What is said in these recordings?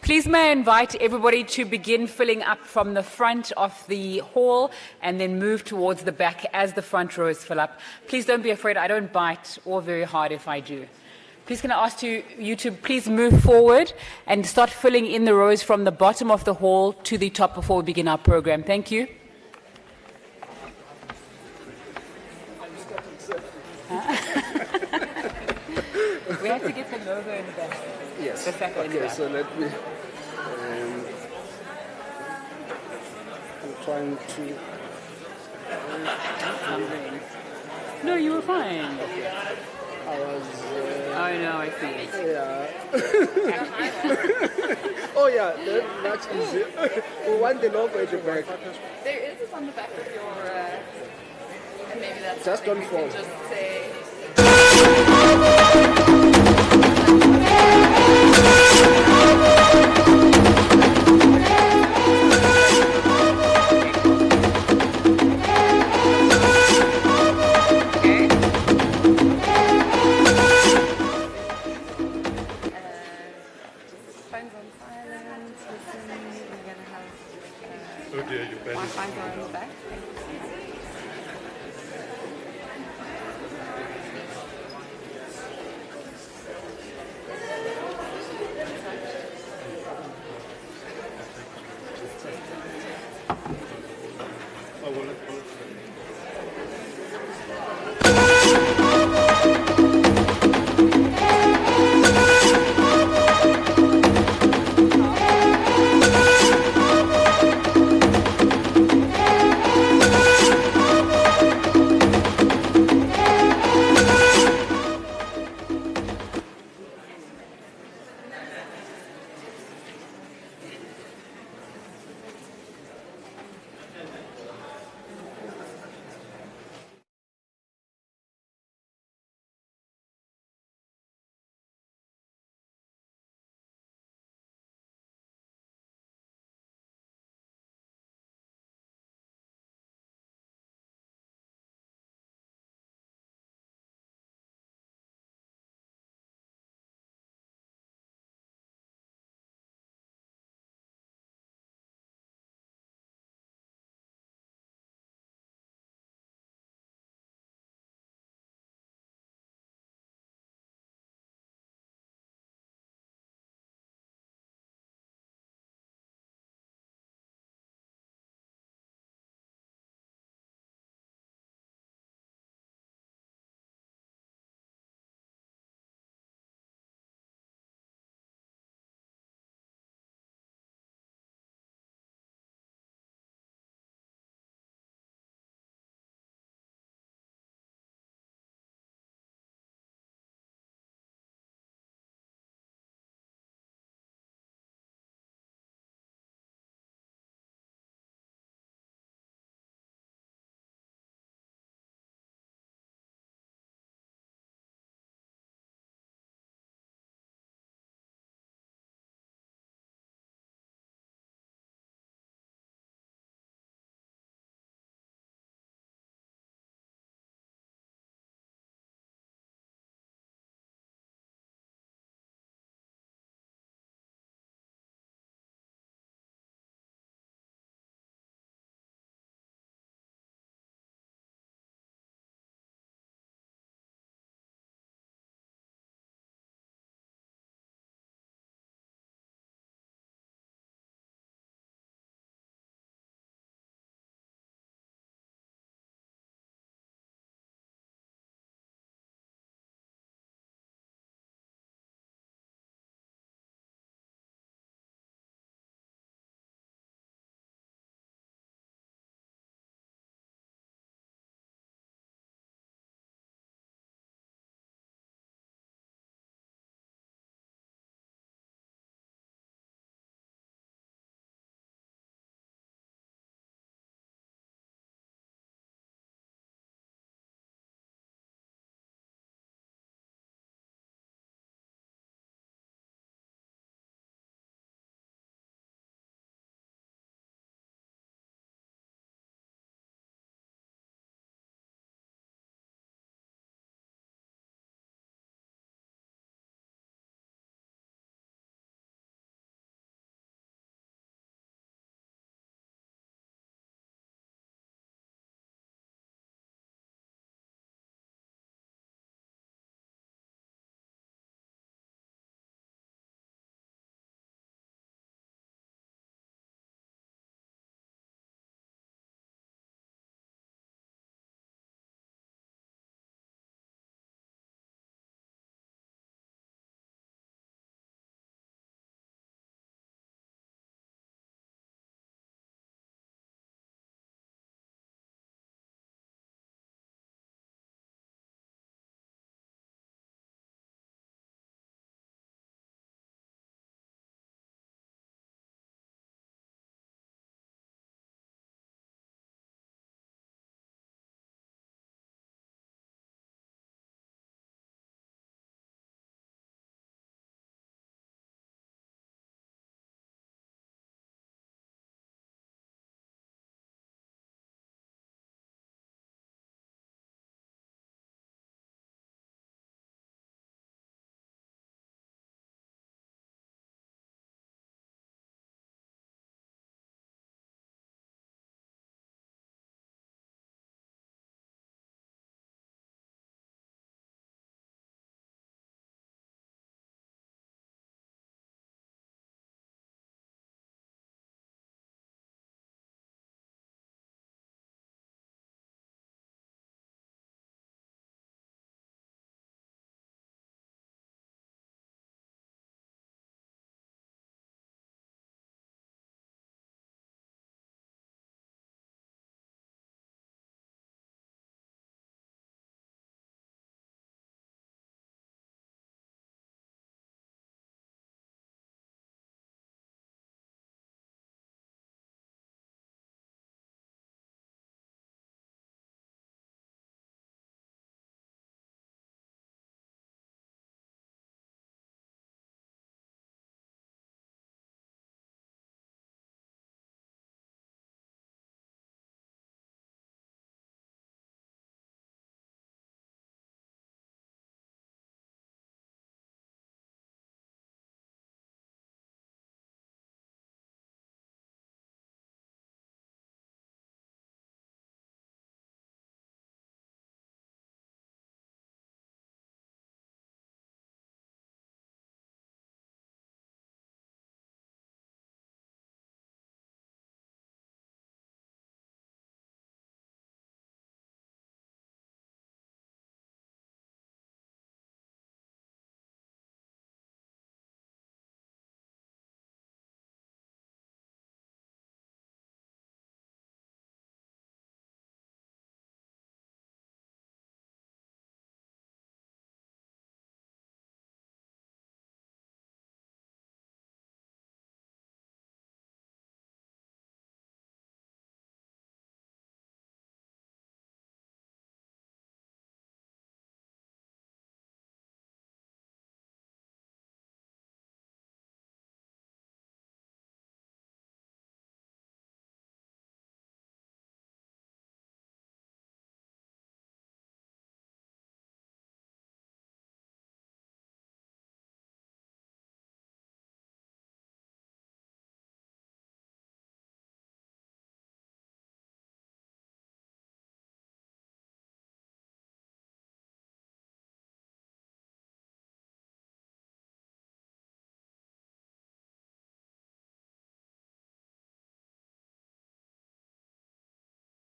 Please may I invite everybody to begin filling up from the front of the hall and then move towards the back as the front rows fill up. Please don't be afraid, I don't bite or very hard if I do. Please can I ask you to please move forward and start filling in the rows from the bottom of the hall to the top before we begin our program. Thank you. We have to get the logo in the back. Yes. The Saco in the Okay, back. so let me. I'm trying to. No, you were fine. I was. Oh no, I see. Yeah. Oh yeah, that's easy. We want the logo at the back. There is this on the back of your, and maybe that's Just something don't we can fall. just say. Phones on silent, listen, we're going to have Wi-Fi on the back.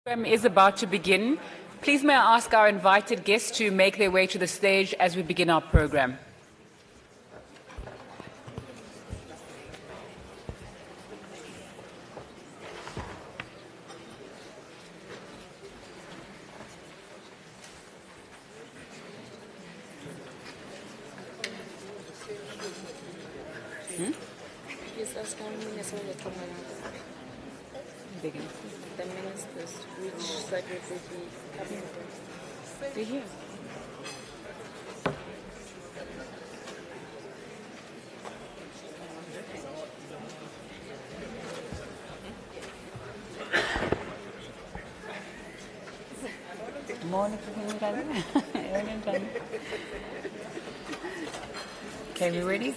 Program is about to begin. Please may I ask our invited guests to make their way to the stage as we begin our program. The ministers, which side will they be coming from? They're here. Morning. Okay, we ready?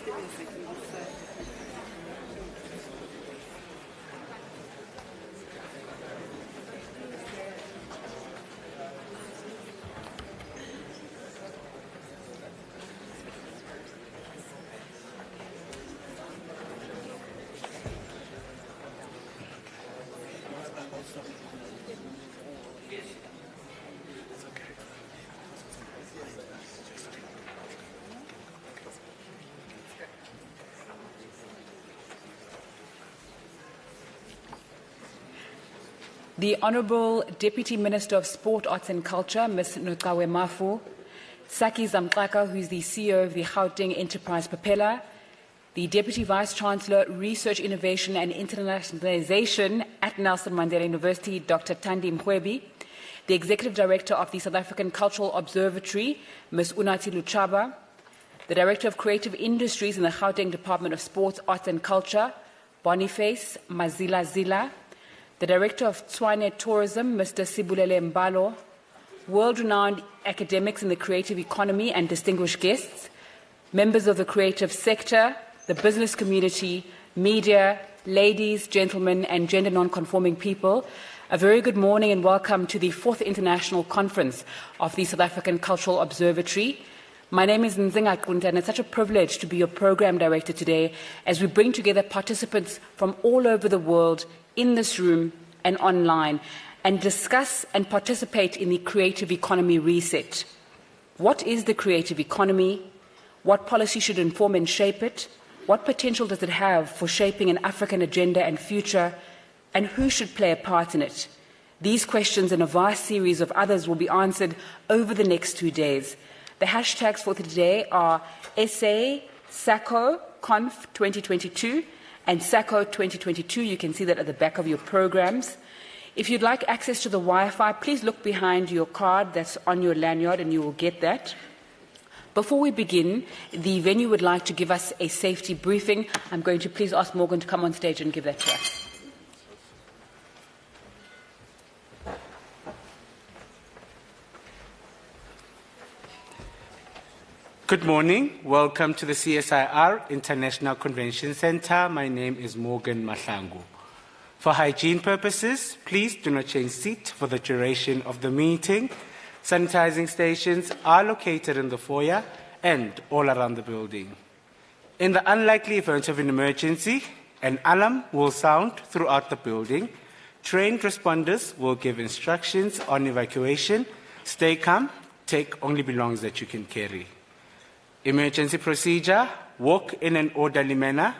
The Honourable Deputy Minister of Sport, Arts and Culture, Ms. Nokawe Mafu, Saki Zamkaka, who is the CEO of the Gauteng Enterprise Propeller, the Deputy Vice-Chancellor, Research, Innovation and Internationalization at Nelson Mandela University, Dr. Thandi Mkhwebi, the Executive Director of the South African Cultural Observatory, Ms. Unathi Luchaba, the Director of Creative Industries in the Gauteng Department of Sports, Arts and Culture, Boniface Mazila Zila, the Director of Tshwane Tourism, Mr. Sibulele Mbalo, world-renowned academics in the creative economy and distinguished guests, members of the creative sector, the business community, media, ladies, gentlemen, and gender non-conforming people, a very good morning and welcome to the 4th International Conference of the South African Cultural Observatory. My name is Nzinga Kunta, and it's such a privilege to be your program director today as we bring together participants from all over the world in this room and online and discuss and participate in the creative economy reset. What is the creative economy? What policy should inform and shape it? What potential does it have for shaping an African agenda and future? And who should play a part in it? These questions and a vast series of others will be answered over the next 2 days. The hashtags for today are SA, Saco, Conf 2022, and Saco 2022. You can see that at the back of your programs. If you'd like access to the Wi-Fi, please look behind your card that's on your lanyard and you will get that. Before we begin, the venue would like to give us a safety briefing. I'm going to please ask Morgan to come on stage and give that to us. Good morning. Welcome to the CSIR International Convention Center. My name is Morgan Mahlangu. For hygiene purposes, please do not change seat for the duration of the meeting. Sanitizing stations are located in the foyer and all around the building. In the unlikely event of an emergency, an alarm will sound throughout the building. Trained responders will give instructions on evacuation. Stay calm. Take only belongings that you can carry. Emergency procedure: walk in an orderly manner,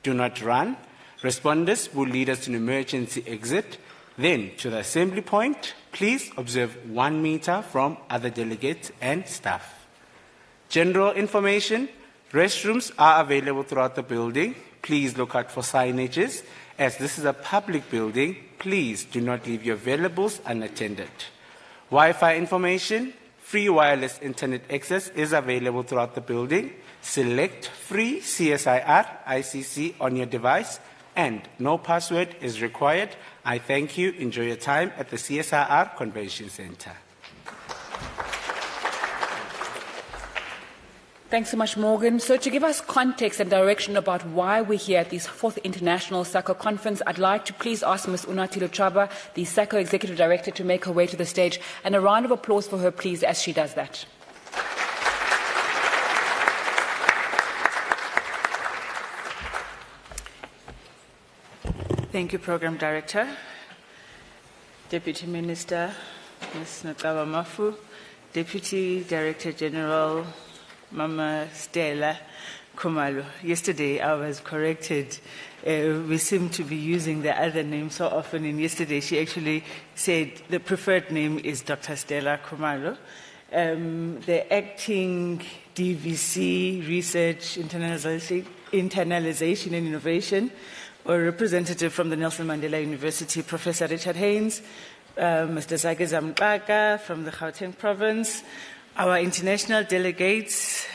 do not run. Responders will lead us to an emergency exit, then to the assembly point. Please observe 1 meter from other delegates and staff. General information: restrooms are available throughout the building. Please look out for signages. As this is a public building, please do not leave your valuables unattended. Wi-Fi information: free wireless internet access is available throughout the building. Select free CSIR ICC on your device and no password is required. I thank you. Enjoy your time at the CSIR Convention Center. Thanks so much, Morgan. So to give us context and direction about why we're here at this 4th International Saco Conference, I'd like to please ask Ms. Unathi Luchaba, the Saco Executive Director, to make her way to the stage. And a round of applause for her, please, as she does that. Thank you, Program Director. Deputy Minister, Ms. Nakawa Mafu, Deputy Director General, Mama Stella Khumalo. Yesterday I was corrected. We seem to be using the other name so often, and yesterday she actually said the preferred name is Dr. Stella Khumalo. The acting DVC, Research, Internalization and Innovation, or representative from the Nelson Mandela University, Professor Richard Haynes, Mr. Zake Zamkaka from the Gauteng province, our international delegates,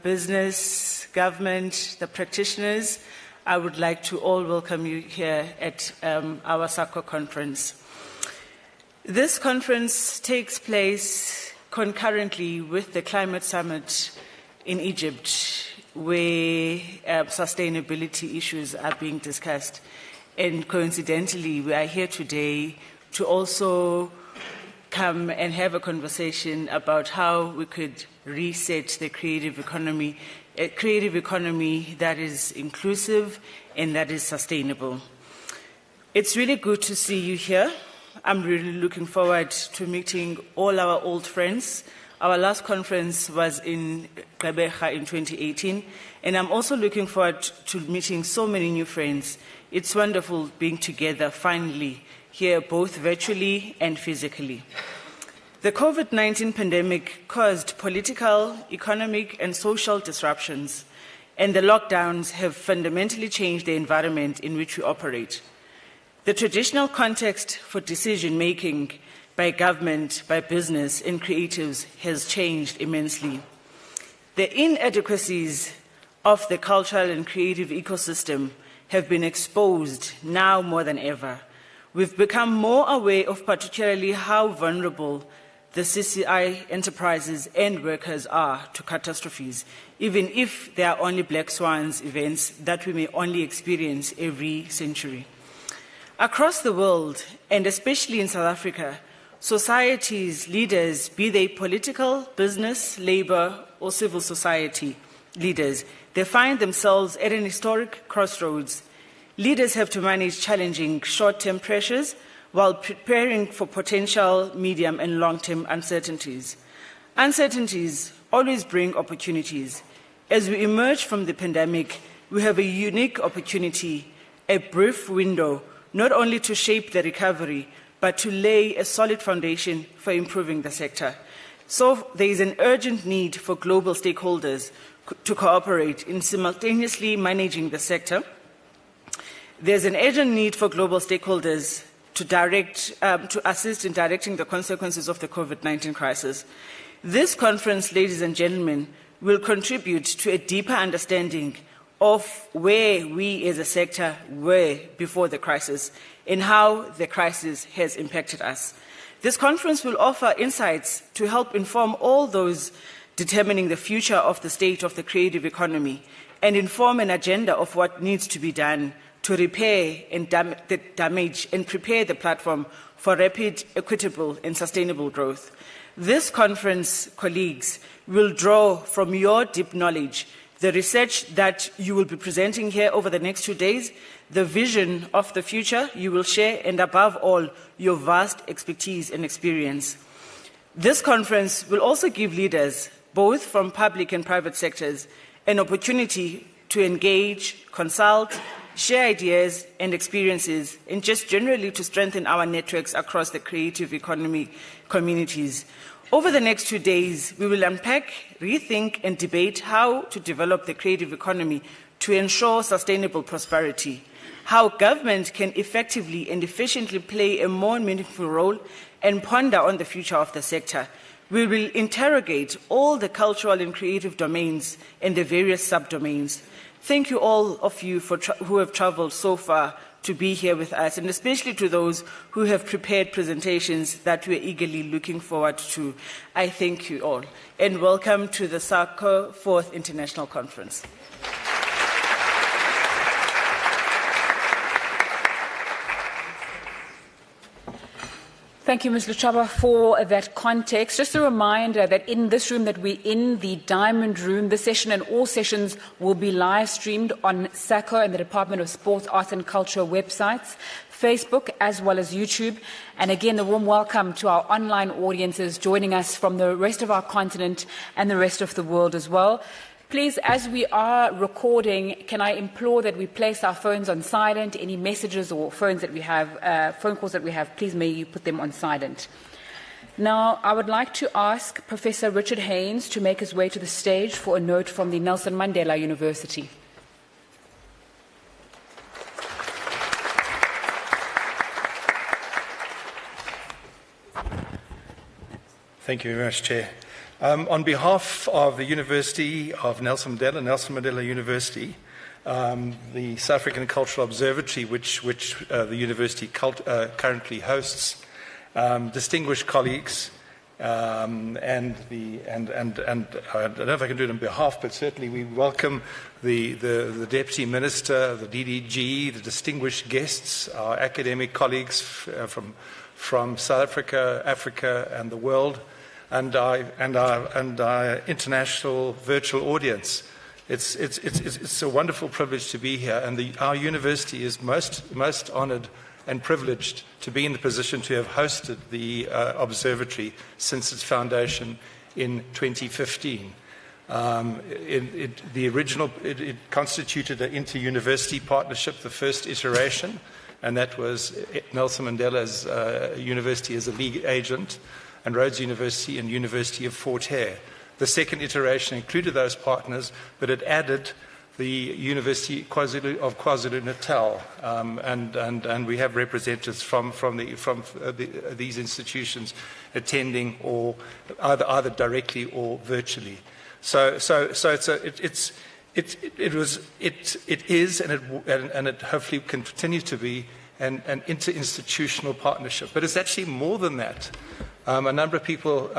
business, government, the practitioners. I would like to all welcome you here at our Saco conference. This conference takes place concurrently with the climate summit in Egypt, where sustainability issues are being discussed. And coincidentally, we are here today to also come and have a conversation about how we could reset the creative economy, a creative economy that is inclusive and that is sustainable. It's really good to see you here. I'm really looking forward to meeting all our old friends. Our last conference was in Gqeberha in 2018, and I'm also looking forward to meeting so many new friends. It's wonderful being together finally here, both virtually and physically. The COVID-19 pandemic caused political, economic, and social disruptions, and the lockdowns have fundamentally changed the environment in which we operate. The traditional context for decision-making by government, by business, and creatives has changed immensely. The inadequacies of the cultural and creative ecosystem have been exposed now more than ever. We've become more aware of particularly how vulnerable the CCI enterprises and workers are to catastrophes, even if they are only black swans events that we may only experience every century. Across the world, and especially in South Africa, societies, leaders, be they political, business, labor, or civil society leaders, they find themselves at an historic crossroads. Leaders have to manage challenging short-term pressures while preparing for potential medium and long-term uncertainties. Uncertainties always bring opportunities. As we emerge from the pandemic, we have a unique opportunity, a brief window, not only to shape the recovery, but to lay a solid foundation for improving the sector. So there is an urgent need for global stakeholders to cooperate in simultaneously managing the sector. There's an urgent need for global stakeholders to assist in directing the consequences of the COVID-19 crisis. This conference, ladies and gentlemen, will contribute to a deeper understanding of where we as a sector were before the crisis and how the crisis has impacted us. This conference will offer insights to help inform all those determining the future of the state of the creative economy and inform an agenda of what needs to be done to repair and the damage and prepare the platform for rapid, equitable, and sustainable growth. This conference, colleagues, will draw from your deep knowledge, the research that you will be presenting here over the next 2 days, the vision of the future you will share, and above all, your vast expertise and experience. This conference will also give leaders, both from public and private sectors, an opportunity to engage, consult, share ideas and experiences, and just generally to strengthen our networks across the creative economy communities. Over the next 2 days, we will unpack, rethink, and debate how to develop the creative economy to ensure sustainable prosperity, how government can effectively and efficiently play a more meaningful role, and ponder on the future of the sector. We will interrogate all the cultural and creative domains and the various subdomains. Thank you all of you who have traveled so far to be here with us, and especially to those who have prepared presentations that we're eagerly looking forward to. I thank you all, and welcome to the Saco 4th International Conference. Thank you, Ms. Luchaba, for that context. Just a reminder that in this room that we're in, the Diamond Room, this session and all sessions will be live streamed on Saco and the Department of Sports, Arts and Culture websites, Facebook, as well as YouTube. And again, a warm welcome to our online audiences joining us from the rest of our continent and the rest of the world as well. Please, as we are recording, can I implore that we place our phones on silent? Any messages or phone calls that we have, please may you put them on silent. Now, I would like to ask Professor Richard Haynes to make his way to the stage for a note from the Nelson Mandela University. Thank you very much, Chair. On behalf of the University of Nelson Mandela University, the South African Cultural Observatory, which the university currently hosts, distinguished colleagues, and I don't know if I can do it on behalf, but certainly we welcome the Deputy Minister, the DDG, the distinguished guests, our academic colleagues from South Africa, Africa, and the world. And our international virtual audience. It's a wonderful privilege to be here, and our university is most honoured and privileged to be in the position to have hosted the observatory since its foundation in 2015. It constituted an inter-university partnership, the first iteration, and that was Nelson Mandela's university as a lead agent, and Rhodes University and University of Fort Hare. The second iteration included those partners, but it added the University of KwaZulu-Natal, and we have representatives from these institutions attending, or either directly or virtually. So it is, and it hopefully can continue to be an interinstitutional partnership. But it's actually more than that. A number of people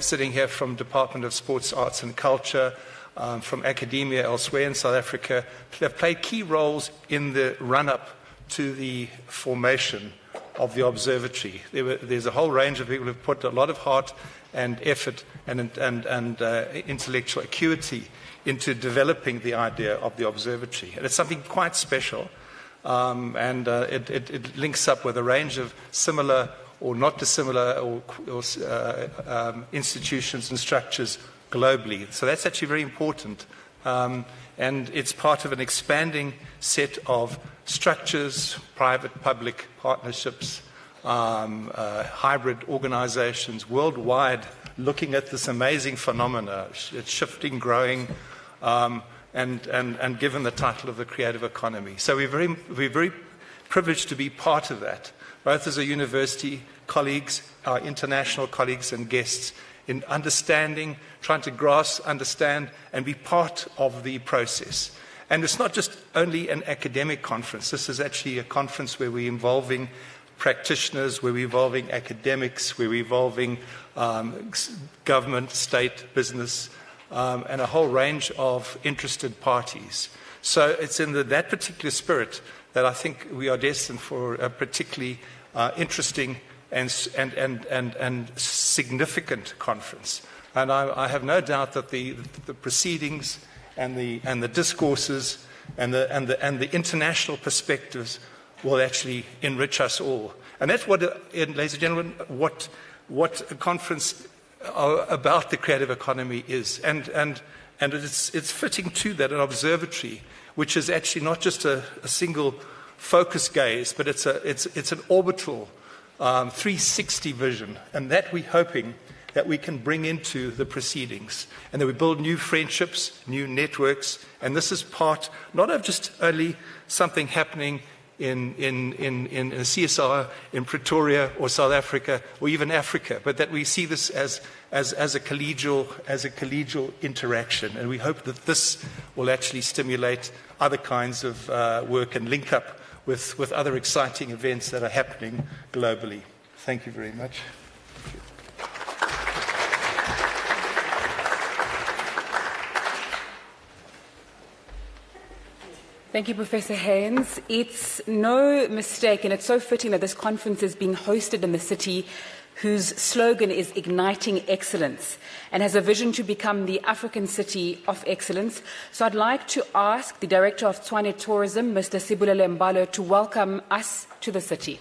sitting here from Department of Sports, Arts and Culture, from academia elsewhere in South Africa, have played key roles in the run-up to the formation of the observatory. There's a whole range of people who have put a lot of heart and effort and intellectual acuity into developing the idea of the observatory. And it's something quite special, and it links up with a range of similar or not dissimilar institutions and structures globally. So that's actually very important. And it's part of an expanding set of structures, private-public partnerships, hybrid organizations worldwide looking at this amazing phenomena. It's shifting, growing, and given the title of the creative economy. So we're very privileged to be part of that, both as a university, colleagues, our international colleagues and guests, in understanding, trying to grasp, understand, and be part of the process. And it's not just only an academic conference. This is actually a conference where we're involving practitioners, where we're involving academics, where we're involving government, state, business, and a whole range of interested parties. So it's in that particular spirit that I think we are destined for a particularly interesting and significant conference. And I have no doubt that the proceedings and the discourses and the international perspectives will actually enrich us all. And that's what, ladies and gentlemen, what a conference about the creative economy is. And it's fitting too that an observatory, which is actually not just a single focus gaze, but it's an orbital 360 vision, and that we're hoping that we can bring into the proceedings, and that we build new friendships, new networks, and this is part not of just only something happening in a CSIR in Pretoria or South Africa or even Africa, but that we see this as a collegial interaction, and we hope that this will actually stimulate other kinds of work and link up with other exciting events that are happening globally. Thank you very much. Thank you, Professor Haynes. It's no mistake, and it's so fitting that this conference is being hosted in the city whose slogan is Igniting Excellence and has a vision to become the African City of Excellence. So I'd like to ask the Director of Tshwane Tourism, Mr. Sibulele Mbalo, to welcome us to the city.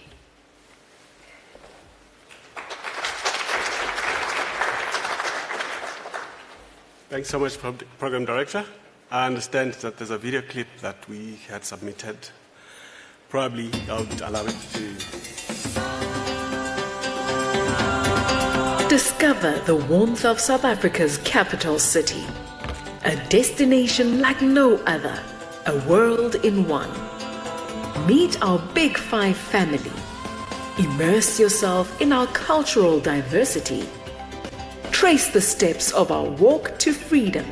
Thanks so much, Program Director. I understand that there's a video clip that we had submitted. Probably I would allow it to. Discover the warmth of South Africa's capital city. A destination like no other. A world in one. Meet our Big Five family. Immerse yourself in our cultural diversity. Trace the steps of our walk to freedom.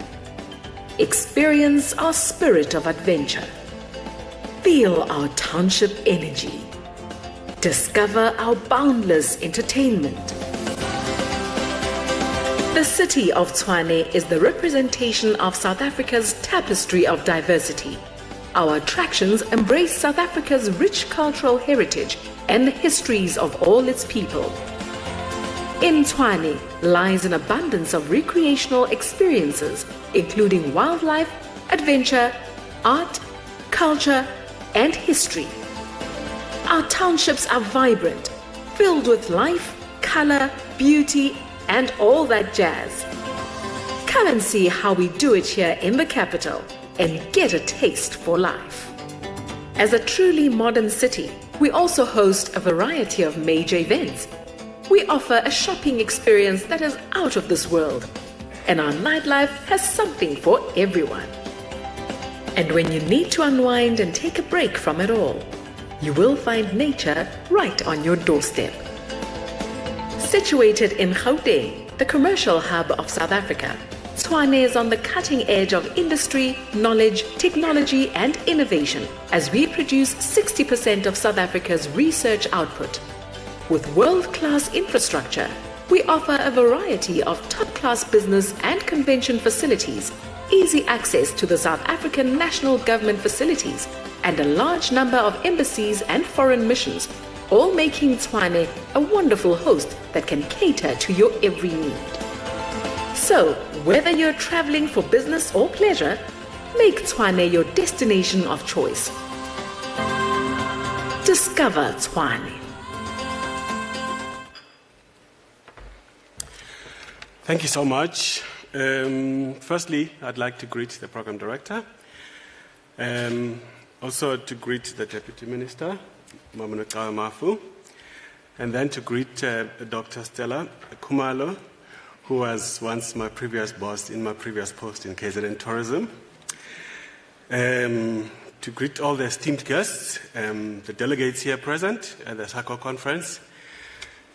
Experience our spirit of adventure. Feel our township energy. Discover our boundless entertainment. The city of Tshwane is the representation of South Africa's tapestry of diversity. Our attractions embrace South Africa's rich cultural heritage and the histories of all its people. In Tshwane lies an abundance of recreational experiences, including wildlife, adventure, art, culture, and history. Our townships are vibrant, filled with life, color, beauty, and all that jazz. Come and see how we do it here in the capital and get a taste for life. As a truly modern city, we also host a variety of major events. We offer a shopping experience that is out of this world, and our nightlife has something for everyone. And when you need to unwind and take a break from it all, you will find nature right on your doorstep. Situated in Gauteng, the commercial hub of South Africa, Tshwane is on the cutting edge of industry, knowledge, technology, and innovation, as we produce 60% of South Africa's research output. With world-class infrastructure, we offer a variety of top-class business and convention facilities, easy access to the South African national government facilities, and a large number of embassies and foreign missions, all making Tshwane a wonderful host that can cater to your every need. So, whether you're traveling for business or pleasure, make Tshwane your destination of choice. Discover Tshwane. Thank you so much. Firstly, I'd like to greet the Program Director. Also to greet the Deputy Minister, Mamuneka Mafu, and then to greet Dr. Stella Kumalo, who was once my previous boss in my previous post in KZN Tourism. To greet all the esteemed guests, the delegates here present at the Saco conference,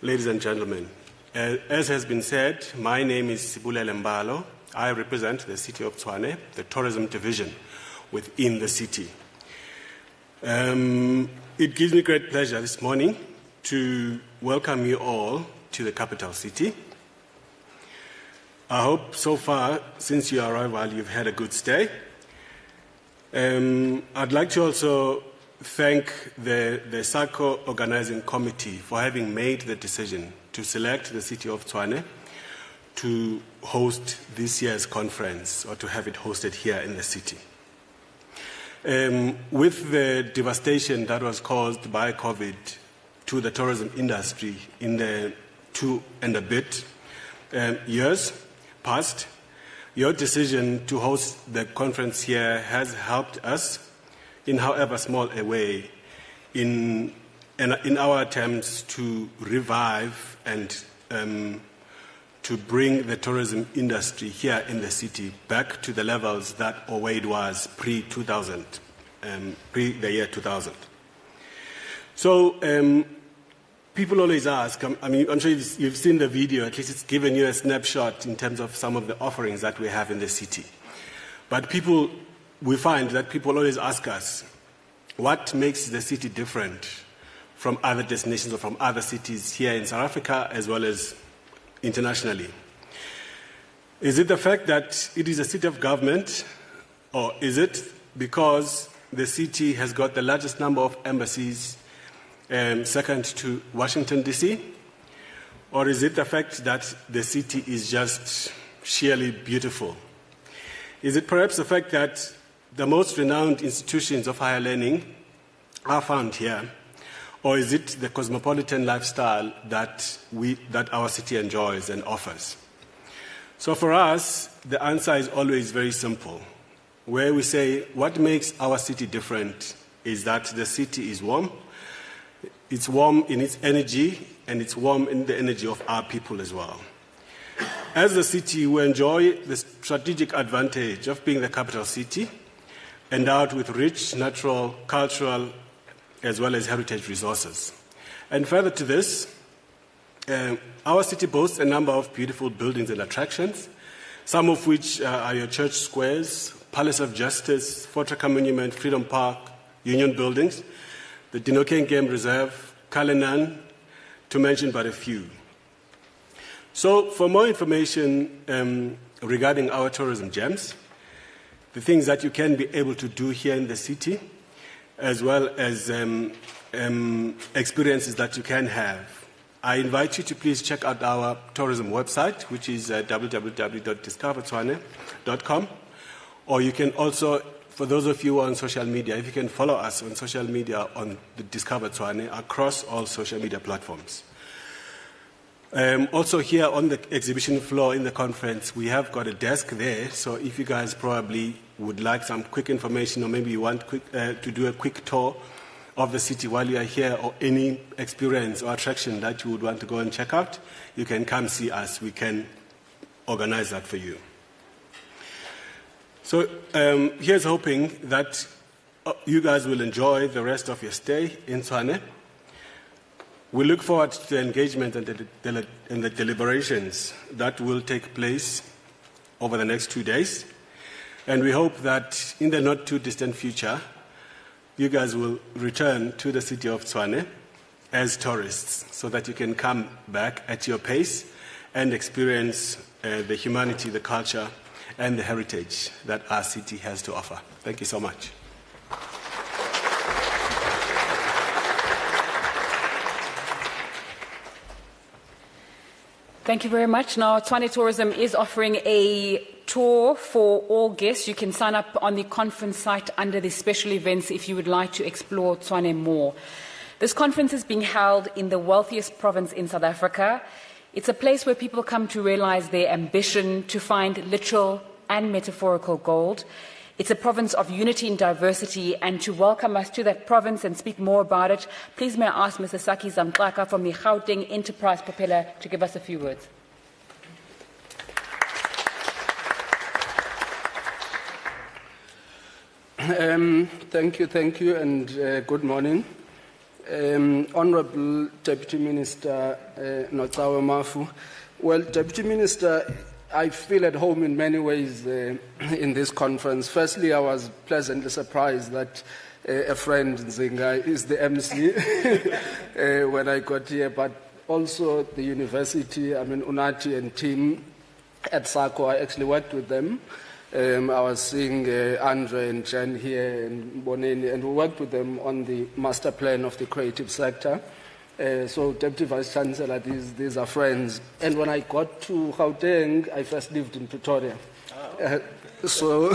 ladies and gentlemen. As has been said, my name is Sibulele Mbalo. I represent the city of Tshwane, the tourism division within the city. It gives me great pleasure this morning to welcome you all to the capital city. I hope so far, since your arrival, you've had a good stay. I'd like to also thank the Saco organizing committee for having made the decision to select the city of Tshwane to host this year's conference, or to have it hosted here in the city. With the devastation that was caused by COVID to the tourism industry in the 2 and a bit years past, your decision to host the conference here has helped us, in however small a way, in our attempts to revive and to bring the tourism industry here in the city back to the levels that it was pre-2000, pre the year 2000. So people always ask, I'm sure you've seen the video, at least it's given you a snapshot in terms of some of the offerings that we have in the city. But we find that people always ask us, what makes the city different from other destinations or from other cities here in South Africa as well as internationally? Is it the fact that it is a city of government, or is it because the city has got the largest number of embassies, second to Washington, D.C.? Or is it the fact that the city is just sheerly beautiful? Is it perhaps the fact that the most renowned institutions of higher learning are found here? Or is it the cosmopolitan lifestyle that our city enjoys and offers? So for us, the answer is always very simple, where we say what makes our city different is that the city is warm. It's warm in its energy, and it's warm in the energy of our people as well. As a city, we enjoy the strategic advantage of being the capital city, endowed with rich natural, cultural, as well as heritage resources. And further to this, our city boasts a number of beautiful buildings and attractions, some of which are your church squares, Palace of Justice, Fort Raka Monument, Freedom Park, Union Buildings, the Dinokeng Game Reserve, Kalenan, to mention but a few. So for more information regarding our tourism gems, the things that you can be able to do here in the city, as well as experiences that you can have, I invite you to please check out our tourism website, which is www.discovertshwane.com. Or you can also, for those of you who are on social media, if you can follow us on social media on the Discover Tshwane across all social media platforms. Also here on the exhibition floor in the conference, we have got a desk there, so if you guys probably would like some quick information, or maybe you want to do a quick tour of the city while you are here, or any experience or attraction that you would want to go and check out, you can come see us. We can organize that for you. So here's hoping that you guys will enjoy the rest of your stay in Tshwane. We look forward to the engagement and the deliberations that will take place over the next 2 days. And we hope that in the not too distant future, you guys will return to the city of Tshwane as tourists, so that you can come back at your pace and experience the humanity, the culture, and the heritage that our city has to offer. Thank you so much. Thank you very much. Now, Tshwane Tourism is offering a tour for all guests. You can sign up on the conference site under the special events if you would like to explore Tshwane more. This conference is being held in the wealthiest province in South Africa. It's a place where people come to realize their ambition to find literal and metaphorical gold. It's a province of unity and diversity, and to welcome us to that province and speak more about it, please may I ask Mr. Saki Zamtlaka from the Gauteng Enterprise Propeller to give us a few words. Thank you, and good morning. Honorable Deputy Minister Notsawe Mafu. Well, Deputy Minister, I feel at home in many ways in this conference. Firstly, I was pleasantly surprised that a friend, Nzinga, is the MC when I got here, but also the university, Unati and team at Saco, I actually worked with them. I was seeing Andre and Jen here and Boneni, and we worked with them on the master plan of the creative sector. So, Deputy Vice Chancellor, these are friends. And when I got to Gauteng, I first lived in Pretoria. So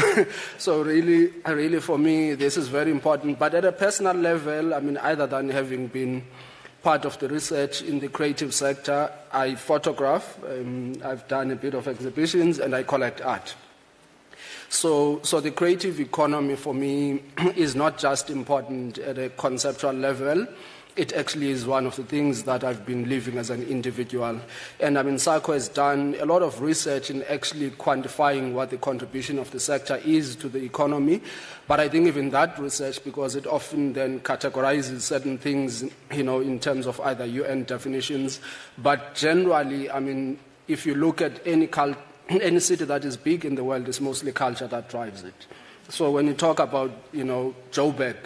really for me, this is very important. But at a personal level, other than having been part of the research in the creative sector, I photograph, I've done a bit of exhibitions, and I collect art. So the creative economy for me is not just important at a conceptual level. It actually is one of the things that I've been living as an individual. And Saco has done a lot of research in actually quantifying what the contribution of the sector is to the economy. But I think even that research, because it often then categorizes certain things, in terms of either UN definitions. But generally, if you look at any city that is big in the world, it's mostly culture that drives it. So when you talk about, Joburg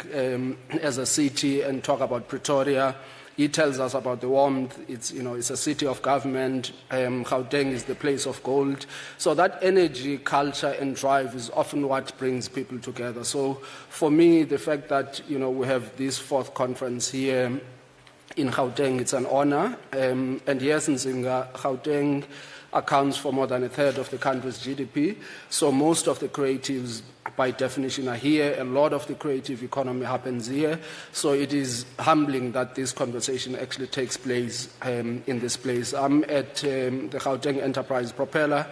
as a city, and talk about Pretoria He tells us about the warmth. It's, it's a city of government. Gauteng is the place of gold. So that energy, culture, and drive is often what brings people together. So for me, the fact that, we have this fourth conference here in Gauteng, it's an honor. And yes, Nzinga, Gauteng accounts for more than a third of the country's GDP. So most of the creatives, by definition, are here. A lot of the creative economy happens here. So it is humbling that this conversation actually takes place in this place. I'm at the Gauteng Enterprise Propeller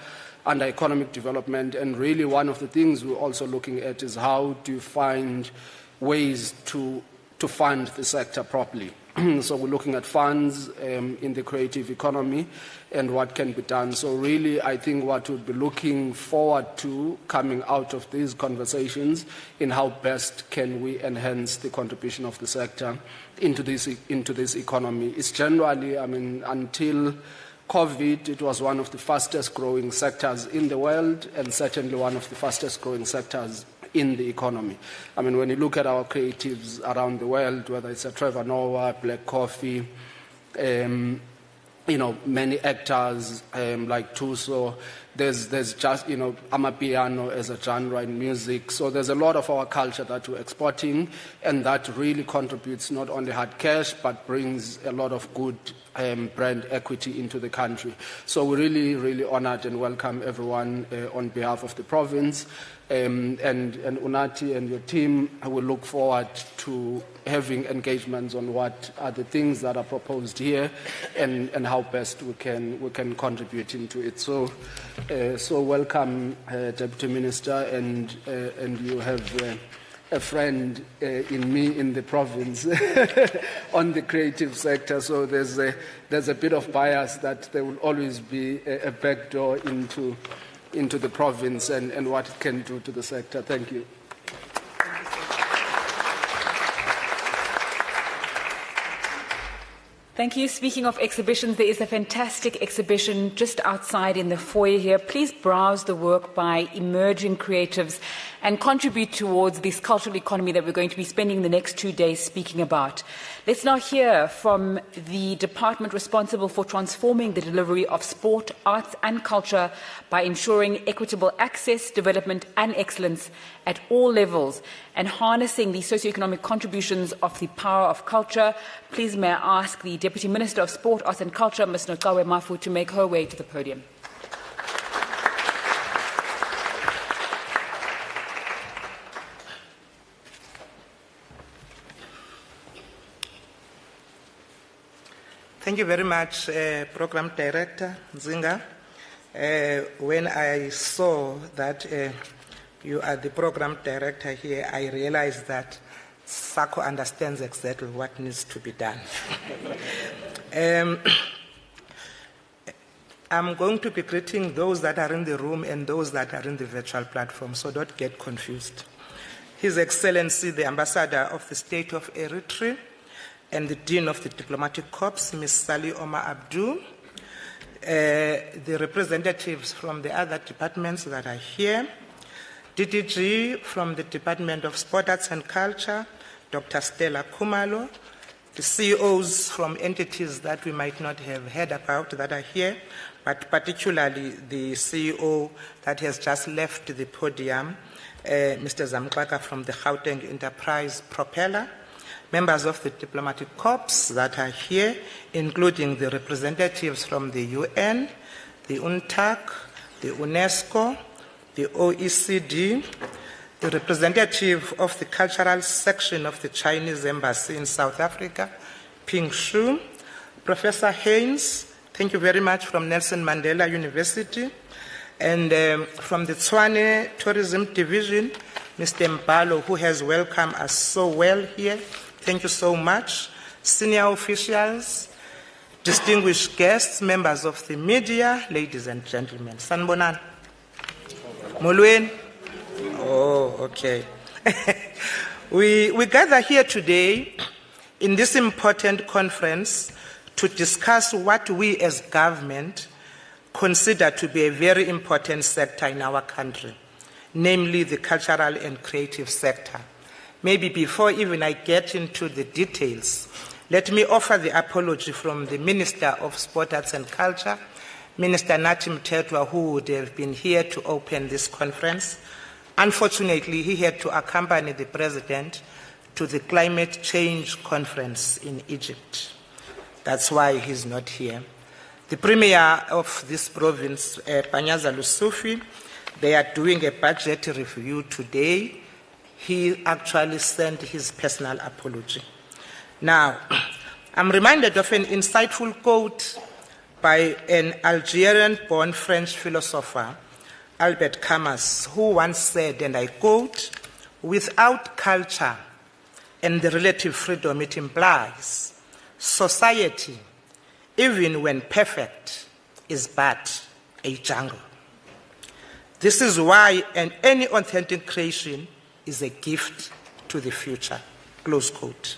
under economic development, and really one of the things we're also looking at is how do you find ways to fund the sector properly. So we're looking at funds in the creative economy and what can be done. So really, I think what we'll be looking forward to coming out of these conversations in how best can we enhance the contribution of the sector into this economy. It's generally, until COVID, it was one of the fastest growing sectors in the world and certainly one of the fastest growing sectors in the economy. When you look at our creatives around the world, whether it's a Trevor Noah, Black Coffee, many actors like Tuso, there's just, Amapiano as a genre in music. So there's a lot of our culture that we're exporting, and that really contributes not only hard cash, but brings a lot of good brand equity into the country. So we're really, really honored and welcome everyone on behalf of the province. And Unati and your team, I will look forward to having engagements on what are the things that are proposed here and how best we can contribute into it. So welcome, Deputy Minister, and you have a friend in me in the province on the creative sector. So there's a bit of bias that there will always be a backdoor into the province and what it can do to the sector. Thank you. Thank you. Speaking of exhibitions, there is a fantastic exhibition just outside in the foyer here. Please browse the work by emerging creatives and contribute towards this cultural economy that we're going to be spending the next 2 days speaking about. Let's now hear from the department responsible for transforming the delivery of sport, arts and culture by ensuring equitable access, development and excellence at all levels and harnessing the socioeconomic contributions of the power of culture. Please may I ask the Deputy Minister of Sport, Arts and Culture, Ms. Nokawe Mafu, to make her way to the podium. Thank you very much, Program Director Nzinga. When I saw that you are the Program Director here, I realized that Saco understands exactly what needs to be done. I'm going to be greeting those that are in the room and those that are in the virtual platform, so don't get confused. His Excellency, the Ambassador of the State of Eritrea, and the Dean of the Diplomatic Corps, Ms. Sally Omar Abdu, the representatives from the other departments that are here, DDG from the Department of Sport, Arts and Culture, Dr. Stella Kumalo, the CEOs from entities that we might not have heard about that are here, but particularly the CEO that has just left the podium, Mr. Zamklaka from the Gauteng Enterprise Propeller, members of the diplomatic corps that are here, including the representatives from the UN, the UNTAC, the UNESCO, the OECD, the representative of the cultural section of the Chinese Embassy in South Africa, Ping Shu, Professor Haynes, thank you very much, from Nelson Mandela University, and from the Tshwane Tourism Division, Mr. Mbalo, who has welcomed us so well here. Thank you so much. Senior officials, distinguished guests, members of the media, ladies and gentlemen. Sanbonan. Molweni? Oh, okay. We gather here today in this important conference to discuss what we as government consider to be a very important sector in our country, namely the cultural and creative sector. Maybe before even I get into the details, Let me offer the apology from the Minister of Sport, Arts and Culture, Minister Nathi Mthethwa, who would have been here to open this conference. Unfortunately, he had to accompany the President to the climate change conference in Egypt. That's why he's not here. The Premier of this province, Panyaza Lusufi, they are doing a budget review today. He actually sent his personal apology. Now, I'm reminded of an insightful quote by an Algerian-born French philosopher, Albert Camus, who once said, and I quote, "Without culture and the relative freedom it implies, society, even when perfect, is but a jungle. This is why any authentic creation is a gift to the future." Close quote.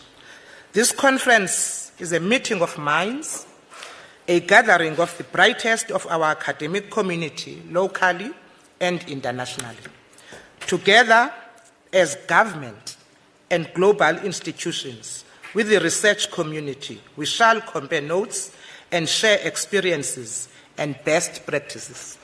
This conference is a meeting of minds, a gathering of the brightest of our academic community, locally and internationally. Together, as government and global institutions, with the research community, we shall compare notes and share experiences and best practices.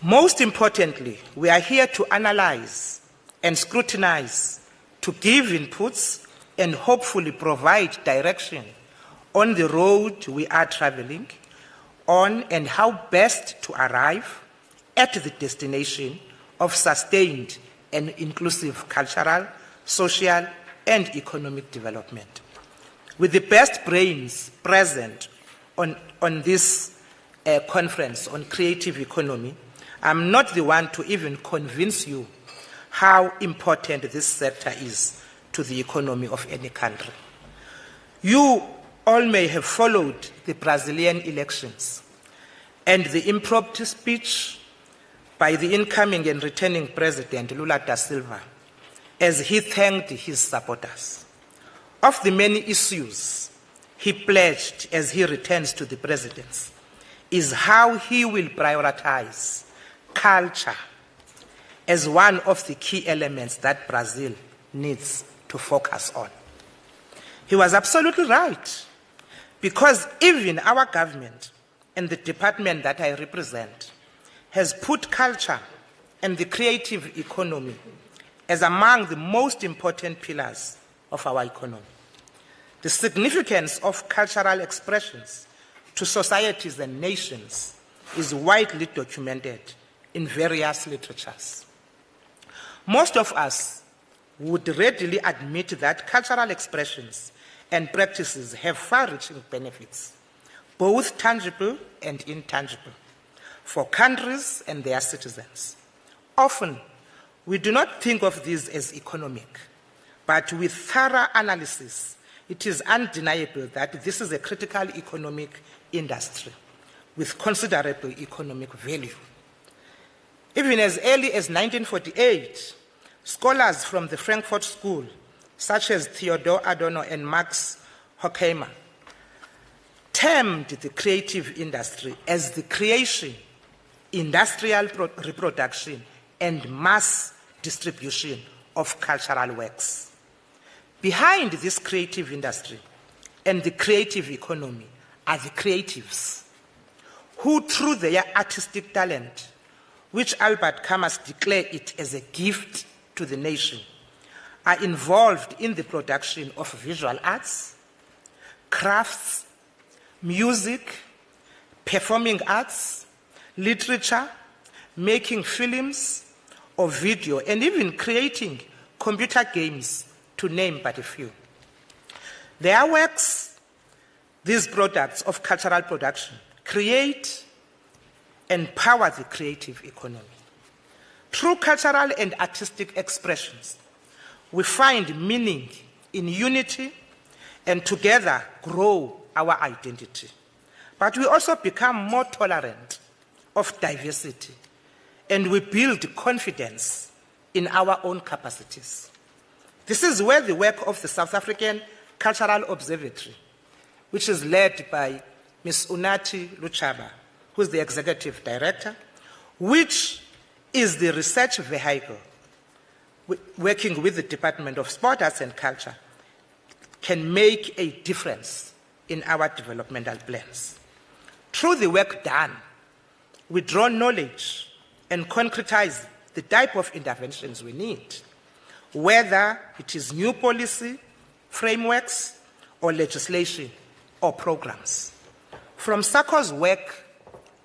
Most importantly, we are here to analyze and scrutinize, to give inputs, and hopefully provide direction on the road we are traveling on and how best to arrive at the destination of sustained and inclusive cultural, social, and economic development. With the best brains present on this conference on creative economy, I'm not the one to even convince you how important this sector is to the economy of any country. You all may have followed the Brazilian elections and the impromptu speech by the incoming and returning President Lula da Silva as he thanked his supporters. Of the many issues he pledged as he returns to the presidency is how he will prioritize culture as one of the key elements that Brazil needs to focus on. He was absolutely right, because even our government and the department that I represent has put culture and the creative economy as among the most important pillars of our economy. The significance of cultural expressions to societies and nations is widely documented in various literatures. Most of us would readily admit that cultural expressions and practices have far-reaching benefits, both tangible and intangible, for countries and their citizens. Often, we do not think of these as economic, but with thorough analysis, it is undeniable that this is a critical economic industry with considerable economic value. Even as early as 1948, scholars from the Frankfurt School, such as Theodor Adorno and Max Horkheimer, termed the creative industry as the creation, industrial reproduction, and mass distribution of cultural works. Behind this creative industry and the creative economy are the creatives, who through their artistic talent, which Albert Camus declared it as a gift to the nation, are involved in the production of visual arts, crafts, music, performing arts, literature, making films or video, and even creating computer games, to name but a few. Their works, these products of cultural production, create and power the creative economy. Through cultural and artistic expressions, we find meaning in unity and together grow our identity. But we also become more tolerant of diversity, and we build confidence in our own capacities. This is where the work of the South African Cultural Observatory, which is led by Ms. Unathi Luchaba, who is the executive director, which is the research vehicle working with the Department of Sport, Arts and Culture, can make a difference in our developmental plans. Through the work done, we draw knowledge and concretize the type of interventions we need, whether it is new policy, frameworks, or legislation, or programs. From Saco's work,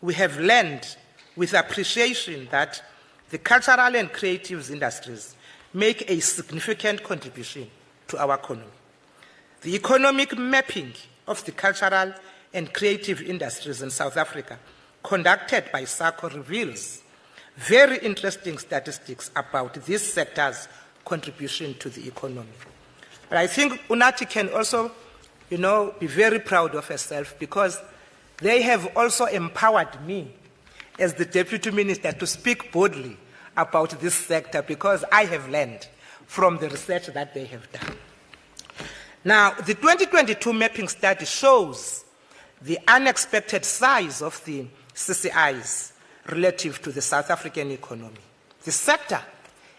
we have learned with appreciation that the cultural and creative industries make a significant contribution to our economy. The economic mapping of the cultural and creative industries in South Africa, conducted by Saco, reveals very interesting statistics about this sector's contribution to the economy. But I think UNATI can also, be very proud of herself, because they have also empowered me as the Deputy Minister to speak boldly about this sector, because I have learned from the research that they have done. Now, the 2022 mapping study shows the unexpected size of the CCIs relative to the South African economy. The sector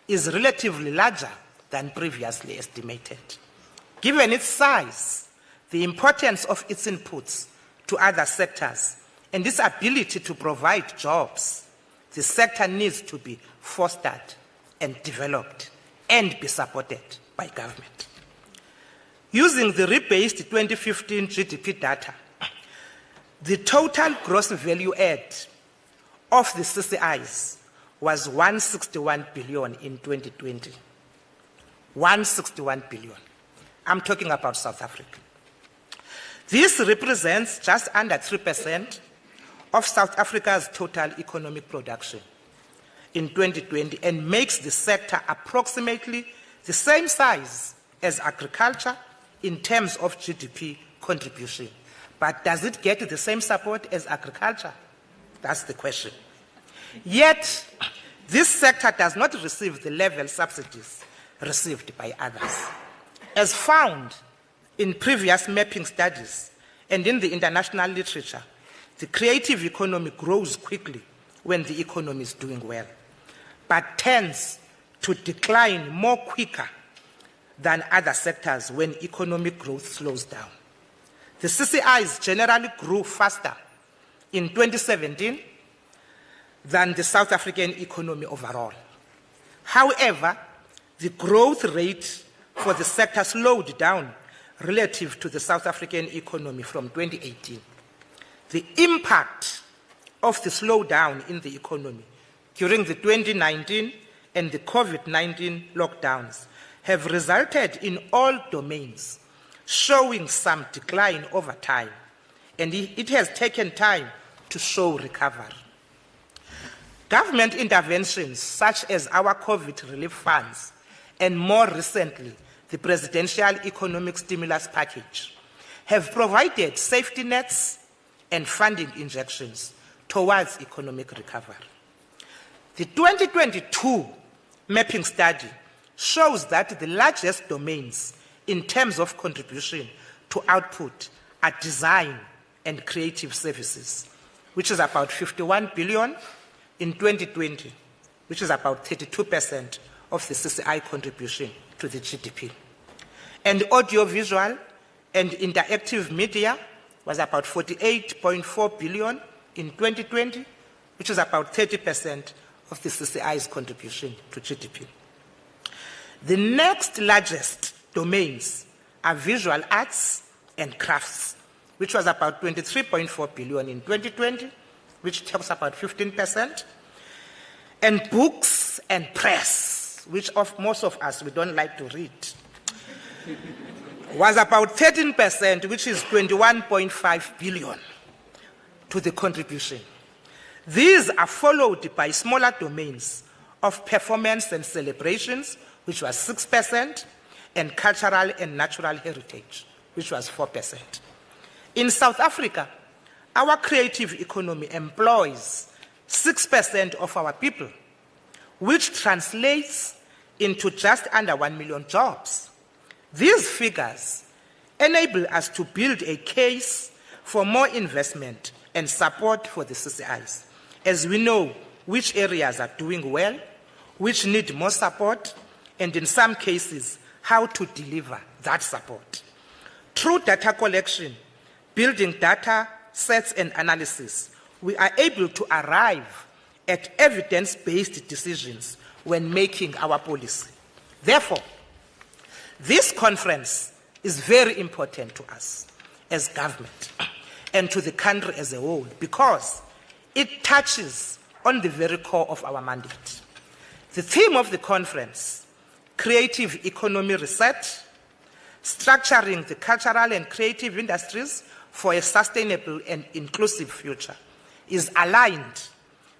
is relatively larger than previously estimated. Given its size, the importance of its inputs to other sectors, and its ability to provide jobs, the sector needs to be fostered and developed and be supported by government. Using the rebased 2015 GDP data, the total gross value add of the CCIs was 161 billion in 2020. 161 billion. I'm talking about South Africa. This represents just under 3% of South Africa's total economic production in 2020, and makes the sector approximately the same size as agriculture in terms of GDP contribution. But does it get the same support as agriculture? That's the question. Yet, this sector does not receive the level subsidies received by others. As found in previous mapping studies and in the international literature, the creative economy grows quickly when the economy is doing well, but tends to decline more quicker than other sectors when economic growth slows down. The CCIs generally grew faster in 2017 than the South African economy overall. However, the growth rate for the sector slowed down relative to the South African economy from 2018. The impact of the slowdown in the economy during the 2019 and the COVID-19 lockdowns have resulted in all domains showing some decline over time, and it has taken time to show recovery. Government interventions such as our COVID relief funds and more recently the Presidential Economic Stimulus Package have provided safety nets and funding injections towards economic recovery. The 2022 mapping study shows that the largest domains in terms of contribution to output are design and creative services, which is about 51 billion in 2020, which is about 32% of the CCI contribution to the GDP. And audiovisual and interactive media was about 48.4 billion in 2020, which is about 30% of the CCI's contribution to GDP. The next largest domains are visual arts and crafts, which was about 23.4 billion in 2020, which talks about 15%, and books and press, which most of us, we don't like to read, was about 13%, which is 21.5 billion to the contribution. These are followed by smaller domains of performance and celebrations, which was 6%, and cultural and natural heritage, which was 4%. In South Africa, our creative economy employs 6% of our people, which translates into just under 1 million jobs. These figures enable us to build a case for more investment and support for the CCIs, as we know which areas are doing well, which need more support, and in some cases, how to deliver that support. Through data collection, building data sets and analysis, we are able to arrive at evidence-based decisions when making our policy. Therefore, this conference is very important to us as government and to the country as a whole because it touches on the very core of our mandate. The theme of the conference, creative economy research, structuring the cultural and creative industries for a sustainable and inclusive future, is aligned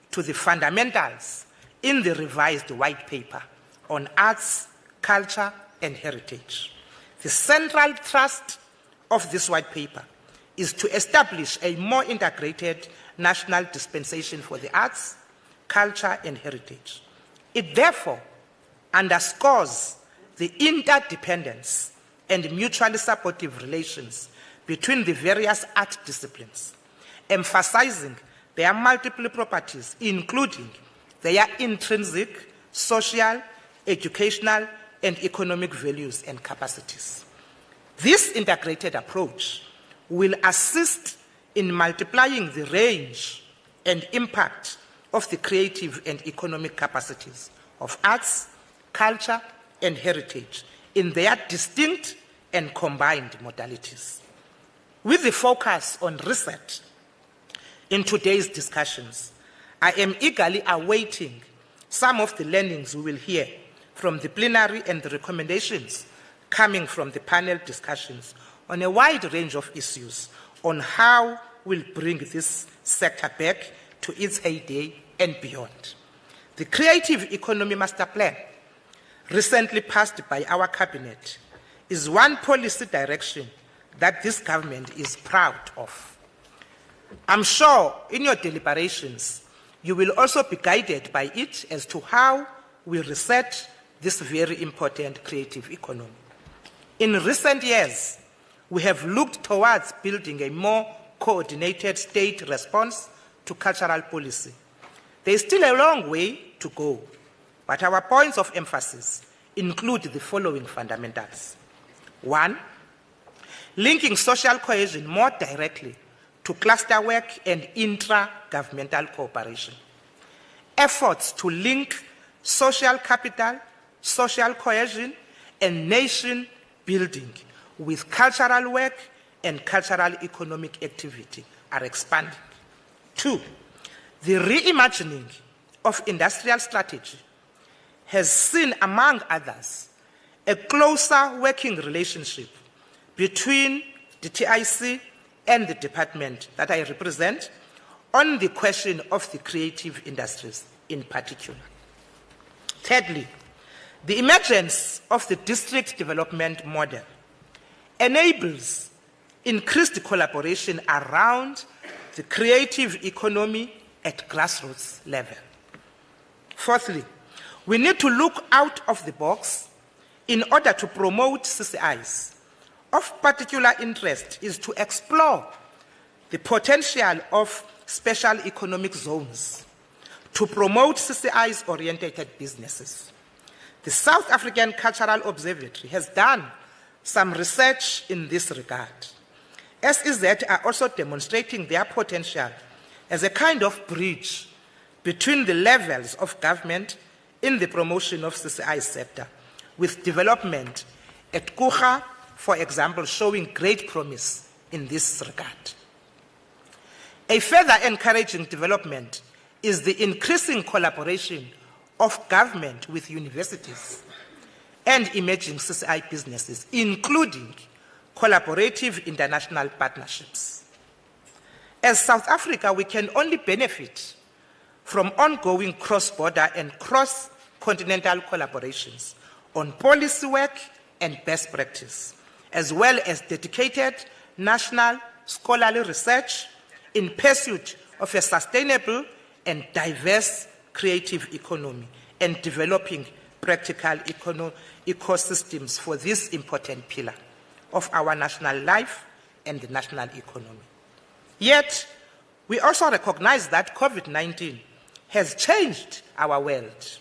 to the fundamentals in the revised white paper on arts, culture, and heritage. The central thrust of this white paper is to establish a more integrated national dispensation for the arts, culture, and heritage. It therefore underscores the interdependence and mutually supportive relations between the various art disciplines, emphasizing their multiple properties, including their intrinsic, social, educational, and economic values and capacities. This integrated approach will assist in multiplying the range and impact of the creative and economic capacities of arts, culture, and heritage in their distinct and combined modalities. With the focus on research in today's discussions, I am eagerly awaiting some of the learnings we will hear from the plenary and the recommendations coming from the panel discussions on a wide range of issues on how we'll bring this sector back to its heyday and beyond. The Creative Economy Master Plan, recently passed by our cabinet, is one policy direction that this government is proud of. I'm sure in your deliberations, you will also be guided by it as to how we reset this very important creative economy. In recent years, we have looked towards building a more coordinated state response to cultural policy. There is still a long way to go, but our points of emphasis include the following fundamentals. 1, linking social cohesion more directly to cluster work and intra-governmental cooperation. Efforts to link social capital, social cohesion, and nation building with cultural work and cultural economic activity are expanding. 2, the reimagining of industrial strategy has seen, among others, a closer working relationship between the TIC and the department that I represent on the question of the creative industries in particular. Thirdly, the emergence of the district development model enables increased collaboration around the creative economy at grassroots level. Fourthly, we need to look out of the box in order to promote CCIs. Of particular interest is to explore the potential of special economic zones to promote CCIs-oriented businesses. The South African Cultural Observatory has done some research in this regard. SEZ are also demonstrating their potential as a kind of bridge between the levels of government in the promotion of CCI sector, with development at Kucha, for example, showing great promise in this regard. A further encouraging development is the increasing collaboration of government with universities and emerging CCI businesses, including collaborative international partnerships. As South Africa, we can only benefit from ongoing cross-border and cross-continental collaborations on policy work and best practice, as well as dedicated national scholarly research in pursuit of a sustainable and diverse creative economy and developing practical ecosystems for this important pillar of our national life and the national economy. Yet, we also recognize that COVID-19 has changed our world.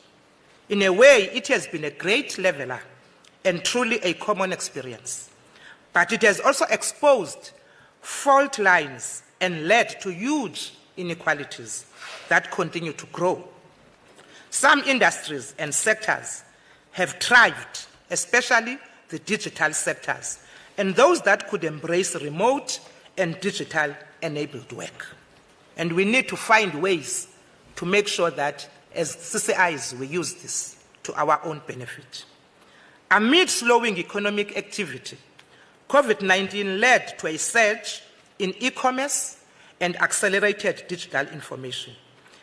In a way, it has been a great leveler and truly a common experience. but it has also exposed fault lines and led to huge inequalities that continue to grow. Some industries and sectors have thrived, especially the digital sectors, and those that could embrace remote and digital-enabled work. And we need to find ways to make sure that, as CCIs, we use this to our own benefit. Amid slowing economic activity, COVID-19 led to a surge in e-commerce and accelerated digital information.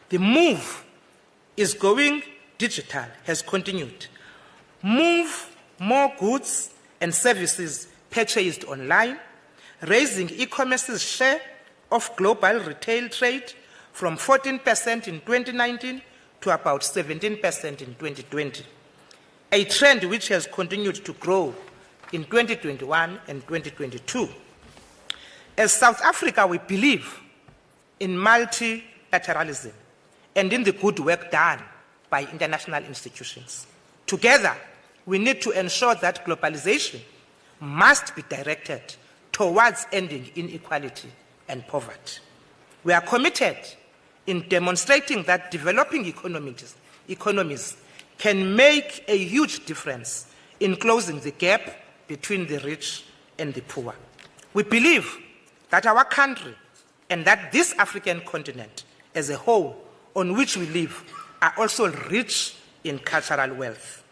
The move is going digital has continued. Move more goods and services purchased online, raising e-commerce's share of global retail trade from 14% in 2019 to about 17% in 2020, a trend which has continued to grow in 2021 and 2022. As South Africa, we believe in multilateralism and in the good work done by international institutions. Together, we need to ensure that globalization must be directed towards ending inequality and poverty. We are committed in demonstrating that developing economies can make a huge difference in closing the gap between the rich and the poor. We believe that our country and that this African continent as a whole on which we live are also rich in cultural wealth.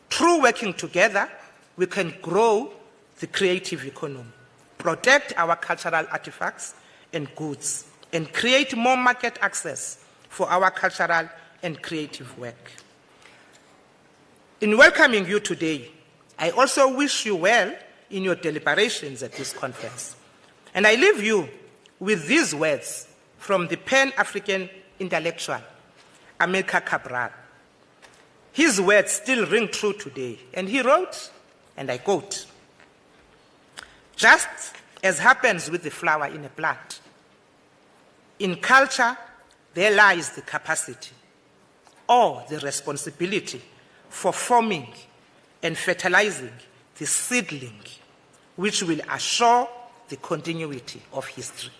Through working together, we can grow the creative economy, protect our cultural artifacts and goods, and create more market access for our cultural and creative work. In welcoming you today, I also wish you well in your deliberations at this conference. And I leave you with these words from the Pan-African intellectual, Amilcar Cabral. His words still ring true today. And he wrote, and I quote, "Just as happens with the flower in a plant, in culture there lies the capacity or the responsibility for forming and fertilizing the seedling which will assure the continuity of history.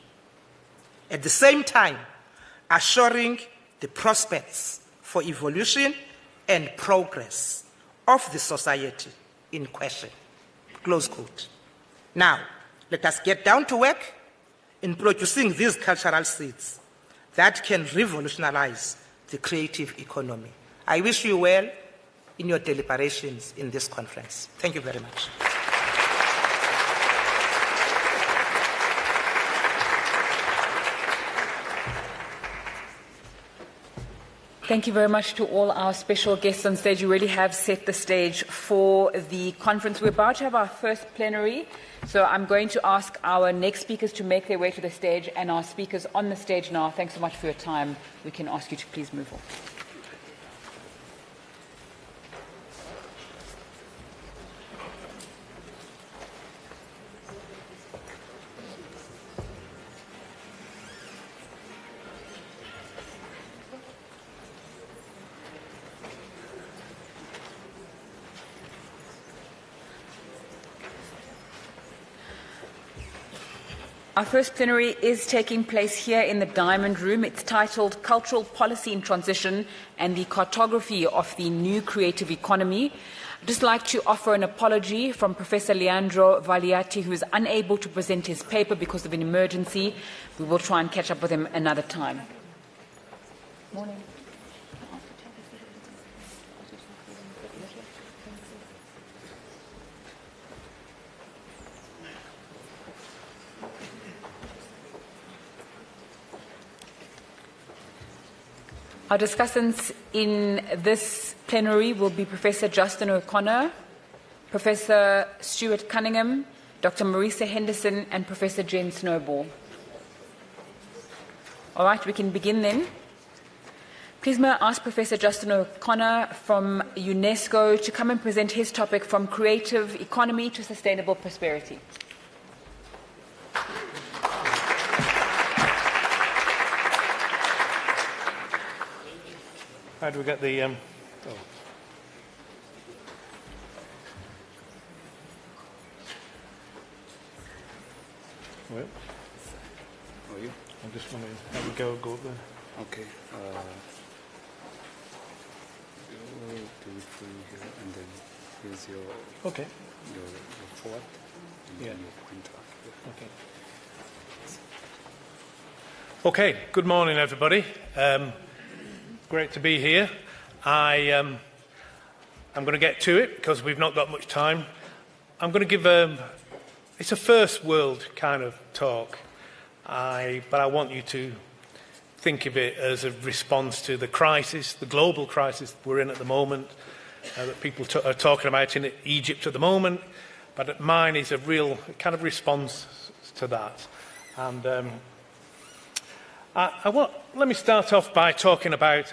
At the same time, assuring the prospects for evolution and progress of the society in question." Close quote. Now, let us get down to work in producing these cultural seeds that can revolutionize the creative economy. I wish you well in your deliberations in this conference. Thank you very much. Thank you very much to all our special guests on stage. You really have set the stage for the conference. We're about to have our first plenary, so I'm going to ask our next speakers to make their way to the stage, and our speakers on the stage now, thanks so much for your time. We can ask you to please move on. Our first plenary is taking place here in the Diamond Room. It's titled Cultural Policy in Transition and the Cartography of the New Creative Economy. I'd just like to offer an apology from Professor Leandro Valiati, who is unable to present his paper because of an emergency. We will try and catch up with him another time. Morning. Our discussants in this plenary will be Professor Justin O'Connor, Professor Stuart Cunningham, Dr. Marisa Henderson, and Professor Jen Snowball. All right, we can begin then. Please may I ask Professor Justin O'Connor from UNESCO to come and present his topic, From Creative Economy to Sustainable Prosperity. How do we get the... Well, Are you? I just want to have a go up there. Okay. Do it for you here, and then here's your Okay. your forward, and Yeah. then your pointer. Okay. Okay, good morning, everybody. Great to be here. I'm going to get to it because we've not got much time. I'm going to give it's a first world kind of talk, but I want you to think of it as a response to the crisis, the global crisis we're in at the moment, that people are talking about in Egypt at the moment, but mine is a real kind of response to that. And let me start off by talking about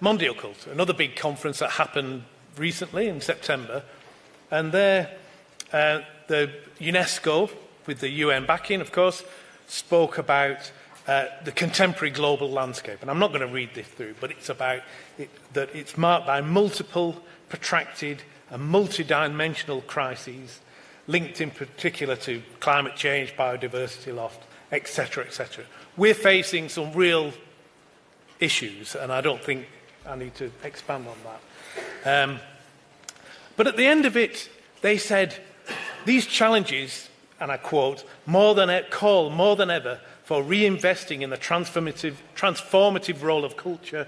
Mondial Cult, another big conference that happened recently in September. And there, the UNESCO, with the UN backing, of course, spoke about the contemporary global landscape. And I'm not going to read this through, but it's about that it's marked by multiple, protracted and multidimensional crises linked in particular to climate change, biodiversity loss, etc., etc. We're facing some real issues, and I don't think I need to expand on that. But at the end of it, they said, these challenges, and I quote, call more than ever for reinvesting in the transformative role of culture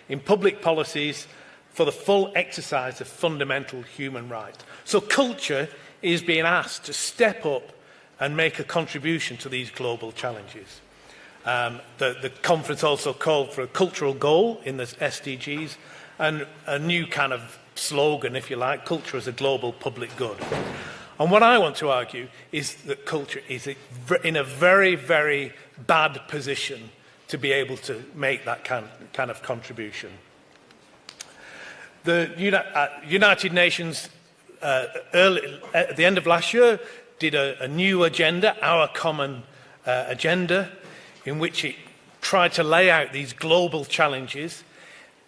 in public policies for the full exercise of fundamental human rights. So culture is being asked to step up and make a contribution to these global challenges. The conference also called for a cultural goal in the SDGs and a new kind of slogan, if you like, culture as a global public good. And what I want to argue is that culture is in a very, very bad position to be able to make that kind of contribution. The United Nations, at the end of last year, did a new agenda, our common agenda, in which it tried to lay out these global challenges.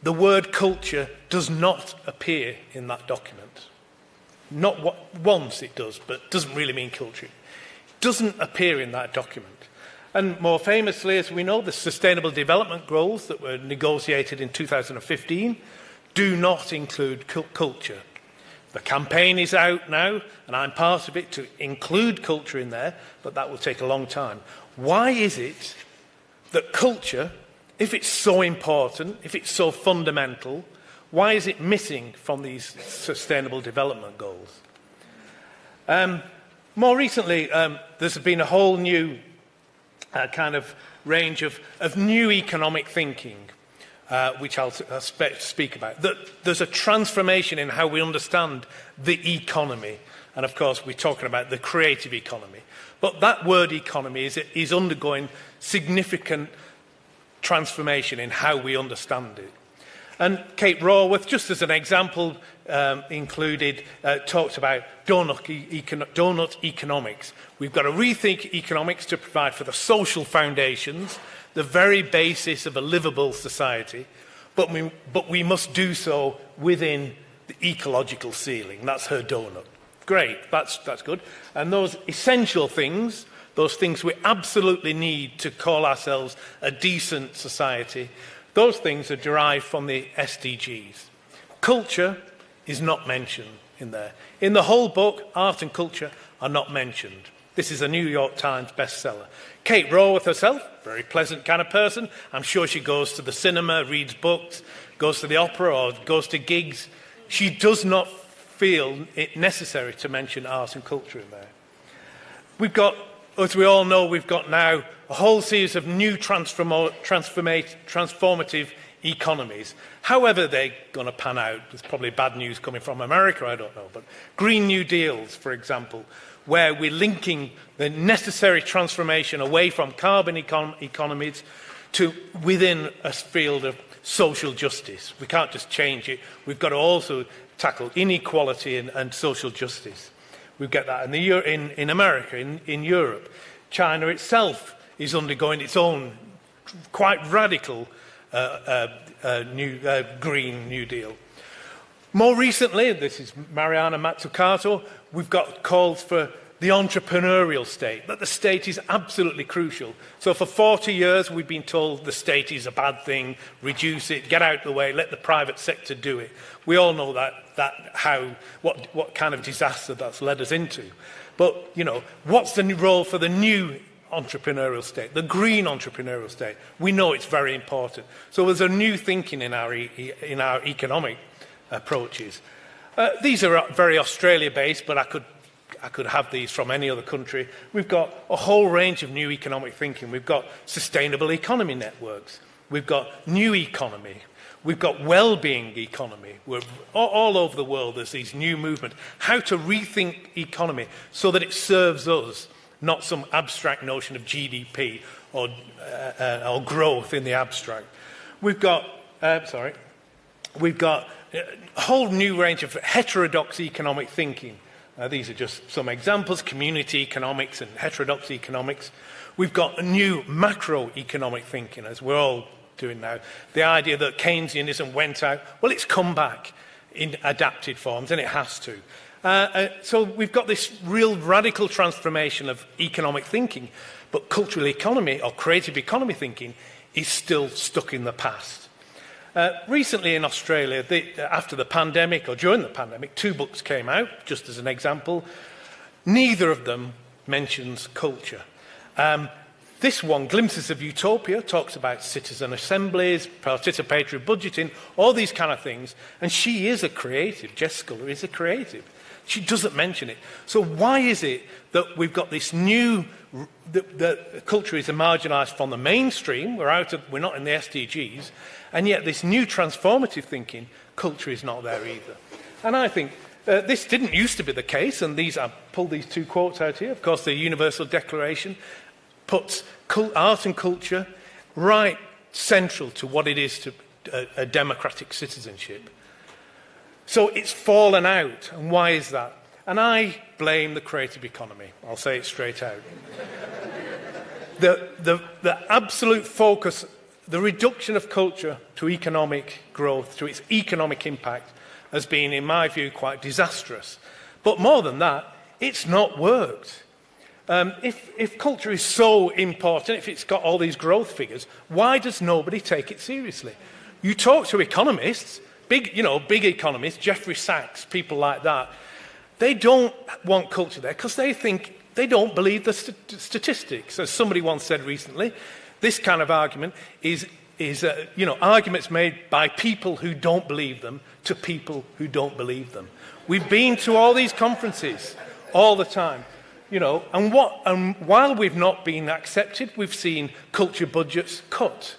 The word culture does not appear in that document. Not once it does, but doesn't really mean culture. It doesn't appear in that document. And more famously, as we know, the Sustainable Development Goals that were negotiated in 2015 do not include culture. The campaign is out now, and I'm part of it, to include culture in there, but that will take a long time. Why is it that culture, if it's so important, if it's so fundamental, why is it missing from these Sustainable Development Goals? More recently, there's been a whole new kind of range of new economic thinking, which I'll speak about. There's a transformation in how we understand the economy. And of course, we're talking about the creative economy. But that word economy is undergoing significant transformation in how we understand it. And Kate Raworth, just as an example, talked about donut economics. We've got to rethink economics to provide for the social foundations, the very basis of a livable society, but we must do so within the ecological ceiling. That's her donut. Great, that's good. And those essential things, those things we absolutely need to call ourselves a decent society, those things are derived from the SDGs. Culture is not mentioned in there. In the whole book, art and culture are not mentioned. This is a New York Times bestseller. Kate Raworth herself, very pleasant kind of person. I'm sure she goes to the cinema, reads books, goes to the opera or goes to gigs. She does not feel it necessary to mention art and culture in there. We've got, as we all know, we've got now a whole series of new transformative economies. However they're going to pan out, there's probably bad news coming from America, I don't know, but Green New Deals, for example, where we're linking the necessary transformation away from carbon economies to within a field of social justice. We can't just change it. We've got to also tackle inequality and social justice. We get that in America, in Europe. China itself is undergoing its own quite radical Green New Deal. More recently, this is Mariana Mazzucato, we've got calls for the entrepreneurial state, that the state is absolutely crucial. So for 40 years, we've been told the state is a bad thing, reduce it, get out of the way, let the private sector do it. We all know what kind of disaster that's led us into. But, you know, what's the role for the new entrepreneurial state, the green entrepreneurial state? We know it's very important. So there's a new thinking in our economic approaches. These are very Australia-based, but I could have these from any other country. We've got a whole range of new economic thinking. We've got sustainable economy networks. We've got new economy. We've got well-being economy. We're all over the world, there's these new movements. How to rethink economy so that it serves us, not some abstract notion of GDP or growth in the abstract. We've got a whole new range of heterodox economic thinking. These are just some examples: community economics and heterodox economics. We've got a new macroeconomic thinking, as we're all doing now. The idea that Keynesianism went out, well, it's come back in adapted forms, and it has to. So we've got this real radical transformation of economic thinking, but cultural economy or creative economy thinking is still stuck in the past. Recently in Australia, after the pandemic or during the pandemic, 2 books came out, just as an example. Neither of them mentions culture. This one, Glimpses of Utopia, talks about citizen assemblies, participatory budgeting, all these kind of things. And she is a creative. Jess Sculler is a creative. She doesn't mention it. So why is it that we've got this new, the culture is marginalised from the mainstream, we're not in the SDGs, and yet this new transformative thinking, culture is not there either. And I think this didn't used to be the case, and I pulled these 2 quotes out here. Of course, the Universal Declaration puts art and culture right central to what it is to a democratic citizenship. So it's fallen out. And why is that? And I blame the creative economy. I'll say it straight out. The absolute focus, the reduction of culture to economic growth, to its economic impact, has been, in my view, quite disastrous. But more than that, it's not worked. If culture is so important, if it's got all these growth figures, why does nobody take it seriously? You talk to economists, big economists, Jeffrey Sachs, people like that, they don't want culture there because they don't believe the statistics. As somebody once said recently, this kind of argument is arguments made by people who don't believe them to people who don't believe them. We've been to all these conferences all the time. And while we've not been accepted, we've seen culture budgets cut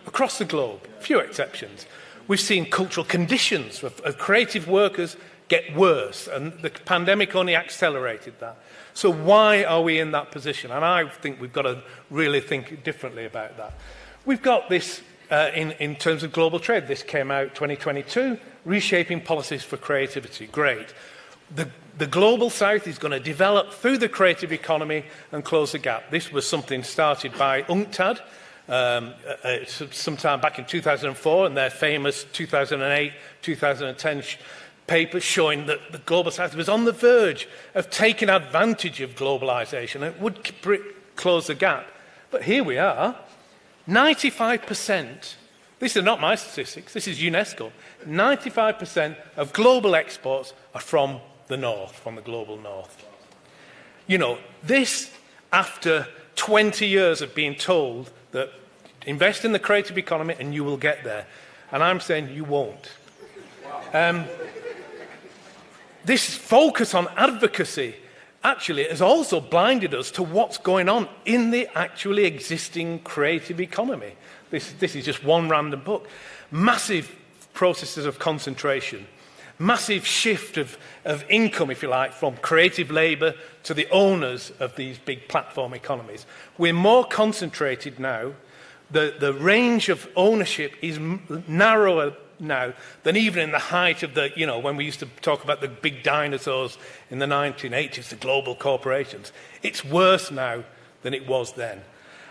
across the globe, few exceptions. We've seen cultural conditions of creative workers get worse, and the pandemic only accelerated that. So why are we in that position? And I think we've got to really think differently about that. We've got this in terms of global trade. This came out 2022, Reshaping Policies for Creativity. Great. The Global South is going to develop through the creative economy and close the gap. This was something started by UNCTAD sometime back in 2004, and their famous 2008-2010 paper showing that the Global South was on the verge of taking advantage of globalisation and it would close the gap. But here we are, 95%, these are not my statistics, this is UNESCO, 95% of global exports are from the north, from the global north. This after 20 years of being told that invest in the creative economy and you will get there. And I'm saying you won't. This focus on advocacy actually has also blinded us to what's going on in the actually existing creative economy. This is just one random book. Massive processes of concentration. Massive shift of income, if you like, from creative labour to the owners of these big platform economies. We're more concentrated now. The range of ownership is narrower now than even in the height of when we used to talk about the big dinosaurs in the 1980s, the global corporations. It's worse now than it was then.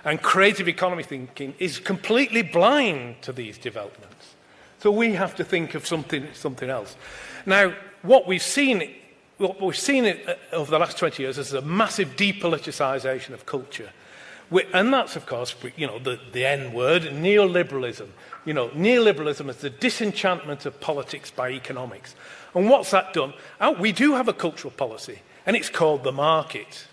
And creative economy thinking is completely blind to these developments. So we have to think of something else. Now, what we've seen what we've seen over the last 20 years is a massive depoliticisation of culture. And that's, of course, the N word, neoliberalism. Neoliberalism is the disenchantment of politics by economics. And what's that done? We do have a cultural policy, and it's called the market.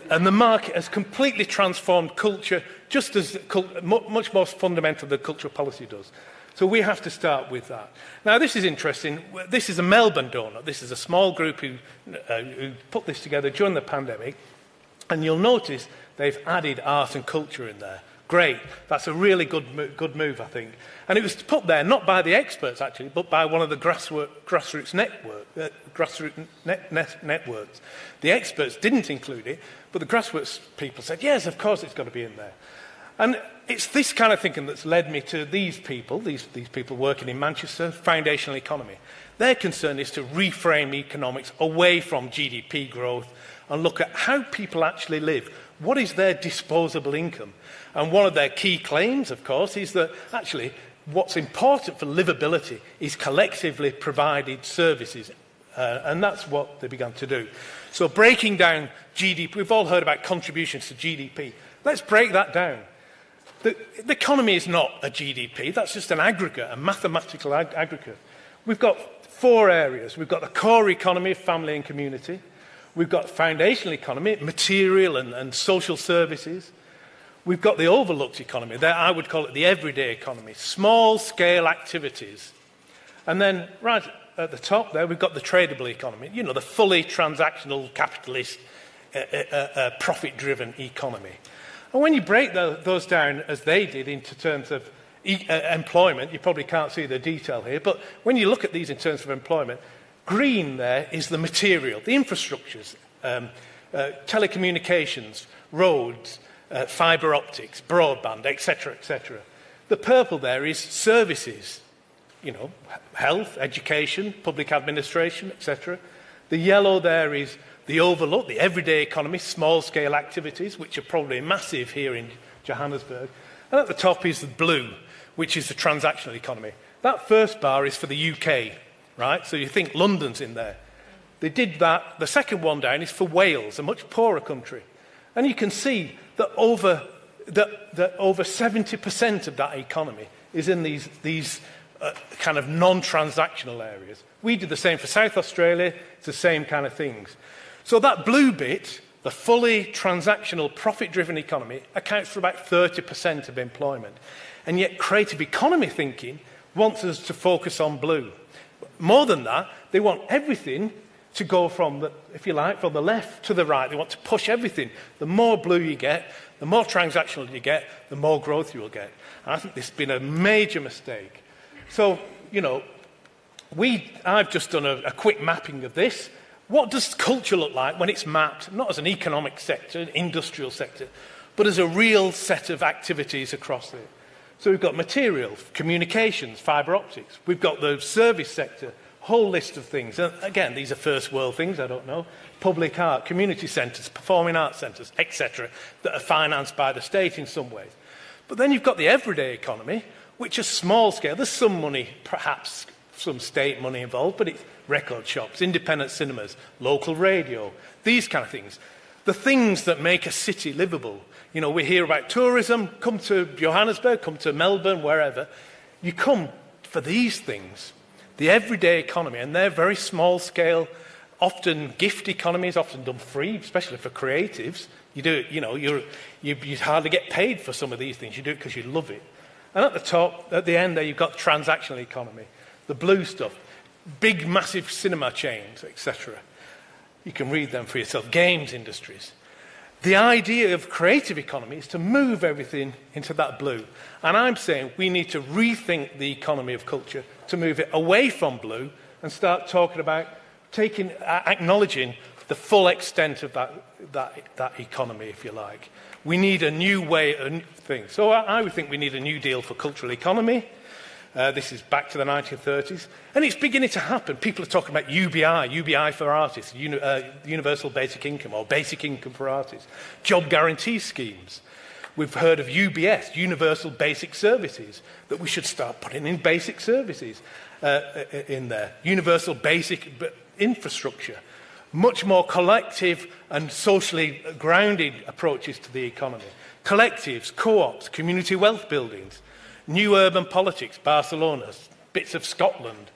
And the market has completely transformed culture, just as much more fundamental than cultural policy does. So we have to start with that. Now, this is interesting. This is a Melbourne donor. This is a small group who put this together during the pandemic. And you'll notice they've added art and culture in there. Great. That's a really good move, I think. And it was put there not by the experts, actually, but by one of the grassroots networks. The experts didn't include it, but the grassroots people said, yes, of course it's got to be in there. And it's this kind of thinking that's led me to these people working in Manchester, foundational economy. Their concern is to reframe economics away from GDP growth and look at how people actually live. What is their disposable income? And one of their key claims, of course, is that actually what's important for livability is collectively provided services. And that's what they began to do. So breaking down GDP, we've all heard about contributions to GDP. Let's break that down. The economy is not a GDP. That's just an aggregate, a mathematical aggregate. We've got 4 areas. We've got the core economy of family and community. We've got foundational economy, material and social services. We've got the overlooked economy. I would call it the everyday economy, small-scale activities. And then right at the top there, we've got the tradable economy, the fully transactional, capitalist, profit-driven economy. And when you break those down, as they did, into terms of employment, you probably can't see the detail here, but when you look at these in terms of employment, green there is the material, the infrastructures, telecommunications, roads, fibre optics, broadband, etc., etc. The purple there is services, health, education, public administration, etc. The yellow there is the overlook, the everyday economy, small-scale activities, which are probably massive here in Johannesburg. And at the top is the blue, which is the transactional economy. That first bar is for the UK, right? So you think London's in there. They did that. The second one down is for Wales, a much poorer country. And you can see that over 70% of that economy is in these kind of non-transactional areas. We did the same for South Australia. It's the same kind of things. So that blue bit, the fully transactional, profit-driven economy, accounts for about 30% of employment. And yet creative economy thinking wants us to focus on blue. More than that, they want everything to go from the left to the right. They want to push everything. The more blue you get, the more transactional you get, the more growth you will get. And I think this has been a major mistake. So, I've just done a quick mapping of this. What does culture look like when it's mapped, not as an economic sector, an industrial sector, but as a real set of activities across it? So we've got material, communications, fibre optics. We've got the service sector, whole list of things. And again, these are first world things, I don't know. Public art, community centres, performing arts centres, etc., that are financed by the state in some ways. But then you've got the everyday economy, which is small scale. There's some money, perhaps some state money involved, but it's record shops, independent cinemas, local radio, these kind of things. The things that make a city livable. We hear about tourism, come to Johannesburg, come to Melbourne, wherever. You come for these things, the everyday economy, and they're very small scale, often gift economies, often done free, especially for creatives. You do it, you hardly get paid for some of these things. You do it because you love it. And at the top, at the end there, you've got transactional economy, the blue stuff, big, massive cinema chains, etc. You can read them for yourself. Games industries. The idea of creative economy is to move everything into that blue. And I'm saying we need to rethink the economy of culture to move it away from blue and start talking about acknowledging the full extent of that economy, if you like. We need a new way of things. So I would think we need a new deal for cultural economy. This is back to the 1930s. And it's beginning to happen. People are talking about UBI for artists, universal basic income, or basic income for artists, job guarantee schemes. We've heard of UBS, universal basic services, that we should start putting in basic services in there. Universal basic infrastructure, much more collective and socially grounded approaches to the economy. Collectives, co-ops, community wealth buildings, new urban politics, Barcelona, bits of Scotland,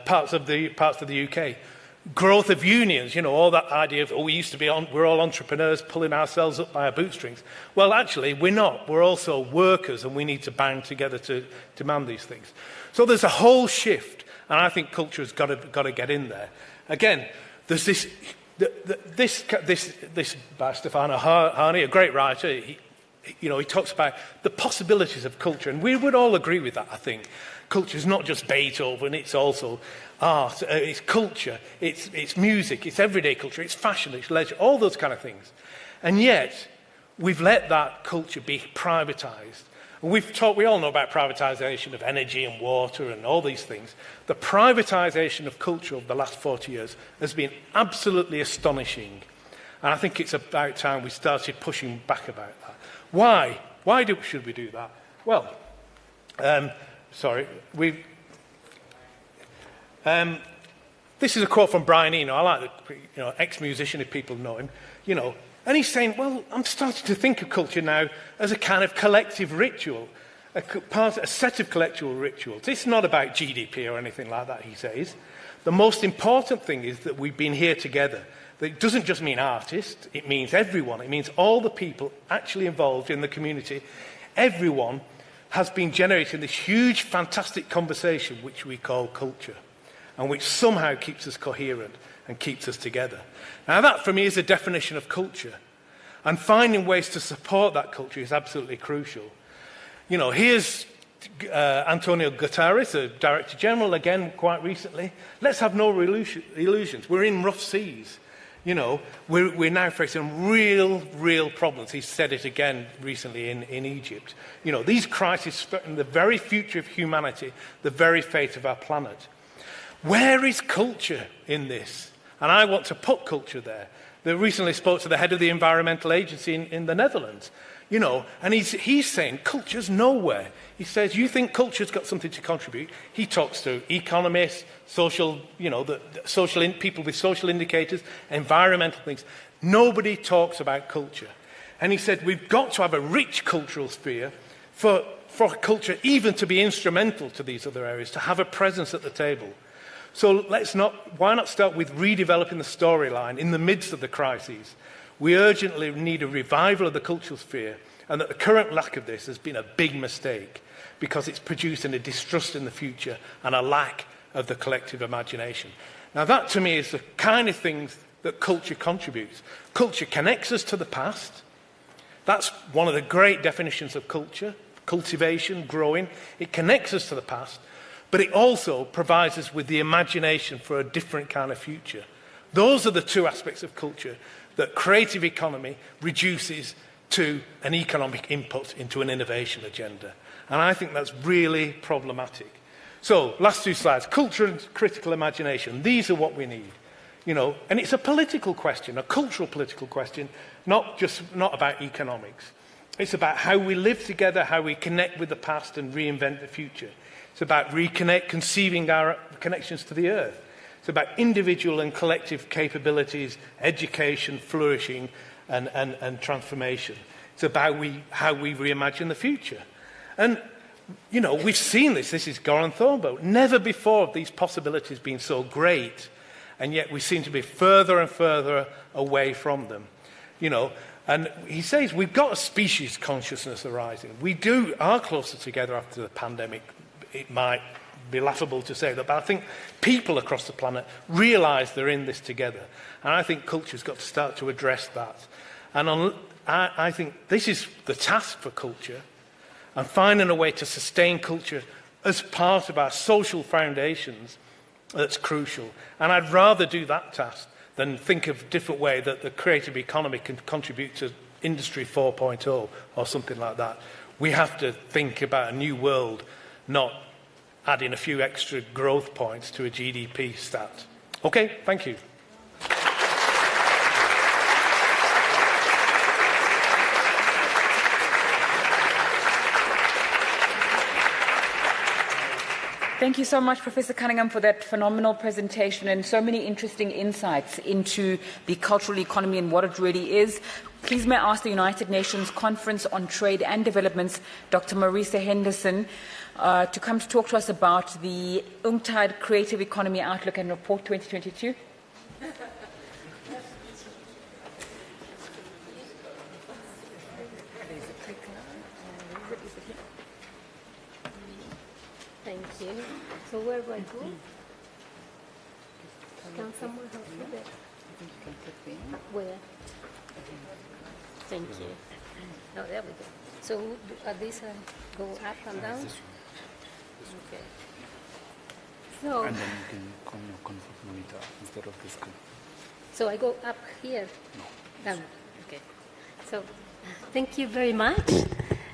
parts of the UK. Growth of unions, all that idea of, we're all entrepreneurs pulling ourselves up by our bootstrings. Well, actually, we're not. We're also workers, and we need to band together to demand these things. So there's a whole shift, and I think culture has got to get in there. Again, there's this by Stefano Harney, a great writer. He talks about the possibilities of culture, and we would all agree with that, I think. Culture is not just Beethoven, it's also art, it's culture, it's music, it's everyday culture, it's fashion, it's leisure, all those kind of things. And yet, we've let that culture be privatised. We all know about privatisation of energy and water and all these things. The privatisation of culture over the last 40 years has been absolutely astonishing. And I think it's about time we started pushing back about that. Why? Should we do that? Well, this is a quote from Brian Eno. I like the ex-musician, if people know him. And he's saying, well, I'm starting to think of culture now as a kind of collective ritual, a set of collective rituals. It's not about GDP or anything like that, he says. The most important thing is that we've been here together. That it doesn't just mean artists, it means everyone. It means all the people actually involved in the community. Everyone has been generating this huge, fantastic conversation which we call culture, and which somehow keeps us coherent and keeps us together. Now that, for me, is a definition of culture. And finding ways to support that culture is absolutely crucial. Here's Antonio Guterres, the Director General, again, quite recently. Let's have no illusions. We're in rough seas. We're now facing real problems. He said it again recently in Egypt. These crises threaten the very future of humanity, the very fate of our planet. Where is culture in this? And I want to put culture there. They recently spoke to the head of the environmental agency in the Netherlands. And he's saying culture's nowhere. He says, you think culture's got something to contribute? He talks to economists, people with social indicators, environmental things. Nobody talks about culture. And he said, we've got to have a rich cultural sphere for culture even to be instrumental to these other areas, to have a presence at the table. So why not start with redeveloping the storyline in the midst of the crises? We urgently need a revival of the cultural sphere, and that the current lack of this has been a big mistake because it's producing a distrust in the future and a lack of the collective imagination. Now that, to me, is the kind of things that culture contributes. Culture connects us to the past. That's one of the great definitions of culture, cultivation, growing. It connects us to the past, but it also provides us with the imagination for a different kind of future. Those are the two aspects of culture that creative economy reduces to an economic input into an innovation agenda. And I think that's really problematic. So, last two slides. Culture and critical imagination. These are what we need. And it's a political question, a cultural political question, not about economics. It's about how we live together, how we connect with the past and reinvent the future. It's about conceiving our connections to the earth. It's about individual and collective capabilities, education, flourishing, and transformation. It's about how we reimagine the future. And, we've seen this. This is Goran Thornbow. Never before have these possibilities been so great, and yet we seem to be further and further away from them. And he says we've got a species consciousness arising. We are closer together after the pandemic. It might be laughable to say that, but I think people across the planet realise they're in this together. And I think culture's got to start to address that. And I think this is the task for culture, and finding a way to sustain culture as part of our social foundations that's crucial. And I'd rather do that task than think of a different way that the creative economy can contribute to Industry 4.0 or something like that. We have to think about a new world, not adding a few extra growth points to a GDP stat. Okay, thank you. Thank you so much, Professor Cunningham, for that phenomenal presentation and so many interesting insights into the cultural economy and what it really is. Please may I ask the United Nations Conference on Trade and Developments, Dr. Marisa Henderson, to come to talk to us about the UNCTAD Creative Economy Outlook and Report 2022. Thank you. So where do I go? Can someone help me there? Where? Thank you. Oh, there we go. So these go up and down? Okay. So, And then you can come your comfort monitor instead of this screen. so I go up here? No. Down. Okay. So thank you very much.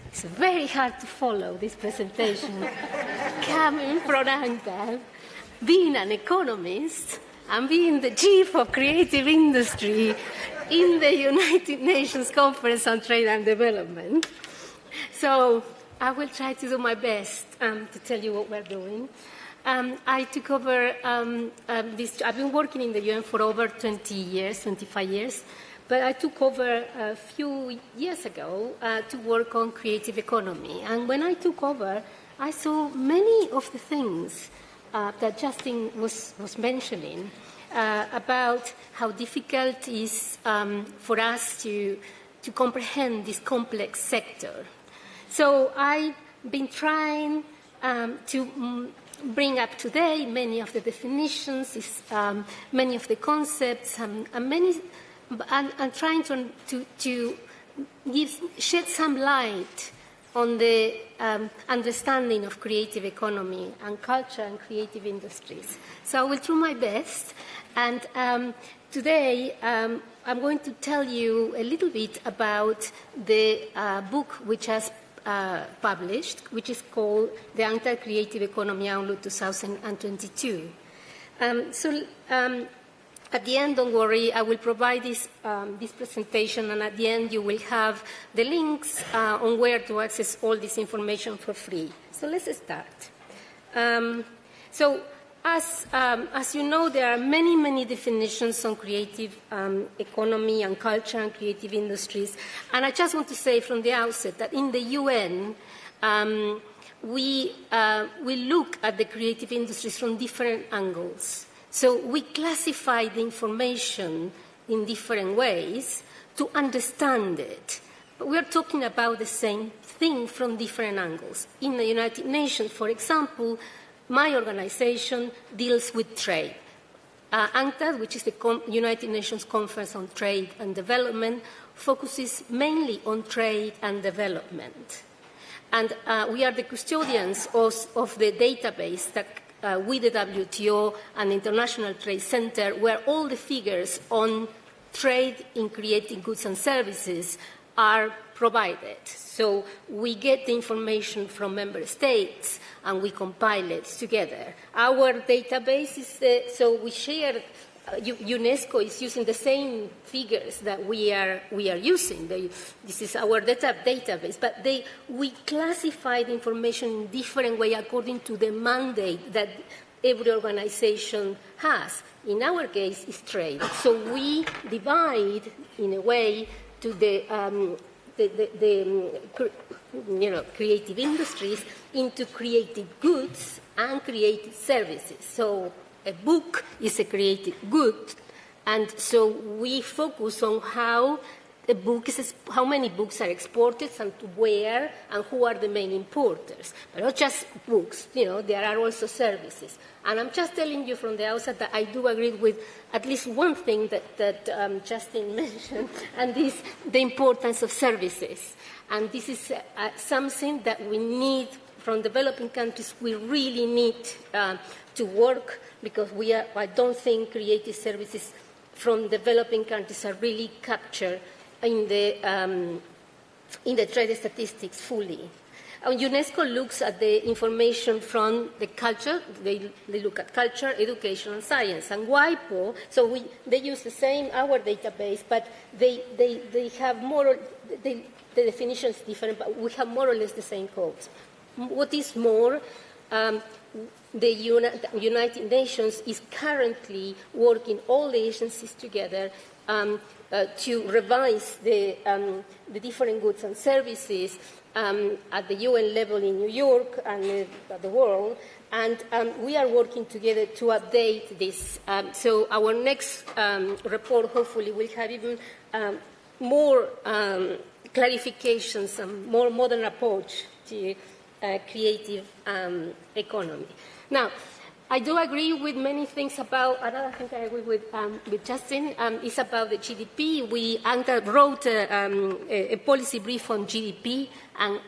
It's very hard to follow this presentation. Coming from UNCTAD, being an economist, and being the chief of creative industry in the United Nations Conference on Trade and Development. So I will try to do my best to tell you what we're doing. I took over this. I've been working in the UN for over 20 years, 25 years. But I took over a few years ago to work on creative economy. And when I took over, I saw many of the things that Justin was mentioning about how difficult it is for us to comprehend this complex sector. So I've been trying to bring up today many of the definitions, many of the concepts, and trying to shed some light on the understanding of creative economy and culture and creative industries. So I will do my best. And today I'm going to tell you a little bit about the book which has published, which is called The UNCTAD Creative Economy Outlook 2022. At the end, don't worry, I will provide this presentation, and at the end you will have the links on where to access all this information for free. So let's start. As you know, there are many, many definitions on creative economy and culture and creative industries. And I just want to say from the outset that in the UN, we look at the creative industries from different angles. So we classify the information in different ways to understand it. But we're talking about the same thing from different angles. In the United Nations, for example, my organization deals with trade. UNCTAD, which is the United Nations Conference on Trade and Development, focuses mainly on trade and development. And we are the custodians of the database that with the WTO and International Trade Center, where all the figures on trade in creating goods and services are provided. So we get the information from member states and we compile it together. Our database is, so we share, UNESCO is using the same figures that we are using. This is our database, but we classify the information in different way according to the mandate that every organization has. In our case, it's trade. So we divide, in a way, to the creative industries into creative goods and creative services. So a book is a creative good, and so we focus on how a book is, how many books are exported and to where and who are the main importers. But not just books, there are also services. And I'm just telling you from the outset that I do agree with at least one thing that Justin mentioned, and this the importance of services. And this is something that we need from developing countries. We really need to work, because I don't think creative services from developing countries are really captured in the trade statistics fully. UNESCO looks at the information from the culture. They look at culture, education, and science. And WIPO, so they use the same, our database, but they have more, the definition is different, but we have more or less the same codes. What is more, the United Nations is currently working, all the agencies together, to revise the different goods and services at the UN level in New York and the world. And we are working together to update this. So our next report hopefully will have even more clarifications and more modern approach to creative economy. Now, I do agree with many things about, another thing I agree with Justin, is about the GDP. UNCTAD wrote a policy brief on GDP, and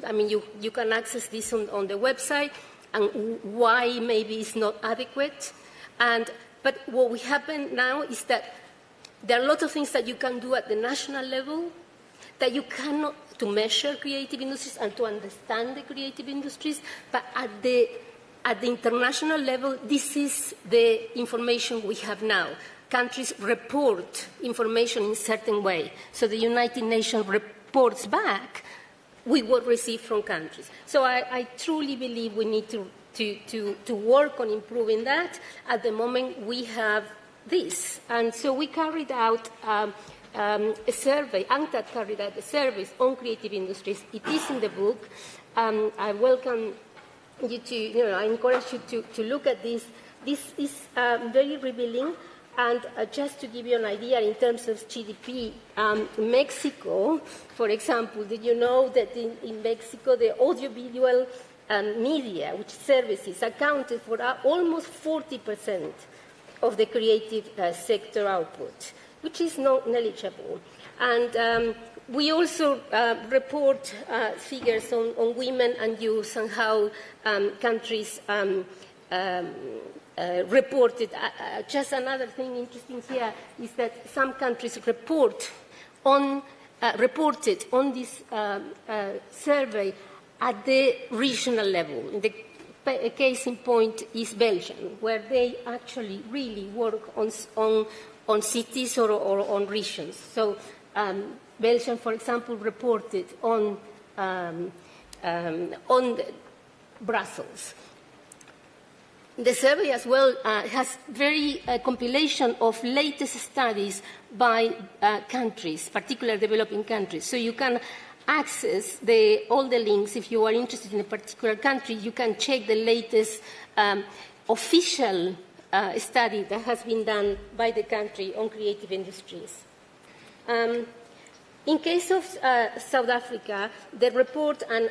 I mean, you can access this on the website, and why maybe it's not adequate. But what will happen now is that there are a lot of things that you can do at the national level that you cannot, to measure creative industries and to understand the creative industries, but at the international level, this is the information we have now. Countries report information in a certain way. So the United Nations reports back with what received from countries. So I truly believe we need to work on improving that. At the moment, we have this. And so we carried out a survey. UNCTAD carried out a survey on creative industries. It is in the book. I welcome you to, I encourage you to look at this. This is very revealing. And just to give you an idea in terms of GDP, Mexico, for example, did you know that in Mexico the audiovisual media, which services, accounted for almost 40% of the creative sector output, which is not negligible. And we also report figures on women and youth and how countries reported. Just another thing interesting here is that some countries reported on this survey at the regional level. The case in point is Belgium, where they actually really work on cities or on regions. So Belgium, for example, reported on Brussels. The survey as well has very compilation of latest studies by countries, particularly developing countries. So you can access all the links. If you are interested in a particular country, you can check the latest official study that has been done by the country on creative industries. In case of South Africa, the report, and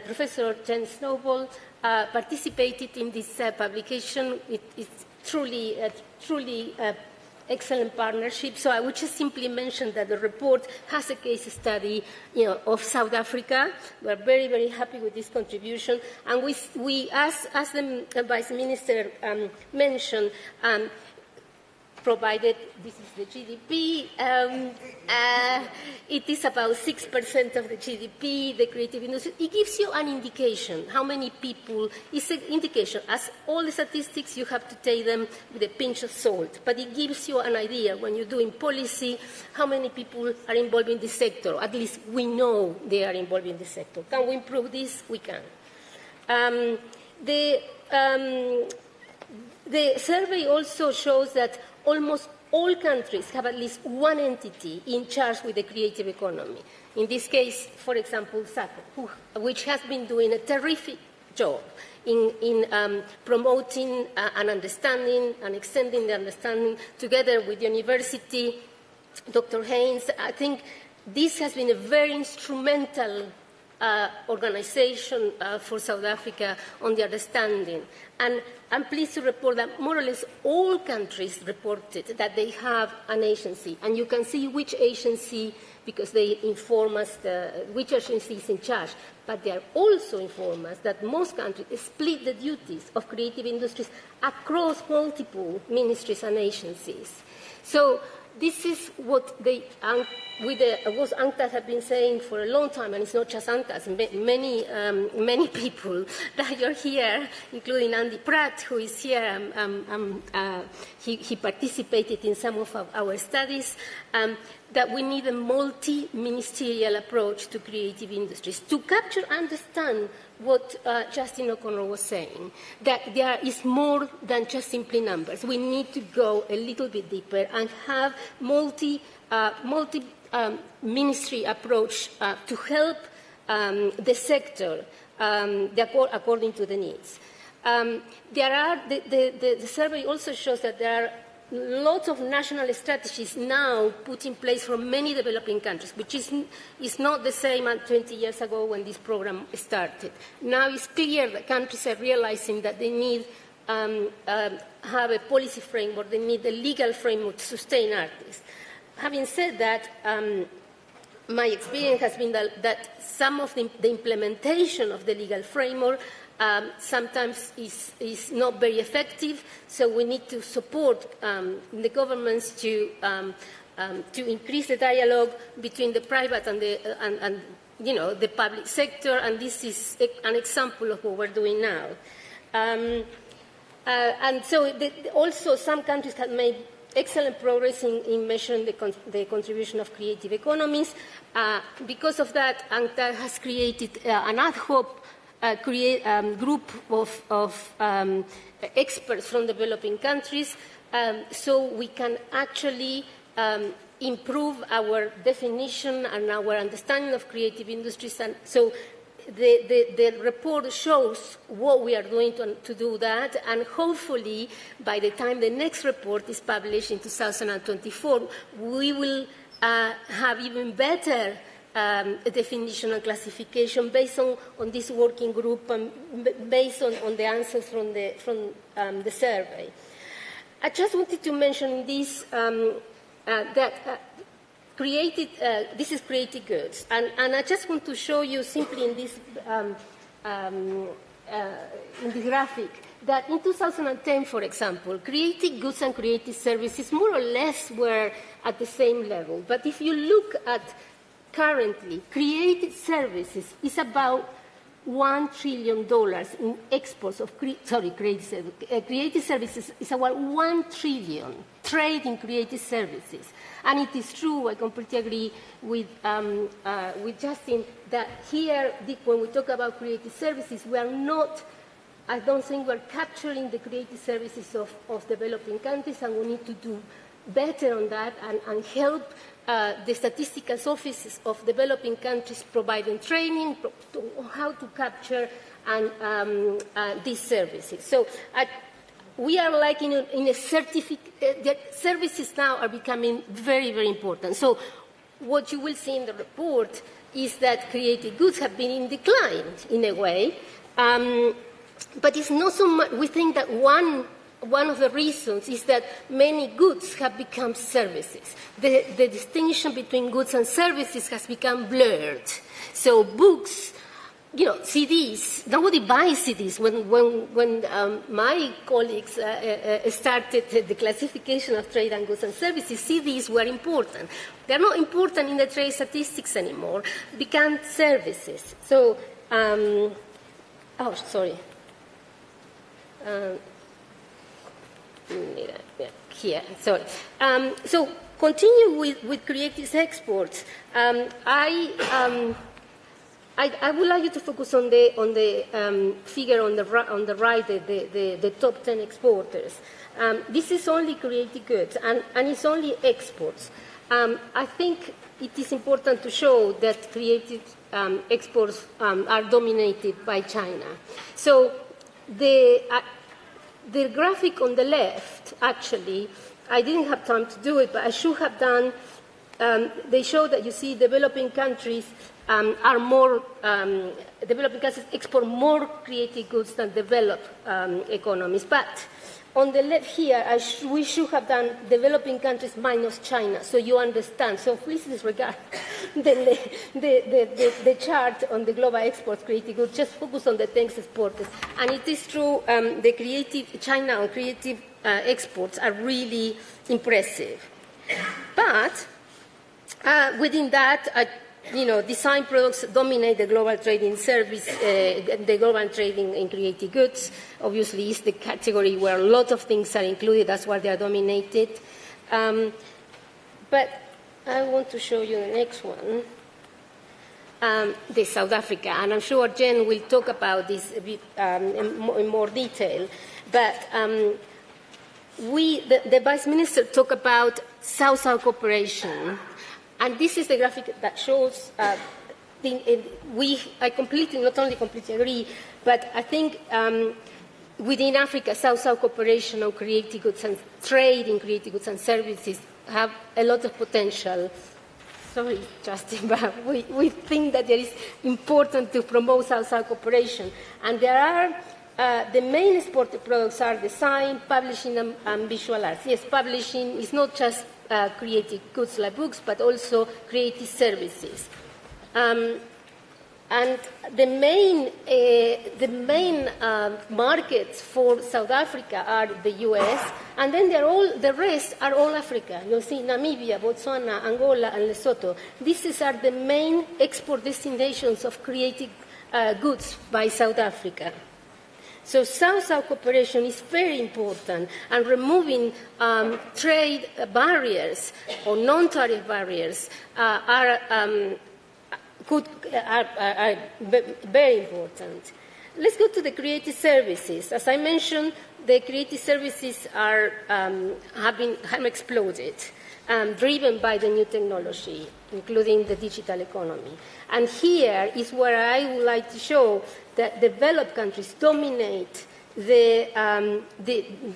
Professor Jen Snowball participated in this publication. It's truly excellent partnership. So I would just simply mention that the report has a case study, of South Africa. We're very, very happy with this contribution. And we as the Vice Minister mentioned, provided this is the GDP, it is about 6% of the GDP, the creative industry. It gives you an indication how many people, it's an indication. As all the statistics, you have to take them with a pinch of salt, but it gives you an idea when you're doing policy, how many people are involved in this sector. At least we know they are involved in this sector. Can we improve this? We can. The survey also shows that almost all countries have at least one entity in charge with the creative economy. In this case, for example, Saco, which has been doing a terrific job in promoting an understanding and extending the understanding together with the university, Dr. Haynes. I think this has been a very instrumental organization for South Africa on the understanding. And I'm pleased to report that more or less all countries reported that they have an agency. And you can see which agency, because they inform us which agency is in charge. But they are also inform us that most countries split the duties of creative industries across multiple ministries and agencies. So this is what what UNCTAD have been saying for a long time, and it's not just UNCTAD. Many people that are here, including Andy Pratt, who is here. He participated in some of our studies. That we need a multi-ministerial approach to creative industries to capture, understand what Justin O'Connor was saying, that there is more than just simply numbers. We need to go a little bit deeper and have multi-ministry approach to help the sector according to the needs. The survey also shows that there are lots of national strategies now put in place from many developing countries, which is not the same as 20 years ago when this program started. Now it's clear that countries are realizing that they need have a policy framework, they need a legal framework to sustain artists. Having said that, my experience has been that some of the implementation of the legal framework sometimes is not very effective, so we need to support the governments to increase the dialogue between the private and the public sector, and this is an example of what we're doing now. And so also some countries have made excellent progress in measuring the contribution of creative economies. Because of that, UNCTAD has created an ad hoc group of experts from developing countries, so we can actually improve our definition and our understanding of creative industries. And so the report shows what we are doing to do that, and hopefully by the time the next report is published in 2024, we will have even better definition and classification based on this working group and based on the answers from the survey. I just wanted to mention this, that this is creative goods, and I just want to show you simply in this graphic that in 2010, for example, creative goods and creative services more or less were at the same level. But if you look at currently, creative services is about $1 trillion in exports of creative services is about $1 trillion trade in creative services. And it is true, I completely agree with Justin, that here, when we talk about creative services, we are not, I don't think we're capturing the creative services of developing countries, and we need to do better on that and help the statistical offices of developing countries providing training on how to capture these services. So we are like in a the services now are becoming very, very important. So what you will see in the report is that creative goods have been in decline in a way, but it's not so much. We think that one of the reasons is that many goods have become services. The distinction between goods and services has become blurred. So books, CDs, nobody buys CDs. When my colleagues started the classification of trade and goods and services, CDs were important. They're not important in the trade statistics anymore. Become services. So, here, sorry. So continue with creative exports. I would like you to focus on the figure on the right, the top 10 exporters. This is only creative goods, and it's only exports. I think it is important to show that creative exports are dominated by China. So the graphic on the left, actually, I didn't have time to do it, but I should have done. They show that you see developing countries are more, developing countries export more creative goods than developed economies. But on the left here, we should have done developing countries minus China, so you understand. So please disregard the chart on the global exports creative goods. Just focus on the 10 exporters. And it is true, the creative China on creative exports are really impressive. But within that, design products dominate the global trading service, the global trading in creative goods. Obviously, it's the category where a lot of things are included. That's why they are dominated. But I want to show you the next one. the South Africa, and I'm sure Jen will talk about this a bit in more detail. But the Vice Minister talked about South-South cooperation, and this is the graphic that shows. I completely, not only completely agree, but I think within Africa, South-South cooperation on creative goods and trade in creative goods and services have a lot of potential. Sorry, Justin, but we think that it is important to promote South-South cooperation. And there are, the main exported products are design, publishing, and visual arts. Yes, publishing is not just creative goods like books, but also creative services. And the main markets for South Africa are the US, and then the rest are all Africa. You'll see Namibia, Botswana, Angola, and Lesotho. These are the main export destinations of creative goods by South Africa. So South-South cooperation is very important, and removing trade barriers or non-tariff barriers are very important. Let's go to the creative services. As I mentioned, the creative services have exploded, driven by the new technology, including the digital economy. And here is where I would like to show that developed countries dominate the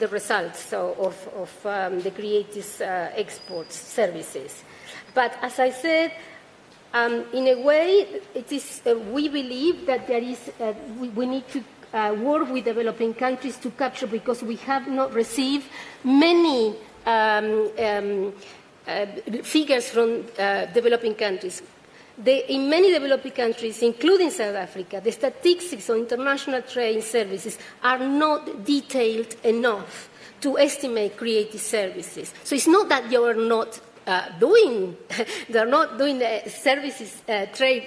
results of the creative export services. But as I said, in a way, it is, we believe that there is, we need to work with developing countries to capture, because we have not received many figures from developing countries. In many developing countries, including South Africa, the statistics on international trade services are not detailed enough to estimate creative services. So it's not that you are not they're not doing the services, trade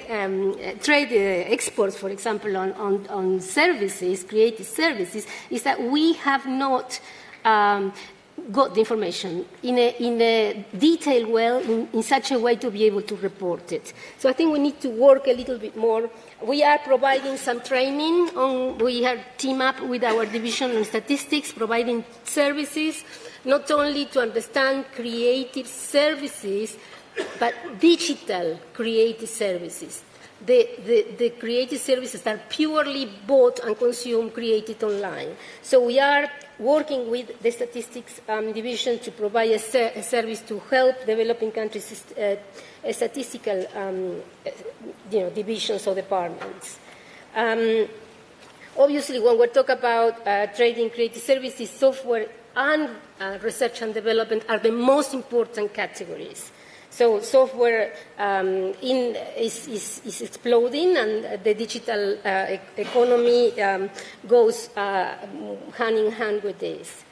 exports, for example, on services, creative services, is that we have not got the information in a detailed way, in such a way to be able to report it. So I think we need to work a little bit more. We are providing some training. We have teamed up with our division on statistics, providing services, not only to understand creative services, but digital creative services. The creative services are purely bought and consumed, created online. So we are working with the statistics division to provide a service to help developing countries, statistical divisions or departments. Obviously, when we talk about trading creative services, software and research and development are the most important categories. So software is exploding, and the digital economy goes hand in hand with this.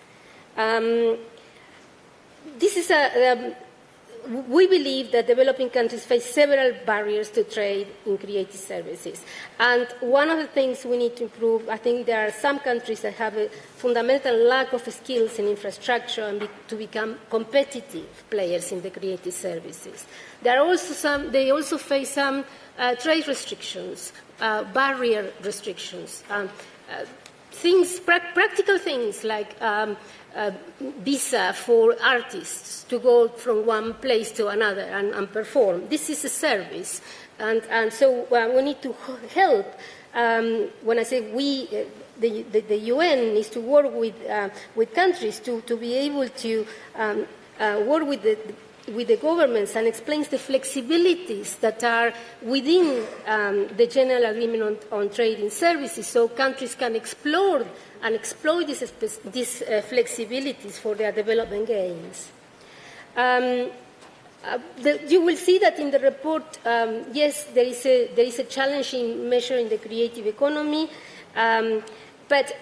We believe that developing countries face several barriers to trade in creative services. And one of the things we need to improve, I think there are some countries that have a fundamental lack of skills and infrastructure and to become competitive players in the creative services. There are also they also face some trade restrictions, barrier restrictions, practical things like visa for artists to go from one place to another and perform. This is a service, and so we need to help. When I say we, the UN needs to work with countries to be able to work with the governments and explains the flexibilities that are within the General Agreement on Trade in Services, so countries can explore and exploit these flexibilities for their development gains. You will see that in the report, yes, there is a challenging measure in the creative economy, but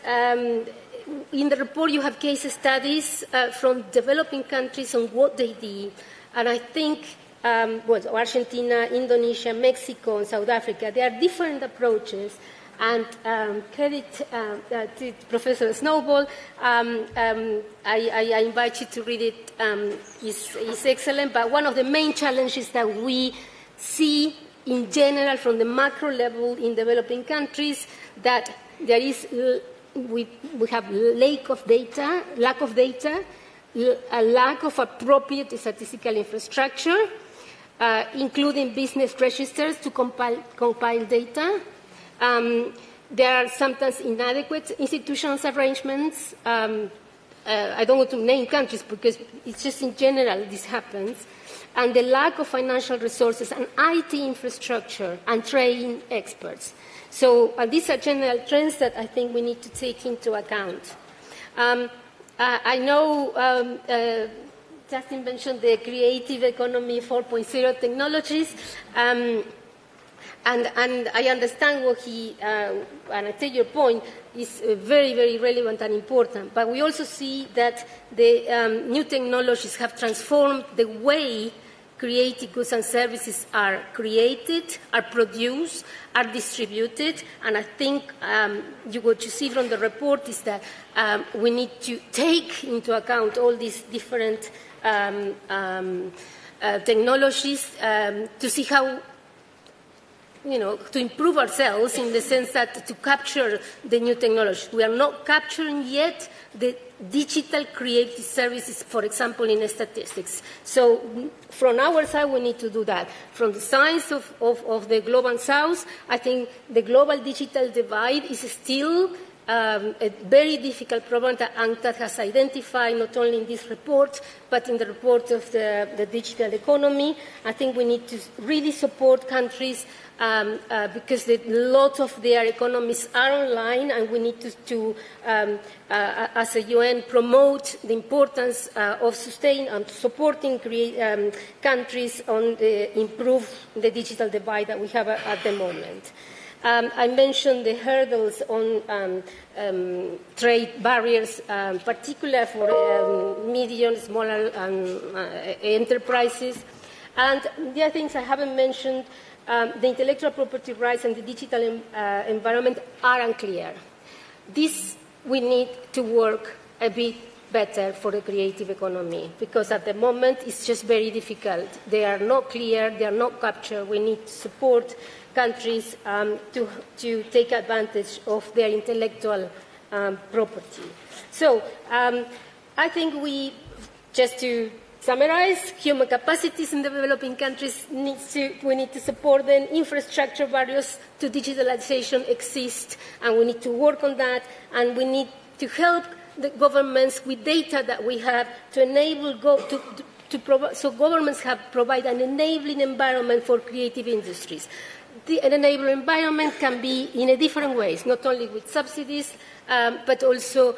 in the report you have case studies from developing countries on what they did, and I think Argentina, Indonesia, Mexico, and South Africa, there are different approaches. And credit to Professor Snowball. I invite you to read it. It's excellent, but one of the main challenges that we see in general, from the macro level in developing countries, that there is, we have lack of data, a lack of appropriate statistical infrastructure, including business registers to compile data. There are sometimes inadequate institutional arrangements. I don't want to name countries because it's just in general this happens. And the lack of financial resources and IT infrastructure and trained experts. So these are general trends that I think we need to take into account. I know Justin mentioned the creative economy 4.0 technologies. And I understand what and I take your point, is very, very relevant and important. But we also see that the new technologies have transformed the way creative goods and services are created, are produced, are distributed. And I think what you see from the report is that we need to take into account all these different technologies to see how, to improve ourselves in the sense that to capture the new technology. We are not capturing yet the digital creative services, for example, in statistics. So from our side, we need to do that. From the science of the Global South, I think the global digital divide is still a very difficult problem that UNCTAD has identified, not only in this report, but in the report of the digital economy. I think we need to really support countries because a lot of their economies are online, and we need to as a UN, promote the importance of sustaining and supporting countries on improve the digital divide that we have at the moment. I mentioned the hurdles on trade barriers, particularly for medium, smaller enterprises. And the other things I haven't mentioned, the intellectual property rights and the digital environment are unclear. This we need to work a bit better for the creative economy, because at the moment it's just very difficult. They are not clear, they are not captured. We need to support countries to take advantage of their intellectual property. So I think just to summarize, human capacities in developing countries, we need to support them. Infrastructure barriers to digitalization exist, and we need to work on that, and we need to help the governments with data that we have to enable so governments provide an enabling environment for creative industries. An enabling environment can be in a different ways, not only with subsidies, but also,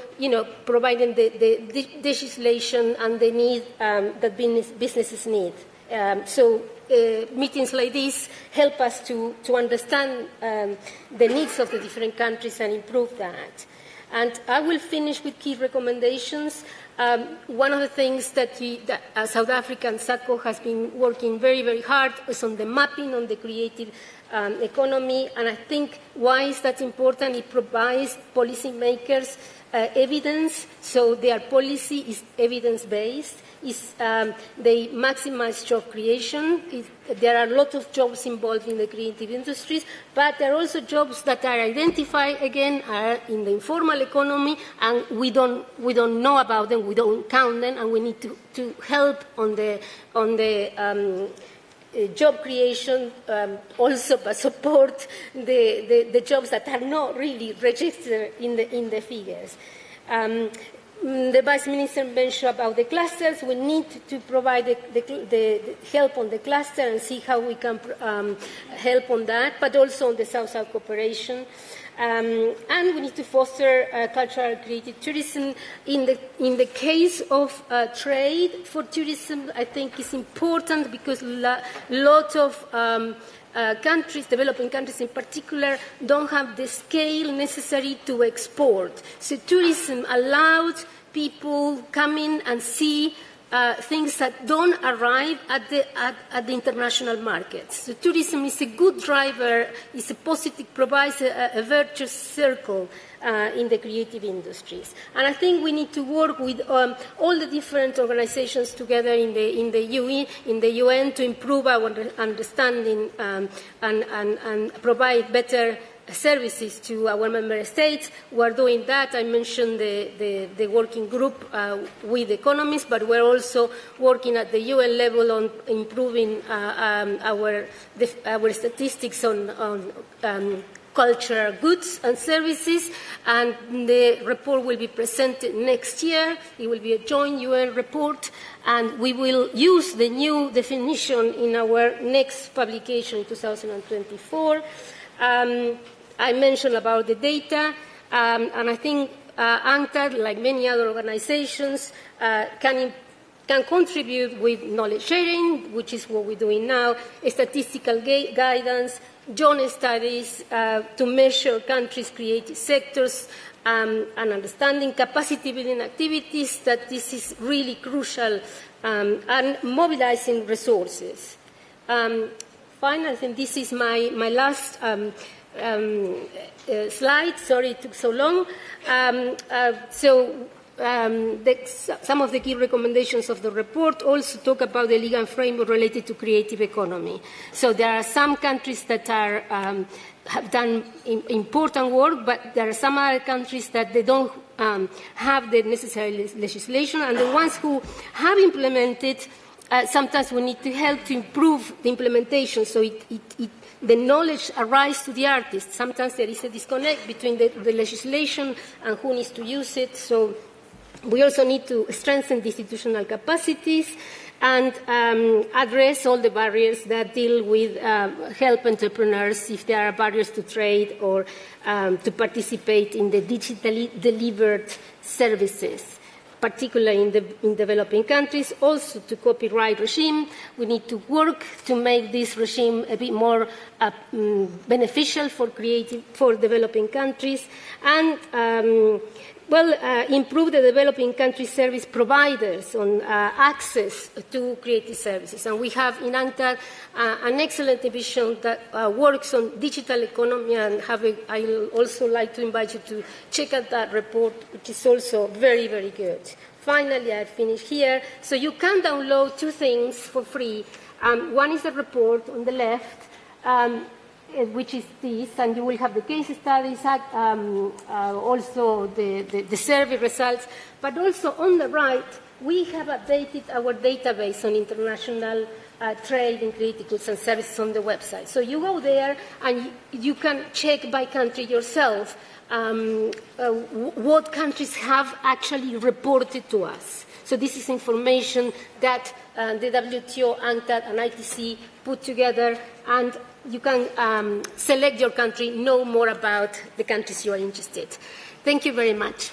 providing the legislation and the need that businesses need. So meetings like this help us to understand the needs of the different countries and improve that. And I will finish with key recommendations. One of the things that South Africa and Saco has been working very, very hard is on the mapping on the creative economy. And I think why is that important? It provides policymakers evidence, so their policy is evidence-based. They maximize job creation. There are a lot of jobs involved in the creative industries, but there are also jobs that are identified, again, are in the informal economy, and we don't know about them, we don't count them, and we need to help on the job creation, also but support the jobs that are not really registered in the figures. The Vice Minister mentioned about the clusters. We need to provide the help on the cluster and see how we can help on that, but also on the South-South cooperation. And we need to foster cultural creative tourism. In the case of trade for tourism, I think it's important because a lot of countries, developing countries in particular, don't have the scale necessary to export. So tourism allowed people come in and see things that don't arrive at the international markets. So tourism is a good driver, is a positive, provides a virtuous circle in the creative industries. And I think we need to work with all the different organizations together in the UN to improve our understanding and provide better services to our member states. We are doing that. I mentioned the working group with economists, but we're also working at the UN level on improving our statistics on cultural goods and services, and the report will be presented next year. It will be a joint UN report, and we will use the new definition in our next publication in 2024. I mentioned about the data, and I think UNCTAD, like many other organizations, can contribute with knowledge sharing, which is what we're doing now, statistical guidance, joint studies to measure countries' creative sectors, and understanding capacity building activities, that this is really crucial, and mobilizing resources. Finally, I think this is my last slide. Sorry it took so long. Some of the key recommendations of the report also talk about the legal framework related to creative economy. So there are some countries that have done important work, but there are some other countries that they don't have the necessary legislation, and the ones who have implemented, sometimes we need to help to improve the implementation so the knowledge arrives to the artists. Sometimes there is a disconnect between the legislation and who needs to use it. So we also need to strengthen the institutional capacities and address all the barriers that deal with help entrepreneurs if there are barriers to trade or to participate in the digitally delivered services, particularly in developing countries. Also, to copyright regime, we need to work to make this regime a bit more beneficial for developing countries, and improve the developing country service providers on access to creative services. And we have in UNCTAD an excellent division that works on digital economy, and I'll also like to invite you to check out that report, which is also very, very good. Finally, I finish here. So you can download two things for free. One is the report on the left, which is this, and you will have the case studies, also the survey results. But also on the right, we have updated our database on international trade in creative goods and services on the website. So you go there and you can check by country yourself what countries have actually reported to us. So this is information that the WTO, UNCTAD, and ITC put together, and you can select your country, know more about the countries you are interested. Thank you very much.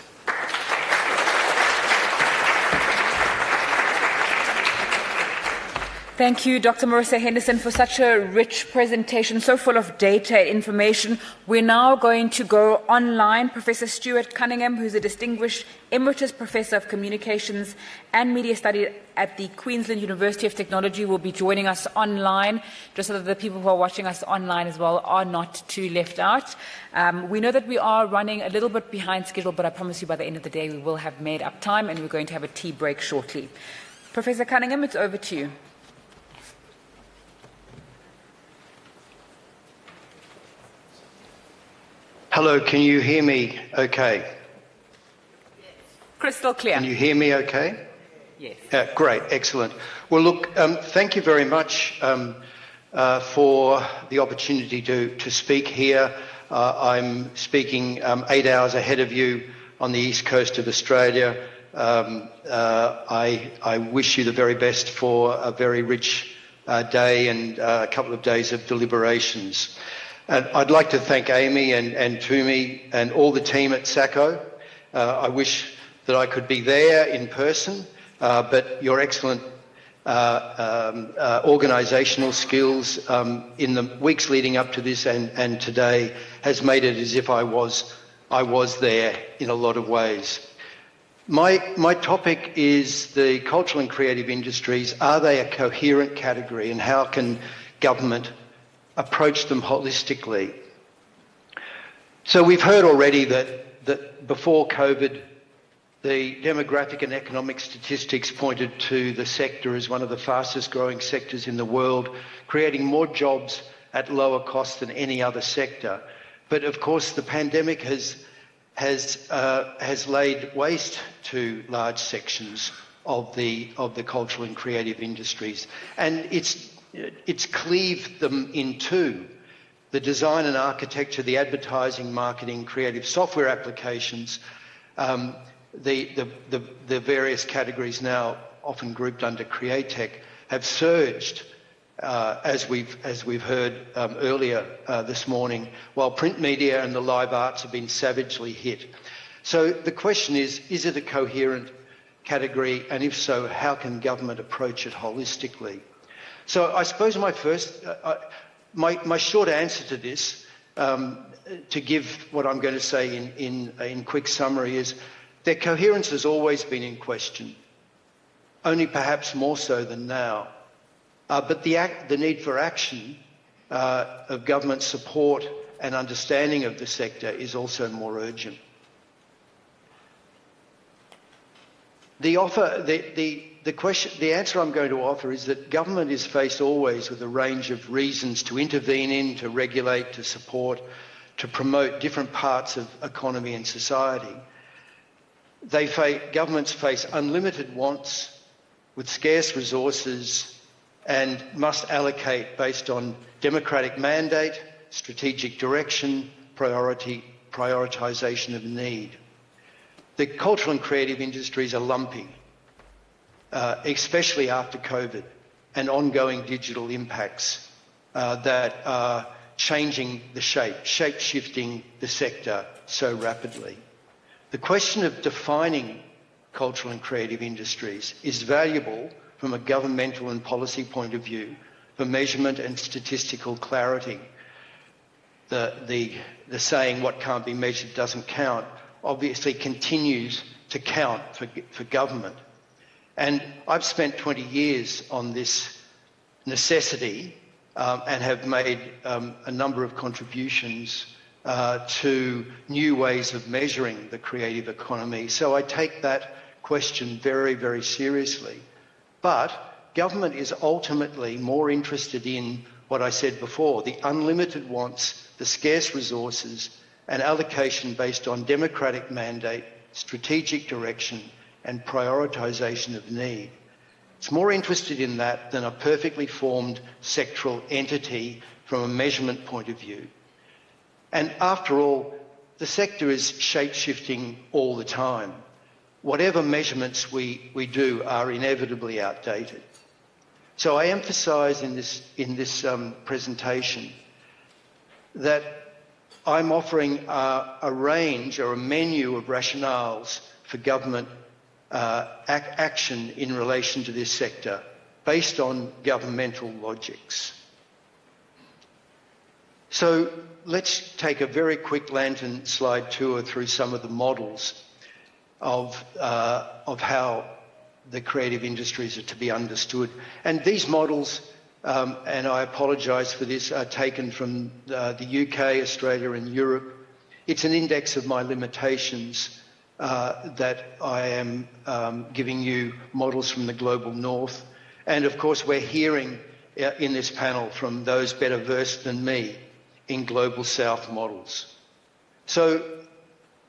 Thank you, Dr. Marissa Henderson, for such a rich presentation, so full of data and information. We're now going to go online. Professor Stuart Cunningham, who's a distinguished Emeritus Professor of Communications and Media Studies at the Queensland University of Technology, will be joining us online, just so that the people who are watching us online as well are not too left out. We know that we are running a little bit behind schedule, but I promise you by the end of the day we will have made up time, and we're going to have a tea break shortly. Professor Cunningham, it's over to you. Hello, can you hear me okay? Crystal clear. Can you hear me okay? Yes. Great, excellent. Well, look, thank you very much for the opportunity to speak here. I'm speaking 8 hours ahead of you on the east coast of Australia. I wish you the very best for a very rich day and a couple of days of deliberations. And I'd like to thank Amy and Tumi and all the team at Saco. I wish that I could be there in person, but your excellent organisational skills in the weeks leading up to this and today has made it as if I was there in a lot of ways. My topic is the cultural and creative industries. Are they a coherent category, and how can government approach them holistically? So we've heard already that before COVID, the demographic and economic statistics pointed to the sector as one of the fastest growing sectors in the world, creating more jobs at lower cost than any other sector. But of course, the pandemic has laid waste to large sections of the cultural and creative industries, and it's cleaved them in two: the design and architecture, the advertising, marketing, creative software applications, the various categories now often grouped under CreaTech have surged. As we've heard earlier this morning, while print media and the live arts have been savagely hit. So the question is it a coherent category, and if so, how can government approach it holistically? So I suppose my short answer to this, to give what I'm going to say in quick summary, is their coherence has always been in question, only perhaps more so than now. But the need for action of government support and understanding of the sector is also more urgent. The answer I'm going to offer is that government is faced always with a range of reasons to intervene in, to regulate, to support, to promote different parts of economy and society. Governments face unlimited wants with scarce resources, and must allocate based on democratic mandate, strategic direction, prioritisation of need. The cultural and creative industries are lumpy, especially after COVID and ongoing digital impacts that are changing the shape-shifting the sector so rapidly. The question of defining cultural and creative industries is valuable from a governmental and policy point of view for measurement and statistical clarity. The saying, what can't be measured doesn't count, obviously continues to count for government. And I've spent 20 years on this necessity and have made a number of contributions to new ways of measuring the creative economy. So I take that question very, very seriously. But government is ultimately more interested in what I said before, the unlimited wants, the scarce resources, and allocation based on democratic mandate, strategic direction, and prioritisation of need. It's more interested in that than a perfectly formed sectoral entity from a measurement point of view. And after all, the sector is shape-shifting all the time. Whatever measurements we do are inevitably outdated. So I emphasise in this presentation that I'm offering a range or a menu of rationales for government action in relation to this sector based on governmental logics. So let's take a very quick lantern slide tour through some of the models of how the creative industries are to be understood. And these models, and I apologise for this, are taken from the UK, Australia and Europe. It's an index of my limitations that I am giving you models from the global north. And of course we're hearing in this panel from those better versed than me in global south models. So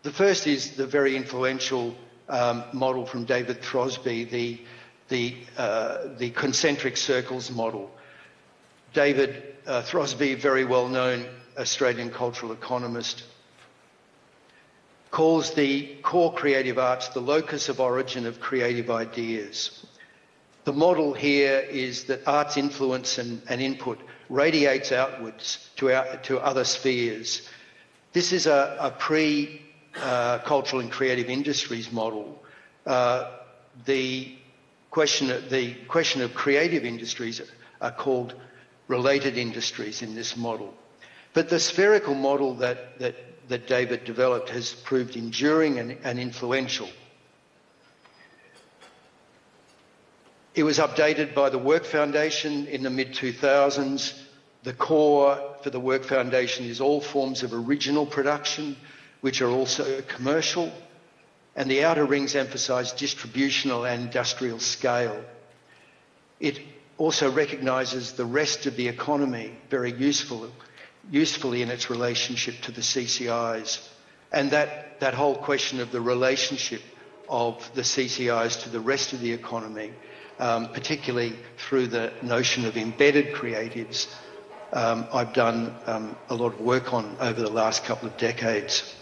the first is the very influential model from David Throsby, the concentric circles model. David Throsby, very well-known Australian cultural economist, calls the core creative arts the locus of origin of creative ideas. The model here is that art's influence and input radiates outwards to other spheres. This is a pre-cultural and creative industries model. The question of creative industries are called related industries in this model. But the spherical model that David developed has proved enduring and influential. It was updated by the Work Foundation in the mid-2000s. The core for the Work Foundation is all forms of original production, which are also commercial, and the outer rings emphasise distributional and industrial scale. It also recognises the rest of the economy very usefully in its relationship to the CCIs, and that whole question of the relationship of the CCIs to the rest of the economy, particularly through the notion of embedded creatives, I've done a lot of work on over the last couple of decades.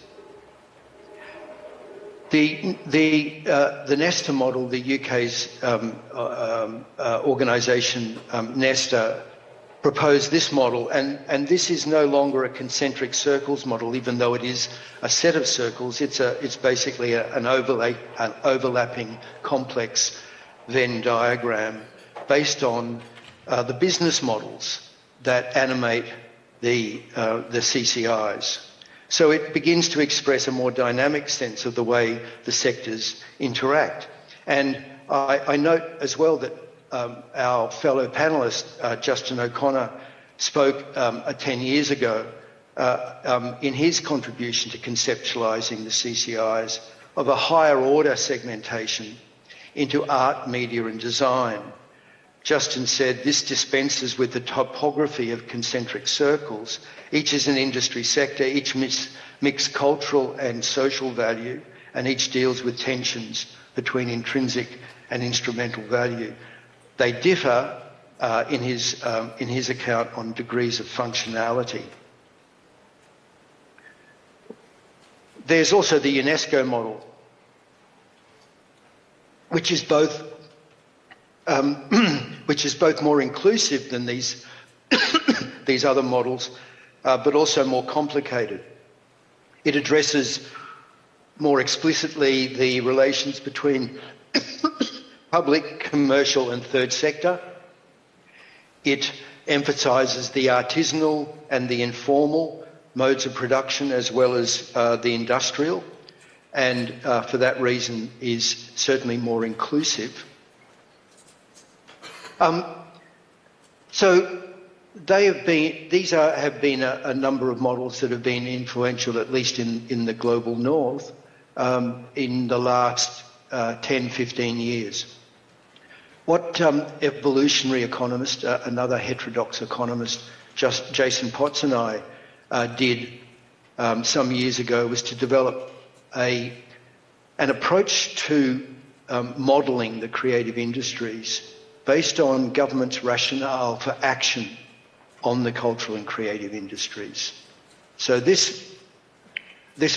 The Nesta model, the UK's organisation Nesta, proposed this model, and this is no longer a concentric circles model, even though it is a set of circles. It's basically an overlapping complex Venn diagram based on the business models that animate the CCIs. So it begins to express a more dynamic sense of the way the sectors interact. And I note as well that our fellow panellist, Justin O'Connor, spoke 10 years ago in his contribution to conceptualising the CCIs of a higher order segmentation into art, media and design. Justin said this dispenses with the topography of concentric circles. Each is an industry sector, each mix cultural and social value, and each deals with tensions between intrinsic and instrumental value. They differ in his account on degrees of functionality. There's also the UNESCO model, which is both more inclusive than these these other models, but also more complicated. It addresses more explicitly the relations between public, commercial and third sector. It emphasises the artisanal and the informal modes of production as well as the industrial, and for that reason is certainly more inclusive. So have been a number of models that have been influential, at least in the global north, in the last 10, 15 years. What evolutionary economist, another heterodox economist, Jason Potts and I did some years ago was to develop an approach to modelling the creative industries based on government's rationale for action on the cultural and creative industries. So this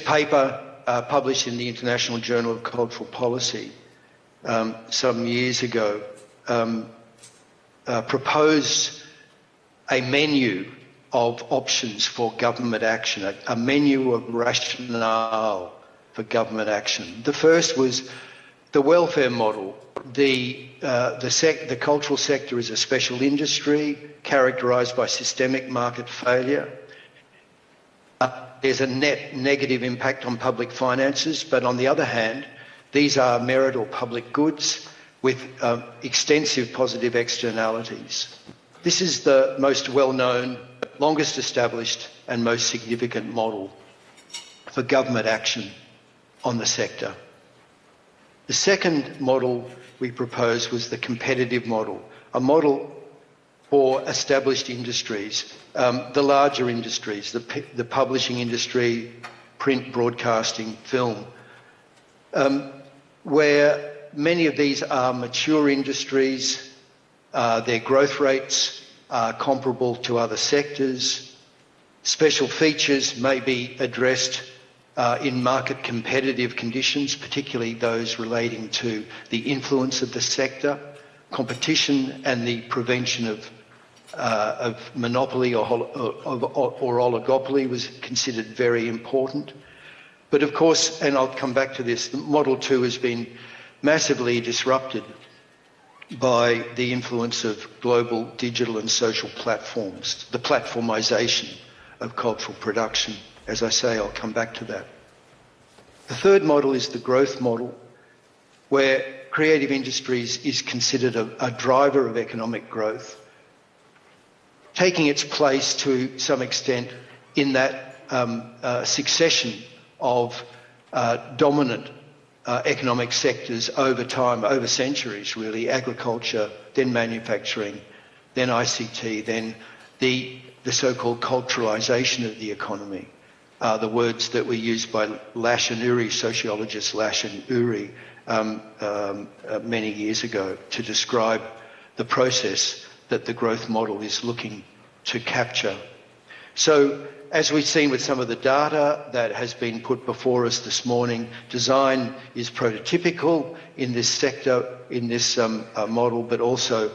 paper, published in the International Journal of Cultural Policy some years ago, proposed a menu of options for government action, a menu of rationale for government action. The first was the welfare model. The cultural sector is a special industry characterised by systemic market failure. There's a net negative impact on public finances, but on the other hand, these are merit or public goods with extensive positive externalities. This is the most well-known, longest established and most significant model for government action on the sector. The second model we proposed was the competitive model, a model for established industries, the larger industries, the publishing industry, print, broadcasting, film, where many of these are mature industries, their growth rates are comparable to other sectors. Special features may be addressed in market competitive conditions, particularly those relating to the influence of the sector, competition and the prevention of monopoly or oligopoly was considered very important. But of course, and I'll come back to this, Model 2 has been massively disrupted by the influence of global digital and social platforms, the platformisation of cultural production. As I say, I'll come back to that. The third model is the growth model, where creative industries is considered a driver of economic growth, taking its place to some extent in that succession of dominant economic sectors over time, over centuries really, agriculture, then manufacturing, then ICT, then the so-called culturalisation of the economy. The words that were used by Lash and Uri, sociologist Lash and Uri, many years ago to describe the process that the growth model is looking to capture. So, as we've seen with some of the data that has been put before us this morning, design is prototypical in this sector, in this model, but also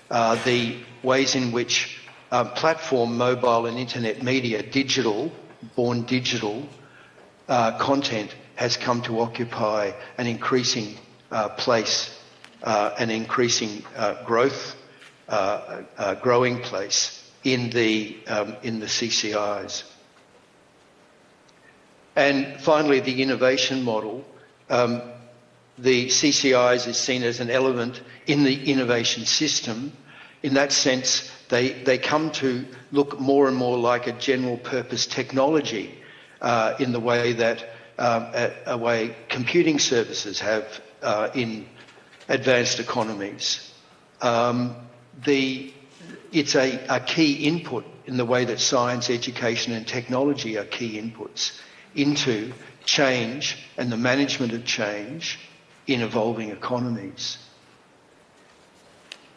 the ways in which platform, mobile and internet media, born digital content has come to occupy an increasing place, an increasing growing place in the CCIs. And finally, the innovation model. The CCIs is seen as an element in the innovation system. In that sense, they come to look more and more like a general purpose technology in the way that a way computing services have in advanced economies. It's a key input in the way that science, education and technology are key inputs into change and the management of change in evolving economies.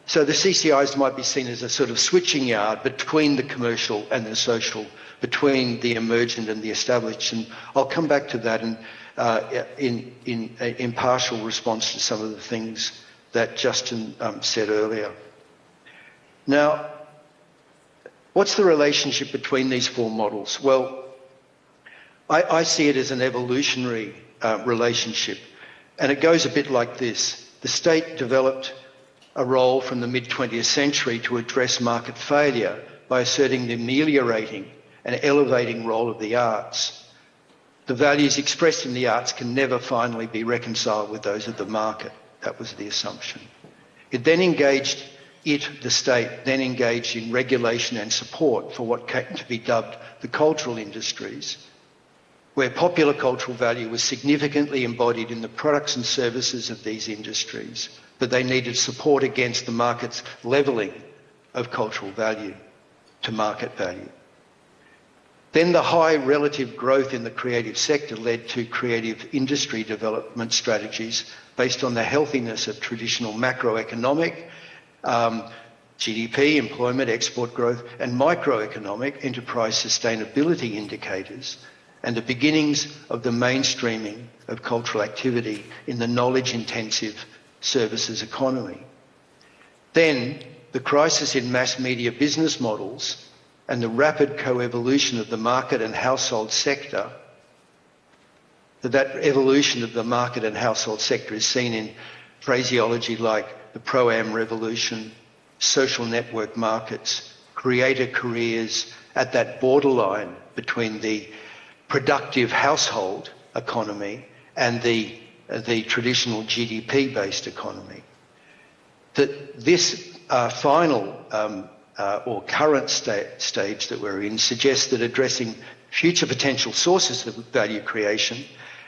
So the CCIs might be seen as a sort of switching yard between the commercial and the social, between the emergent and the established. And I'll come back to that in partial response to some of the things that Justin said earlier. Now, what's the relationship between these four models? Well, I see it as an evolutionary relationship, and it goes a bit like this. The state developed a role from the mid-20th century to address market failure by asserting the ameliorating and elevating role of the arts. The values expressed in the arts can never finally be reconciled with those of the market. That was the assumption. It then engaged the state then engaged in regulation and support for what came to be dubbed the cultural industries, where popular cultural value was significantly embodied in the products and services of these industries, but they needed support against the market's levelling of cultural value to market value. Then the high relative growth in the creative sector led to creative industry development strategies based on the healthiness of traditional macroeconomic GDP, employment, export growth, and microeconomic enterprise sustainability indicators, and the beginnings of the mainstreaming of cultural activity in the knowledge-intensive services economy. Then the crisis in mass media business models and the rapid co-evolution of the market and household sector, that evolution of the market and household sector is seen in phraseology like the pro-am revolution, social network markets, creator careers at that borderline between the productive household economy and the traditional GDP-based economy. That this final or current stage that we're in suggests that addressing future potential sources of value creation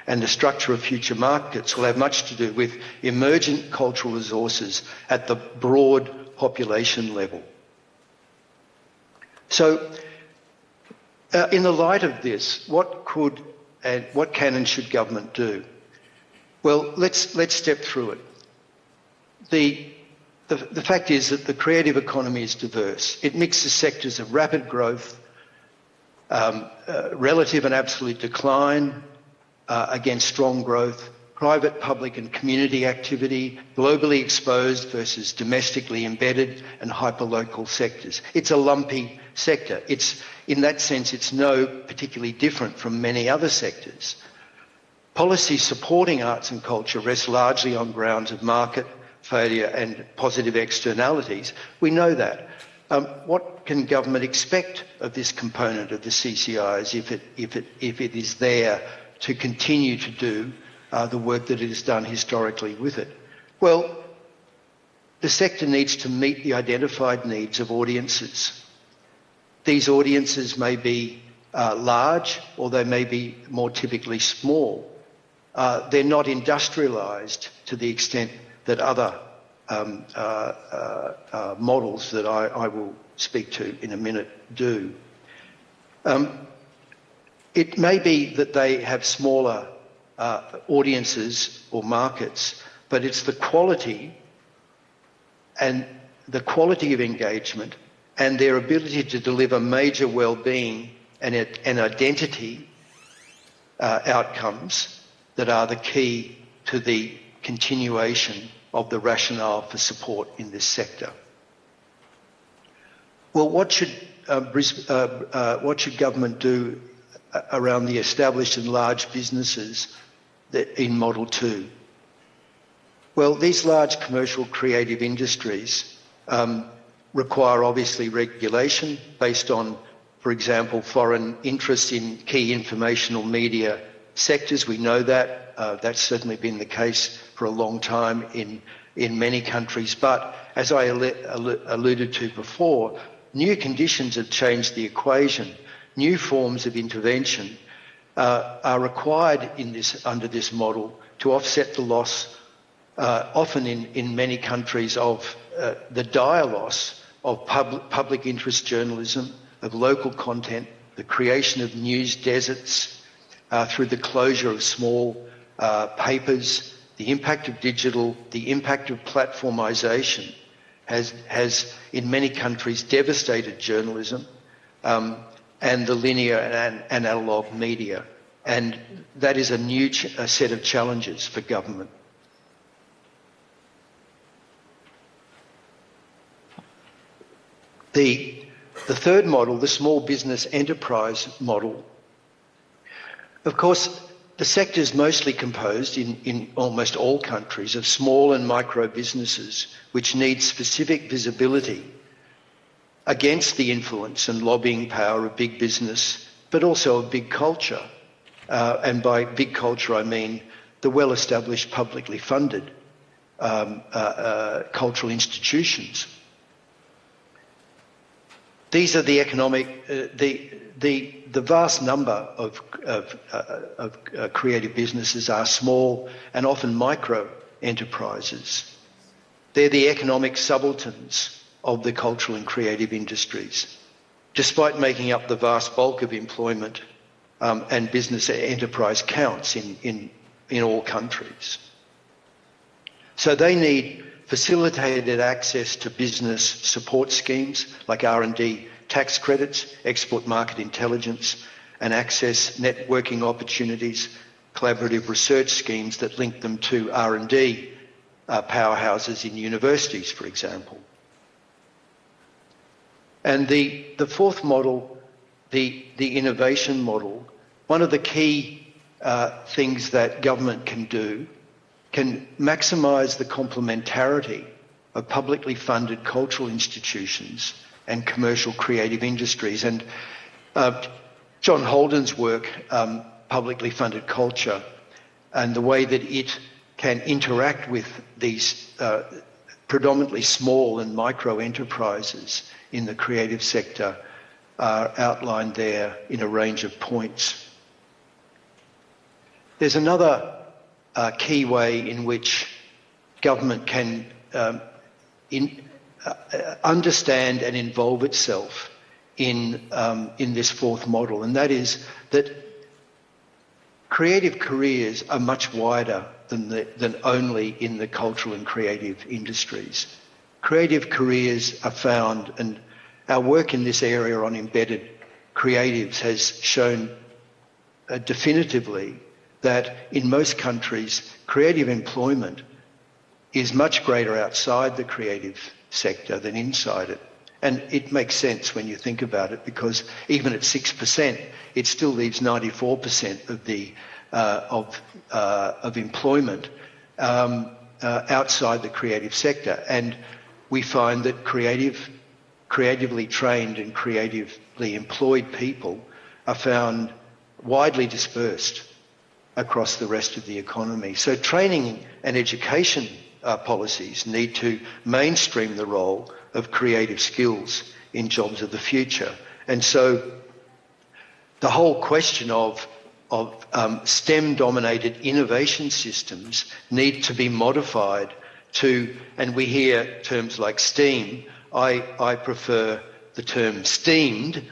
and the structure of future markets will have much to do with emergent cultural resources at the broad population level. So, in the light of this, what can and should government do? Well, let's step through it. The fact is that the creative economy is diverse. It mixes sectors of rapid growth, relative and absolute decline, against strong growth, private, public and community activity, globally exposed versus domestically embedded and hyperlocal sectors. It's a lumpy sector. In that sense, it's no particularly different from many other sectors. Policy supporting arts and culture rests largely on grounds of market failure and positive externalities. We know that. What can government expect of this component of the CCIs if it is there to continue to do the work that it has done historically with it? Well, the sector needs to meet the identified needs of audiences. These audiences may be large or they may be more typically small. They're not industrialised to the extent that other models that I will speak to in a minute do. It may be that they have smaller audiences or markets, but it's the quality of engagement and their ability to deliver major well-being and identity outcomes that are the key to the continuation of the rationale for support in this sector. Well, what should government do around the established and large businesses in Model 2? Well, these large commercial creative industries require obviously regulation based on, for example, foreign interest in key informational media sectors. We know that. That's certainly been the case for a long time in many countries. But as I alluded to before, new conditions have changed the equation. New forms of intervention are required under this model to offset the loss, often in many countries, of the dire loss of public interest journalism, of local content, the creation of news deserts through the closure of small papers, the impact of digital, the impact of platformisation has in many countries devastated journalism and the linear and analogue media. And that is a new set of challenges for government. The third model, the small business enterprise model, of course, the sector is mostly composed in almost all countries of small and micro businesses which need specific visibility against the influence and lobbying power of big business, but also of big culture. And by big culture, I mean the well-established, publicly funded cultural institutions. These are the economic, the vast number of creative businesses are small and often micro enterprises. They're the economic subalterns of the cultural and creative industries, despite making up the vast bulk of employment and business enterprise counts in all countries. So they need facilitated access to business support schemes like R&D tax credits, export market intelligence, and access networking opportunities, collaborative research schemes that link them to R&D powerhouses in universities, for example. And the fourth model, the innovation model, one of the key things that government can do can maximise the complementarity of publicly funded cultural institutions and commercial creative industries. And John Holden's work, Publicly Funded Culture, and the way that it can interact with these predominantly small and micro enterprises in the creative sector are outlined there in a range of points. There's another key way in which government can understand and involve itself in this fourth model, and that is that creative careers are much wider than only in the cultural and creative industries. Creative careers are found, and our work in this area on embedded creatives has shown definitively that in most countries, creative employment is much greater outside the creative sector than inside it. And it makes sense when you think about it, because even at 6%, it still leaves 94% of employment outside the creative sector. And we find that creatively trained and creatively employed people are found widely dispersed across the rest of the economy. So training and education policies need to mainstream the role of creative skills in jobs of the future. And so the whole question of STEM-dominated innovation systems need to be modified to, and we hear terms like STEAM. I prefer the term STEAMed.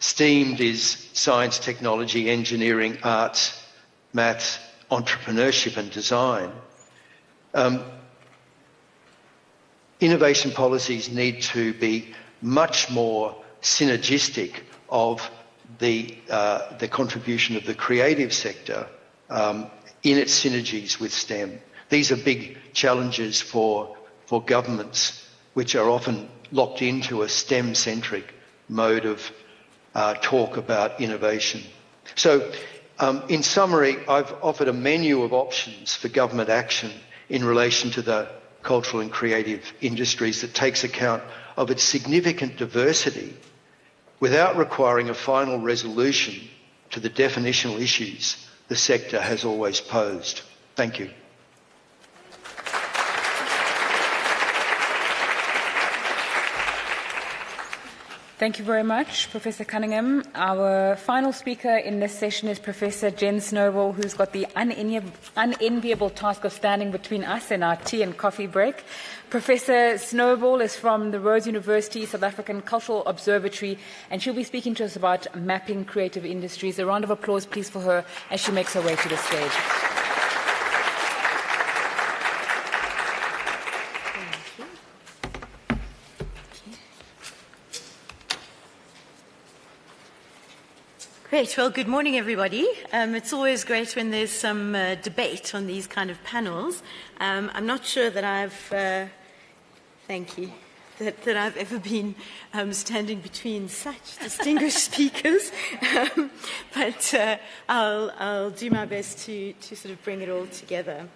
STEAMed is science, technology, engineering, arts, maths, entrepreneurship and design. Innovation policies need to be much more synergistic of the contribution of the creative sector in its synergies with STEM. These are big challenges for governments, which are often locked into a STEM-centric mode of talk about innovation. So, in summary, I've offered a menu of options for government action in relation to the cultural and creative industries that takes account of its significant diversity without requiring a final resolution to the definitional issues the sector has always posed. Thank you. Thank you very much, Professor Cunningham. Our final speaker in this session is Professor Jen Snowball, who's got the unenviable task of standing between us and our tea and coffee break. Professor Snowball is from the Rhodes University South African Cultural Observatory, and she'll be speaking to us about mapping creative industries. A round of applause, please, for her as she makes her way to the stage. Great. Well, good morning, everybody. It's always great when there's some debate on these kind of panels. I'm not sure that I've, thank you, that I've ever been standing between such distinguished speakers, but I'll do my best to sort of bring it all together.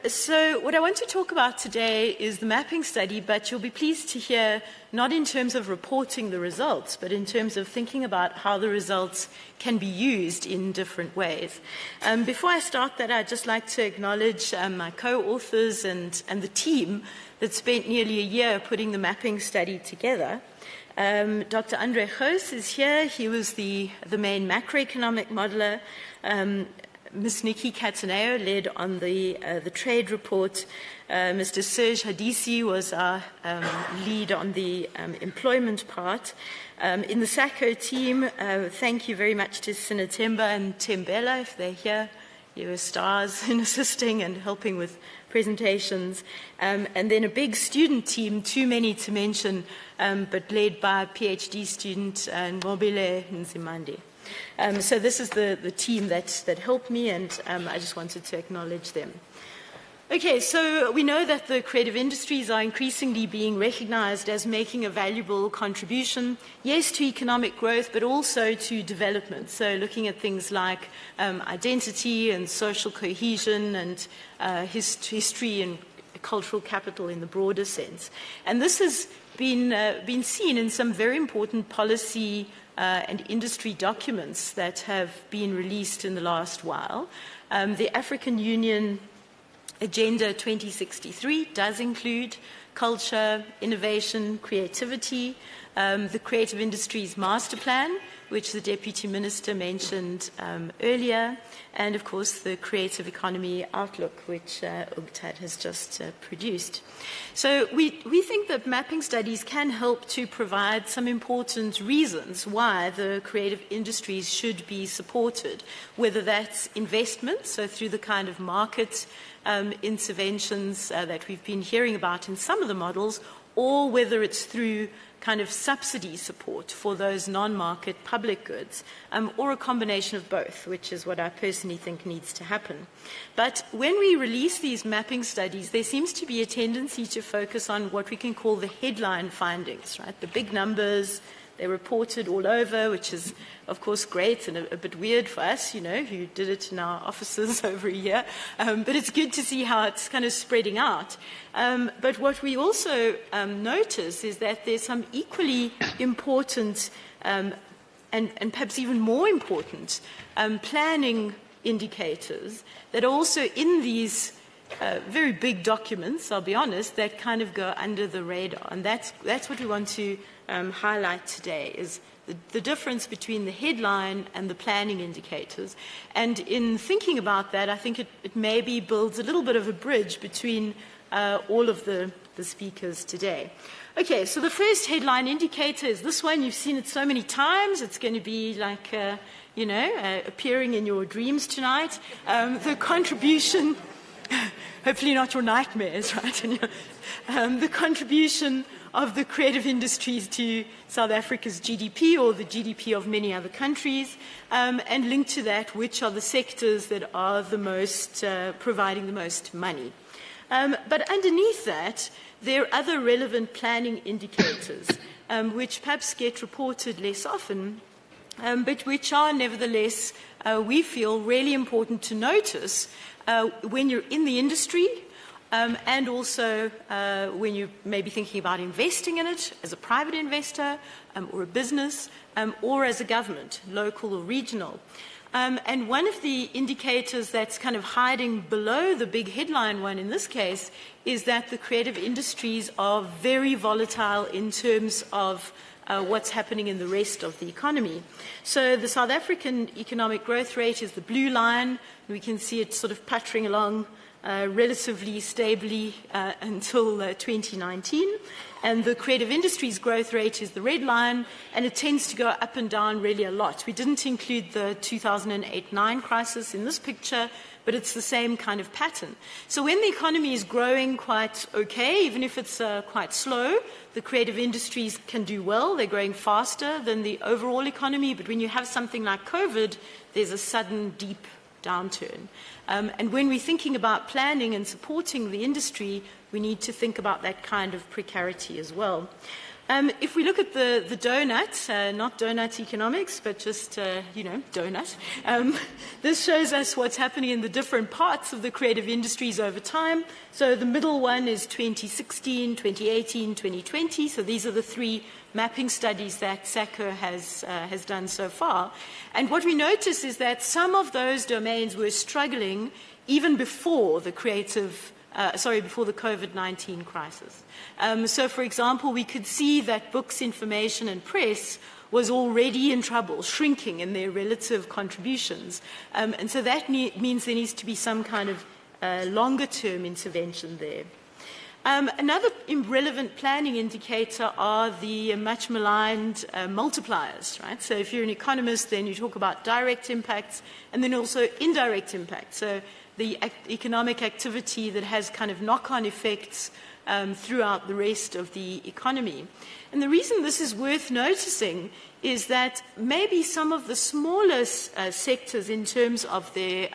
So what I want to talk about today is the mapping study, but you'll be pleased to hear not in terms of reporting the results, but in terms of thinking about how the results can be used in different ways. Before I start that, I'd just like to acknowledge my co-authors and the team that spent nearly a year putting the mapping study together. Dr. Andre Goos is here. He was the main macroeconomic modeler. Ms. Nikki Cataneo led on the trade report. Mr. Serge Hadisi was our lead on the employment part. In the Saco team, thank you very much to Sinatemba and Tembela, if they're here. You were stars in assisting and helping with presentations. And then a big student team, too many to mention, but led by a PhD student, Ngobile Nzimande. So this is the team that helped me, and I just wanted to acknowledge them. Okay, so we know that the creative industries are increasingly being recognized as making a valuable contribution, yes, to economic growth, but also to development. So looking at things like identity and social cohesion and history and cultural capital in the broader sense. And this has been seen in some very important policy and industry documents that have been released in the last while. The African Union Agenda 2063 does include culture, innovation, creativity, the Creative Industries Master Plan, which the Deputy Minister mentioned earlier, and of course the Creative Economy Outlook, which UGTAD has just produced. So we think that mapping studies can help to provide some important reasons why the creative industries should be supported, whether that's investment, so through the kind of market interventions that we've been hearing about in some of the models, or whether it's through kind of subsidy support for those non-market public goods, or a combination of both, which is what I personally think needs to happen. But when we release these mapping studies, there seems to be a tendency to focus on what we can call the headline findings, right? The big numbers, they're reported all over, which is, of course, great and a bit weird for us, you know, who did it in our offices over a year. But it's good to see how it's kind of spreading out. But what we also notice is that there's some equally important and perhaps even more important planning indicators that are also in these very big documents, I'll be honest, that kind of go under the radar. And that's what we want to highlight today, is the difference between the headline and the planning indicators. And in thinking about that, I think it maybe builds a little bit of a bridge between all of the speakers today. Okay, so the first headline indicator is this one. You've seen it so many times. It's going to be like, appearing in your dreams tonight. The contribution, hopefully not your nightmares, right? The contribution of the creative industries to South Africa's GDP, or the GDP of many other countries, and linked to that, which are the sectors that are the most, providing the most money. But underneath that, there are other relevant planning indicators, which perhaps get reported less often, but which are nevertheless, we feel, really important to notice when you're in the industry, and also when you may be thinking about investing in it as a private investor, or a business, or as a government, local or regional. And one of the indicators that's kind of hiding below the big headline one in this case is that the creative industries are very volatile in terms of what's happening in the rest of the economy. So the South African economic growth rate is the blue line. We can see it sort of puttering along relatively stably until 2019. And the creative industries growth rate is the red line, and it tends to go up and down really a lot. We didn't include the 2008-9 crisis in this picture, but it's the same kind of pattern. So when the economy is growing quite okay, even if it's quite slow, the creative industries can do well. They're growing faster than the overall economy, but when you have something like COVID, there's a sudden, deep downturn. And when we're thinking about planning and supporting the industry, we need to think about that kind of precarity as well. If we look at the donut, not donut economics, but just, donut, this shows us what's happening in the different parts of the creative industries over time. So the middle one is 2016, 2018, 2020. So these are the three mapping studies that Saco has done so far. And what we notice is that some of those domains were struggling even before the before the COVID-19 crisis. So, for example, we could see that books, information, and press was already in trouble, shrinking in their relative contributions. And so that means there needs to be some kind of longer-term intervention there. Another relevant planning indicator are the much maligned multipliers, right? So if you're an economist, then you talk about direct impacts and then also indirect impacts. So the economic activity that has kind of knock-on effects throughout the rest of the economy. And the reason this is worth noticing is that maybe some of the smallest sectors in terms of their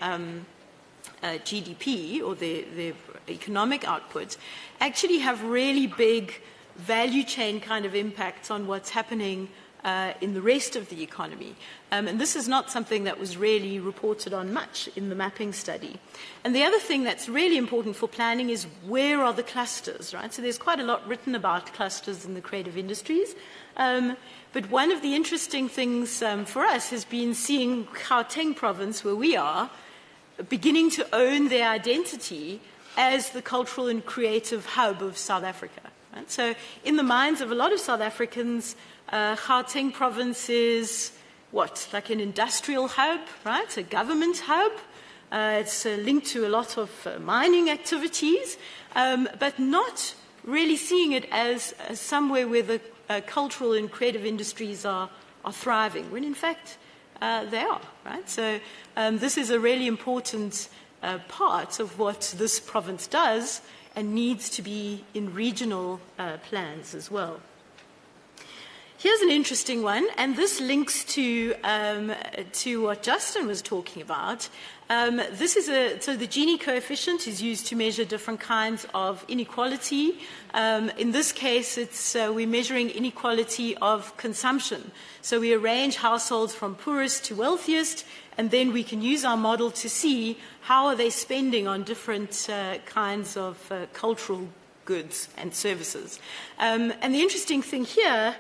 GDP or their economic output actually have really big value chain kind of impacts on what's happening in the rest of the economy. And this is not something that was really reported on much in the mapping study. And the other thing that's really important for planning is where are the clusters, right? So there's quite a lot written about clusters in the creative industries. But one of the interesting things for us has been seeing Gauteng province, where we are, beginning to own their identity as the cultural and creative hub of South Africa. Right? So in the minds of a lot of South Africans, Gauteng province is what? Like an industrial hub, right? A government hub. It's linked to a lot of mining activities, but not really seeing it as somewhere where the cultural and creative industries are thriving, when in fact they are, right? So this is a really important part of what this province does and needs to be in regional plans as well. Here's an interesting one, and this links to what Justin was talking about. This is so the Gini coefficient is used to measure different kinds of inequality. In this case, we're measuring inequality of consumption. So we arrange households from poorest to wealthiest, and then we can use our model to see how are they spending on different kinds of cultural goods and services. And the interesting thing here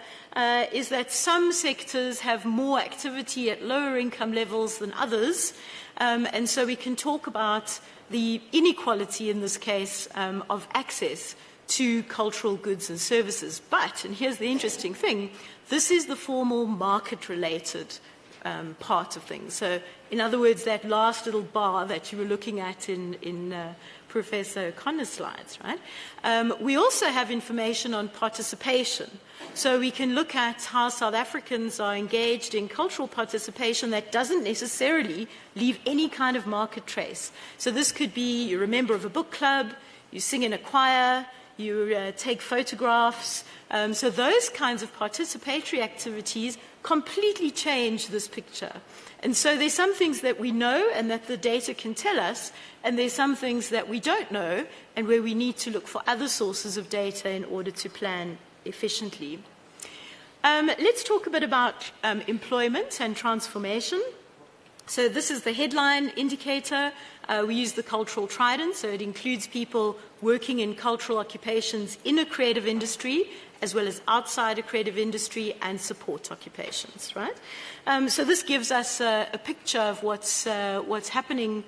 is that some sectors have more activity at lower income levels than others. And so we can talk about the inequality in this case of access to cultural goods and services. But, and here's the interesting thing, this is the formal market-related part of things. So, in other words, that last little bar that you were looking at in Professor O'Connor's slides, right? We also have information on participation. So we can look at how South Africans are engaged in cultural participation that doesn't necessarily leave any kind of market trace. So this could be you're a member of a book club, you sing in a choir, you take photographs. So those kinds of participatory activities completely change this picture. And so there's some things that we know and that the data can tell us, and there's some things that we don't know and where we need to look for other sources of data in order to plan efficiently. Let's talk a bit about employment and transformation. So this is the headline indicator. We use the cultural trident, so it includes people working in cultural occupations in a creative industry, as well as outside a creative industry and support occupations, right? So this gives us a picture of what's happening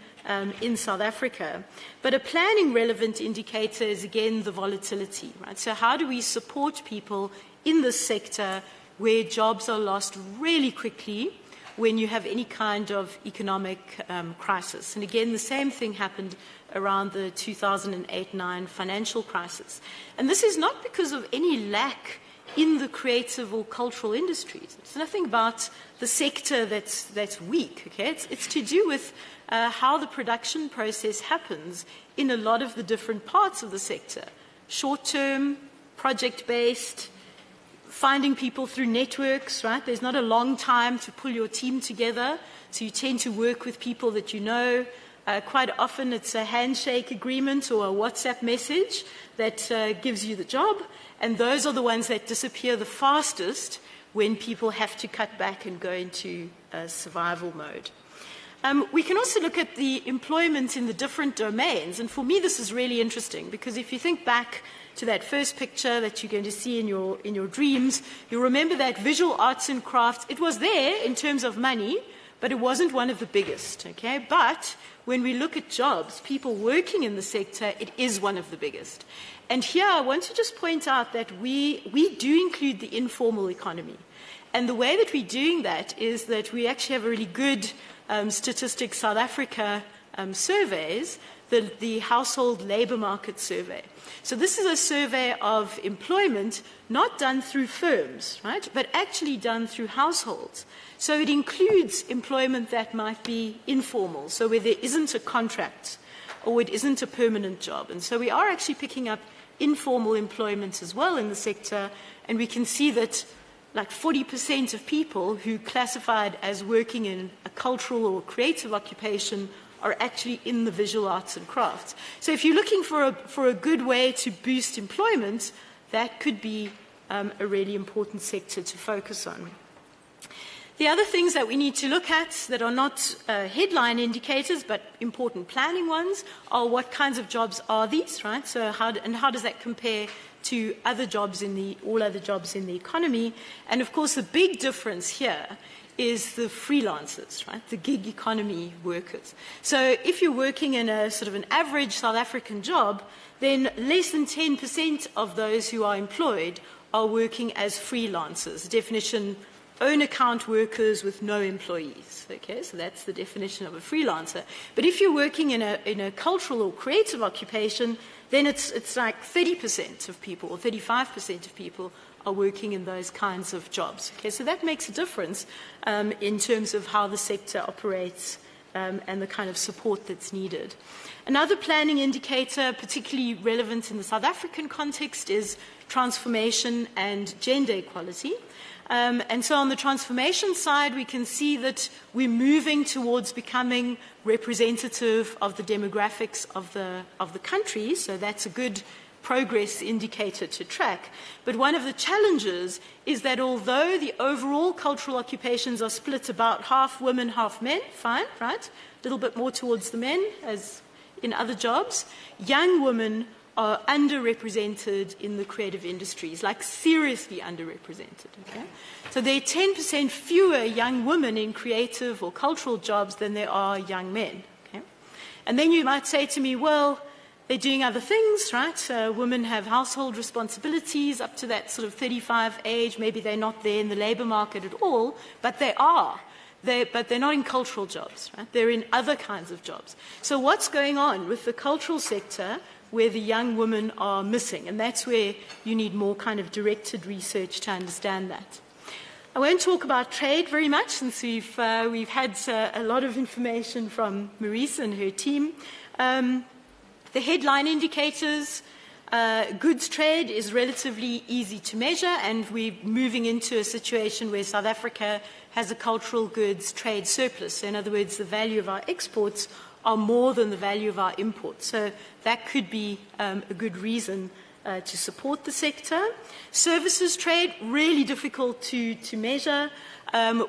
in South Africa. But a planning relevant indicator is, again, the volatility, right? So how do we support people in this sector where jobs are lost really quickly when you have any kind of economic crisis? And again, the same thing happened around the 2008-9 financial crisis. And this is not because of any lack in the creative or cultural industries. It's nothing about the sector that's weak, okay? It's to do with how the production process happens in a lot of the different parts of the sector. Short-term, project-based, finding people through networks, right? There's not a long time to pull your team together, so you tend to work with people that you know. Quite often it's a handshake agreement or a WhatsApp message that gives you the job, and those are the ones that disappear the fastest when people have to cut back and go into survival mode. We can also look at the employment in the different domains, and for me this is really interesting because if you think back to that first picture that you're going to see in your dreams, you'll remember that visual arts and crafts, it was there in terms of money, but it wasn't one of the biggest, okay? But when we look at jobs, people working in the sector, it is one of the biggest. And here I want to just point out that we do include the informal economy. And the way that we're doing that is that we actually have a really good Statistics South Africa surveys, the Household Labour Market Survey. So this is a survey of employment not done through firms, right, but actually done through households. So it includes employment that might be informal, so where there isn't a contract or it isn't a permanent job. And so we are actually picking up informal employment as well in the sector, and we can see that like 40% of people who classified as working in a cultural or creative occupation are actually in the visual arts and crafts. So if you're looking for a good way to boost employment, that could be a really important sector to focus on. The other things that we need to look at that are not headline indicators but important planning ones are what kinds of jobs are these, right? So how does that compare to other jobs all other jobs in the economy? And of course the big difference here is the freelancers, right? The gig economy workers. So if you're working in a sort of an average South African job, then less than 10% of those who are employed are working as freelancers. Definition, own account workers with no employees. Okay, so that's the definition of a freelancer. But if you're working in a cultural or creative occupation, then it's like 30% of people or 35% of people are working in those kinds of jobs. Okay, so that makes a difference in terms of how the sector operates and the kind of support that's needed. Another planning indicator, particularly relevant in the South African context, is transformation and gender equality. And so on the transformation side, we can see that we're moving towards becoming representative of the demographics of the country. So that's a good progress indicator to track. But one of the challenges is that although the overall cultural occupations are split about half women, half men, fine, right? A little bit more towards the men as in other jobs, young women are underrepresented in the creative industries, like seriously underrepresented. Okay? So there are 10% fewer young women in creative or cultural jobs than there are young men. Okay? And then you might say to me, well, they're doing other things, right? Women have household responsibilities up to that sort of 35 age. Maybe they're not there in the labor market at all, but they are. But they're not in cultural jobs, right? They're in other kinds of jobs. So what's going on with the cultural sector where the young women are missing? And that's where you need more kind of directed research to understand that. I won't talk about trade very much since we've had a lot of information from Marisa and her team. The headline indicators, goods trade is relatively easy to measure, and we're moving into a situation where South Africa has a cultural goods trade surplus. So in other words, the value of our exports are more than the value of our imports. So that could be a good reason to support the sector. Services trade, really difficult to measure.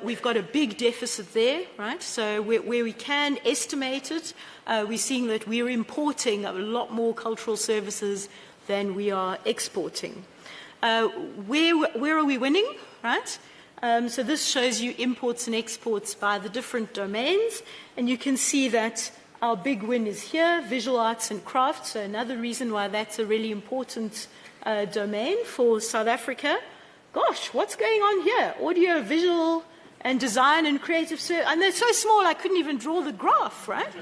We've got a big deficit there, right? So where we can estimate it, we're seeing that we're importing a lot more cultural services than we are exporting. Where are we winning, right? So this shows you imports and exports by the different domains, and you can see that our big win is here, visual arts and crafts. So another reason why that's a really important domain for South Africa. Gosh, what's going on here? Audio, visual, and design and creative service. And they're so small I couldn't even draw the graph, right?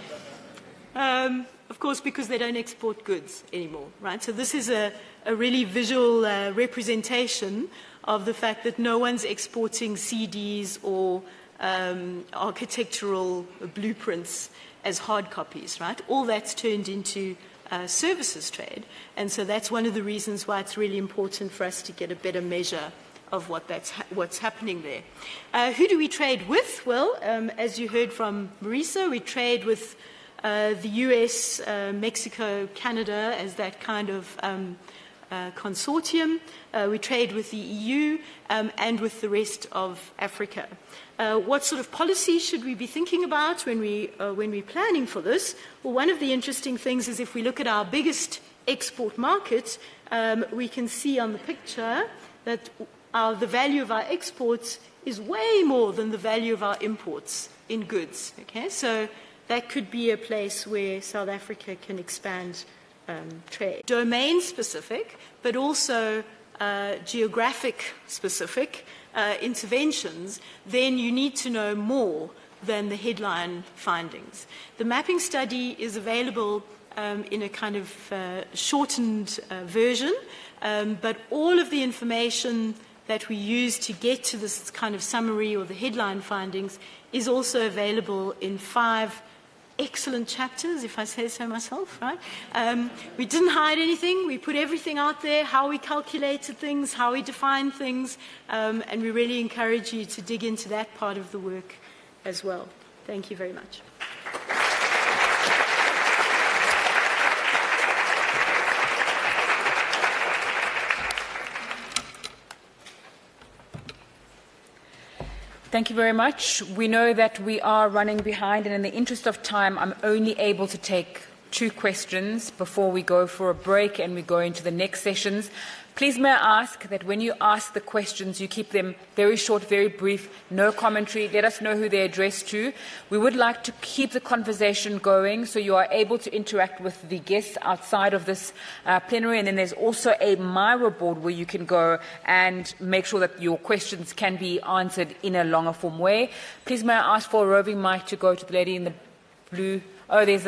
Of course, because they don't export goods anymore, right? So this is a really visual representation of the fact that no one's exporting CDs or architectural blueprints as hard copies, right? All that's turned into services trade. And so that's one of the reasons why it's really important for us to get a better measure of what's happening there. Who do we trade with? Well, as you heard from Marisa, we trade with the US, Mexico, Canada as that kind of consortium. We trade with the EU and with the rest of Africa. What sort of policy should we be thinking about when we're planning for this? Well, one of the interesting things is if we look at our biggest export market, we can see on the picture that the value of our exports is way more than the value of our imports in goods. Okay, so that could be a place where South Africa can expand trade. Domain specific, but also geographic specific interventions, then you need to know more than the headline findings. The mapping study is available in a kind of shortened version, but all of the information that we use to get to this kind of summary or the headline findings is also available in 5 excellent chapters, if I say so myself, right? We didn't hide anything. We put everything out there, how we calculated things, how we defined things, and we really encourage you to dig into that part of the work as well. Thank you very much. Thank you very much. We know that we are running behind, and in the interest of time, I'm only able to take 2 questions before we go for a break and we go into the next sessions. Please may I ask that when you ask the questions, you keep them very short, very brief, no commentary. Let us know who they're addressed to. We would like to keep the conversation going so you are able to interact with the guests outside of this plenary. And then there's also a Miro board where you can go and make sure that your questions can be answered in a longer form way. Please may I ask for a roving mic to go to the lady in the blue. Oh, there's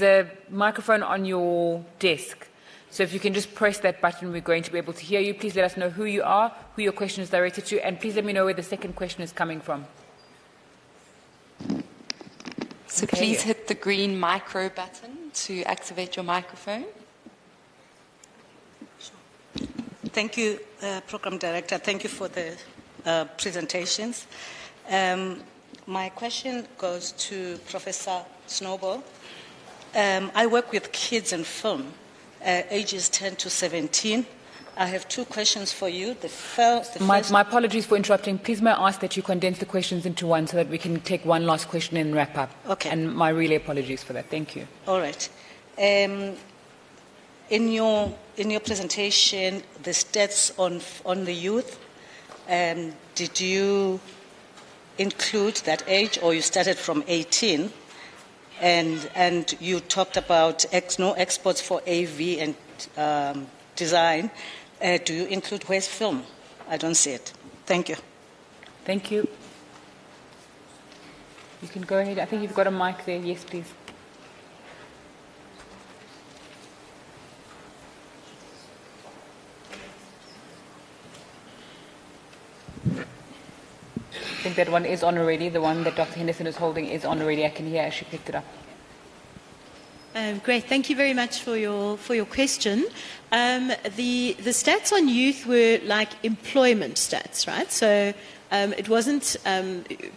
a microphone on your desk. So if you can just press that button, we're going to be able to hear you. Please let us know who you are, who your question is directed to, and please let me know where the second question is coming from. So please hit the green micro button to activate your microphone. Thank you, Program Director. Thank you for the presentations. My question goes to Professor Snowball. I work with kids in film. Ages 10 to 17. I have 2 questions for you. My apologies for interrupting. Please may I ask that you condense the questions into one so that we can take one last question and wrap up. Okay. And my really apologies for that. Thank you. All right. in your presentation, the stats on the youth, did you include that age, or you started from 18? And you talked about no exports for AV and design. Do you include where's film? I don't see it. Thank you. Thank you. You can go ahead. I think you've got a mic there. Yes, please. I think that one is on already. The one that Dr. Henderson is holding is on already. I can hear as she picked it up. Great, thank you very much for your question. The stats on youth were like employment stats, right? So it wasn't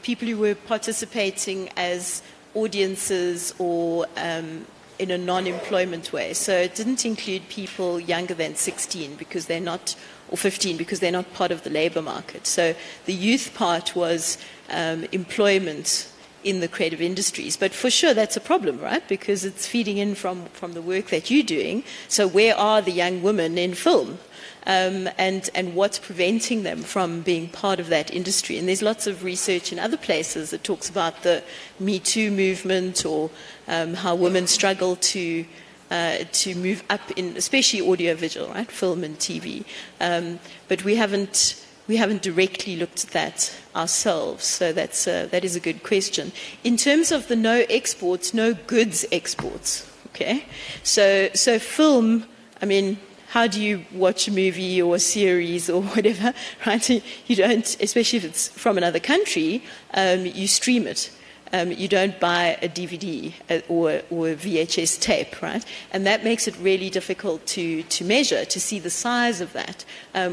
people who were participating as audiences or in a non-employment way. So it didn't include people younger than 16 because they're not, or 15 because they're not part of the labour market. So the youth part was employment in the creative industries. But for sure, that's a problem, right? Because it's feeding in from the work that you're doing. So where are the young women in film? And what's preventing them from being part of that industry? And there's lots of research in other places that talks about the Me Too movement, or how women struggle to move up in, especially audiovisual, right, film and TV. But we haven't directly looked at that ourselves, so that is a good question. In terms of the no exports, no goods exports, okay? So film, I mean, how do you watch a movie or a series or whatever, right? You don't, especially if it's from another country, you stream it. You don't buy a DVD or a VHS tape, right? And that makes it really difficult to measure, to see the size of that,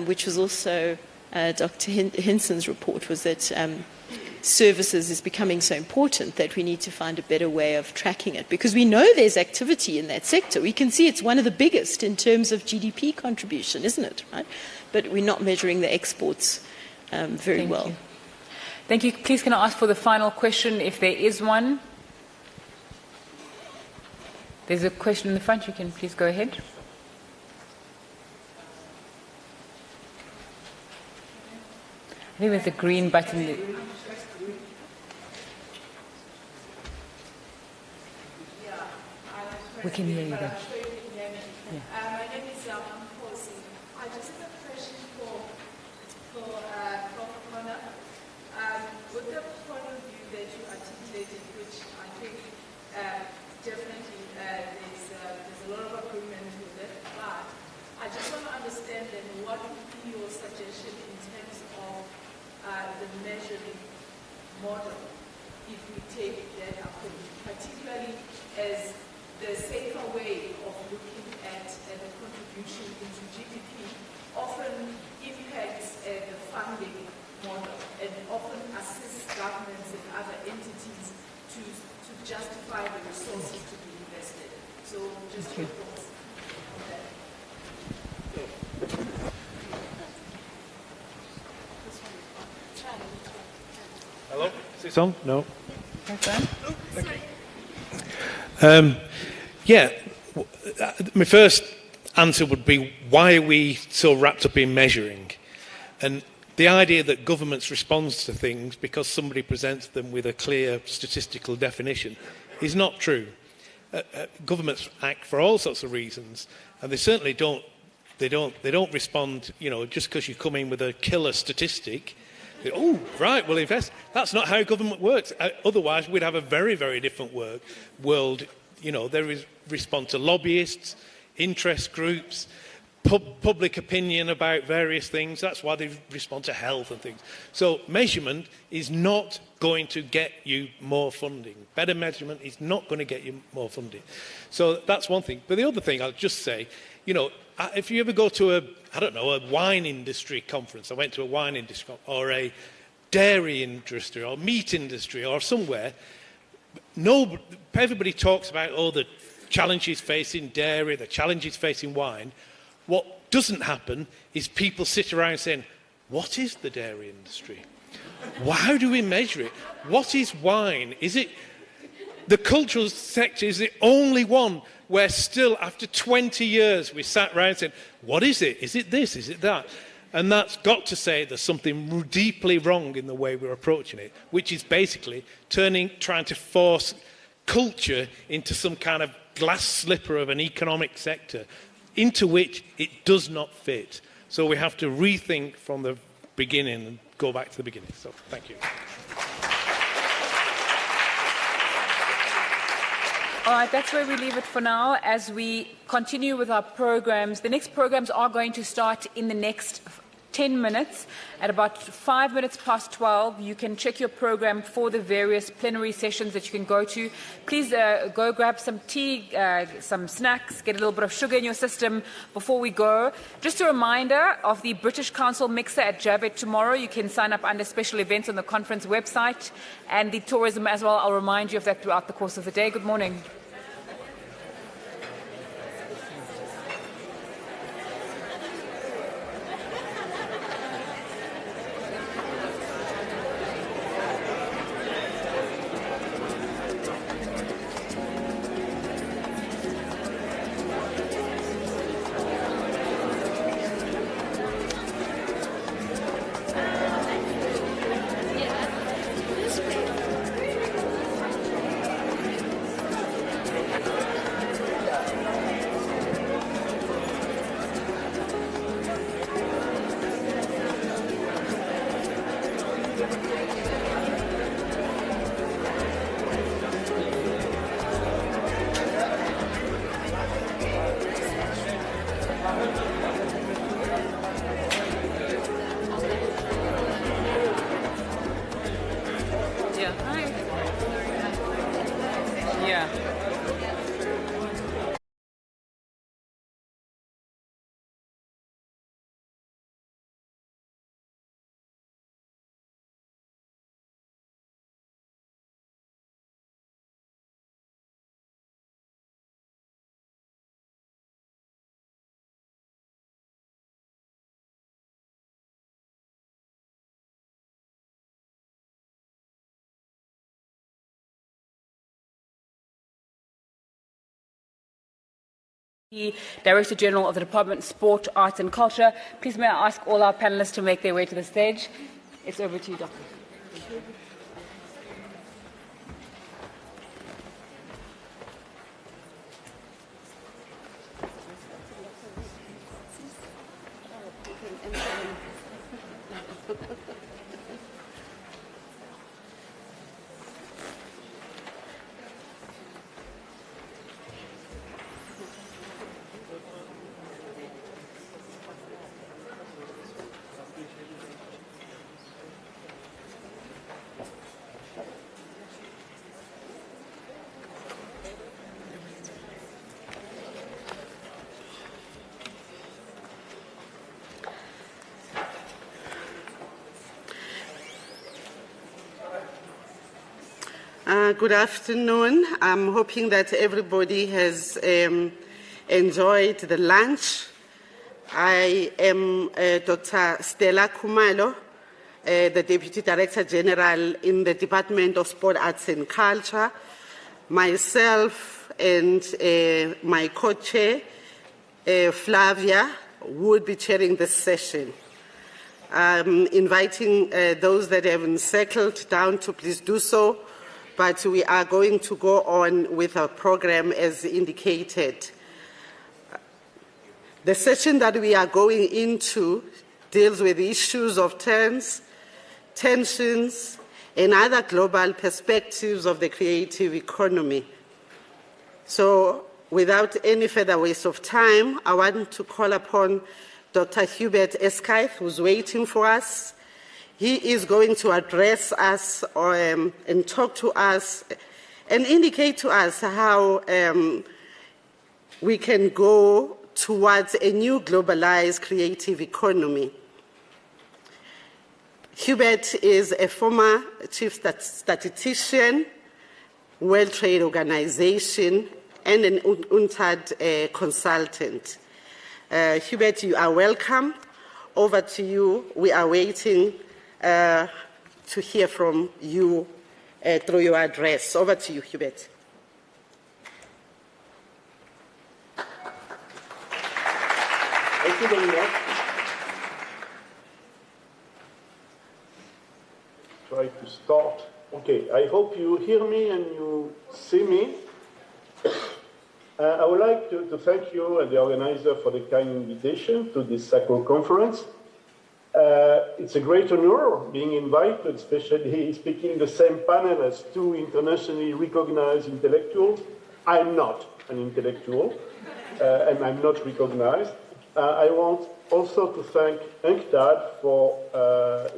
which was also Dr. Hinson's report, was that services is becoming so important that we need to find a better way of tracking it, because we know there's activity in that sector. We can see it's one of the biggest in terms of GDP contribution, isn't it? Right? But we're not measuring the exports very well. Thank you. Please can I ask for the final question, if there is one? There's a question in the front. You can please go ahead. I think there's a green button. We can hear you there. Yeah. My name is Mposi. I just have a question for Prof. Connor. With the point of view that you articulated, which I think definitely there's a lot of agreement with it, but I just want to understand then what would be your suggestion in terms of the measuring model if we take that approach, particularly as the safer way of looking at the contribution into GDP often impacts the funding model and often assists governments and other entities to justify the resources to be invested. So just your thoughts on that. Hello? Is this on? No. Yeah, my first answer would be, why are we so wrapped up in measuring? And the idea that governments respond to things because somebody presents them with a clear statistical definition is not true. Governments act for all sorts of reasons, and they certainly don't. They don't respond, you know, just because you come in with a killer statistic. Oh, right, we'll invest. That's not how government works. Otherwise, we'd have a very, very different world. You know, there is respond to lobbyists, interest groups, public opinion about various things. That's why they respond to health and things. So measurement is not going to get you more funding. Better measurement is not going to get you more funding. So that's one thing. But the other thing I'll just say, you know, if you ever go to a wine industry conference, I went to a wine industry or a dairy industry or meat industry or somewhere, everybody talks about all the challenges facing dairy, the challenges facing wine. What doesn't happen is people sit around saying, what is the dairy industry? How do we measure it? What is wine? Is it the cultural sector is the only one where still, after 20 years, we sat around and said, what is it? Is it this? Is it that? And that's got to say there's something deeply wrong in the way we're approaching it, which is basically trying to force culture into some kind of glass slipper of an economic sector into which it does not fit. So we have to rethink from the beginning and go back to the beginning. So thank you. All right, that's where we leave it for now as we continue with our programs. The next programs are going to start in the next 10 minutes. At about 5 minutes past 12, you can check your program for the various plenary sessions that you can go to. Please go grab some tea, some snacks, get a little bit of sugar in your system before we go. Just a reminder of the British Council Mixer at Javet tomorrow. You can sign up under special events on the conference website, and the tourism as well. I'll remind you of that throughout the course of the day. Good morning. The Director General of the Department of Sport, Arts and Culture. Please may I ask all our panelists to make their way to the stage. It's over to you, Doctor. Good afternoon. I'm hoping that everybody has enjoyed the lunch. I am Dr. Stella Khumalo, the Deputy Director General in the Department of Sport, Arts and Culture. Myself and my co-chair, Flavia, would be chairing this session. Inviting those that haven't settled down to please do so. But we are going to go on with our program as indicated. The session that we are going into deals with issues of trends, tensions, and other global perspectives of the creative economy. So, without any further waste of time, I want to call upon Dr. Hubert Eskyth, who's waiting for us. He is going to address us and talk to us and indicate to us how we can go towards a new globalized creative economy. Hubert is a former chief statistician, World Trade Organization, and an UNTAD consultant. Hubert, you are welcome. Over to you. We are waiting to hear from you through your address. Over to you, Hubert. Thank you very much. Try to start. Okay, I hope you hear me and you see me. I would like to thank you and the organizer for the kind invitation to this Saco conference. It's a great honor being invited, especially speaking the same panel as two internationally recognized intellectuals. I'm not an intellectual, and I'm not recognized. I want also to thank UNCTAD for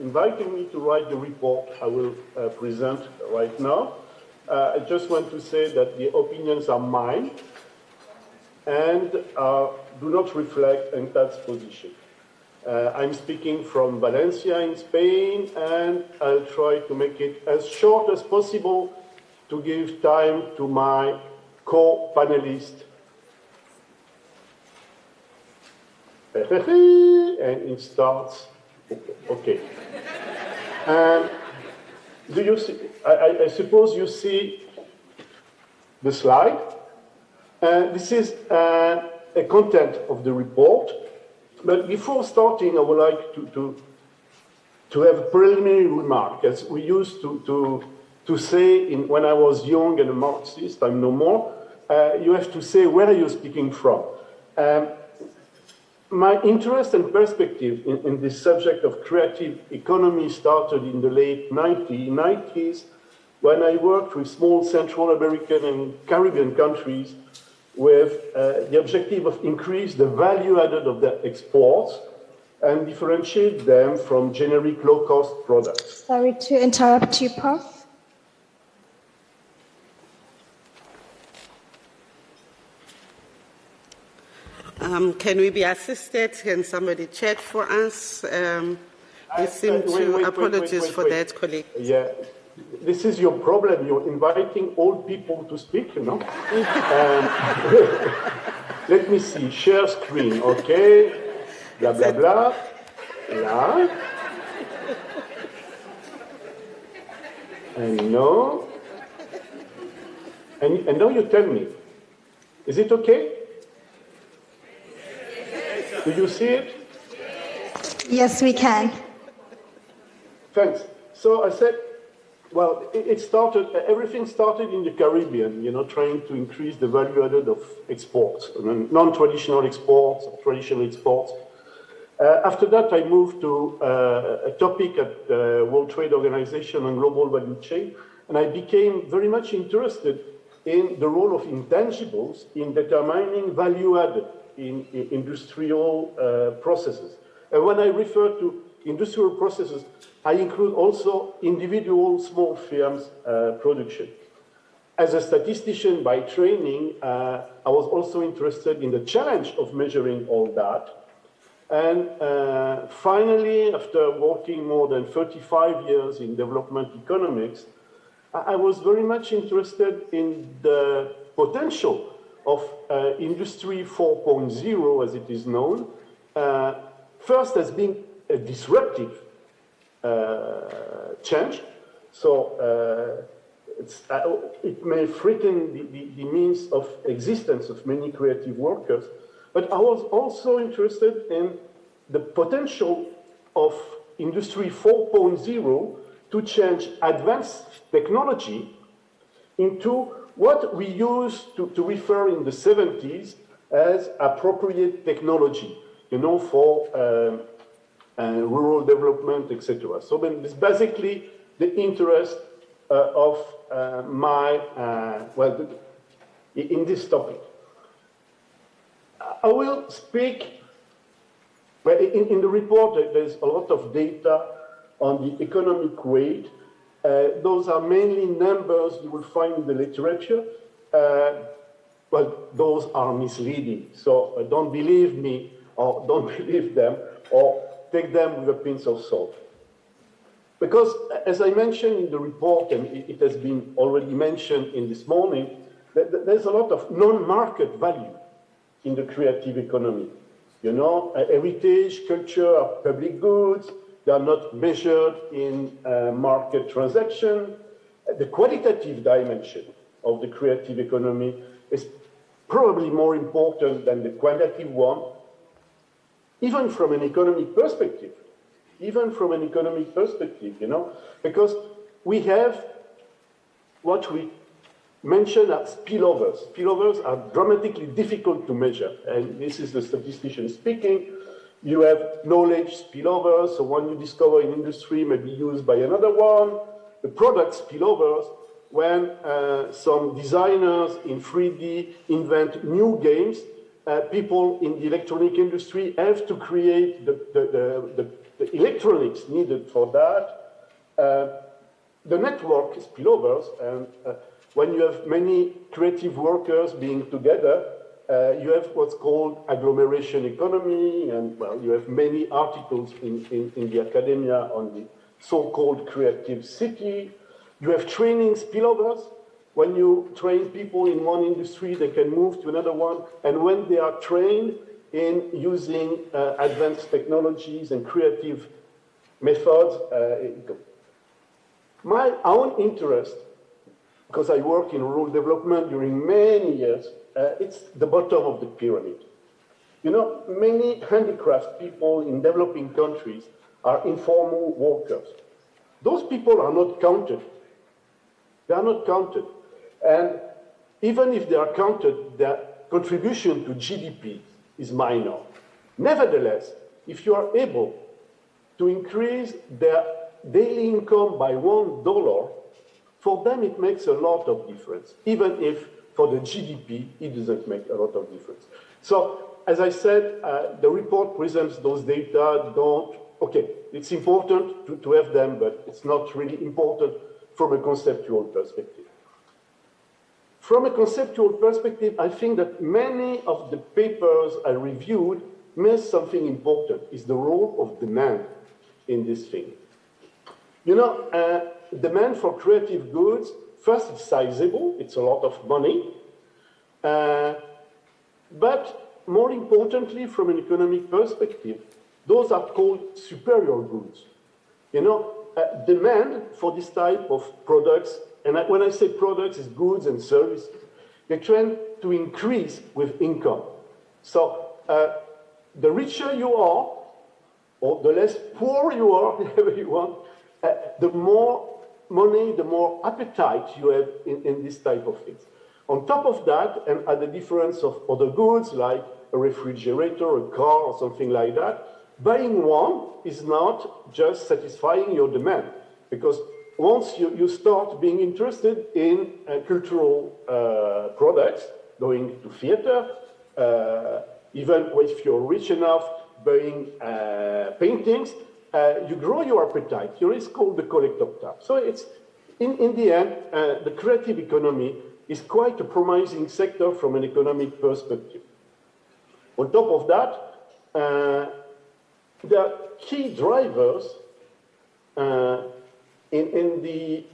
inviting me to write the report I will present right now. I just want to say that the opinions are mine and do not reflect UNCTAD's position. I'm speaking from Valencia in Spain, and I'll try to make it as short as possible to give time to my co-panelist. And it starts. Okay. Do you see? I suppose you see the slide. This is a content of the report. But before starting, I would like to have a preliminary remark. As we used to say when I was young and a Marxist, I'm no more, you have to say where are you speaking from. My interest and perspective in this subject of creative economy started in the late 1990s when I worked with small Central American and Caribbean countries with the objective of increase the value added of their exports and differentiate them from generic low-cost products. Sorry to interrupt you, Prof. Can we be assisted? Can somebody check for us? We seem to apologize for that, colleague. Yeah. This is your problem. You're inviting old people to speak, you know? Let me see. Share screen, okay? Blah, blah, blah. Yeah. And no. And now you tell me. Is it okay? Do you see it? Yes, we can. Thanks. So I said, well, everything started in the Caribbean, you know, trying to increase the value added of exports, non-traditional exports, traditional exports. After that, I moved to a topic at the World Trade Organization on global value chain, and I became very much interested in the role of intangibles in determining value added in industrial processes. And when I refer to industrial processes, I include also individual small firms' production. As a statistician by training, I was also interested in the challenge of measuring all that. And finally, after working more than 35 years in development economics, I was very much interested in the potential of Industry 4.0, as it is known, first as being a disruptive change. So it may threaten the means of existence of many creative workers, but I was also interested in the potential of Industry 4.0 to change advanced technology into what we used to refer in the 70s as appropriate technology, you know, for rural development, etc. So it's basically the interest of in this topic. I will speak, in the report there's a lot of data on the economic weight. Those are mainly numbers you will find in the literature. Well, those are misleading. So don't believe me, or don't believe them, or take them with a pinch of salt. Because, as I mentioned in the report, and it has been already mentioned in this morning, there's a lot of non-market value in the creative economy. You know, heritage, culture are public goods. They are not measured in market transaction. The qualitative dimension of the creative economy is probably more important than the quantitative one. even from an economic perspective, because we have what we mention as spillovers. Spillovers are dramatically difficult to measure, and this is the statistician speaking. You have knowledge spillovers, so one you discover in industry may be used by another one. The product spillovers, when some designers in 3D invent new games, people in the electronic industry have to create the electronics needed for that. The network spillovers, and when you have many creative workers being together, you have what's called agglomeration economy, and well, you have many articles in the academia on the so-called creative city. You have training spillovers. When you train people in one industry, they can move to another one, and when they are trained in using advanced technologies and creative methods, my own interest, because I work in rural development during many years, it's the bottom of the pyramid. You know, many handicraft people in developing countries are informal workers. Those people are not counted. They are not counted. And even if they are counted, their contribution to GDP is minor. Nevertheless, if you are able to increase their daily income by $1, for them it makes a lot of difference, even if for the GDP it doesn't make a lot of difference. So, as I said, the report presents those data. Okay, it's important to have them, but it's not really important from a conceptual perspective. From a conceptual perspective, I think that many of the papers I reviewed miss something important, is the role of demand in this thing. You know, demand for creative goods, first it's sizable, it's a lot of money, but more importantly, from an economic perspective, those are called superior goods. You know, demand for this type of products, and when I say products, it's goods and services, they tend to increase with income. So the richer you are, or the less poor you are, whatever you want, the more money, the more appetite you have in this type of things. On top of that, and at the difference of other goods like a refrigerator, a car, or something like that, buying one is not just satisfying your demand, because once you start being interested in cultural products, going to theater, even if you're rich enough, buying paintings, you grow your appetite. It's called the collector tab. So it's, in the end, the creative economy is quite a promising sector from an economic perspective. On top of that, there are key drivers in the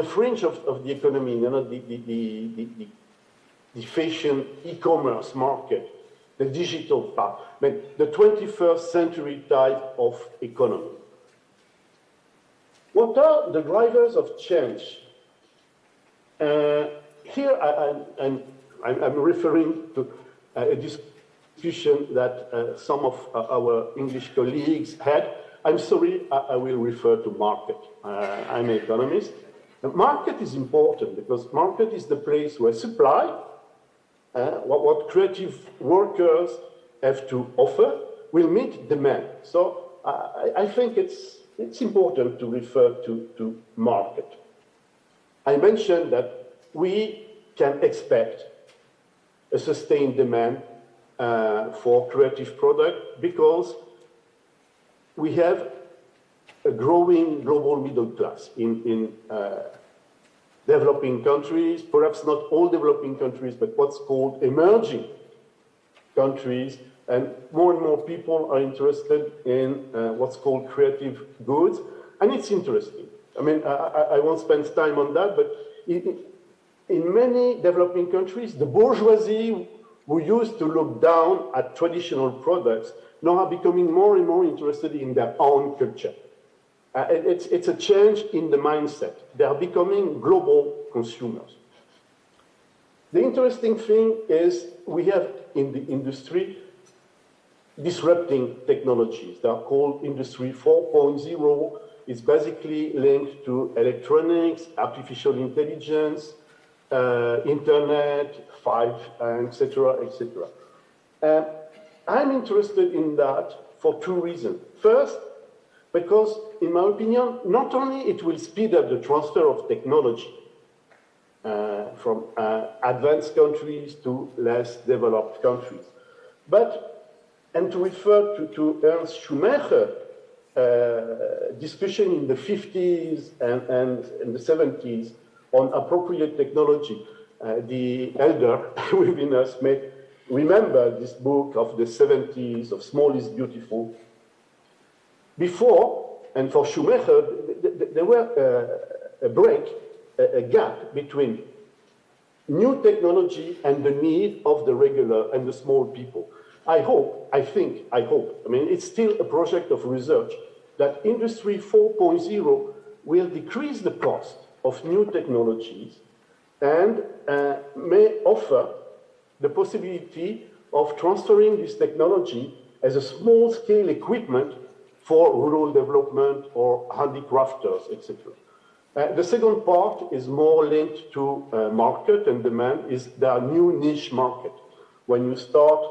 fringe of the economy, you know, the fashion e-commerce market, the digital part, the 21st century type of economy. What are the drivers of change? Here I'm referring to a discussion that some of our English colleagues had. I'm sorry, I will refer to market. I'm an economist. The market is important because market is the place where supply, what creative workers have to offer, will meet demand. So I think it's important to refer to market. I mentioned that we can expect a sustained demand for creative product because we have a growing global middle class in developing countries, perhaps not all developing countries, but what's called emerging countries, and more people are interested in what's called creative goods, and it's interesting. I mean, I won't spend time on that, but in many developing countries, the bourgeoisie who used to look down at traditional products now are becoming more and more interested in their own culture. It's a change in the mindset. They are becoming global consumers. The interesting thing is we have in the industry disrupting technologies. They are called Industry 4.0. It's basically linked to electronics, artificial intelligence, internet, 5G, etc., etc. I'm interested in that for two reasons. First, because in my opinion, not only it will speed up the transfer of technology from advanced countries to less developed countries, but, and to refer to Ernst Schumacher discussion in the 50s and the 70s on appropriate technology, the elder within us may remember this book of the 70s of Small is Beautiful. Before, and for Schumacher, there were a break, a gap between new technology and the need of the regular and the small people. I hope, I mean, it's still a project of research that Industry 4.0 will decrease the cost of new technologies and may offer the possibility of transferring this technology as a small-scale equipment for rural development or handicrafters, etc. The second part is more linked to market and demand, is there are new niche market. When you start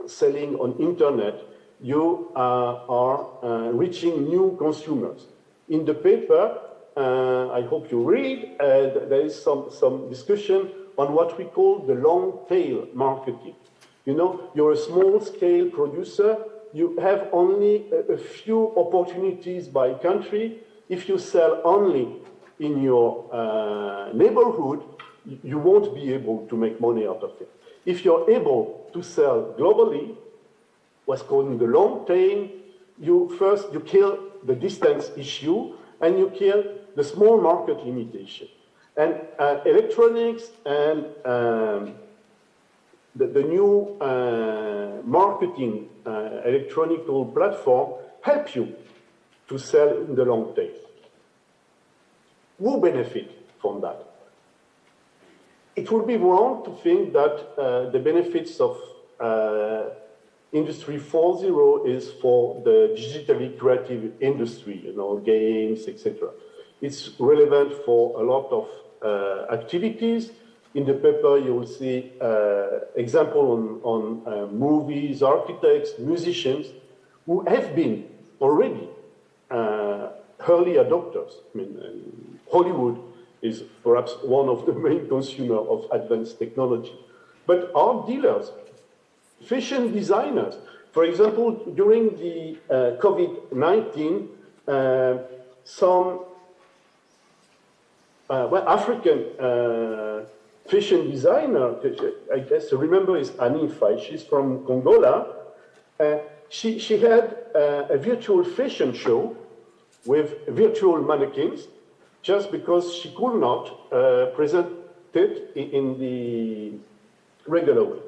selling on internet, you are reaching new consumers. In the paper, I hope you read, there is some discussion on what we call the long tail marketing. You know, you're a small scale producer, you have only a few opportunities by country. If you sell only in your neighborhood, you won't be able to make money out of it. If you're able to sell globally, what's called the long tail, you kill the distance issue and you kill the small market limitation. And electronics and the new marketing electronic platform help you to sell in the long tail. Who benefit from that? It would be wrong to think that the benefits of Industry 4.0 is for the digitally creative industry, you know, games, etc. It's relevant for a lot of activities. In the paper, you will see example on movies, architects, musicians who have been already early adopters. I mean, Hollywood is perhaps one of the main consumers of advanced technology. But art dealers, fashion designers, for example, during the COVID-19, some African fashion designer, I guess, remember is Annie Fay, she's from Congola. She had a virtual fashion show with virtual mannequins just because she could not present it in the regular way.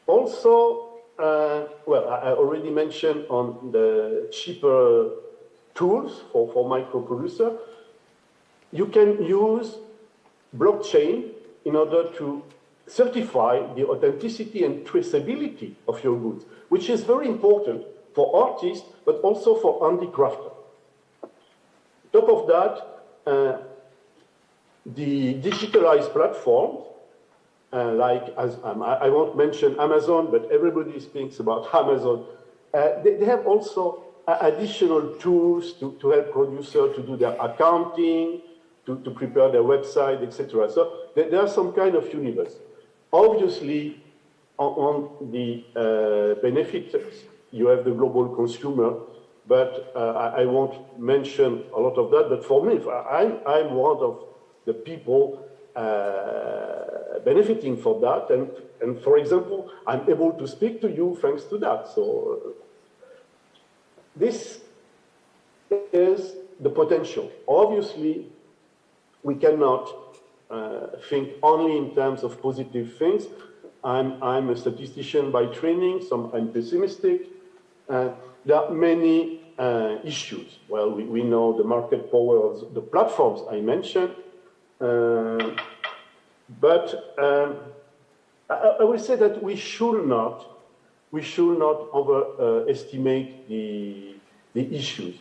Also, well, I already mentioned on the cheaper tools for micro producer. You can use blockchain in order to certify the authenticity and traceability of your goods, which is very important for artists, but also for handicrafters. Top of that, the digitalized platforms, like I won't mention Amazon, but everybody speaks about Amazon. They have also additional tools to help producers to do their accounting, to prepare their website, etc. So there are some kind of universe. Obviously, on the benefits, you have the global consumer, but I won't mention a lot of that. But for me, I'm one of the people benefiting from that. And for example, I'm able to speak to you thanks to that. So this is the potential. Obviously, we cannot think only in terms of positive things. I'm a statistician by training, so I'm pessimistic. There are many issues. Well, we know the market power of the platforms I mentioned. But I will say that we should not overestimate the issues.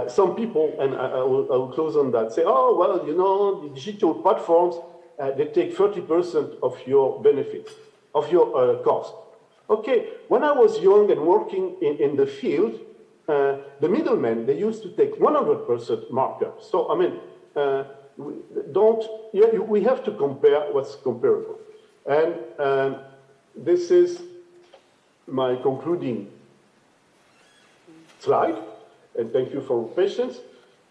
Some people, and I will close on that, say, oh, well, you know, the digital platforms, they take 30% of your benefits, of your cost. Okay, when I was young and working in the field, the middlemen, they used to take 100% markup. So, I mean, we have to compare what's comparable. And this is my concluding slide, and thank you for your patience.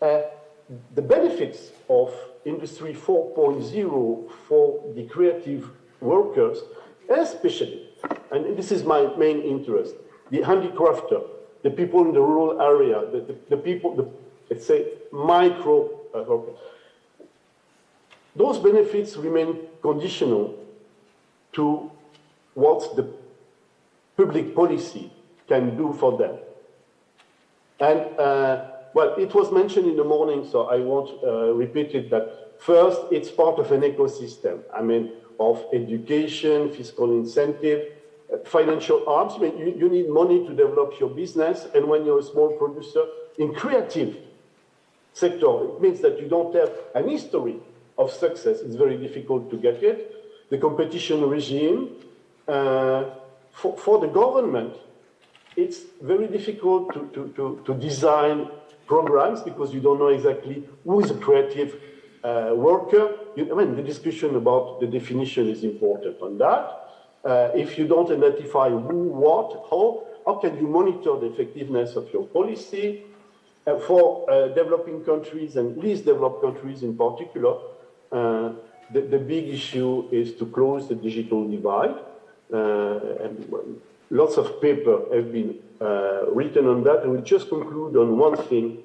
The benefits of Industry 4.0 for the creative workers, especially, and this is my main interest, the handicrafter, the people in the rural area, the people, let's say, micro workers. Those benefits remain conditional to what the public policy can do for them. And, well, it was mentioned in the morning, so I won't repeat it, that first, it's part of an ecosystem. I mean, of education, fiscal incentive, financial arms. I mean, you need money to develop your business, and when you're a small producer, in creative sector, it means that you don't have an history of success. It's very difficult to get it. The competition regime, for the government, it's very difficult to design programs because you don't know exactly who is a creative worker. I mean, the discussion about the definition is important on that. If you don't identify who, what, how can you monitor the effectiveness of your policy? For developing countries and least developed countries in particular, the big issue is to close the digital divide. And lots of paper have been written on that, and we'll just conclude on one thing.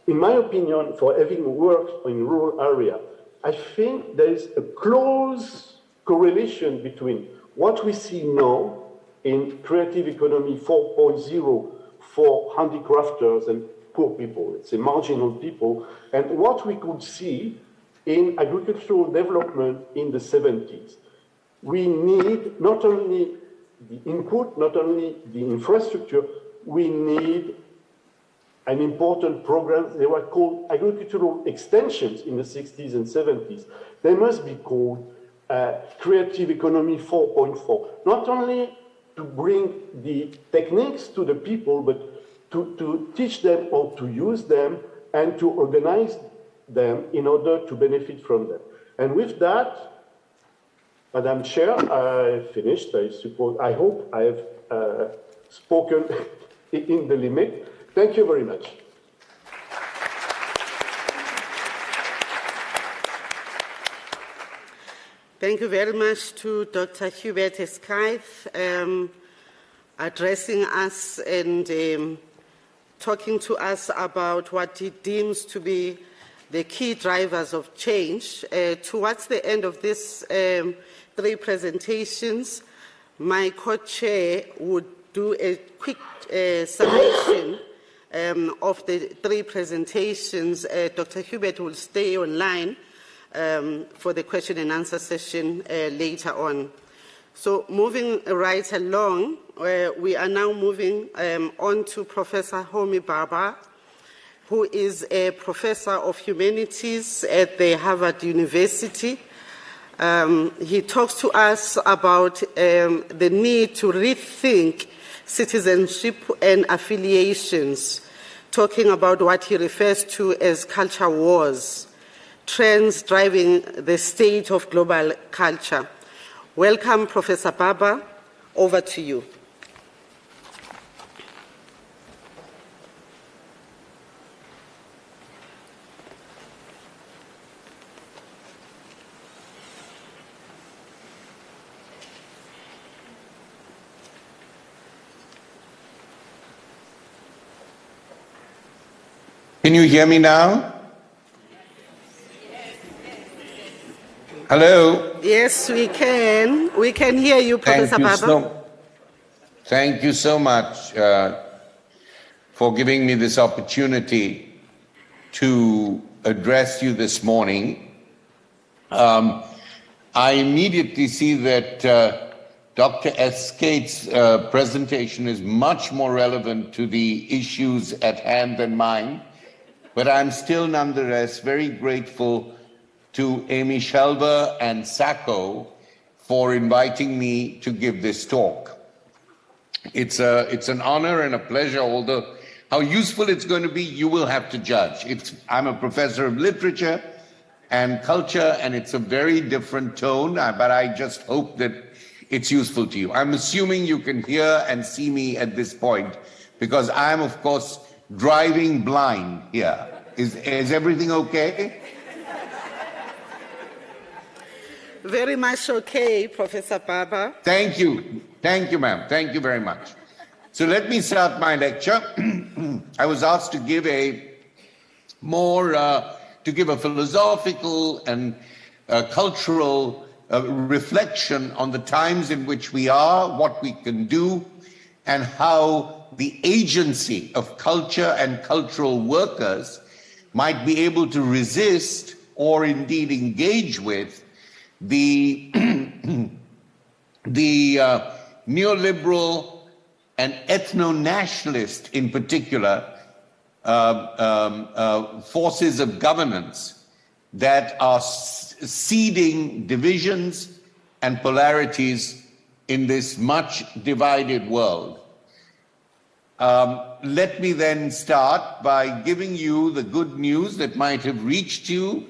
In my opinion, for having worked in rural area, I think there is a close correlation between what we see now in creative economy 4.0 for handicrafters and poor people, it's a marginal people, and what we could see in agricultural development in the 70s. We need not only the input, not only the infrastructure, we need an important program. They were called agricultural extensions in the 60s and 70s. They must be called Creative Economy 4.4. Not only to bring the techniques to the people, but to teach them how to use them and to organize them in order to benefit from them. And with that, Madam Chair, I finished. I hope I have spoken in the limit. Thank you very much. Thank you very much to Dr. Hubert Eskyth addressing us and talking to us about what he deems to be the key drivers of change. Towards the end of this three presentations, my co-chair would do a quick summation of the three presentations. Dr. Hubert will stay online for the question and answer session later on. So moving right along, we are now moving on to Professor Homi Bhabha, who is a professor of humanities at the Harvard University. He talks to us about the need to rethink citizenship and affiliations, talking about what he refers to as culture wars, trends driving the state of global culture. Welcome, Professor Bhabha. Over to you. Can you hear me now? Hello? Yes, we can. We can hear you, Professor Bhabha. Thank you so much for giving me this opportunity to address you this morning. I immediately see that Dr. S. Kate's presentation is much more relevant to the issues at hand than mine, but I'm still nonetheless very grateful to Amy Shelver and Saco for inviting me to give this talk. It's an honor and a pleasure, although how useful it's going to be, you will have to judge. I'm a professor of literature and culture, and it's a very different tone, but I just hope that it's useful to you. I'm assuming you can hear and see me at this point, because I'm, of course, driving blind here. Is everything okay? Very much okay, Professor Baba. Thank you. Thank you, ma'am. Thank you very much. So let me start my lecture. I was asked to give a philosophical and cultural reflection on the times in which we are, what we can do, and how the agency of culture and cultural workers might be able to resist or indeed engage with the neoliberal and ethno-nationalist, in particular, forces of governance that are seeding divisions and polarities in this much divided world. Let me then start by giving you the good news that might have reached you,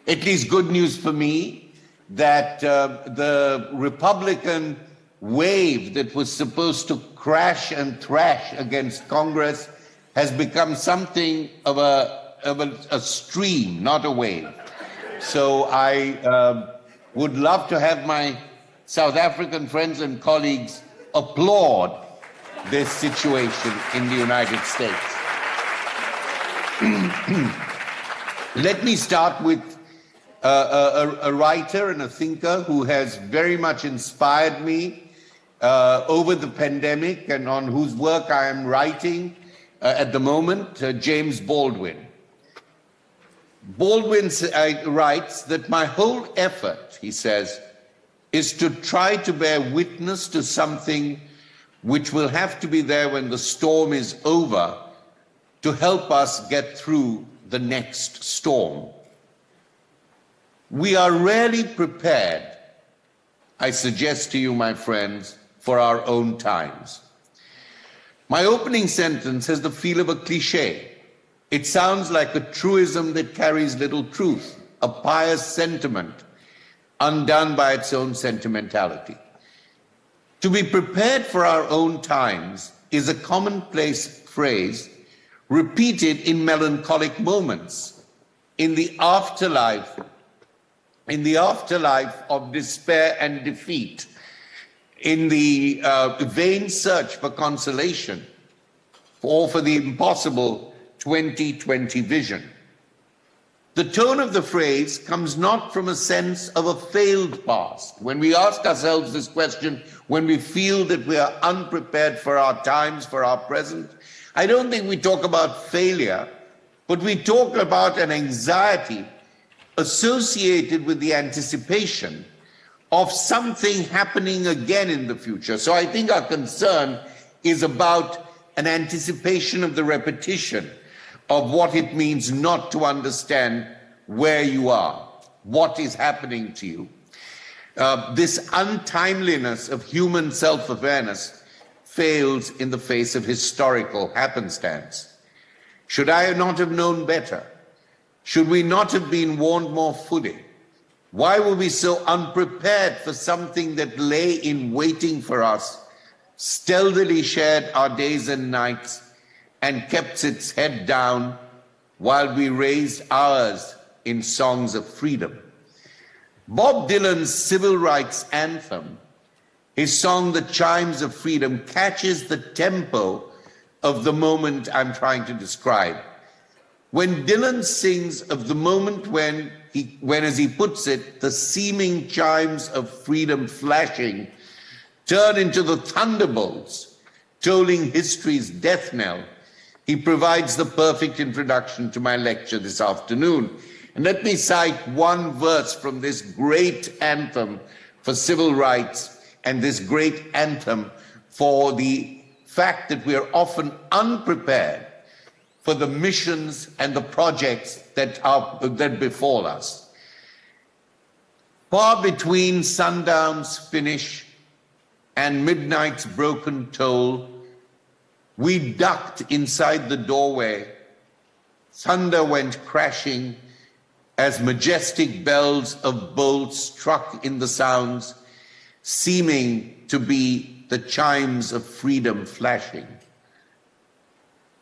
at least good news for me, that the Republican wave that was supposed to crash and thrash against Congress has become something of a stream, not a wave. So I would love to have my South African friends and colleagues applaud this situation in the United States. Let me start with a writer and a thinker who has very much inspired me over the pandemic and on whose work I am writing at the moment, James Baldwin. Baldwin writes that my whole effort, he says, is to try to bear witness to something which will have to be there when the storm is over to help us get through the next storm. We are rarely prepared, I suggest to you, my friends, for our own times. My opening sentence has the feel of a cliche. It sounds like a truism that carries little truth, a pious sentiment undone by its own sentimentality. To be prepared for our own times is a commonplace phrase repeated in melancholic moments, in the afterlife of despair and defeat, in the vain search for consolation, or for the impossible 2020 vision. The tone of the phrase comes not from a sense of a failed past. When we ask ourselves this question, when we feel that we are unprepared for our times, for our present, I don't think we talk about failure, but we talk about an anxiety associated with the anticipation of something happening again in the future. So I think our concern is about an anticipation of the repetition of what it means not to understand where you are, what is happening to you. This untimeliness of human self-awareness fails in the face of historical happenstance. Should I not have known better? Should we not have been warned more fully? Why were we so unprepared for something that lay in waiting for us, stealthily shared our days and nights, and kept its head down while we raised ours in songs of freedom? Bob Dylan's civil rights anthem, his song The Chimes of Freedom, catches the tempo of the moment I'm trying to describe. When Dylan sings of the moment when, as he puts it, the seeming chimes of freedom flashing turn into the thunderbolts, tolling history's death knell, he provides the perfect introduction to my lecture this afternoon. And let me cite one verse from this great anthem for civil rights and this great anthem for the fact that we are often unprepared for the missions and the projects that befall us. Far between sundown's finish and midnight's broken toll, we ducked inside the doorway. Thunder went crashing as majestic bells of bolts struck in the sounds, seeming to be the chimes of freedom flashing.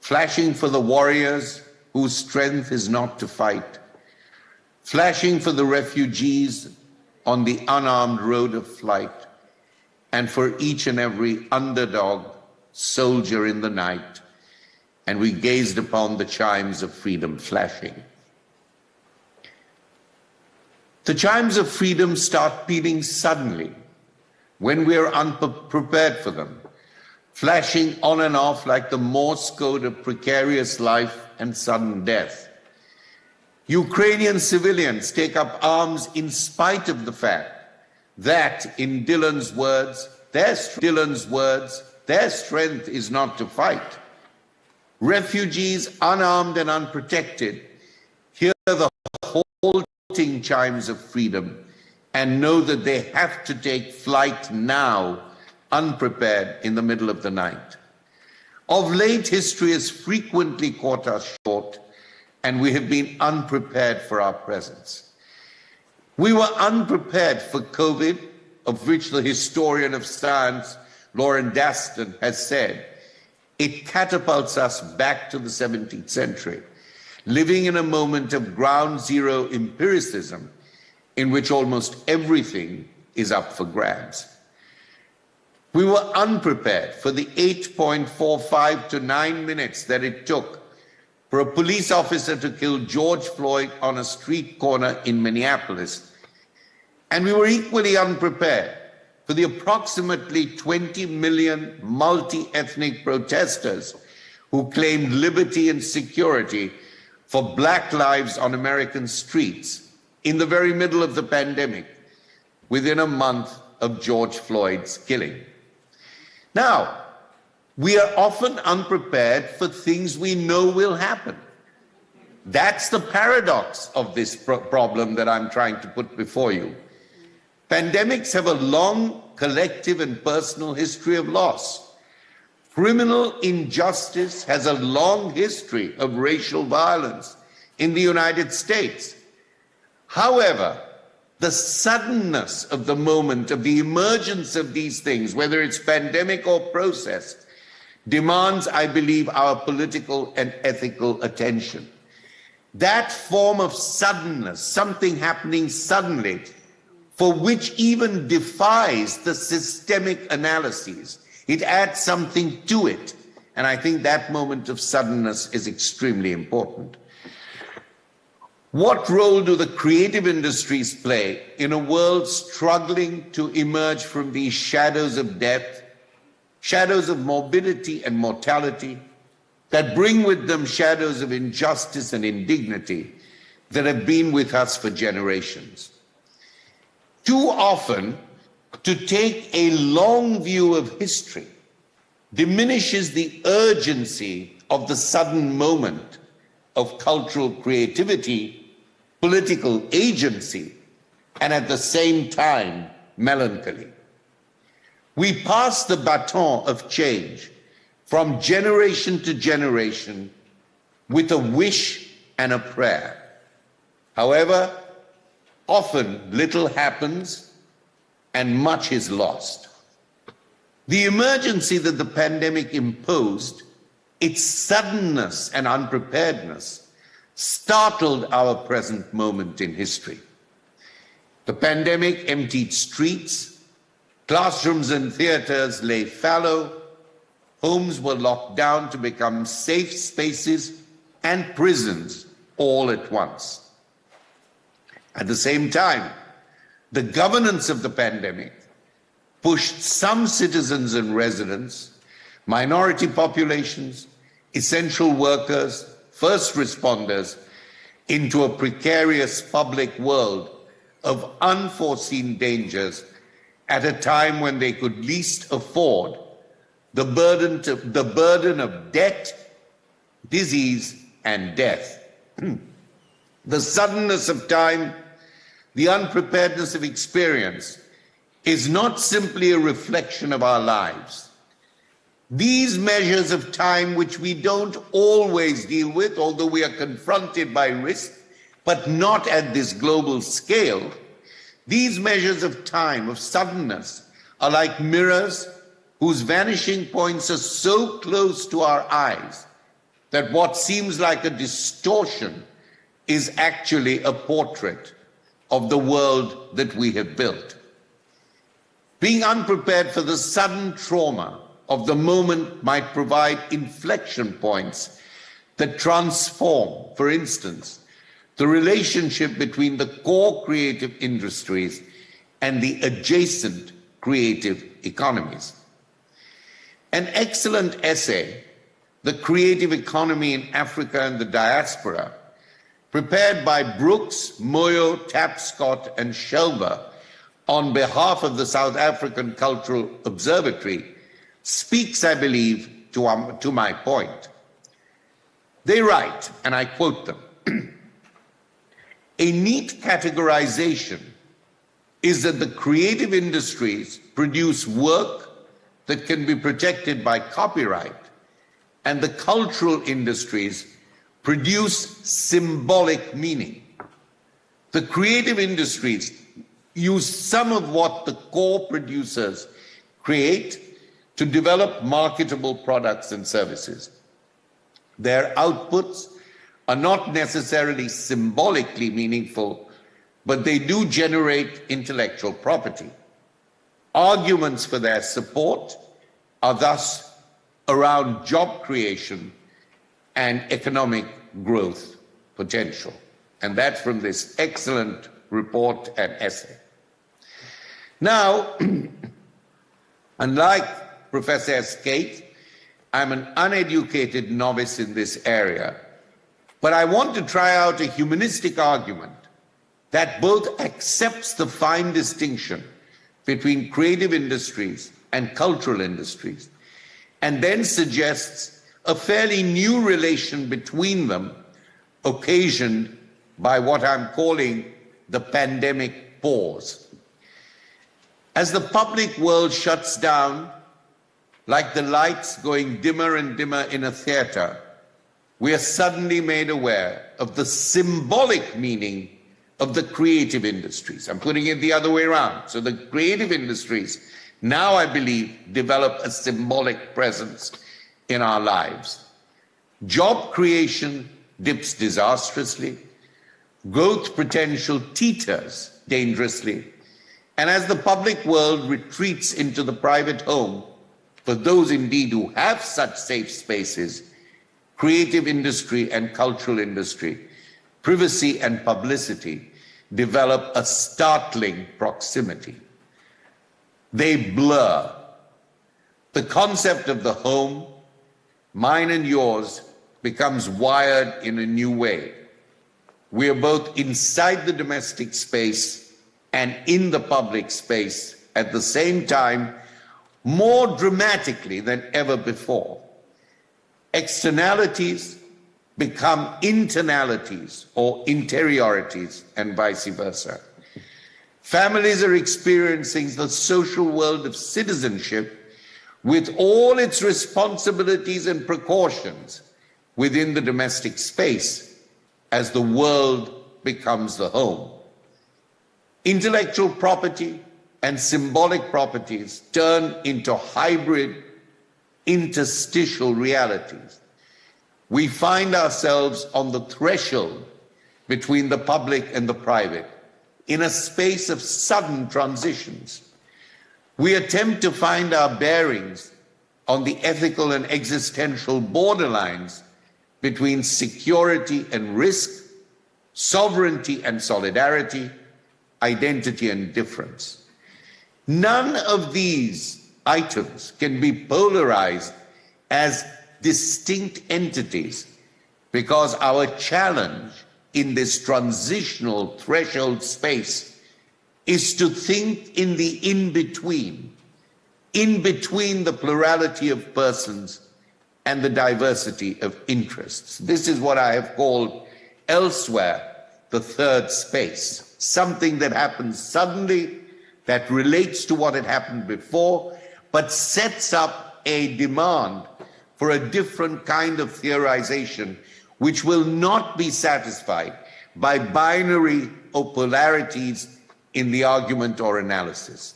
Flashing for the warriors whose strength is not to fight. Flashing for the refugees on the unarmed road of flight. And for each and every underdog soldier in the night. And we gazed upon the chimes of freedom flashing. The chimes of freedom start pealing suddenly when we are unprepared for them, flashing on and off like the Morse code of precarious life and sudden death. Ukrainian civilians take up arms in spite of the fact that, in Dylan's words, their strength is not to fight. Refugees, unarmed and unprotected, hear the halting chimes of freedom and know that they have to take flight now, unprepared in the middle of the night. Of late, history has frequently caught us short, and we have been unprepared for our presence. We were unprepared for COVID, of which the historian of science, Lauren Daston, has said, it catapults us back to the 17th century, living in a moment of ground zero empiricism in which almost everything is up for grabs. We were unprepared for the 8.45 to 9 minutes that it took for a police officer to kill George Floyd on a street corner in Minneapolis. And we were equally unprepared for the approximately 20 million multi-ethnic protesters who claimed liberty and security for Black lives on American streets in the very middle of the pandemic, within a month of George Floyd's killing. Now, we are often unprepared for things we know will happen. That's the paradox of this problem that I'm trying to put before you. Pandemics have a long collective and personal history of loss. Criminal injustice has a long history of racial violence in the United States. However, the suddenness of the moment of the emergence of these things, whether it's pandemic or process, demands, I believe, our political and ethical attention. That form of suddenness, something happening suddenly, for which even defies the systemic analyses. It adds something to it. And I think that moment of suddenness is extremely important. What role do the creative industries play in a world struggling to emerge from these shadows of death, shadows of morbidity and mortality, that bring with them shadows of injustice and indignity that have been with us for generations? Too often, to take a long view of history diminishes the urgency of the sudden moment of cultural creativity, political agency, and at the same time, melancholy. We pass the baton of change from generation to generation with a wish and a prayer. However, often little happens and much is lost. The emergency that the pandemic imposed, its suddenness and unpreparedness, startled our present moment in history. The pandemic emptied streets, classrooms and theaters lay fallow, homes were locked down to become safe spaces and prisons all at once. At the same time, the governance of the pandemic pushed some citizens and residents, minority populations, essential workers, first responders, into a precarious public world of unforeseen dangers at a time when they could least afford the burden of debt, disease, and death. The suddenness of time, the unpreparedness of experience, is not simply a reflection of our lives. These measures of time, which we don't always deal with, although we are confronted by risk, but not at this global scale, these measures of time, of suddenness, are like mirrors whose vanishing points are so close to our eyes that what seems like a distortion is actually a portrait of the world that we have built. Being unprepared for the sudden trauma of the moment might provide inflection points that transform, for instance, the relationship between the core creative industries and the adjacent creative economies. An excellent essay, The Creative Economy in Africa and the Diaspora, prepared by Brooks, Moyo, Tapscott, and Shelver on behalf of the South African Cultural Observatory, speaks, I believe, to my point. They write, and I quote them, "A neat categorization is that the creative industries produce work that can be protected by copyright, and the cultural industries produce symbolic meaning. The creative industries use some of what the core producers create to develop marketable products and services. Their outputs are not necessarily symbolically meaningful, but they do generate intellectual property. Arguments for their support are thus around job creation and economic growth potential." And that's from this excellent report and essay. Now, unlike Professor Escate, I'm an uneducated novice in this area, but I want to try out a humanistic argument that both accepts the fine distinction between creative industries and cultural industries, and then suggests a fairly new relation between them, occasioned by what I'm calling the pandemic pause. As the public world shuts down, like the lights going dimmer and dimmer in a theater, we are suddenly made aware of the symbolic meaning of the creative industries. I'm putting it the other way around. So the creative industries now, I believe, develop a symbolic presence in our lives. Job creation dips disastrously, growth potential teeters dangerously, and as the public world retreats into the private home, for those indeed who have such safe spaces, creative industry and cultural industry, privacy and publicity develop a startling proximity. They blur. The concept of the home, mine and yours, becomes wired in a new way. We are both inside the domestic space and in the public space at the same time, more dramatically than ever before. Externalities become internalities or interiorities, and vice versa. Families are experiencing the social world of citizenship with all its responsibilities and precautions within the domestic space as the world becomes the home. Intellectual property and symbolic properties turn into hybrid interstitial realities. We find ourselves on the threshold between the public and the private, in a space of sudden transitions. We attempt to find our bearings on the ethical and existential borderlines between security and risk, sovereignty and solidarity, identity and difference. None of these items can be polarized as distinct entities, because our challenge in this transitional threshold space is to think in the in-between the plurality of persons and the diversity of interests. This is what I have called elsewhere the third space, something that happens suddenly, that relates to what had happened before, but sets up a demand for a different kind of theorization, which will not be satisfied by binary or polarities in the argument or analysis.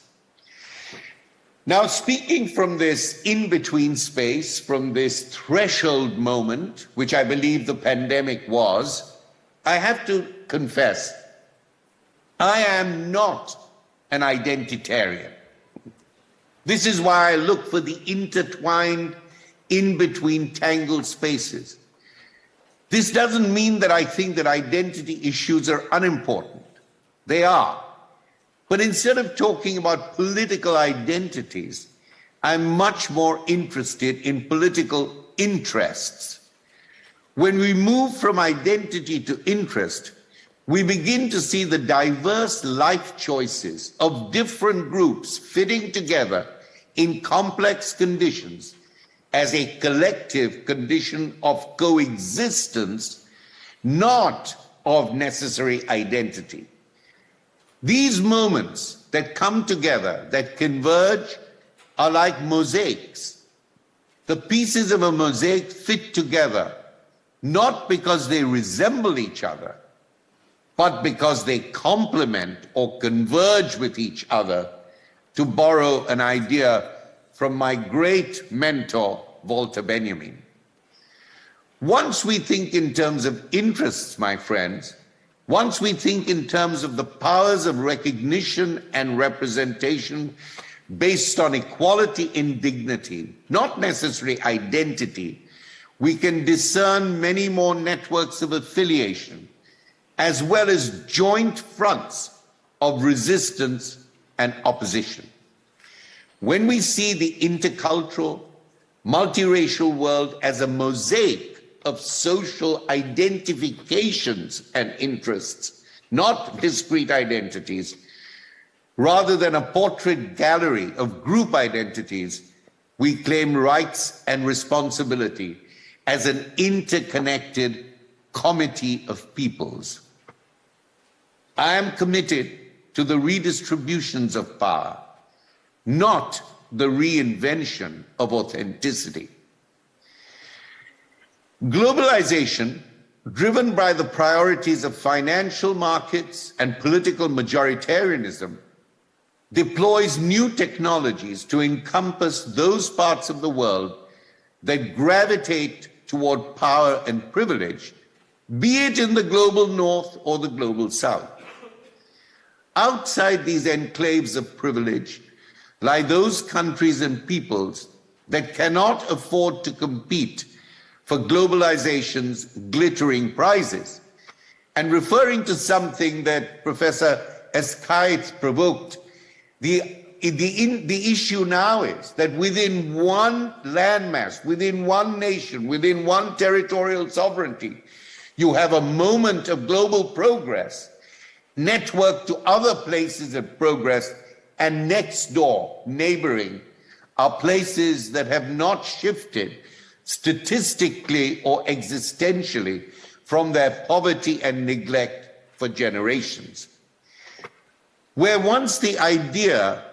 Now, speaking from this in-between space, from this threshold moment, which I believe the pandemic was, I have to confess, I am not an identitarian. This is why I look for the intertwined, in-between tangled spaces. This doesn't mean that I think that identity issues are unimportant. They are. But instead of talking about political identities, I'm much more interested in political interests. When we move from identity to interest, we begin to see the diverse life choices of different groups fitting together in complex conditions as a collective condition of coexistence, not of necessary identity. These moments that come together, that converge, are like mosaics. The pieces of a mosaic fit together, not because they resemble each other, but because they complement or converge with each other, to borrow an idea from my great mentor, Walter Benjamin. Once we think in terms of interests, my friends, once we think in terms of the powers of recognition and representation based on equality in dignity, not necessarily identity, we can discern many more networks of affiliation, as well as joint fronts of resistance and opposition. When we see the intercultural, multiracial world as a mosaic of social identifications and interests, not discrete identities, rather than a portrait gallery of group identities, we claim rights and responsibility as an interconnected comity of peoples. I am committed to the redistributions of power, not the reinvention of authenticity. Globalization, driven by the priorities of financial markets and political majoritarianism, deploys new technologies to encompass those parts of the world that gravitate toward power and privilege, be it in the global north or the global south. Outside these enclaves of privilege lie those countries and peoples that cannot afford to compete for globalization's glittering prizes. And referring to something that Professor Eskait provoked, the issue now is that within one landmass, within one nation, within one territorial sovereignty, you have a moment of global progress networked to other places of progress, and next door, neighboring, are places that have not shifted statistically or existentially from their poverty and neglect for generations. Where once the idea,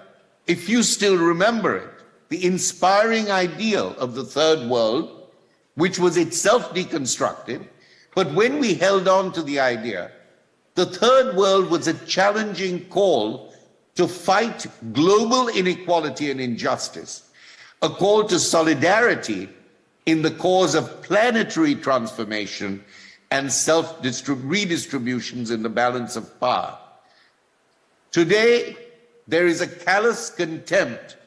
if you still remember it, the inspiring ideal of the third world, which was itself deconstructed, but when we held on to the idea, the third world was a challenging call to fight global inequality and injustice, a call to solidarity in the cause of planetary transformation and redistributions in the balance of power. Today, there is a callous contempt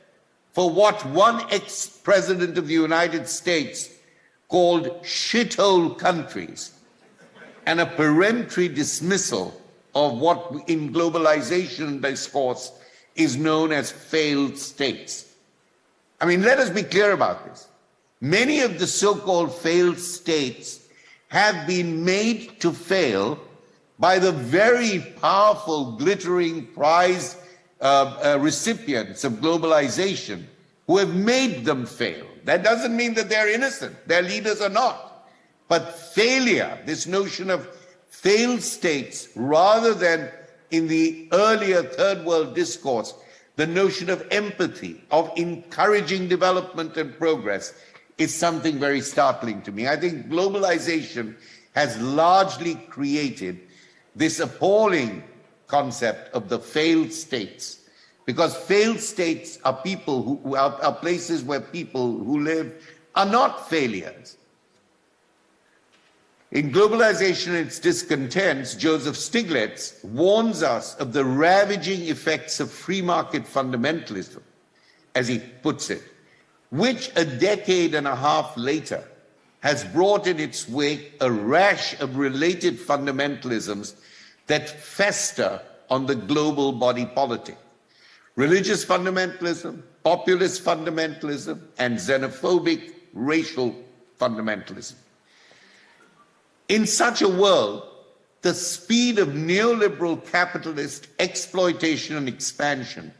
for what one ex-president of the United States called shithole countries, and a peremptory dismissal of what in globalization discourse is known as failed states. I mean, let us be clear about this. Many of the so-called failed states have been made to fail by the very powerful, glittering prize recipients of globalization who have made them fail. That doesn't mean that they're innocent. Their leaders are not. But failure, this notion of failed states, rather than in the earlier third world discourse, the notion of empathy, of encouraging development and progress, is something very startling to me. I think globalization has largely created this appalling concept of the failed states, because failed states are people who are places where people who live are not failures. In Globalization and Its Discontents, Joseph Stiglitz warns us of the ravaging effects of free market fundamentalism, as he puts it, which a decade and a half later has brought in its wake a rash of related fundamentalisms that fester on the global body politic. Religious fundamentalism, populist fundamentalism, and xenophobic racial fundamentalism. In such a world, the speed of neoliberal capitalist exploitation and expansion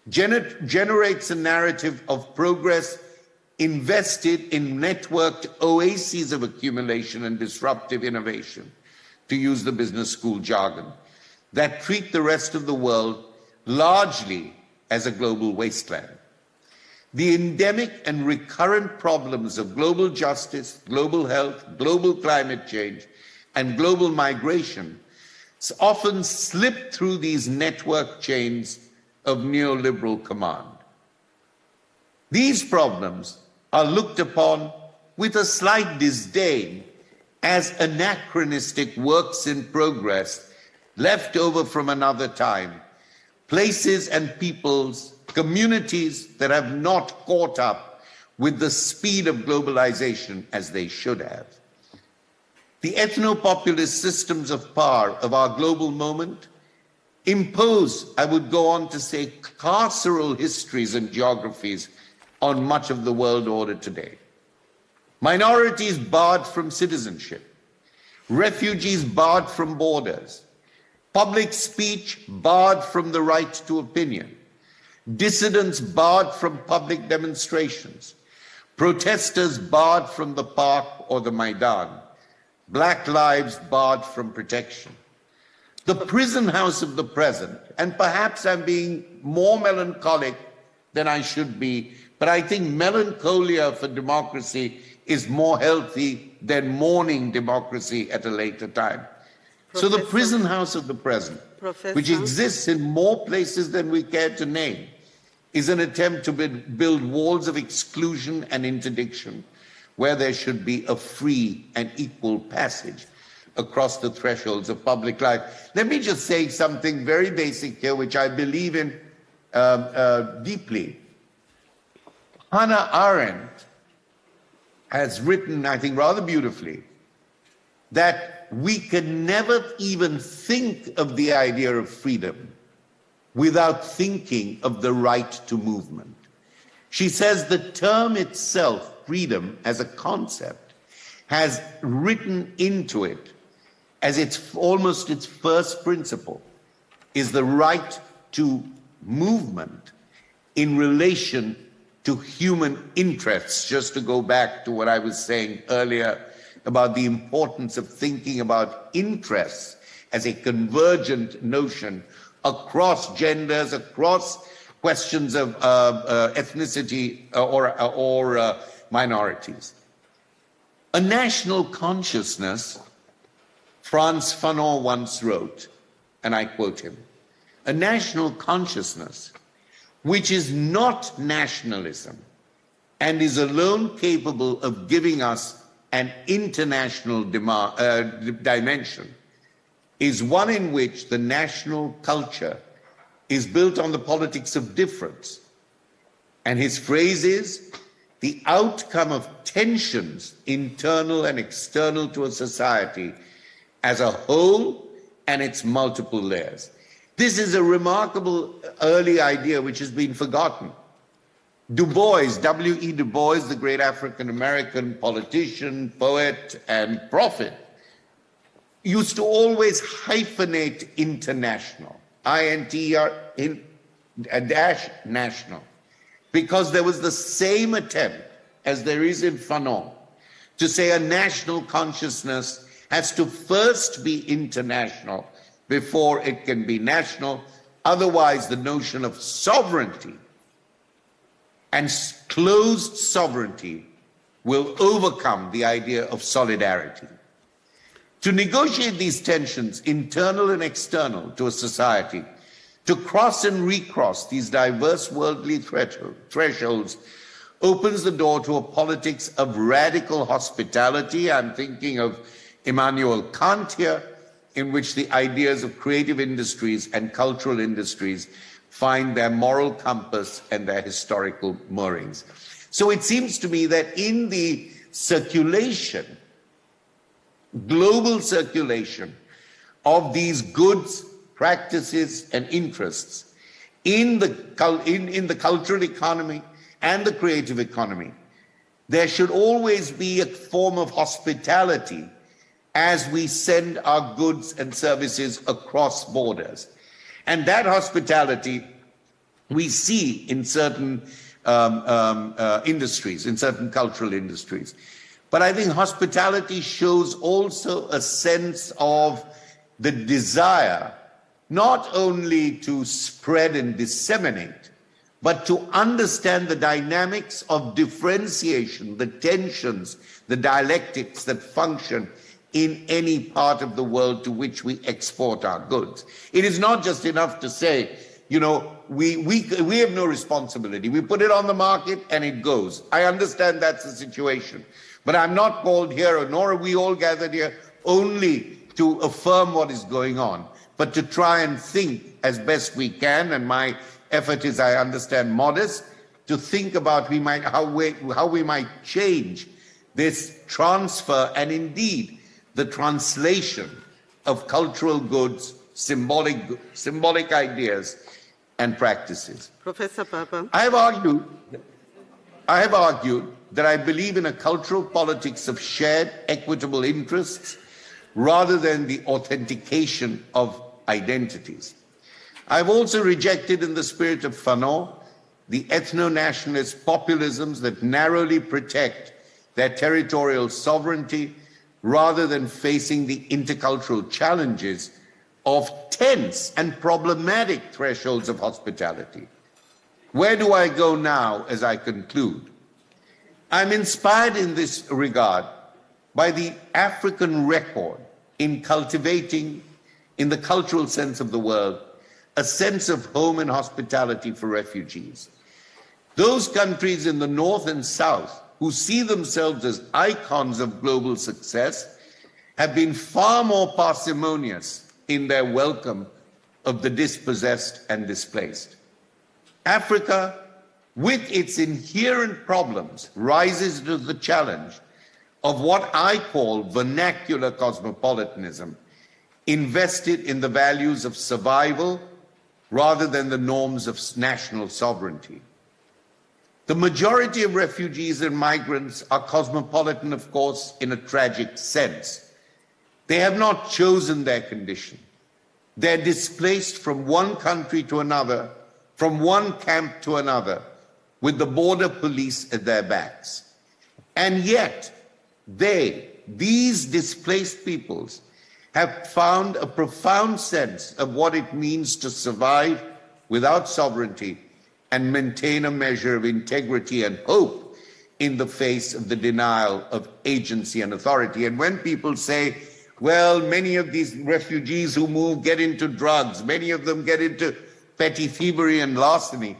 generates a narrative of progress invested in networked oases of accumulation and disruptive innovation, to use the business school jargon, that treat the rest of the world largely as a global wasteland. The endemic and recurrent problems of global justice, global health, global climate change, and global migration often slip through these network chains of neoliberal command. These problems are looked upon with a slight disdain as anachronistic works in progress left over from another time, places and peoples, communities that have not caught up with the speed of globalization as they should have. The ethno-populist systems of power of our global moment impose, I would go on to say, carceral histories and geographies on much of the world order today. Minorities barred from citizenship, refugees barred from borders, public speech barred from the right to opinion, dissidents barred from public demonstrations, protesters barred from the park or the Maidan, black lives barred from protection. The prison house of the present, and perhaps I'm being more melancholic than I should be, but I think melancholia for democracy is more healthy than mourning democracy at a later time. So the prison house of the present, which exists in more places than we care to name, is an attempt to build walls of exclusion and interdiction where there should be a free and equal passage across the thresholds of public life. Let me just say something very basic here, which I believe in deeply. Hannah Arendt has written, I think rather beautifully, that we can never even think of the idea of freedom without thinking of the right to movement. She says the term itself, freedom as a concept, has written into it as almost its first principle is the right to movement in relation to human interests. Just to go back to what I was saying earlier about the importance of thinking about interests as a convergent notion across genders, across questions of ethnicity or minorities. A national consciousness, Frantz Fanon once wrote, and I quote him, a national consciousness which is not nationalism and is alone capable of giving us an international dimension is one in which the national culture is built on the politics of difference. And his phrase is, the outcome of tensions, internal and external to a society as a whole and its multiple layers. This is a remarkable early idea which has been forgotten. Du Bois, W.E. Du Bois, the great African-American politician, poet, and prophet, used to always hyphenate international, INTR, dash national, because there was the same attempt as there is in Fanon to say a national consciousness has to first be international before it can be national. Otherwise, the notion of sovereignty and closed sovereignty will overcome the idea of solidarity. To negotiate these tensions, internal and external, to a society, to cross and recross these diverse worldly thresholds, opens the door to a politics of radical hospitality. I'm thinking of Immanuel Kant here, in which the ideas of creative industries and cultural industries find their moral compass and their historical moorings. So it seems to me that in the circulation, global circulation of these goods, practices, and interests in the cultural economy and the creative economy, there should always be a form of hospitality as we send our goods and services across borders. And that hospitality we see in certain industries, in certain cultural industries. But I think hospitality shows also a sense of the desire not only to spread and disseminate, but to understand the dynamics of differentiation, the tensions, the dialectics that function in any part of the world to which we export our goods. It is not just enough to say, you know, we have no responsibility. We put it on the market and it goes. I understand that's the situation. But I'm not called here, nor are we all gathered here, only to affirm what is going on, but to try and think as best we can, and my effort is, I understand, modest, to think about how we might change this transfer and indeed the translation of cultural goods, symbolic ideas and practices. Professor Papa. I have argued that I believe in a cultural politics of shared equitable interests rather than the authentication of identities. I've also rejected, in the spirit of Fanon, the ethno-nationalist populisms that narrowly protect their territorial sovereignty rather than facing the intercultural challenges of tense and problematic thresholds of hospitality. Where do I go now as I conclude? I'm inspired in this regard by the African record in cultivating, in the cultural sense of the word, a sense of home and hospitality for refugees. Those countries in the north and south who see themselves as icons of global success have been far more parsimonious in their welcome of the dispossessed and displaced. Africa, with its inherent problems, rises to the challenge of what I call vernacular cosmopolitanism, invested in the values of survival rather than the norms of national sovereignty. The majority of refugees and migrants are cosmopolitan, of course, in a tragic sense. They have not chosen their condition. They're displaced from one country to another, from one camp to another, with the border police at their backs. And yet, these displaced peoples, have found a profound sense of what it means to survive without sovereignty and maintain a measure of integrity and hope in the face of the denial of agency and authority. And when people say, well, many of these refugees who move get into drugs, many of them get into petty thievery and larceny,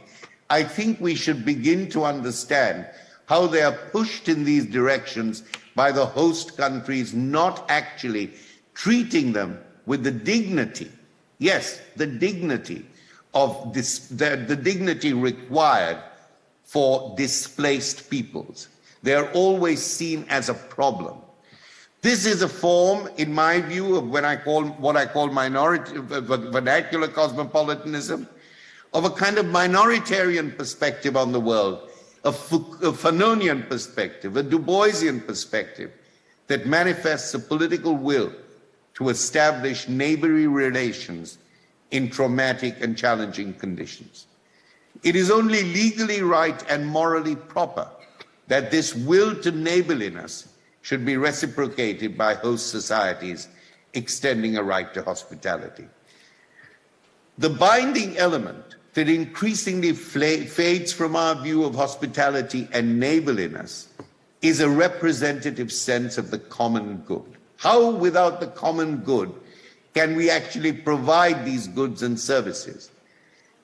I think we should begin to understand how they are pushed in these directions by the host countries not actually treating them with the dignity, yes, the dignity of the dignity required for displaced peoples. They are always seen as a problem. This is a form, in my view, of what I call minority, vernacular cosmopolitanism, of a kind of minoritarian perspective on the world, a Fanonian perspective, a Du Boisian perspective that manifests a political will to establish neighborly relations in traumatic and challenging conditions. It is only legally right and morally proper that this will to neighborliness should be reciprocated by host societies extending a right to hospitality. The binding element that increasingly fades from our view of hospitality and neighborliness is a representative sense of the common good. How, without the common good, can we actually provide these goods and services?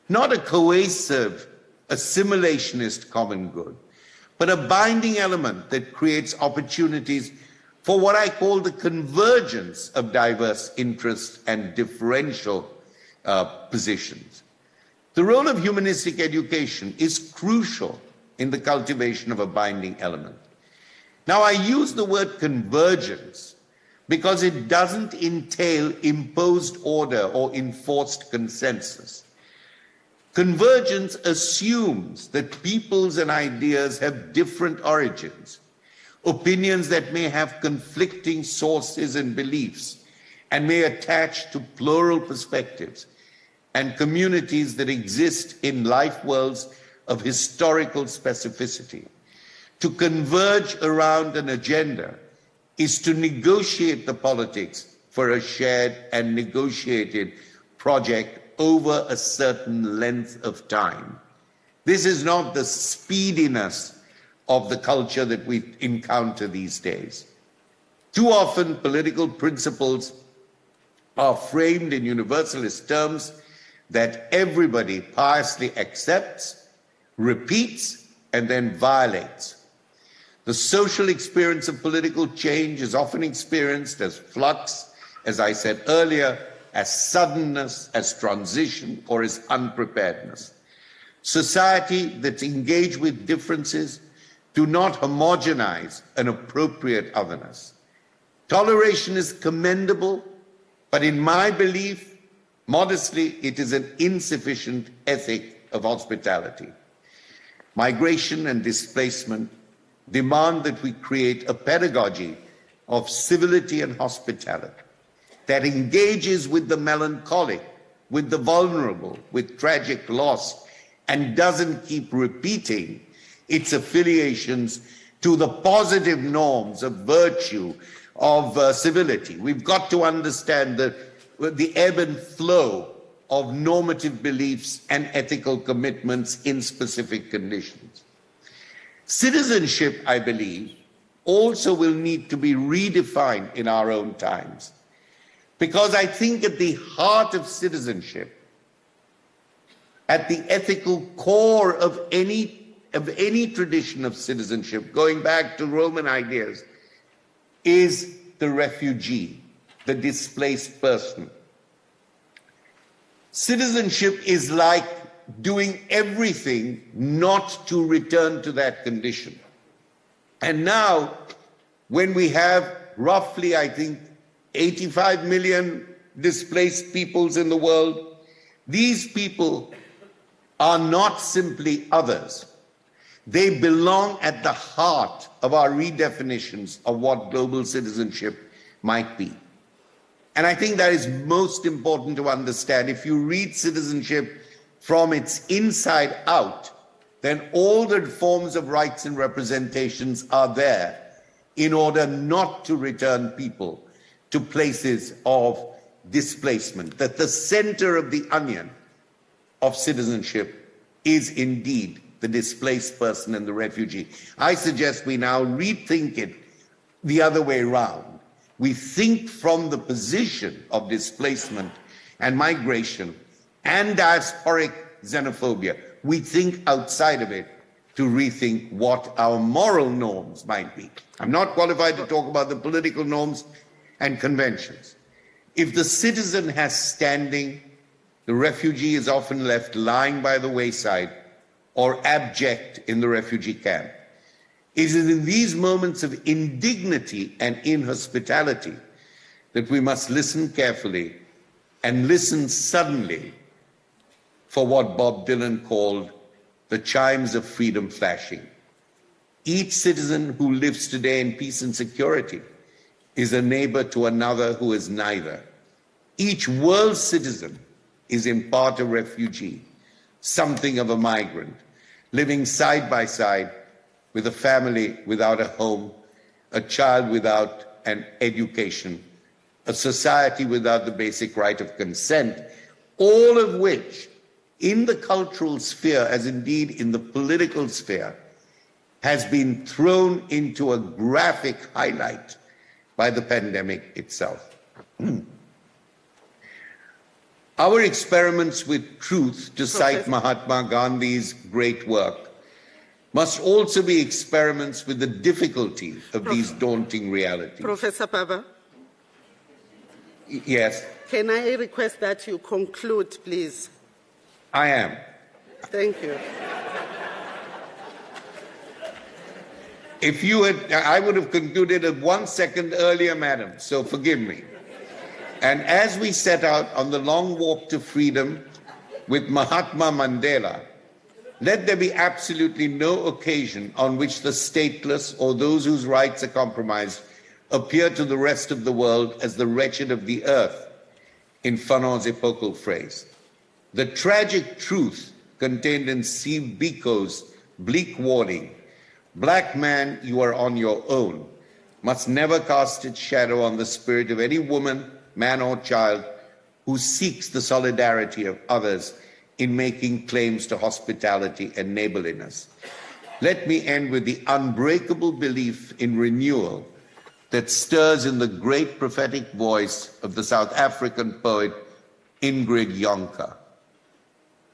Not a cohesive, assimilationist common good, but a binding element that creates opportunities for what I call the convergence of diverse interests and differential positions. The role of humanistic education is crucial in the cultivation of a binding element. Now, I use the word convergence because it doesn't entail imposed order or enforced consensus. Convergence assumes that peoples and ideas have different origins, opinions that may have conflicting sources and beliefs, and may attach to plural perspectives, and communities that exist in life worlds of historical specificity. To converge around an agenda is to negotiate the politics for a shared and negotiated project over a certain length of time. This is not the speediness of the culture that we encounter these days. Too often, political principles are framed in universalist terms that everybody piously accepts, repeats, and then violates. The social experience of political change is often experienced as flux, as I said earlier, as suddenness, as transition, or as unpreparedness. Society that's engaged with differences do not homogenize an appropriate otherness. Toleration is commendable, but in my belief, modestly, it is an insufficient ethic of hospitality. Migration and displacement demand that we create a pedagogy of civility and hospitality that engages with the melancholic, with the vulnerable, with tragic loss, and doesn't keep repeating its affiliations to the positive norms of virtue, of civility. We've got to understand the ebb and flow of normative beliefs and ethical commitments in specific conditions. Citizenship, I believe, also will need to be redefined in our own times, because I think at the heart of citizenship, at the ethical core of any tradition of citizenship, going back to Roman ideas, is the refugee, the displaced person. Citizenship is like doing everything not to return to that condition. And now, when we have roughly, I think, 85 million displaced peoples in the world, these people are not simply others. They belong at the heart of our redefinitions of what global citizenship might be. And I think that is most important to understand. If you read citizenship from its inside out, then all the forms of rights and representations are there in order not to return people to places of displacement. That the center of the onion of citizenship is indeed the displaced person and the refugee. I suggest we now rethink it the other way around. We think from the position of displacement and migration and diasporic xenophobia. We think outside of it to rethink what our moral norms might be. I'm not qualified to talk about the political norms and conventions. If the citizen has standing, the refugee is often left lying by the wayside or abject in the refugee camp. It is in these moments of indignity and inhospitality that we must listen carefully and listen suddenly for what Bob Dylan called the chimes of freedom flashing. Each citizen who lives today in peace and security is a neighbor to another who is neither. Each world citizen is in part a refugee, something of a migrant, living side by side with a family without a home, a child without an education, a society without the basic right of consent, all of which, in the cultural sphere, as indeed in the political sphere, has been thrown into a graphic highlight by the pandemic itself. Our experiments with truth, to cite Mahatma Gandhi's great work, must also be experiments with the difficulty of these daunting realities. Professor Baba, Yes, can I request that you conclude, please? I am. Thank you. If you had, I would have concluded it 1 second earlier, madam, so forgive me. And as we set out on the long walk to freedom with Mahatma Mandela, let there be absolutely no occasion on which the stateless or those whose rights are compromised appear to the rest of the world as the wretched of the earth, in Fanon's epochal phrase. The tragic truth contained in Steve Biko's bleak warning, "Black man, you are on your own," must never cast its shadow on the spirit of any woman, man or child who seeks the solidarity of others in making claims to hospitality and neighborliness. Let me end with the unbreakable belief in renewal that stirs in the great prophetic voice of the South African poet Ingrid Jonker.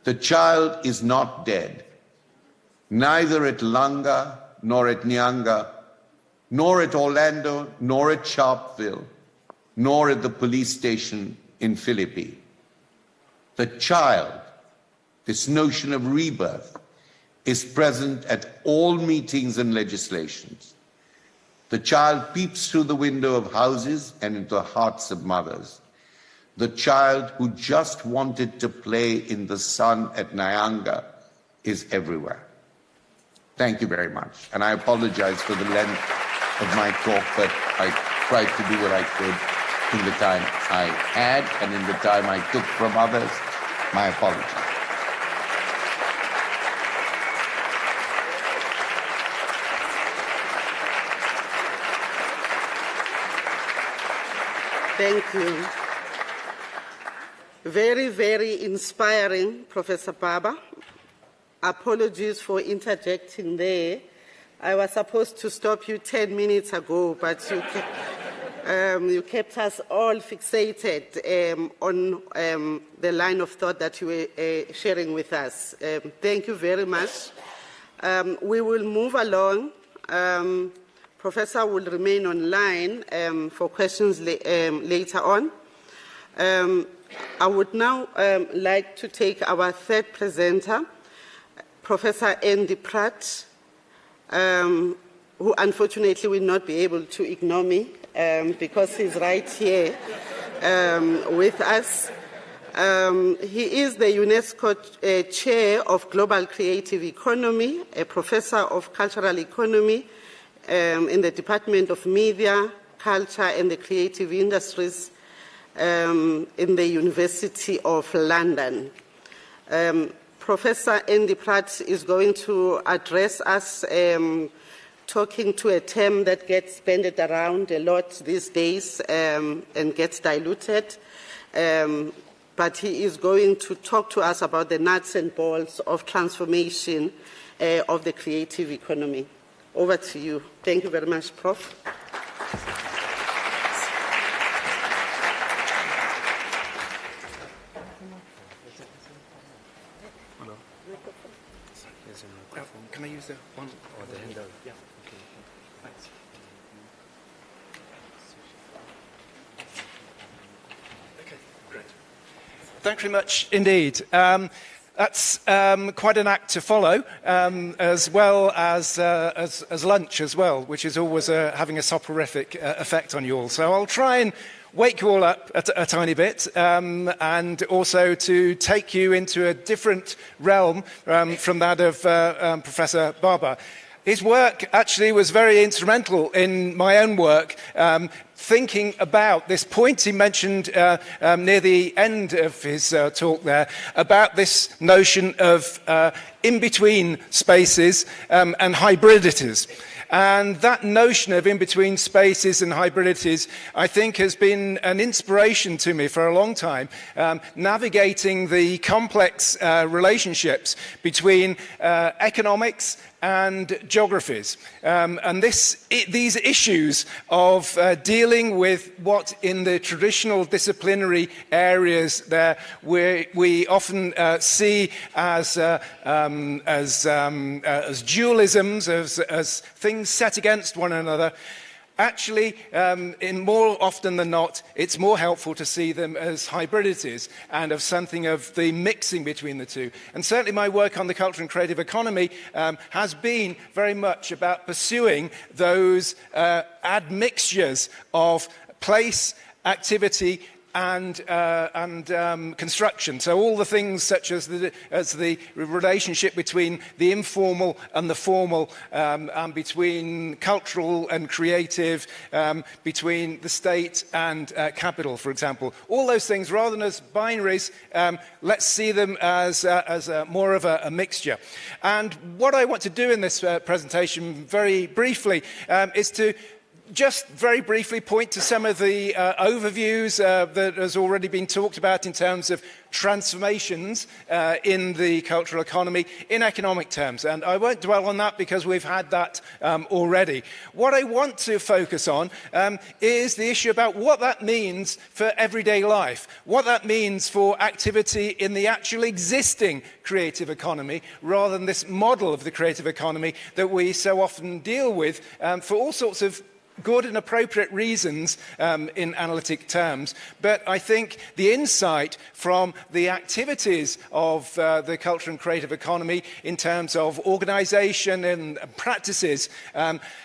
The child is not dead, neither at Langa, nor at Nyanga, nor at Orlando, nor at Sharpeville, nor at the police station in Philippi. The child, this notion of rebirth, is present at all meetings and legislations. The child peeps through the window of houses and into the hearts of mothers. The child who just wanted to play in the sun at Nyanga is everywhere. Thank you very much. And I apologize for the length of my talk, but I tried to do what I could in the time I had and in the time I took from others. My apologies. Thank you. Very, very inspiring, Professor Baba. Apologies for interjecting there. I was supposed to stop you 10 minutes ago, but you kept us all fixated on the line of thought that you were sharing with us. Thank you very much. We will move along. Professor will remain online for questions later on. I would now like to take our third presenter, Professor Andy Pratt, who unfortunately will not be able to ignore me because he's right here with us. He is the UNESCO Chair of Global Creative Economy, a Professor of Cultural Economy in the Department of Media, Culture and the Creative Industries in the University of London. Professor Andy Pratt is going to address us talking to a term that gets bandied around a lot these days and gets diluted. But he is going to talk to us about the nuts and bolts of transformation of the creative economy. Over to you. Thank you very much, Prof. Can I use the one or the handout? Yeah. Okay. Thanks. Okay, great. Thanks very much indeed. That's quite an act to follow, as well as lunch as well, which is always having a soporific effect on you all. So I'll try and wake you all up a tiny bit, and also to take you into a different realm from that of Professor Baba. his work actually was very instrumental in my own work, thinking about this point he mentioned near the end of his talk there, about this notion of in-between spaces and hybridities. And that notion of in-between spaces and hybridities, I think, has been an inspiration to me for a long time, navigating the complex relationships between economics and geographies. And these issues of dealing with what in the traditional disciplinary areas there we often see as dualisms, as things set against one another. Actually, more often than not, it's more helpful to see them as hybridities and of something of the mixing between the two. And certainly my work on the cultural and creative economy has been very much about pursuing those admixtures of place, activity, and construction. So all the things such as the relationship between the informal and the formal, and between cultural and creative, between the state and capital, for example. All those things, rather than as binaries, let's see them as more of a mixture. And what I want to do in this presentation, very briefly, is to just very briefly point to some of the overviews that has already been talked about in terms of transformations in the cultural economy in economic terms. And I won't dwell on that because we've had that already. What I want to focus on is the issue about what that means for everyday life, what that means for activity in the actual existing creative economy, rather than this model of the creative economy that we so often deal with for all sorts of good and appropriate reasons in analytic terms, but I think the insight from the activities of the cultural and creative economy in terms of organisation and practices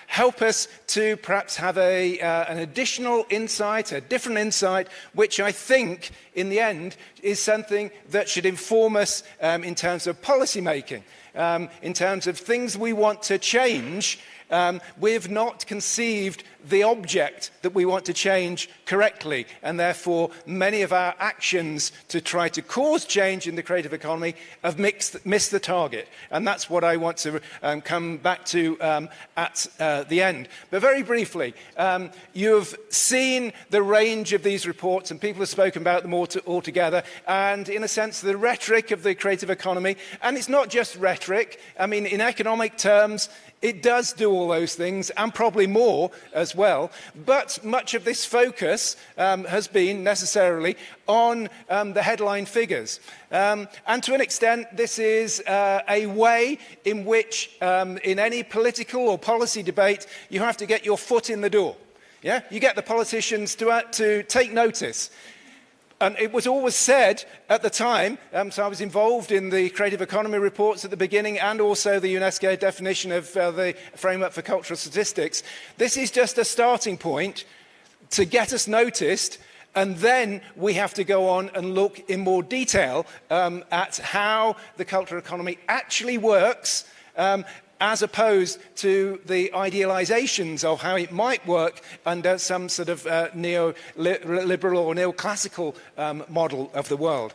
help us to perhaps have an additional insight, a different insight, which I think in the end is something that should inform us in terms of policy making, in terms of things we want to change. We've not conceived the object that we want to change correctly, and therefore many of our actions to try to cause change in the creative economy have missed the target. And that's what I want to come back to at the end. But very briefly, you've seen the range of these reports, and people have spoken about them all together, and in a sense the rhetoric of the creative economy. And it's not just rhetoric. I mean, in economic terms, it does do all those things, and probably more as well. But much of this focus has been necessarily on the headline figures. And to an extent, this is a way in which, in any political or policy debate, you have to get your foot in the door. Yeah? You get the politicians to take notice. And it was always said at the time, so I was involved in the creative economy reports at the beginning and also the UNESCO definition of the framework for cultural statistics. This is just a starting point to get us noticed, and then we have to go on and look in more detail at how the cultural economy actually works, as opposed to the idealizations of how it might work under some sort of neoliberal or neoclassical model of the world.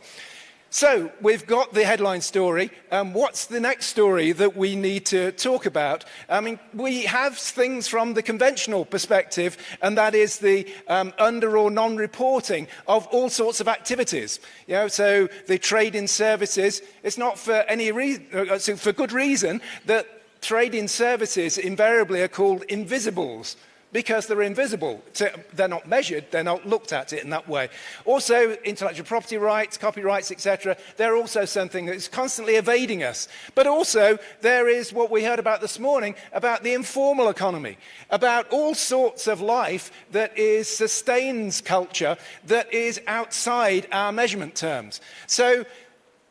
So we've got the headline story. What's the next story that we need to talk about? I mean, we have things from the conventional perspective, and that is the under or non-reporting of all sorts of activities. You know, so the trade in services, it's not for any reason, so for good reason that trade in services invariably are called invisibles, because they're invisible. So they're not measured, they're not looked at in that way. Also, intellectual property rights, copyrights, etc., they're also something that's constantly evading us. But also, there is what we heard about this morning, about the informal economy, about all sorts of life that sustains culture, that is outside our measurement terms. So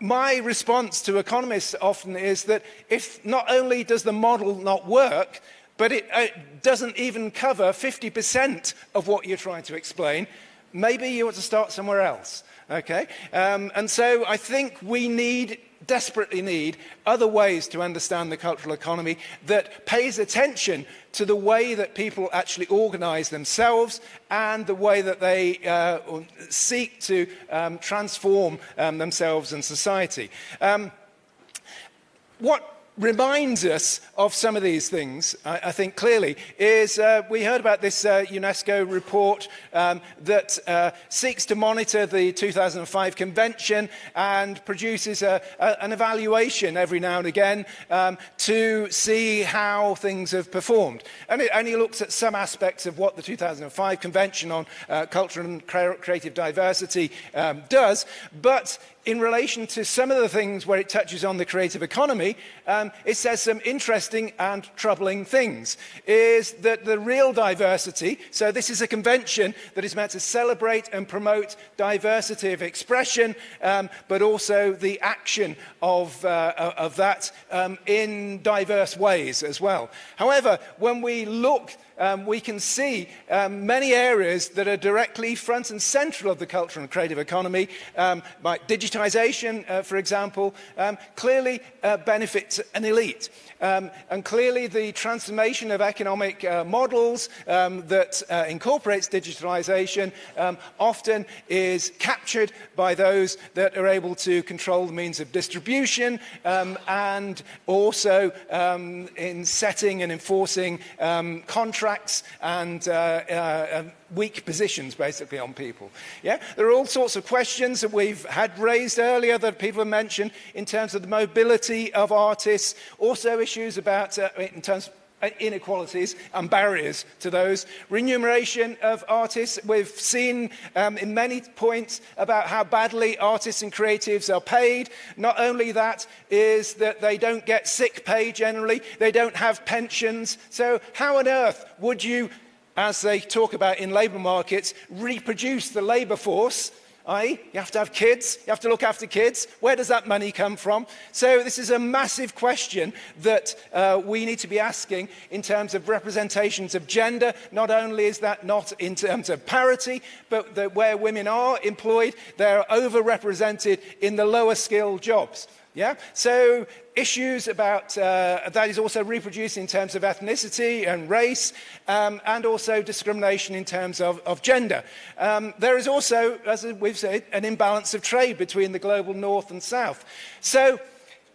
my response to economists often is that if not only does the model not work, but it doesn't even cover 50% of what you're trying to explain, maybe you want to start somewhere else. Okay? And so I think we need desperately need other ways to understand the cultural economy that pays attention to the way that people actually organise themselves and the way that they seek to transform themselves and society. What reminds us of some of these things, I think clearly, is we heard about this UNESCO report that seeks to monitor the 2005 convention and produces an evaluation every now and again to see how things have performed. And it only looks at some aspects of what the 2005 convention on cultural and creative diversity does, but in relation to some of the things where it touches on the creative economy, it says some interesting and troubling things. Is that the real diversity, so this is a convention that is meant to celebrate and promote diversity of expression, but also the action of that in diverse ways as well. However, when we look, we can see many areas that are directly front and central of the cultural and creative economy, like digitization, for example, clearly benefits an elite. And clearly the transformation of economic models that incorporates digitalization often is captured by those that are able to control the means of distribution and also in setting and enforcing contracts and weak positions basically on people. Yeah? There are all sorts of questions that we've had raised earlier that people have mentioned in terms of the mobility of artists, also issues about in terms of inequalities and barriers to those. Remuneration of artists, we've seen in many points about how badly artists and creatives are paid. Not only that, is that they don't get sick pay generally, they don't have pensions. So how on earth would you, as they talk about in labour markets, reproduce the labour force? I.e., you have to have kids, you have to look after kids. Where does that money come from? So this is a massive question that we need to be asking in terms of representations of gender. Not only is that not in terms of parity, but that where women are employed, they're overrepresented in the lower skilled jobs. Yeah? So issues about that is also reproduced in terms of ethnicity and race and also discrimination in terms of gender. There is also, as we've said, an imbalance of trade between the global north and south. So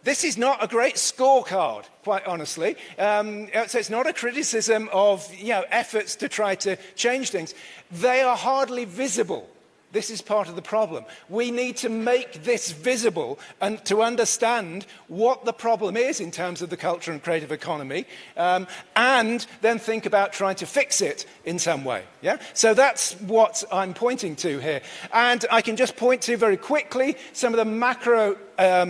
this is not a great scorecard, quite honestly. So it's not a criticism of efforts to try to change things. They are hardly visible. This is part of the problem. We need to make this visible and to understand what the problem is in terms of the culture and creative economy, and then think about trying to fix it in some way. Yeah? So that's what I'm pointing to here. And I can just point to very quickly some of the macro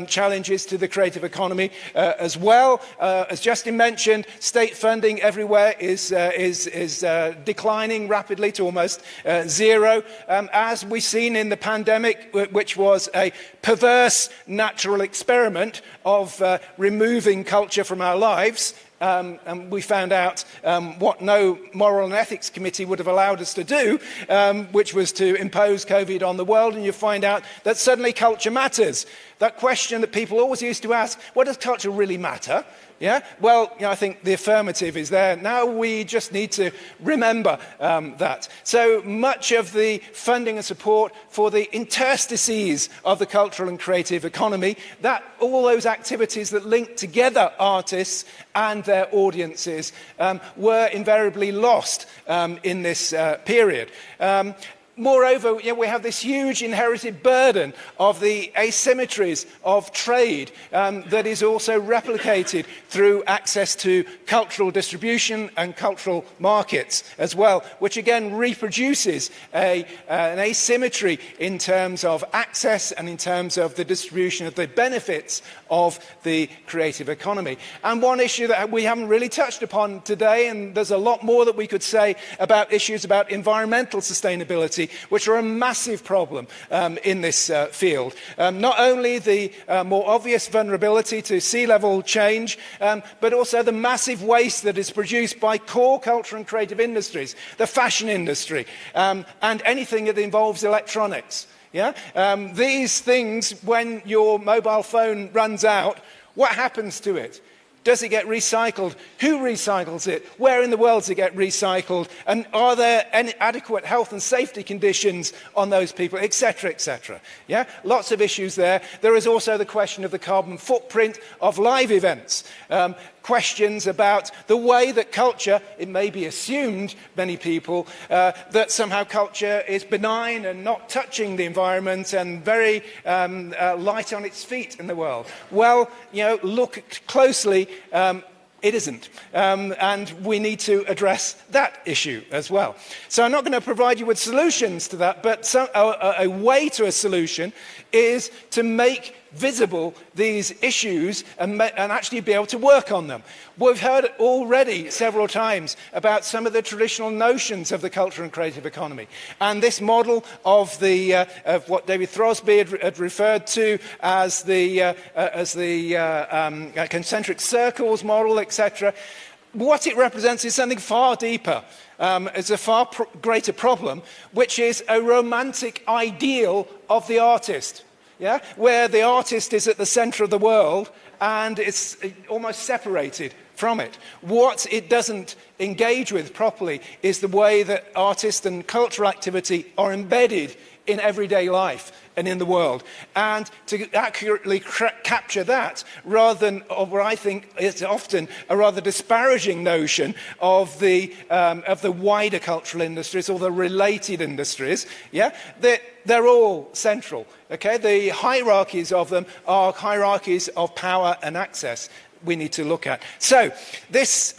challenges to the creative economy as well. As Justin mentioned, state funding everywhere is declining rapidly to almost zero. As we've seen in the pandemic, which was a perverse natural experiment of removing culture from our lives, and we found out what no moral and ethics committee would have allowed us to do, which was to impose COVID on the world, and you find out that suddenly culture matters. That question that people always used to ask, what does culture really matter? Yeah? Well, I think the affirmative is there. Now we just need to remember that. So much of the funding and support for the interstices of the cultural and creative economy, that all those activities that link together artists and their audiences were invariably lost in this period. Moreover, we have this huge inherited burden of the asymmetries of trade that is also replicated through access to cultural distribution and cultural markets as well, which again reproduces an asymmetry in terms of access and in terms of the distribution of the benefits of the creative economy. And one issue that we haven't really touched upon today, and there's a lot more that we could say about issues about environmental sustainability, which are a massive problem in this field. Not only the more obvious vulnerability to sea level change, but also the massive waste that is produced by core culture and creative industries, the fashion industry, and anything that involves electronics. Yeah? These things, when your mobile phone runs out, what happens to it? Does it get recycled? Who recycles it? Where in the world does it get recycled? And are there any adequate health and safety conditions on those people, etc., etc.? Yeah? Lots of issues there. There is also the question of the carbon footprint of live events. Questions about the way that culture, it may be assumed, many people, that somehow culture is benign and not touching the environment and very light on its feet in the world. Well, look closely, it isn't. And we need to address that issue as well. So I'm not going to provide you with solutions to that, but a way to a solution is to make visible these issues and actually be able to work on them. We've heard already several times about some of the traditional notions of the cultural and creative economy. And this model of what David Throsby had referred to as the concentric circles model, etc., what it represents is something far deeper. It's a far greater problem, which is a romantic ideal of the artist. Yeah? Where the artist is at the center of the world and it's almost separated from it. What it doesn't engage with properly is the way that artists and cultural activity are embedded in everyday life and in the world. And to accurately capture that, rather than what I think is often a rather disparaging notion of the wider cultural industries or the related industries, yeah, they're all central. Okay, the hierarchies of them are hierarchies of power and access we need to look at. So this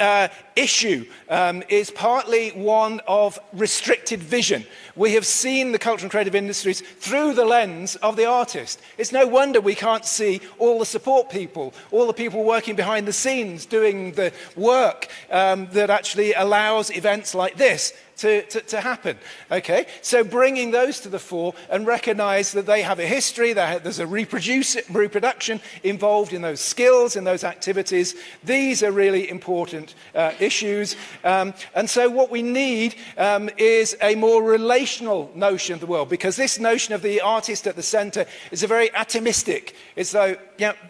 issue is partly one of restricted vision. We have seen the cultural and creative industries through the lens of the artist. It's no wonder we can't see all the support people, all the people working behind the scenes doing the work that actually allows events like this to happen. Okay, so bringing those to the fore and recognize that they have a history, there's a reproduction involved in those skills, in those activities. These are really important issues. And so what we need is a more relational notion of the world, because this notion of the artist at the center is a very atomistic. It's though,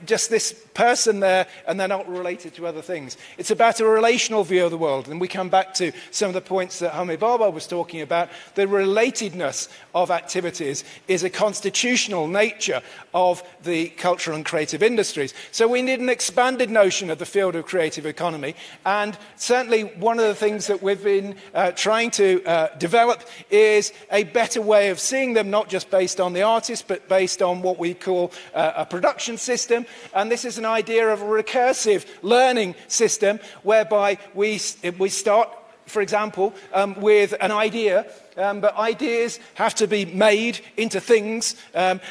just this person there and they're not related to other things. It's about a relational view of the world. And we come back to some of the points that Hame Baba was talking about. The relatedness of activities is a constitutional nature of the cultural and creative industries. So we need an expanded notion of the field of creative economy. And certainly one of the things that we've been trying to develop is a better way of seeing them, not just based on the artist, but based on what we call a production system. And this is an idea of a recursive learning system whereby we start, for example, with an idea, but ideas have to be made into things.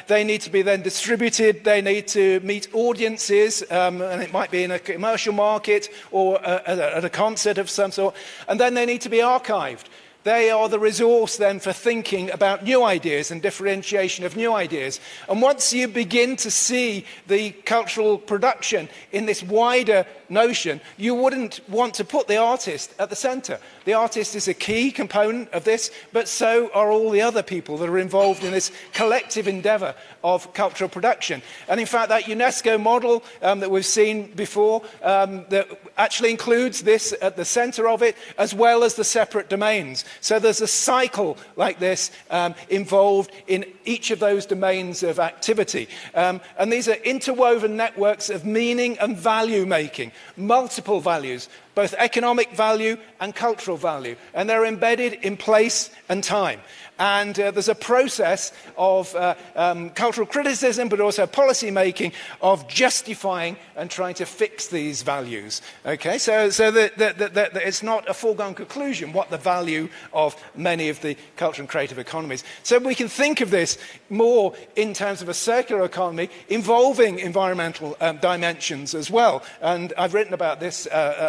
They need to be then distributed. They need to meet audiences, and it might be in a commercial market or at a concert of some sort. And then they need to be archived. They are the resource then for thinking about new ideas and differentiation of new ideas. And once you begin to see the cultural production in this wider notion, you wouldn't want to put the artist at the center. The artist is a key component of this, but so are all the other people that are involved in this collective endeavor of cultural production. And in fact, that UNESCO model that we've seen before that actually includes this at the center of it, as well as the separate domains. So there's a cycle like this involved in each of those domains of activity. And these are interwoven networks of meaning and value making, multiple values, both economic value and cultural value. And they're embedded in place and time. And there's a process of cultural criticism, but also policy making, of justifying and trying to fix these values. Okay, so that it's not a foregone conclusion what the value of many of the cultural and creative economies. So we can think of this more in terms of a circular economy involving environmental dimensions as well. And I've written about this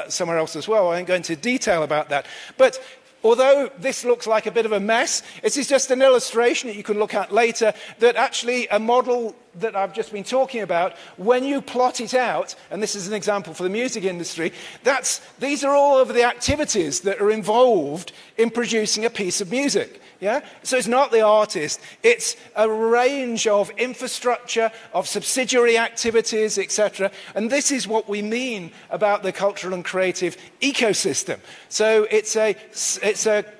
somewhere else as well. I won't go into detail about that. But although this looks like a bit of a mess, it is just an illustration that you can look at later that actually a model that I've just been talking about, when you plot it out, and this is an example for the music industry, these are all of the activities that are involved in producing a piece of music. Yeah? So it's not the artist, it's a range of infrastructure, of subsidiary activities, etc. And this is what we mean about the cultural and creative ecosystem. So it's a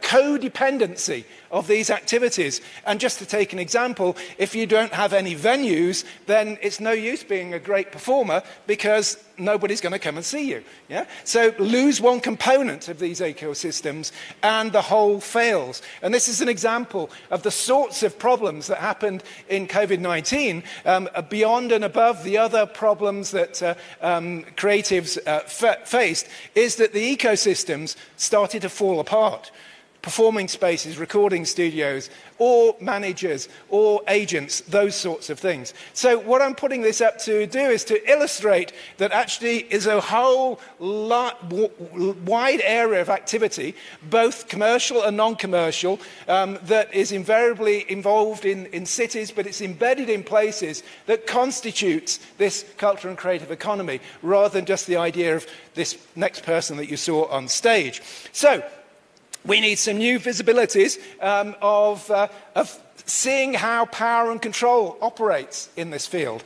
codependency of these activities. And just to take an example, if you don't have any venues, then it's no use being a great performer because nobody's going to come and see you. Yeah? So lose one component of these ecosystems and the whole fails. And this is an example of the sorts of problems that happened in COVID-19 beyond and above the other problems that creatives faced, is that the ecosystems started to fall apart. Performing spaces, recording studios, or managers, or agents, those sorts of things. So what I'm putting this up to do is to illustrate that actually is a whole wide area of activity, both commercial and non-commercial, that is invariably involved in cities, but it's embedded in places that constitutes this cultural and creative economy, rather than just the idea of this next person that you saw on stage. So, we need some new visibilities of seeing how power and control operates in this field.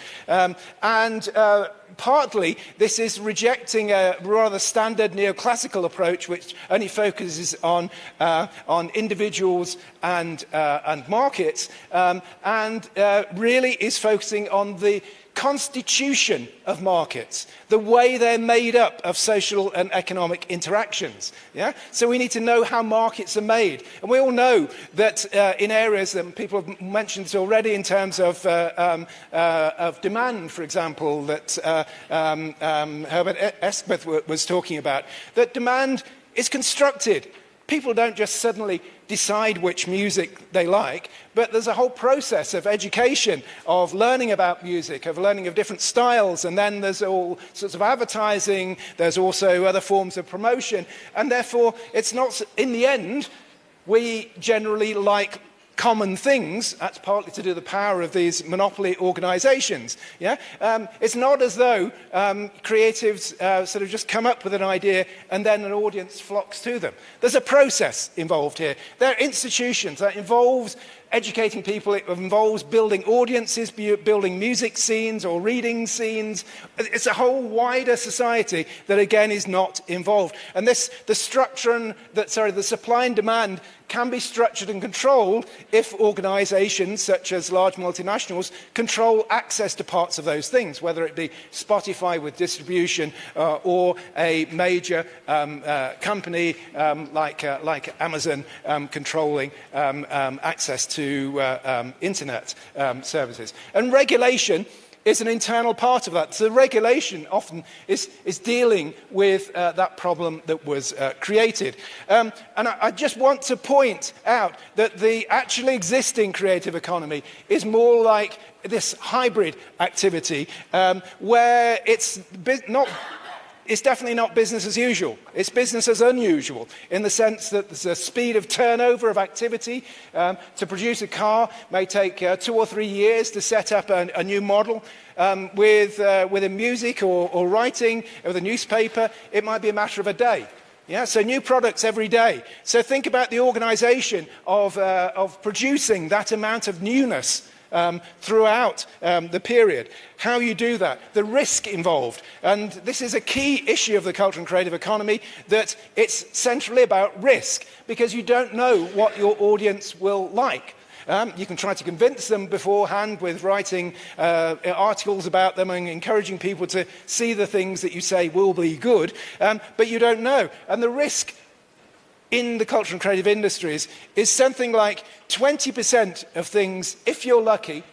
Partly, this is rejecting a rather standard neoclassical approach, which only focuses on individuals and markets, and really is focusing on the constitution of markets, the way they're made up of social and economic interactions. Yeah? So we need to know how markets are made. And we all know that in areas that people have mentioned this already in terms of demand, for example, that Herbert Esquith was talking about, that demand is constructed. People don't just suddenly decide which music they like, but there's a whole process of education, of learning about music, of learning of different styles, and then there's all sorts of advertising, there's also other forms of promotion, and therefore it's not, in the end, we generally like common things. That's partly to do with the power of these monopoly organizations. Yeah? It's not as though creatives sort of just come up with an idea and then an audience flocks to them. There's a process involved here. There are institutions that involves educating people, it involves building audiences, building music scenes or reading scenes. It's a whole wider society that again is not involved. And the supply and demand can be structured and controlled if organizations such as large multinationals control access to parts of those things, whether it be Spotify with distribution or a major company like Amazon controlling access to internet services. And regulation is an internal part of that. So regulation often is dealing with that problem that was created. And I just want to point out that the actually existing creative economy is more like this hybrid activity where it's definitely not business as usual. It's business as unusual in the sense that there's a speed of turnover of activity. To produce a car may take 2 or 3 years to set up a new model. With a music or writing, with a newspaper, it might be a matter of a day. Yeah, so new products every day. So think about the organization of producing that amount of newness throughout the period. How you do that, the risk involved. And this is a key issue of the cultural and creative economy, that it's centrally about risk, because you don't know what your audience will like. You can try to convince them beforehand with writing articles about them and encouraging people to see the things that you say will be good, but you don't know. And the risk in the cultural and creative industries is something like 20% of things, if you're lucky,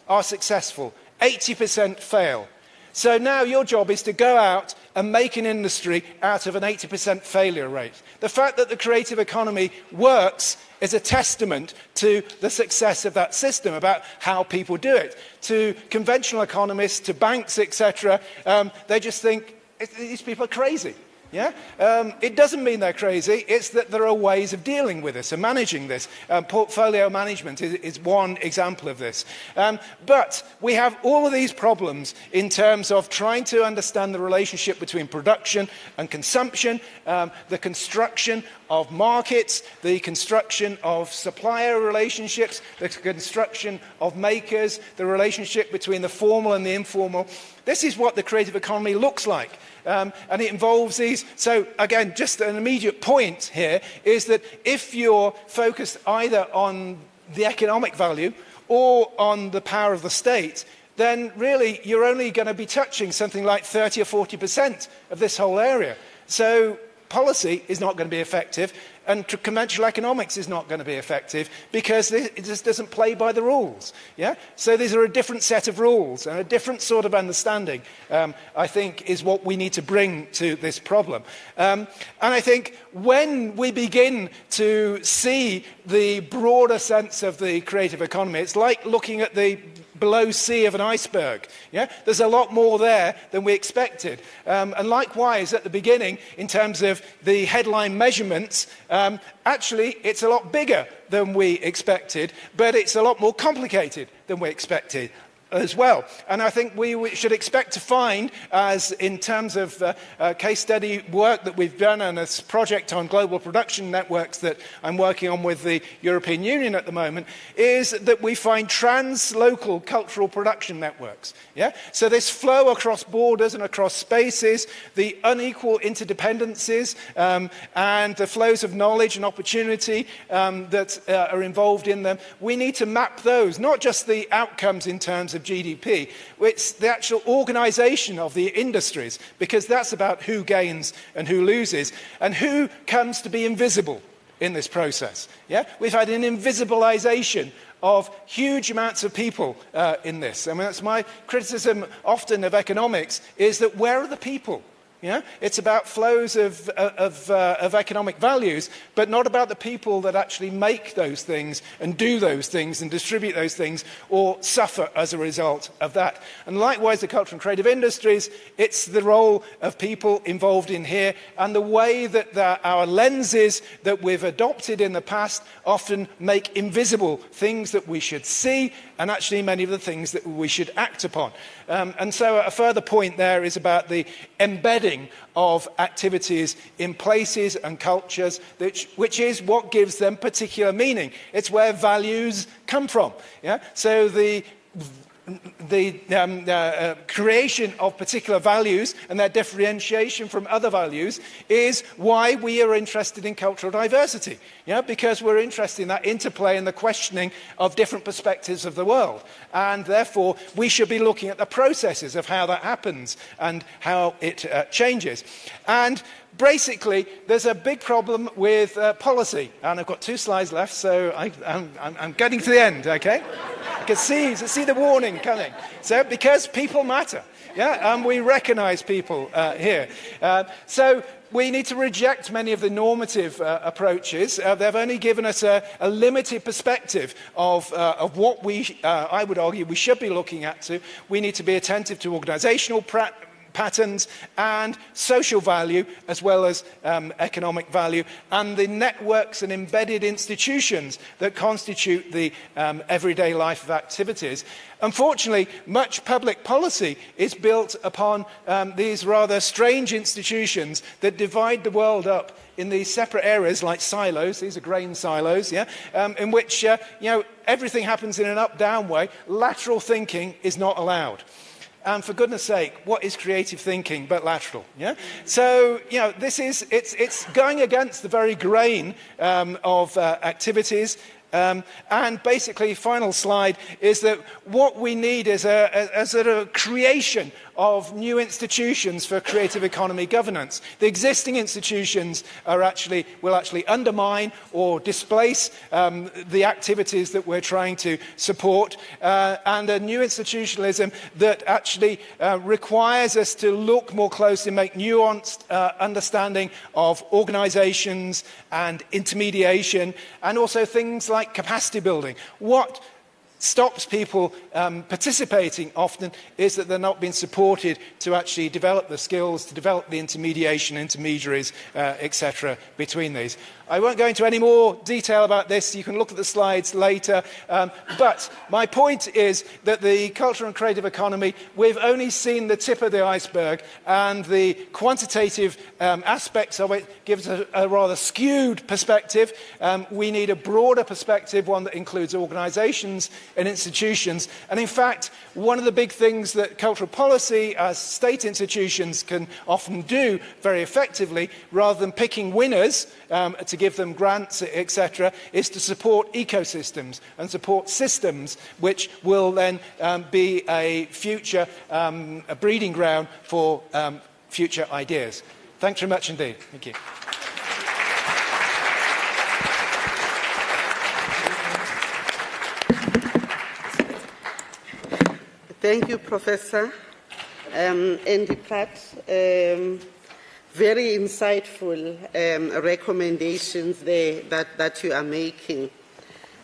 are successful. 80% fail. So now your job is to go out and make an industry out of an 80% failure rate. The fact that the creative economy works is a testament to the success of that system, about how people do it. To conventional economists, to banks, etc., they just think these people are crazy. Yeah? It doesn't mean they're crazy, it's that there are ways of dealing with this and managing this. Portfolio management is one example of this. But we have all of these problems in terms of trying to understand the relationship between production and consumption, the construction of markets, the construction of supplier relationships, the construction of makers, the relationship between the formal and the informal. This is what the creative economy looks like. And it involves these. So again, just an immediate point here is that if you're focused either on the economic value or on the power of the state, then really you're only going to be touching something like 30 or 40% of this whole area. So policy is not going to be effective, and conventional economics is not going to be effective because it just doesn't play by the rules. Yeah? So these are a different set of rules and a different sort of understanding, I think, is what we need to bring to this problem. And I think when we begin to see the broader sense of the creative economy, it's like looking at the below sea of an iceberg. Yeah? There's a lot more there than we expected. And likewise, at the beginning, in terms of the headline measurements, actually, it's a lot bigger than we expected, but it's a lot more complicated than we expected as well. And I think we should expect to find, as in terms of case study work that we've done and this project on global production networks that I'm working on with the European Union at the moment, is that we find trans-local cultural production networks. Yeah? So this flow across borders and across spaces, the unequal interdependencies and the flows of knowledge and opportunity that are involved in them, we need to map those, not just the outcomes in terms of GDP, it's the actual organisation of the industries, because that's about who gains and who loses, and who comes to be invisible in this process. Yeah? We've had an invisibilisation of huge amounts of people in this. I mean, that's my criticism often of economics, is that where are the people? Yeah? It's about flows of economic values, but not about the people that actually make those things and do those things and distribute those things or suffer as a result of that. And likewise, the cultural and creative industries, it's the role of people involved in here and the way that our lenses that we've adopted in the past often make invisible things that we should see and actually many of the things that we should act upon. And so a further point there is about the embedding of activities in places and cultures, which is what gives them particular meaning. It's where values come from. Yeah? So the creation of particular values and their differentiation from other values is why we are interested in cultural diversity. Yeah? Because we're interested in that interplay and the questioning of different perspectives of the world. And therefore, we should be looking at the processes of how that happens and how it changes. And basically, there's a big problem with policy. And I've got 2 slides left, so I'm getting to the end, okay? I can see the warning coming. So, because people matter. Yeah, and we recognise people here. So we need to reject many of the normative approaches. They've only given us a limited perspective of what I would argue, we should be looking at. We need to be attentive to organisational patterns and social value as well as economic value and the networks and embedded institutions that constitute the everyday life of activities. Unfortunately, much public policy is built upon these rather strange institutions that divide the world up in these separate areas like silos. These are grain silos, yeah, in which everything happens in an up-down way. Lateral thinking is not allowed. And for goodness sake, what is creative thinking but lateral? Yeah? So, it's going against the very grain of activities. And basically, final slide, is that what we need is a sort of creation of new institutions for creative economy governance. The existing institutions will actually undermine or displace the activities that we're trying to support, and a new institutionalism that actually requires us to look more closely, make nuanced understanding of organisations and intermediation, and also things like capacity building. What stops people participating often is that they're not being supported to actually develop the skills, to develop the intermediation, intermediaries, etc. between these. I won't go into any more detail about this. You can look at the slides later. But my point is that the cultural and creative economy, we've only seen the tip of the iceberg, and the quantitative aspects of it gives a rather skewed perspective. We need a broader perspective, one that includes organisations and institutions. And in fact, one of the big things that cultural policy as state institutions can often do very effectively, rather than picking winners to give them grants, etc., is to support ecosystems and support systems which will then be a future a breeding ground for future ideas. Thanks very much indeed. Thank you. Thank you, Professor Andy Pratt. Very insightful recommendations there that you are making.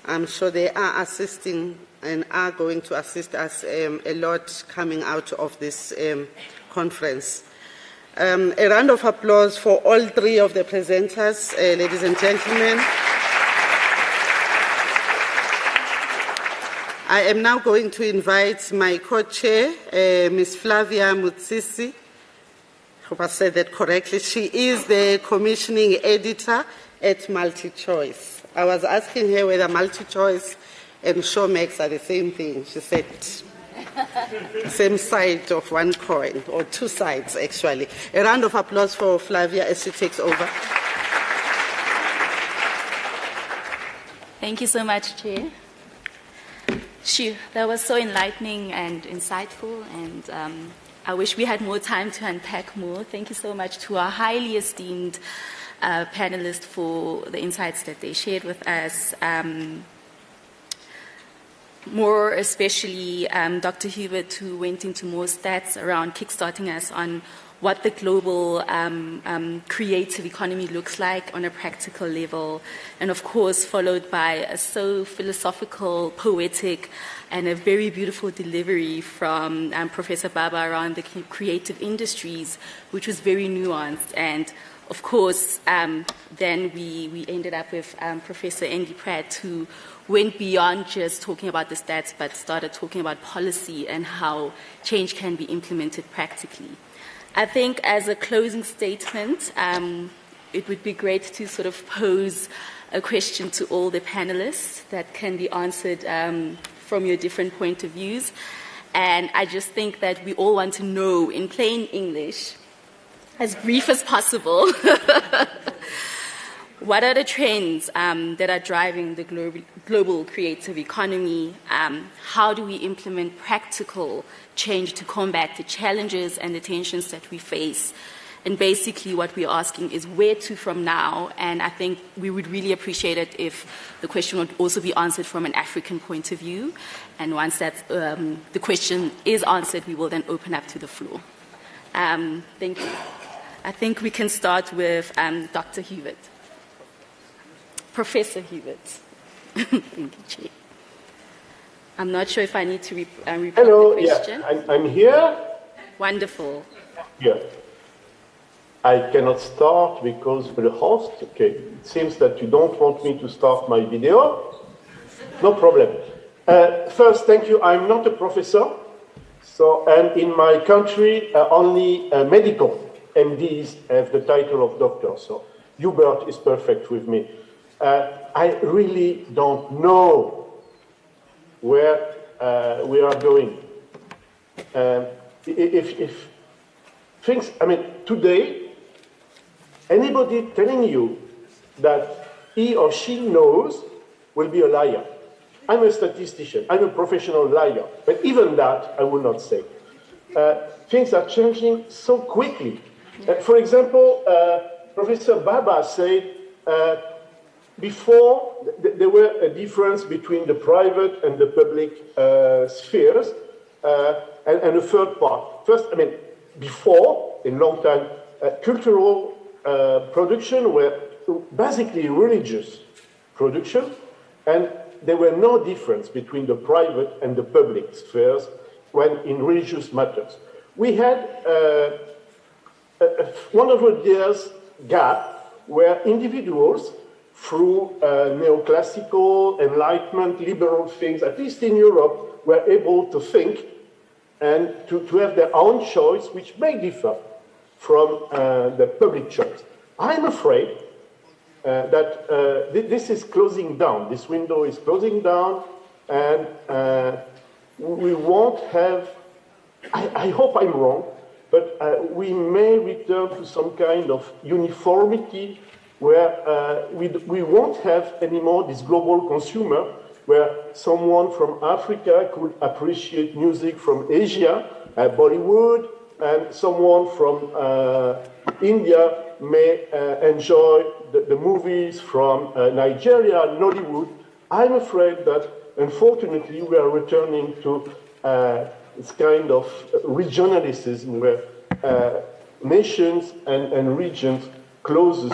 I'm sure they are assisting and are going to assist us a lot coming out of this conference. A round of applause for all three of the presenters, ladies and gentlemen. I am now going to invite my co-chair, Ms. Flavia Mutsisi. I hope I said that correctly. She is the commissioning editor at MultiChoice. I was asking her whether MultiChoice and Showmax are the same thing. She said, same side of one coin, or two sides, actually. A round of applause for Flavia as she takes over. Thank you so much, Chair. Shoo, that was so enlightening and insightful, and I wish we had more time to unpack more. Thank you so much to our highly esteemed panelists for the insights that they shared with us. More especially Dr. Hubert, who went into more stats around kickstarting us on what the global creative economy looks like on a practical level, and of course followed by a so philosophical, poetic, and a very beautiful delivery from Professor Baba around the creative industries, which was very nuanced. And of course, then we ended up with Professor Andy Pratt, who went beyond just talking about the stats, but started talking about policy and how change can be implemented practically. I think as a closing statement, it would be great to sort of pose a question to all the panelists that can be answered from your different point of views. And I just think that we all want to know in plain English, as brief as possible, what are the trends that are driving the global creative economy? How do we implement practical change to combat the challenges and the tensions that we face? And basically what we're asking is where to from now? And I think we would really appreciate it if the question would also be answered from an African point of view. And once that's, the question is answered, we will then open up to the floor. Thank you. I think we can start with Dr. Hubert. Professor Hubert. Thank you, Chair. I'm not sure if I need to repeat the question. Yeah, I'm here. Wonderful. Yeah. I cannot start because the host, okay, it seems that you don't want me to start my video. No problem. First, thank you. I'm not a professor. So, and in my country, only medical MDs have the title of doctor. So, Hubert is perfect with me. I really don't know where we are going. If things, I mean, today, anybody telling you that he or she knows will be a liar. I'm a statistician, I'm a professional liar, but even that I will not say. Things are changing so quickly. For example, Professor Baba said, before, there were a difference between the private and the public spheres, and a third part. First, I mean, before, a long time, cultural production were basically religious production, and there were no difference between the private and the public spheres when in religious matters. We had a 100 years gap where individuals through neoclassical, enlightenment, liberal things, at least in Europe, were able to think and to have their own choice, which may differ from the public choice. I'm afraid that this is closing down. This window is closing down, and we won't have, I hope I'm wrong, but we may return to some kind of uniformity where we won't have anymore this global consumer, where someone from Africa could appreciate music from Asia, Bollywood, and someone from India may enjoy the movies from Nigeria, Nollywood. I'm afraid that, unfortunately, we are returning to this kind of regionalism where nations and regions closes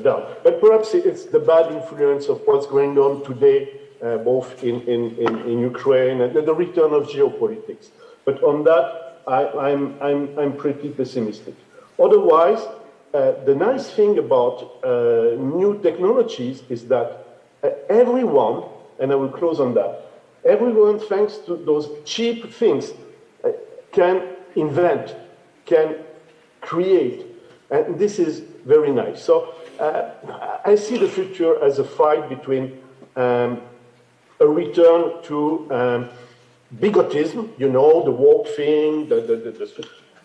down. But perhaps it's the bad influence of what's going on today, both in Ukraine and the return of geopolitics. But on that, I'm pretty pessimistic. Otherwise, the nice thing about new technologies is that everyone, and I will close on that, everyone, thanks to those cheap things, can invent, can create, and this is very nice. So I see the future as a fight between a return to bigotism, you know, the woke thing,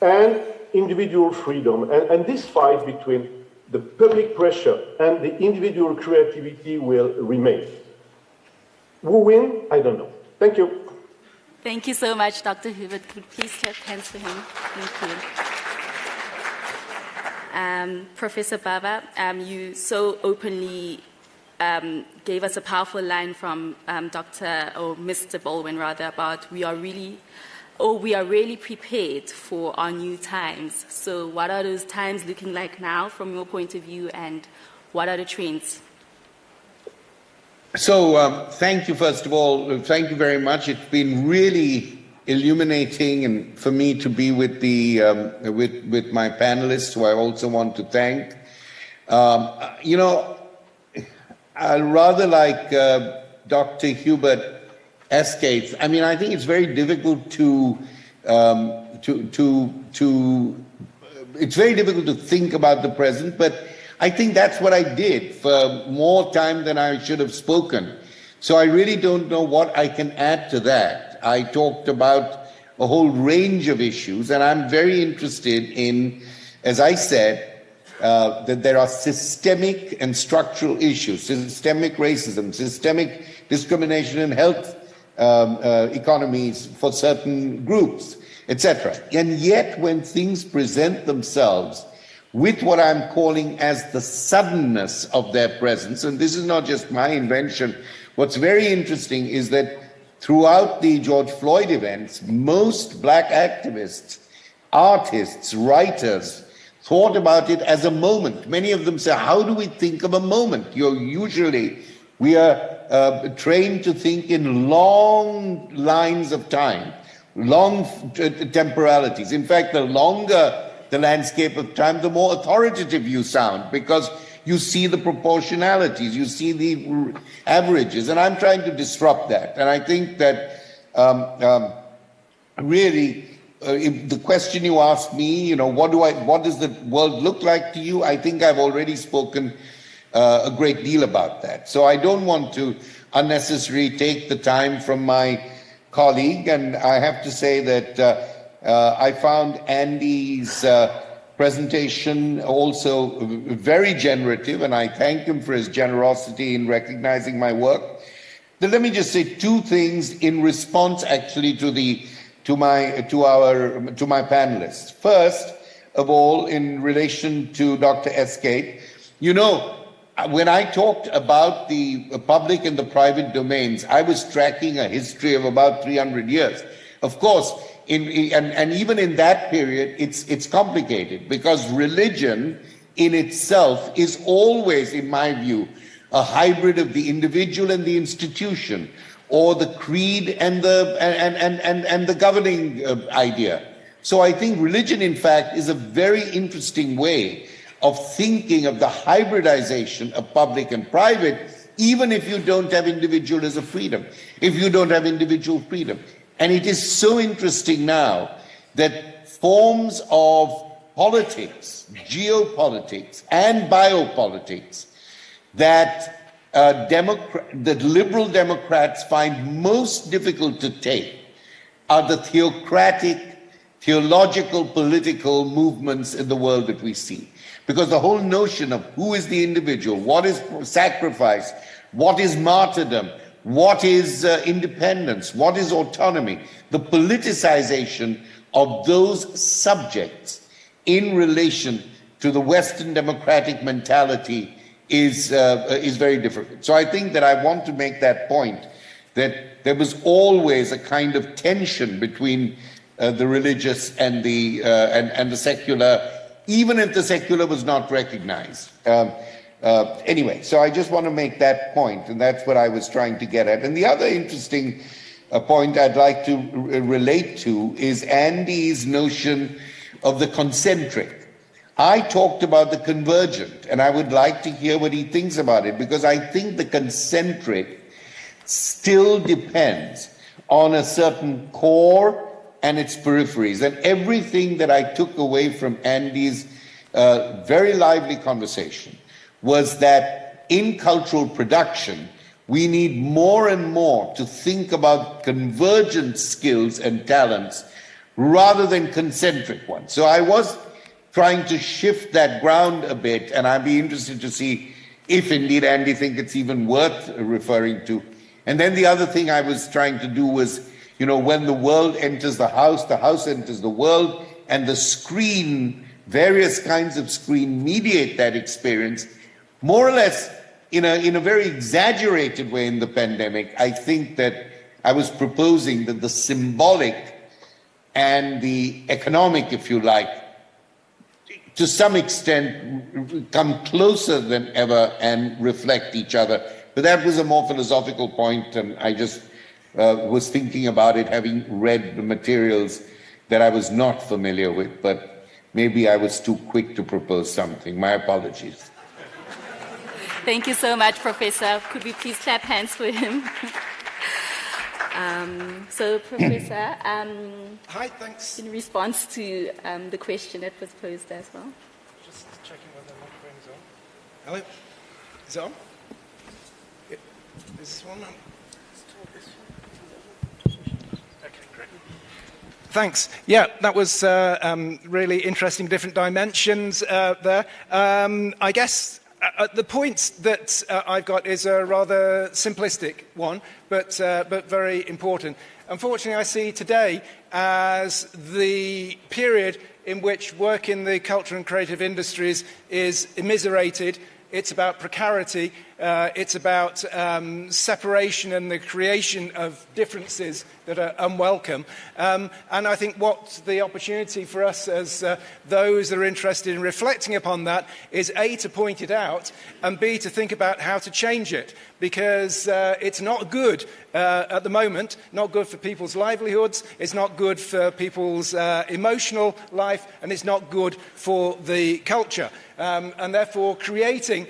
and individual freedom. And this fight between the public pressure and the individual creativity will remain. Who win? I don't know. Thank you. Thank you so much, Dr. Hubert. Could you please clap hands for him? Thank you. Professor Baba, you so openly gave us a powerful line from Mr. Baldwin, rather, about we are really prepared for our new times. So what are those times looking like now from your point of view, and what are the trends? So thank you, first of all. Thank you very much. It's been really illuminating, and for me to be with the with my panelists, who I also want to thank. You know, I rather like Dr. Hubert Escates. I mean, I think it's very difficult it's very difficult to think about the present, but I think that's what I did for more time than I should have spoken. So I really don't know what I can add to that. I talked about a whole range of issues, and I'm very interested in, as I said, that there are systemic and structural issues, systemic racism, systemic discrimination in health economies for certain groups, etc. And yet, when things present themselves with what I'm calling as the suddenness of their presence, and this is not just my invention, what's very interesting is that throughout the George Floyd events, most black activists, artists, writers, thought about it as a moment. Many of them say, how do we think of a moment? We are trained to think in long lines of time, long temporalities. In fact, the longer the landscape of time, the more authoritative you sound, because you see the proportionalities, you see the averages, and I'm trying to disrupt that. And I think that really, if the question you asked me, you know, what does the world look like to you? I think I've already spoken a great deal about that. So I don't want to unnecessarily take the time from my colleague, and I have to say that I found Andy's presentation also very generative, and I thank him for his generosity in recognizing my work. Then let me just say two things in response, actually, to my panelists. First of all, in relation to Dr. Escape, you know, when I talked about the public and the private domains, I was tracking a history of about 300 years. Of course, and even in that period, it's complicated, because religion in itself is always, in my view, a hybrid of the individual and the institution, or the creed and the governing idea. So I think religion, in fact, is a very interesting way of thinking of the hybridization of public and private, even if you don't have individualism freedom, if you don't have individual freedom. And it is so interesting now that forms of politics, geopolitics, and biopolitics that that liberal Democrats find most difficult to take are the theocratic, theological, political movements in the world that we see. Because the whole notion of who is the individual, what is sacrifice, what is martyrdom, what is independence, what is autonomy, the politicization of those subjects in relation to the Western democratic mentality is very different. So I think that I want to make that point, that there was always a kind of tension between the religious and the secular, even if the secular was not recognized. Anyway, so I just want to make that point, and that's what I was trying to get at. And the other interesting point I'd like to relate to is Andy's notion of the concentric. I talked about the convergent, and I would like to hear what he thinks about it, because I think the concentric still depends on a certain core and its peripheries. And everything that I took away from Andy's very lively conversation was that in cultural production, we need more and more to think about convergent skills and talents rather than concentric ones. So I was trying to shift that ground a bit, and I'd be interested to see if indeed Andy thinks it's even worth referring to. And then the other thing I was trying to do was, you know, when the world enters the house enters the world, and the screen, various kinds of screen mediate that experience, more or less in a very exaggerated way in the pandemic. I think that I was proposing that the symbolic and the economic, if you like, to some extent come closer than ever and reflect each other. But that was a more philosophical point, and I just was thinking about it, having read the materials that I was not familiar with, but maybe I was too quick to propose something. My apologies. Thank you so much, Professor. Could we please clap hands for him? So, Professor, hi, thanks. In response to the question that was posed as well. Just checking whether the microphone is on. Hello? Is it on? Is this one on? Okay, great. Thanks. Yeah, that was really interesting, different dimensions there. I guess the point that I've got is a rather simplistic one, but very important. Unfortunately, I see today as the period in which work in the cultural and creative industries is immiserated. It's about precarity. It's about separation and the creation of differences that are unwelcome. And I think what the opportunity for us as those that are interested in reflecting upon that is A, to point it out, and B, to think about how to change it. Because it's not good at the moment, not good for people's livelihoods, it's not good for people's emotional life, and it's not good for the culture. And therefore creating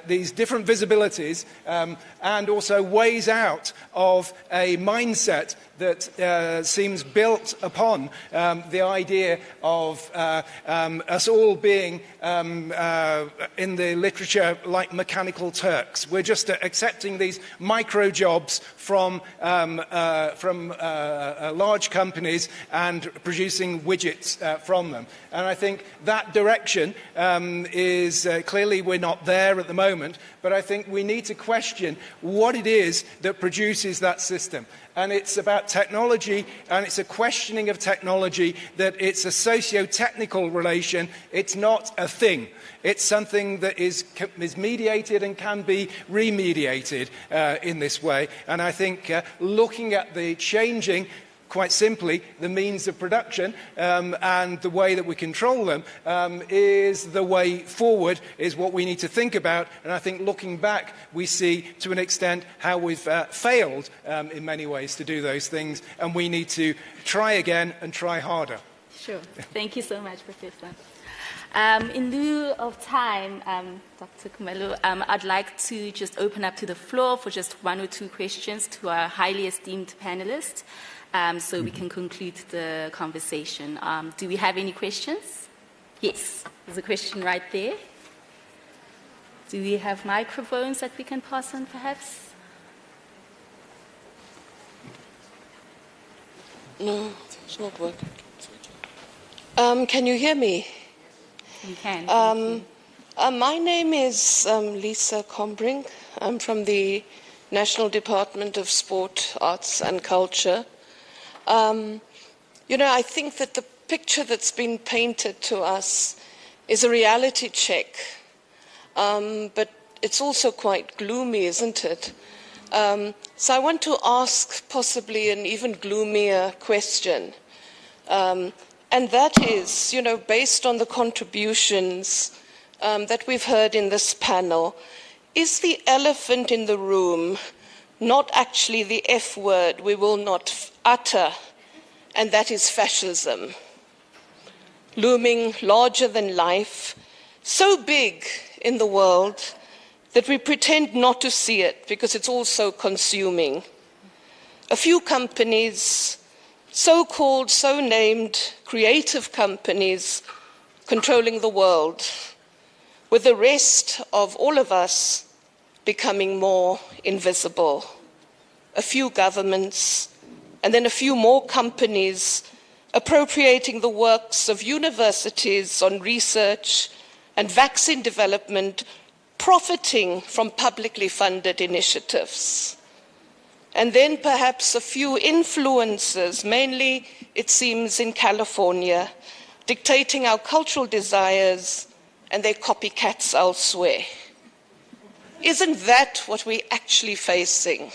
these different visibilities and also ways out of a mindset that seems built upon the idea of us all being, in the literature, like mechanical Turks. We're just accepting these micro jobs from large companies and producing widgets from them. And I think that direction is clearly we're not there at the moment, but I think we need to question what it is that produces that system. And it's about technology, and it's a questioning of technology, that it's a socio-technical relation. It's not a thing. It's something that is mediated and can be remediated in this way. And I think looking at the changing, quite simply, the means of production and the way that we control them is the way forward, is what we need to think about. And I think looking back, we see to an extent how we've failed in many ways to do those things, and we need to try again and try harder. Sure. Thank you so much, Professor. In lieu of time, Dr. Kumalo, I'd like to just open up to the floor for just one or two questions to our highly esteemed panelists, so we can conclude the conversation. Do we have any questions? Yes, there's a question right there. Do we have microphones that we can pass on, perhaps? No, it's not working. Can you hear me? You can. My name is Lisa Combrink. I'm from the National Department of Sport, Arts and Culture. I think that the picture that's been painted to us is a reality check. But it's also quite gloomy, isn't it? So I want to ask possibly an even gloomier question. And that is, based on the contributions that we've heard in this panel, is the elephant in the room not actually the F word we will not utter, and that is fascism, looming larger than life, so big in the world that we pretend not to see it because it's also consuming. A few companies, so-called, so-named creative companies, controlling the world, with the rest of all of us becoming more invisible. A few governments, and then a few more companies appropriating the works of universities on research and vaccine development, profiting from publicly funded initiatives. And then perhaps a few influencers, mainly, it seems, in California, dictating our cultural desires and their copycats elsewhere. Isn't that what we're actually facing?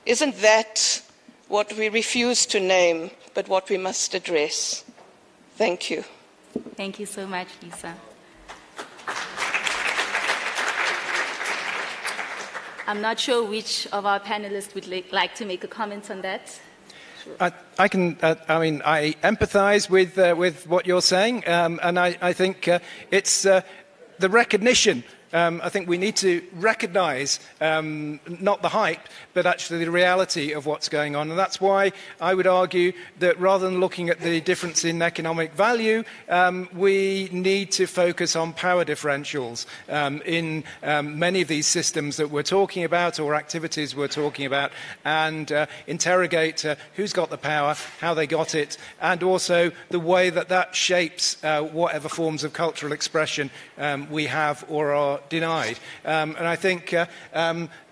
Isn't that what we refuse to name, but what we must address? Thank you. Thank you so much, Lisa. I'm not sure which of our panelists would like to make a comment on that. I empathize with what you're saying, and I think it's the recognition. I think we need to recognize not the hype, but actually the reality of what's going on. And that's why I would argue that rather than looking at the difference in economic value, we need to focus on power differentials in many of these systems that we're talking about or activities we're talking about, and interrogate who's got the power, how they got it, and also the way that that shapes whatever forms of cultural expression we have or are denied. And I think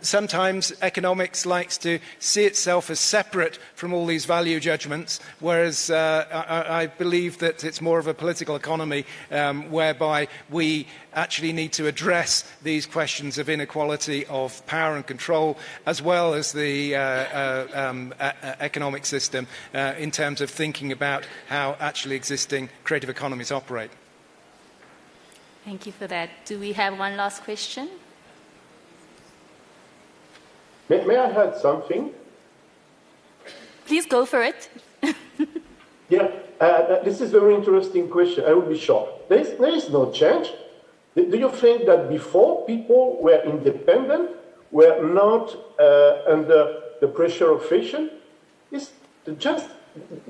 sometimes economics likes to see itself as separate from all these value judgments, whereas I believe that it's more of a political economy whereby we actually need to address these questions of inequality of power and control, as well as the economic system in terms of thinking about how actually existing creative economies operate. Thank you for that. Do we have one last question? May I add something? Please go for it. Yeah, this is a very interesting question. I will be short. There is no change. Do you think that before people were independent, were not under the pressure of fashion? It's just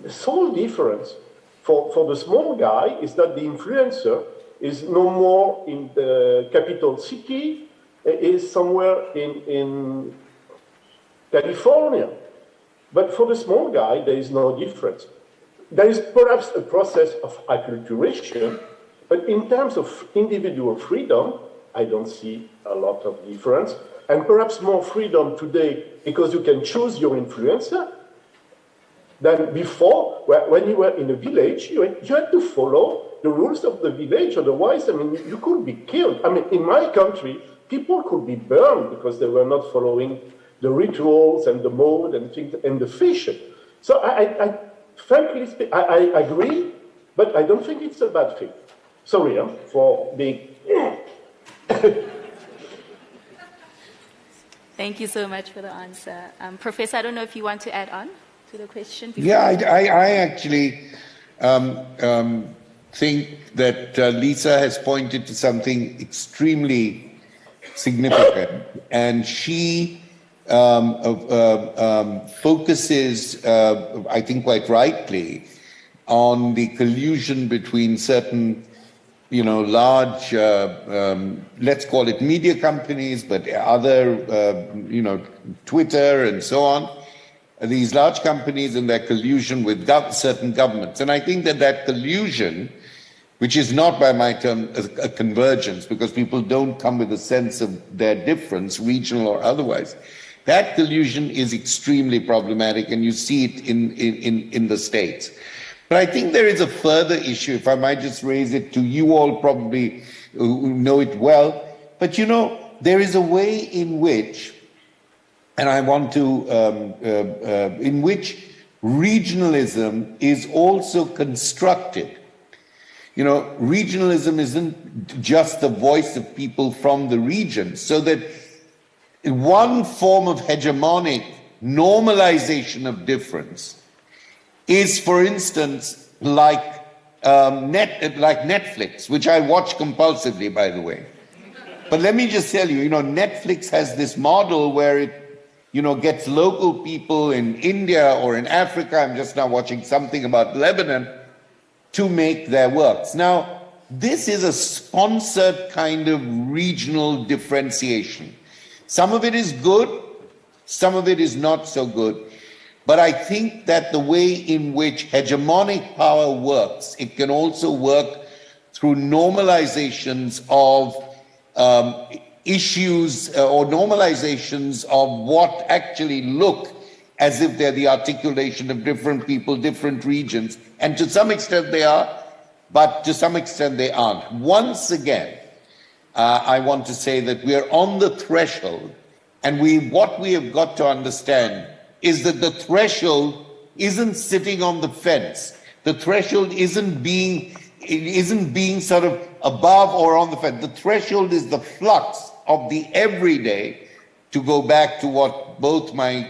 the sole difference for the small guy is that the influencer is no more in the capital city, is somewhere in California. But for the small guy, there is no difference. There is perhaps a process of acculturation, but in terms of individual freedom, I don't see a lot of difference. And perhaps more freedom today because you can choose your influencer than before, when you were in a village, you had to follow the rules of the village, otherwise, you could be killed. In my country, people could be burned because they were not following the rituals and the mode and things and the fashion. So I frankly speaking, I agree, but I don't think it's a bad thing. Sorry for being... Thank you so much for the answer. Professor, I don't know if you want to add on to the question. Yeah, I actually think that Lisa has pointed to something extremely significant, and she focuses, I think quite rightly, on the collusion between certain, large, let's call it media companies, but other, Twitter and so on, these large companies and their collusion with certain governments. And I think that collusion, which is not by my term a convergence, because people don't come with a sense of their difference, regional or otherwise, that collusion is extremely problematic, and you see it in the States. But I think there is a further issue, if I might just raise it to you all, probably who know it well. But there is a way in which, and I want to, in which regionalism is also constructed. Regionalism isn't just the voice of people from the region, so that one form of hegemonic normalization of difference is, for instance, like Netflix, which I watch compulsively, by the way. But let me just tell you, Netflix has this model where it, gets local people in India or in Africa. I'm just now watching something about Lebanon to make their works. Now, this is a sponsored kind of regional differentiation. Some of it is good, some of it is not so good. But I think that the way in which hegemonic power works, it can also work through normalizations of issues or normalizations of what actually look as if they're the articulation of different people, different regions. And to some extent they are, but to some extent they aren't. Once again, I want to say that we are on the threshold, and what we have got to understand is that the threshold isn't sitting on the fence. The threshold isn't being sort of above or on the fence. The threshold is the flux of the everyday, to go back to what both my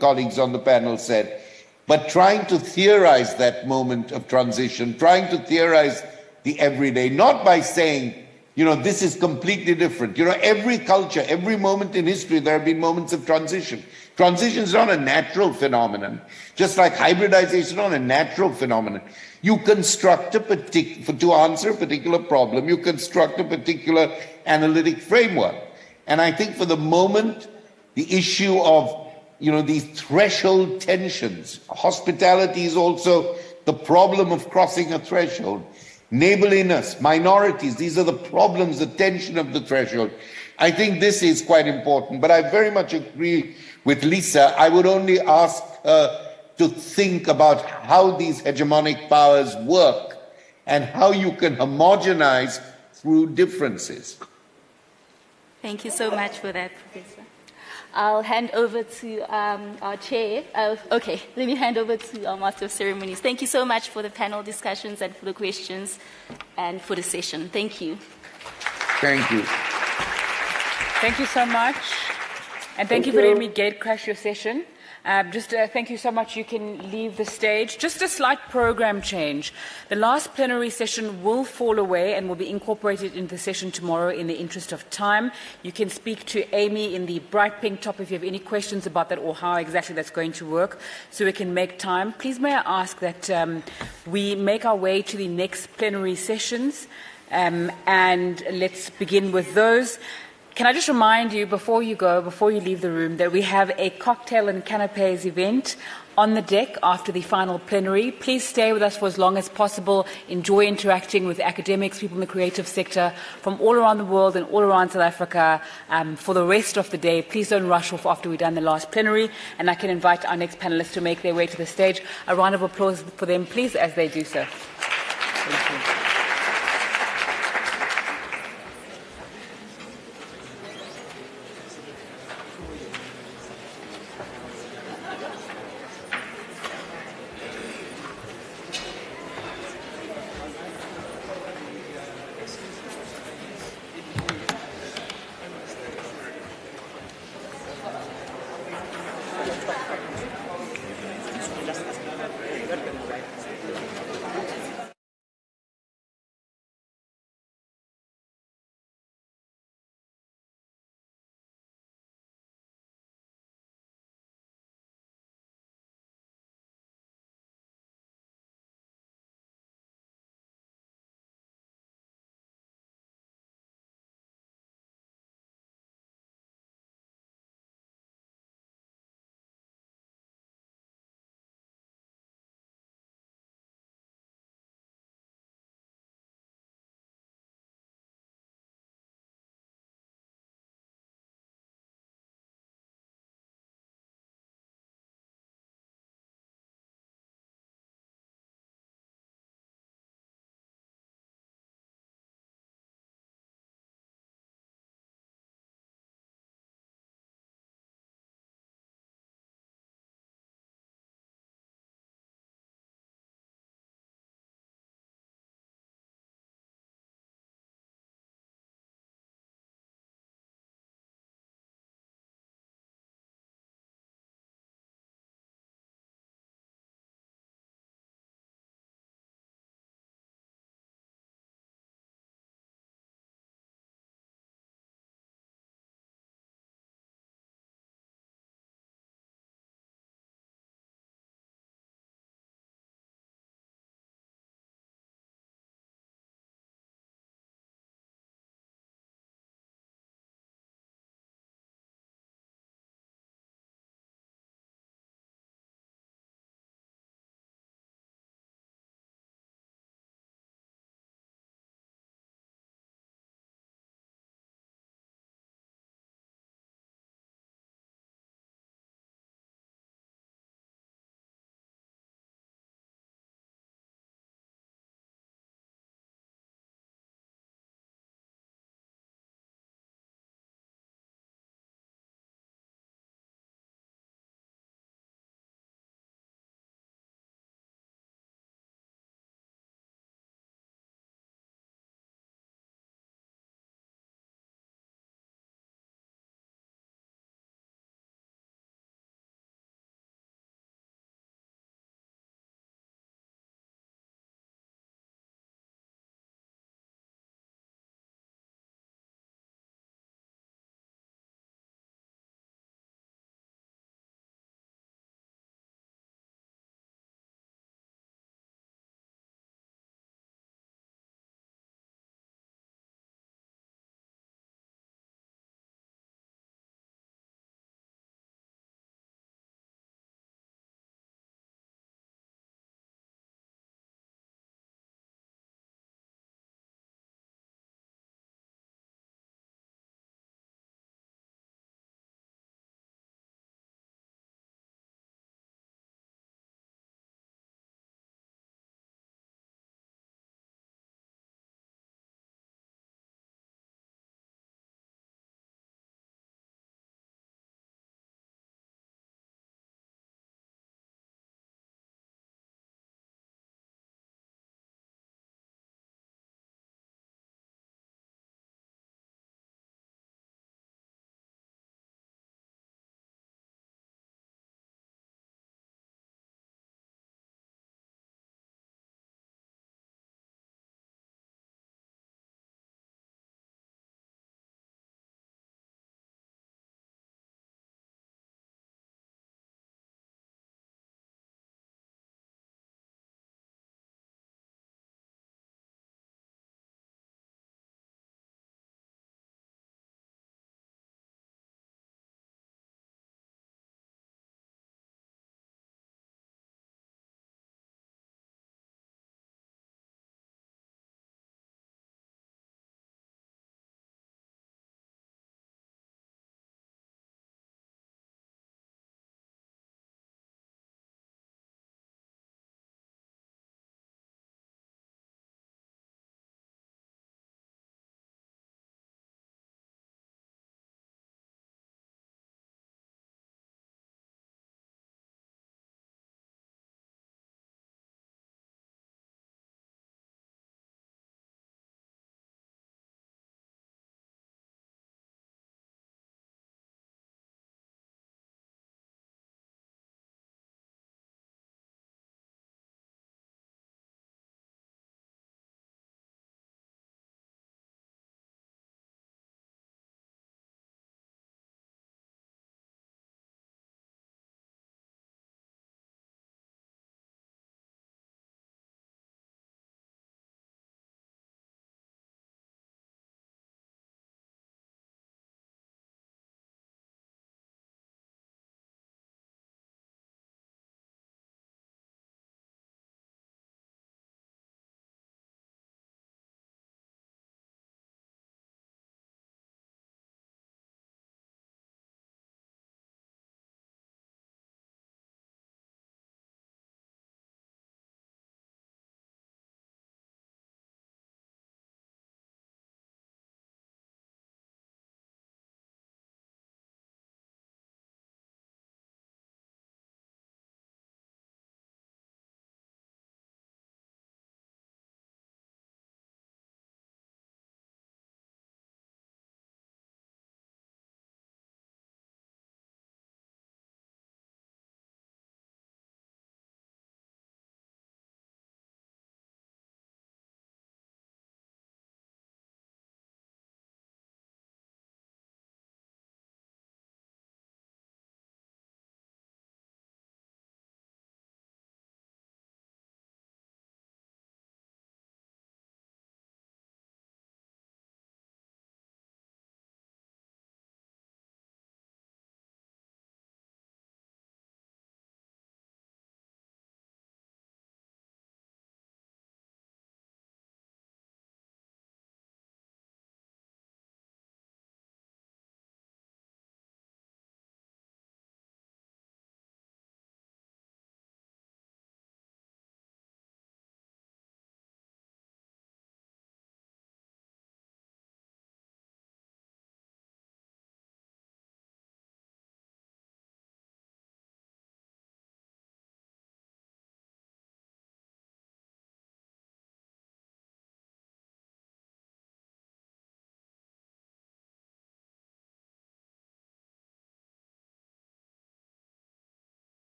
colleagues on the panel said, but trying to theorize that moment of transition, trying to theorize the everyday, not by saying, this is completely different. Every culture, every moment in history, there have been moments of transition. Transition is not a natural phenomenon, just like hybridization is not a natural phenomenon. You construct to answer a particular problem, you construct a particular analytic framework. And I think for the moment, the issue of, these threshold tensions, hospitality is also the problem of crossing a threshold. Neighborliness, minorities, these are the problems, the tension of the threshold. I think this is quite important, but I very much agree with Lisa. I would only ask her to think about how these hegemonic powers work and how you can homogenize through differences. Thank you so much for that, Professor. I'll hand over to our chair. Okay, let me hand over to our Master of Ceremonies. Thank you so much for the panel discussions and for the questions and for the session. Thank you. Thank you. Thank you so much. And thank you for letting me gate crash your session. Thank you so much. You can leave the stage. Just a slight program change. The last plenary session will fall away and will be incorporated into the session tomorrow in the interest of time. You can speak to Amy in the bright pink top if you have any questions about that or how exactly that's going to work, so we can make time. Please may I ask that we make our way to the next plenary sessions, and let's begin with those. Can I just remind you, before you leave the room, that we have a cocktail and canapes event on the deck after the final plenary. Please stay with us for as long as possible. Enjoy interacting with academics, people in the creative sector from all around the world and all around South Africa for the rest of the day. Please don't rush off after we've done the last plenary. And I can invite our next panelists to make their way to the stage. A round of applause for them, please, as they do so. Thank you.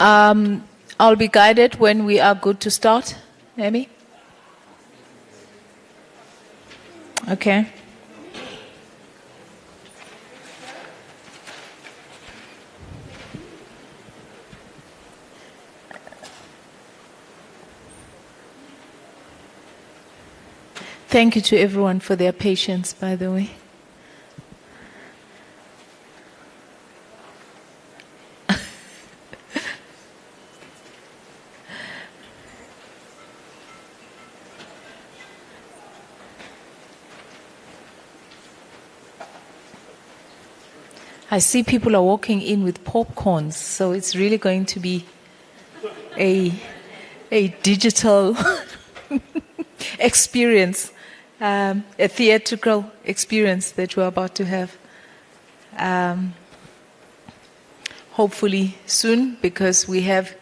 I'll be guided when we are good to start. Amy? Okay. Thank you to everyone for their patience, by the way. I see people are walking in with popcorns, so it's really going to be a digital experience, a theatrical experience that we're about to have. Hopefully soon, because we have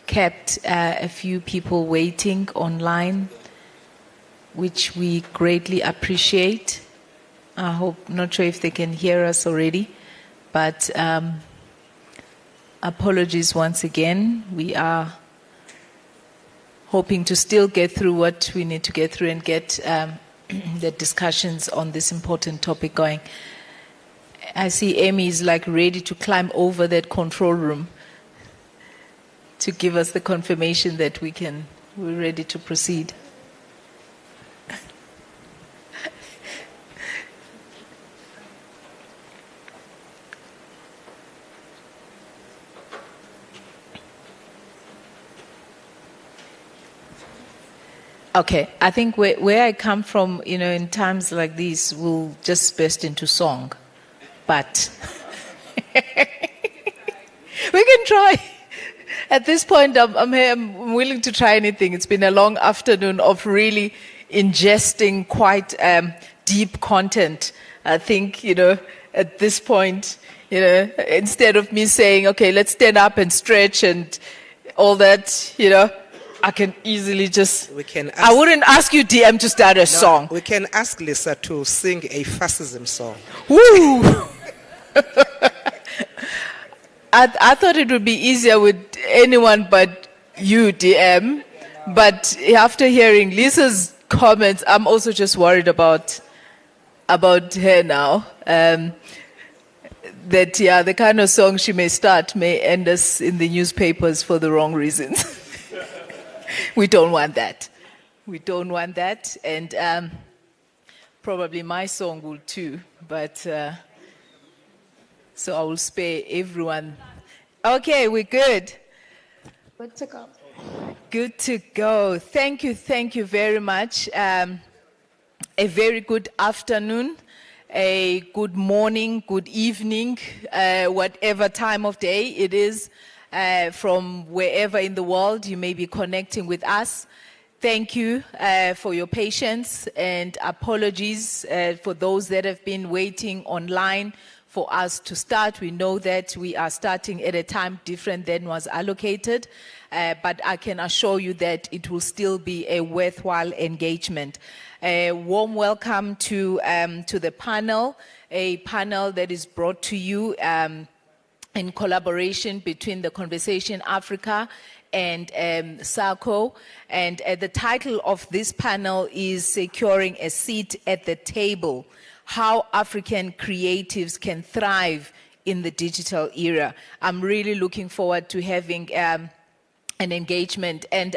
kept a few people waiting online, which we greatly appreciate. Not sure if they can hear us already. But apologies once again. We are hoping to still get through what we need to get through and get the discussions on this important topic going. I see Amy is like ready to climb over that control room to give us the confirmation that we're ready to proceed. Okay, I think where I come from, in times like these, we'll just burst into song. But we can try. At this point, I'm willing to try anything. It's been a long afternoon of really ingesting quite deep content. I think, at this point, instead of me saying, okay, let's stand up and stretch and all that, I can easily just... I wouldn't ask you, DM, to start a song. We can ask Lisa to sing a fascism song. Woo! I thought it would be easier with anyone but you, DM. But after hearing Lisa's comments, I'm also just worried about her now. The kind of song she may start may end us in the newspapers for the wrong reasons. We don't want that. We don't want that. And probably my song will too. But so I will spare everyone. Okay, we're good. Good to go. Good to go. Thank you very much. A very good afternoon, a good morning, good evening, whatever time of day it is. From wherever in the world you may be connecting with us. Thank you for your patience, and apologies for those that have been waiting online for us to start. We know that we are starting at a time different than was allocated, but I can assure you that it will still be a worthwhile engagement. A warm welcome to the panel, a panel that is brought to you in collaboration between the Conversation Africa and Saco. And the title of this panel is Securing a Seat at the Table, How African Creatives Can Thrive in the Digital Era. I'm really looking forward to having an engagement. And,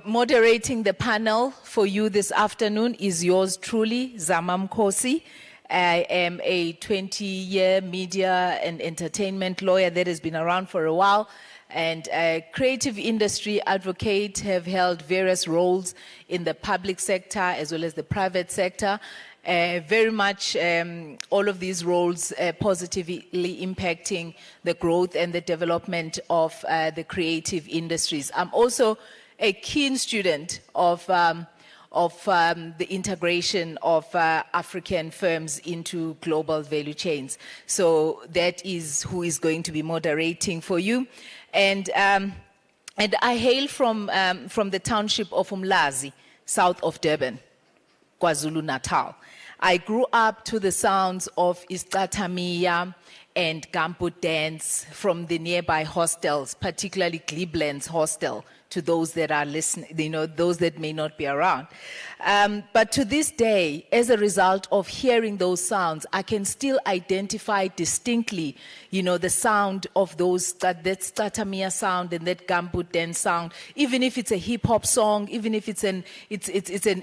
moderating the panel for you this afternoon is yours truly, Zamam Kosi. I am a 20-year media and entertainment lawyer that has been around for a while, and a creative industry advocate, have held various roles in the public sector as well as the private sector. Very much all of these roles positively impacting the growth and the development of the creative industries. I'm also a keen student of the integration of African firms into global value chains. So that is who is going to be moderating for you. And I hail from the township of Umlazi, south of Durban, KwaZulu-Natal. I grew up to the sounds of Istatamiya and gumboot dance from the nearby hostels, particularly Cleveland's hostel, to those that are listening, those that may not be around. But to this day, as a result of hearing those sounds, I can still identify distinctly, the sound of those, that Statamia sound and that gumboot dance sound, even if it's a hip hop song, even if it's an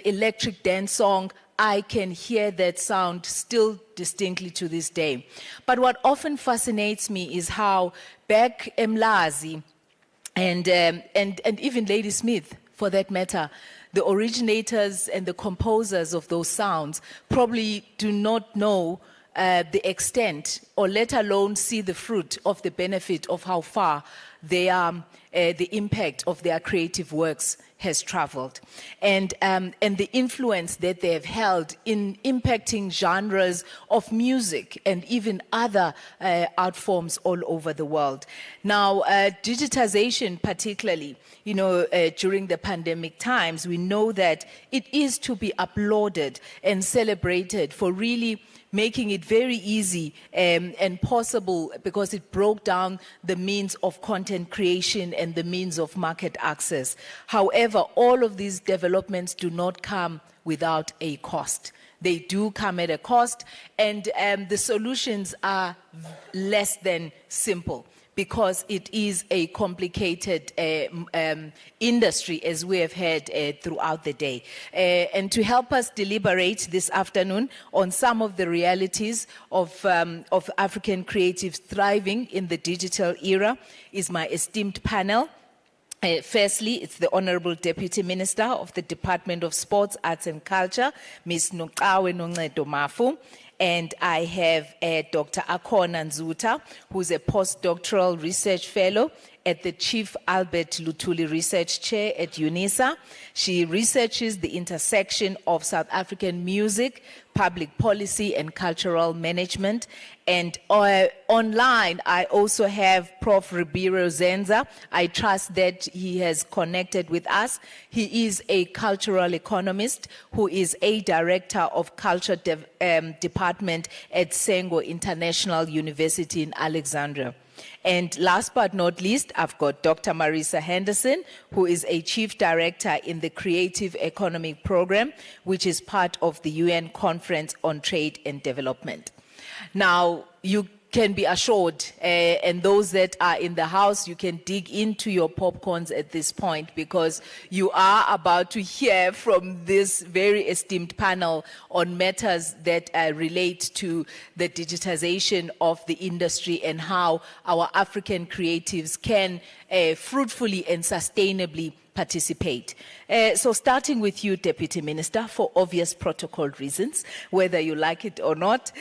electric dance song, I can hear that sound still distinctly to this day. But what often fascinates me is how back Mlazi, and even Lady Smith, for that matter, the originators and the composers of those sounds probably do not know the extent, or let alone see the fruit of the benefit of how far they are, the impact of their creative works has traveled, and the influence that they have held in impacting genres of music and even other art forms all over the world. Now, digitization particularly, during the pandemic times, we know that it is to be applauded and celebrated for really making it very easy and possible, because it broke down the means of content creation and the means of market access. However, all of these developments do not come without a cost. They do come at a cost, and the solutions are less than simple, because it is a complicated industry, as we have heard throughout the day. And to help us deliberate this afternoon on some of the realities of African creatives thriving in the digital era is my esteemed panel. Firstly, it's the Honorable Deputy Minister of the Department of Sports, Arts and Culture, Ms. Noqawe Noncedo Mafu. And I have Dr. Akhona Nzuta, who's a postdoctoral research fellow at the Chief Albert Lutuli Research Chair at UNISA. She researches the intersection of South African music, public policy, and cultural management. And online, I also have Prof. Ribeiro Zenza. I trust that he has connected with us. He is a cultural economist who is a director of culture department at Sengo International University in Alexandria. And last but not least, I've got Dr. Marisa Henderson, who is a chief director in the Creative Economy Program, which is part of the UN Conference on Trade and Development. Now, you can be assured, and those that are in the house, you can dig into your popcorns at this point, because you are about to hear from this very esteemed panel on matters that relate to the digitization of the industry and how our African creatives can fruitfully and sustainably participate. So starting with you, Deputy Minister, for obvious protocol reasons, whether you like it or not,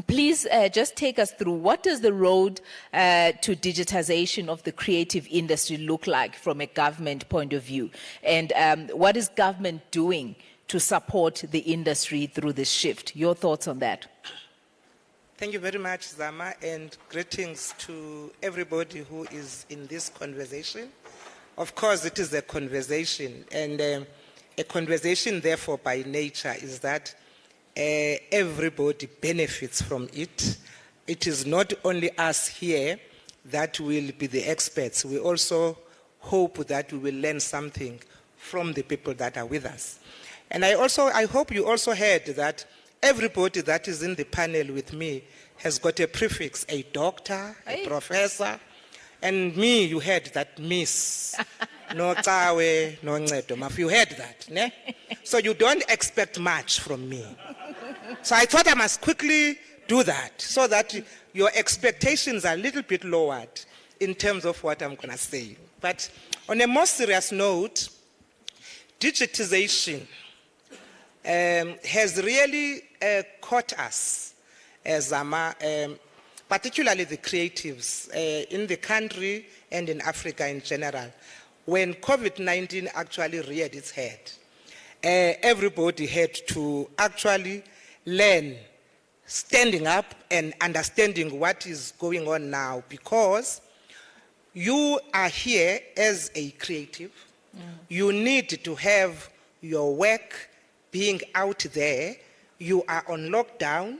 please just take us through, what does the road to digitization of the creative industry look like from a government point of view? And what is government doing to support the industry through this shift? Your thoughts on that? Thank you very much, Zama, and greetings to everybody who is in this conversation. Of course, it is a conversation, and a conversation, therefore, by nature, is that everybody benefits from it. It is not only us here that will be the experts. We also hope that we will learn something from the people that are with us. And I hope you also heard that everybody that is in the panel with me has got a prefix, a doctor, a professor, and me, you heard that Miss. No Tshwane, no Ncedo Mafu. You heard that, ne? So you don't expect much from me. So I thought I must quickly do that so that your expectations are a little bit lowered in terms of what I'm going to say. But on a more serious note, digitization has really caught us, Zama, particularly the creatives in the country and in Africa in general. When COVID-19 actually reared its head, everybody had to actually learn standing up and understanding what is going on now, because you are here as a creative. You need to have your work being out there. You are on lockdown.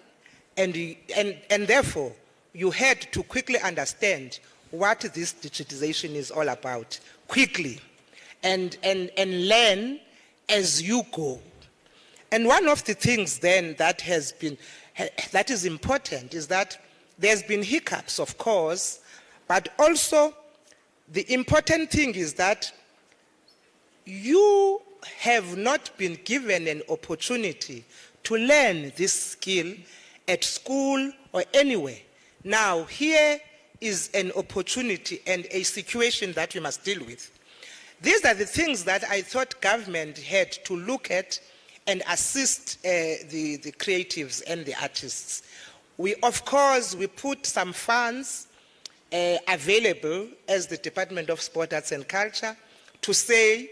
And therefore, you had to quickly understand what this digitization is all about, quickly, and learn as you go. And one of the things then that is important is that there's been hiccups, of course, but also the important thing is that you have not been given an opportunity to learn this skill at school or anywhere. Now, here is an opportunity and a situation that we must deal with. These are the things that I thought government had to look at and assist the creatives and the artists. Of course, we put some funds available as the Department of Sport, Arts and Culture to say,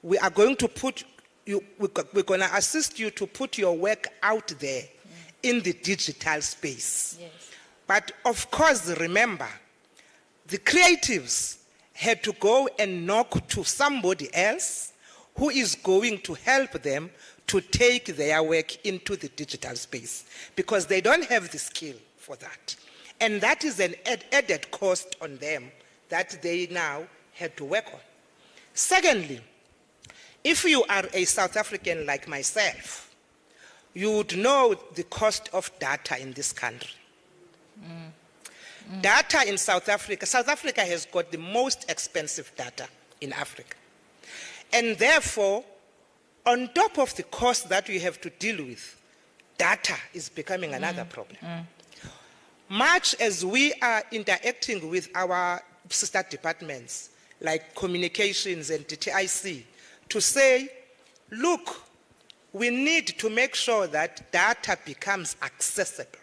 we are going to put you, we're going to assist you to put your work out there in the digital space. Yes. But of course, remember, the creatives had to go and knock to somebody else who is going to help them to take their work into the digital space because they don't have the skill for that. And that is an added cost on them that they now had to work on. Secondly, if you are a South African like myself, you would know the cost of data in this country. Data in South Africa has got the most expensive data in Africa. And therefore, on top of the cost that we have to deal with, data is becoming another problem. Much as we are interacting with our sister departments, like communications and DTIC, to say, look, we need to make sure that data becomes accessible.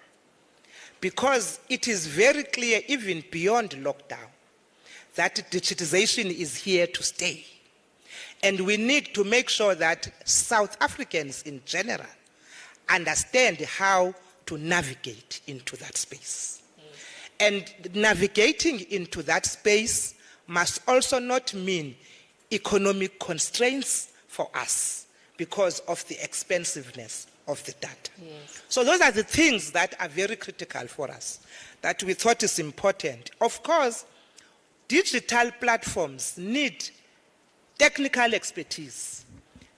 Because it is very clear, even beyond lockdown, that digitization is here to stay. And we need to make sure that South Africans in general understand how to navigate into that space. And navigating into that space must also not mean economic constraints for us because of the expensiveness of the data. Yes. So those are the things that are very critical for us, that we thought is important. Of course, digital platforms need technical expertise,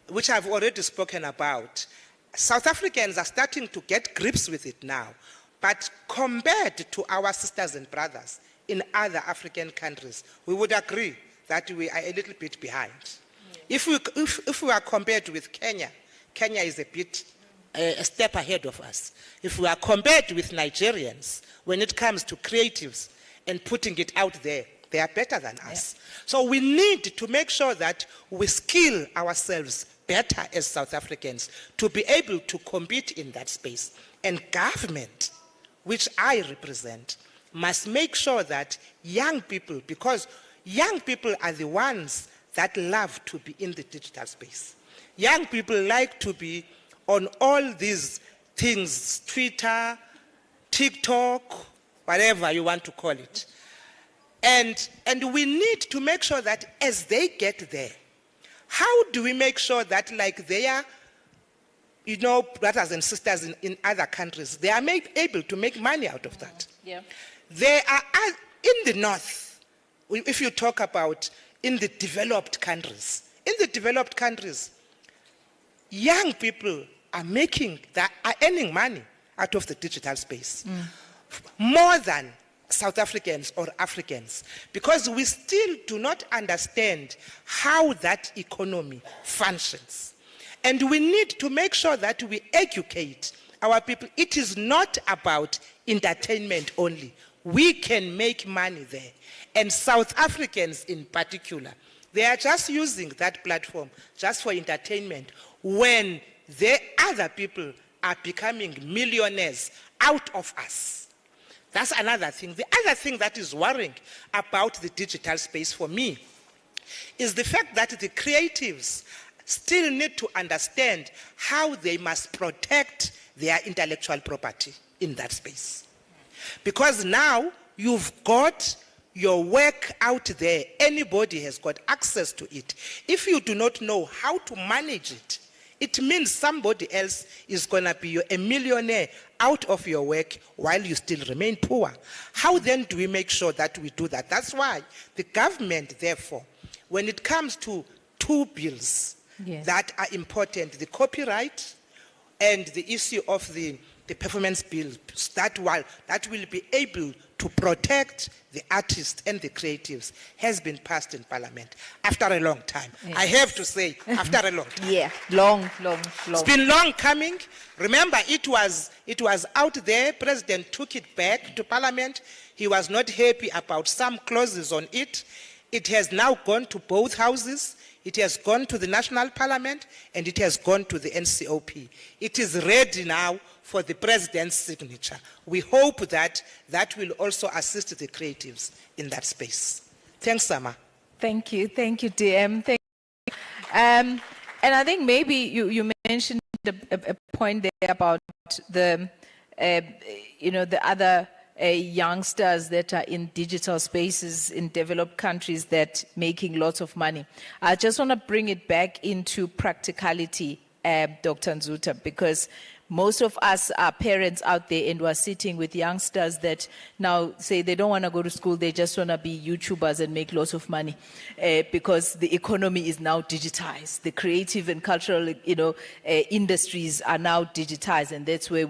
which I've already spoken about. South Africans are starting to get grips with it now, but compared to our sisters and brothers in other African countries, we would agree that we are a little bit behind. Yes. If we are compared with Kenya, Kenya is a bit a step ahead of us. If we are compared with Nigerians, when it comes to creatives and putting it out there, they are better than us. Yeah. So we need to make sure that we skill ourselves better as South Africans to be able to compete in that space. And government, which I represent, must make sure that young people, because young people are the ones that love to be in the digital space. Young people like to be on all these things, Twitter, TikTok, whatever you want to call it. And we need to make sure that as they get there, how do we make sure that like their, brothers and sisters in other countries, they are able to make money out of that? Yeah. They are in the north, if you talk about in the developed countries, young people are earning money out of the digital space, more than South Africans or Africans, because we still do not understand how that economy functions. And we need to make sure that we educate our people. It is not about entertainment only. We can make money there. And South Africans in particular, they are just using that platform just for entertainment when the other people are becoming millionaires out of us. That's another thing. The other thing that is worrying about the digital space for me is the fact that the creatives still need to understand how they must protect their intellectual property in that space. Because now you've got your work out there, anybody has got access to it. If you do not know how to manage it, it means somebody else is going to be a millionaire out of your work while you still remain poor. How then do we make sure that we do that? That's why the government, therefore, when it comes to two bills that are important, the copyright and the issue of the performance bill, that will be able to protect the artists and the creatives, has been passed in Parliament after a long time. Yes. I have to say, after a long time. Yeah, long. It's been long coming. Remember, it was out there. President took it back to Parliament. He was not happy about some clauses on it. It has now gone to both houses. It has gone to the National Parliament, and it has gone to the NCOP. It is ready now for the President's signature. We hope that that will also assist the creatives in that space. Thanks, Sama. Thank you, DM. Thank you. And I think maybe you mentioned a point there about the, the other youngsters that are in digital spaces in developed countries that making lots of money. I just want to bring it back into practicality, Dr. Nzuta, because most of us are parents out there and we're sitting with youngsters that now say they don't want to go to school, they just want to be YouTubers and make lots of money because the economy is now digitized. The creative and cultural, industries are now digitized, and that's where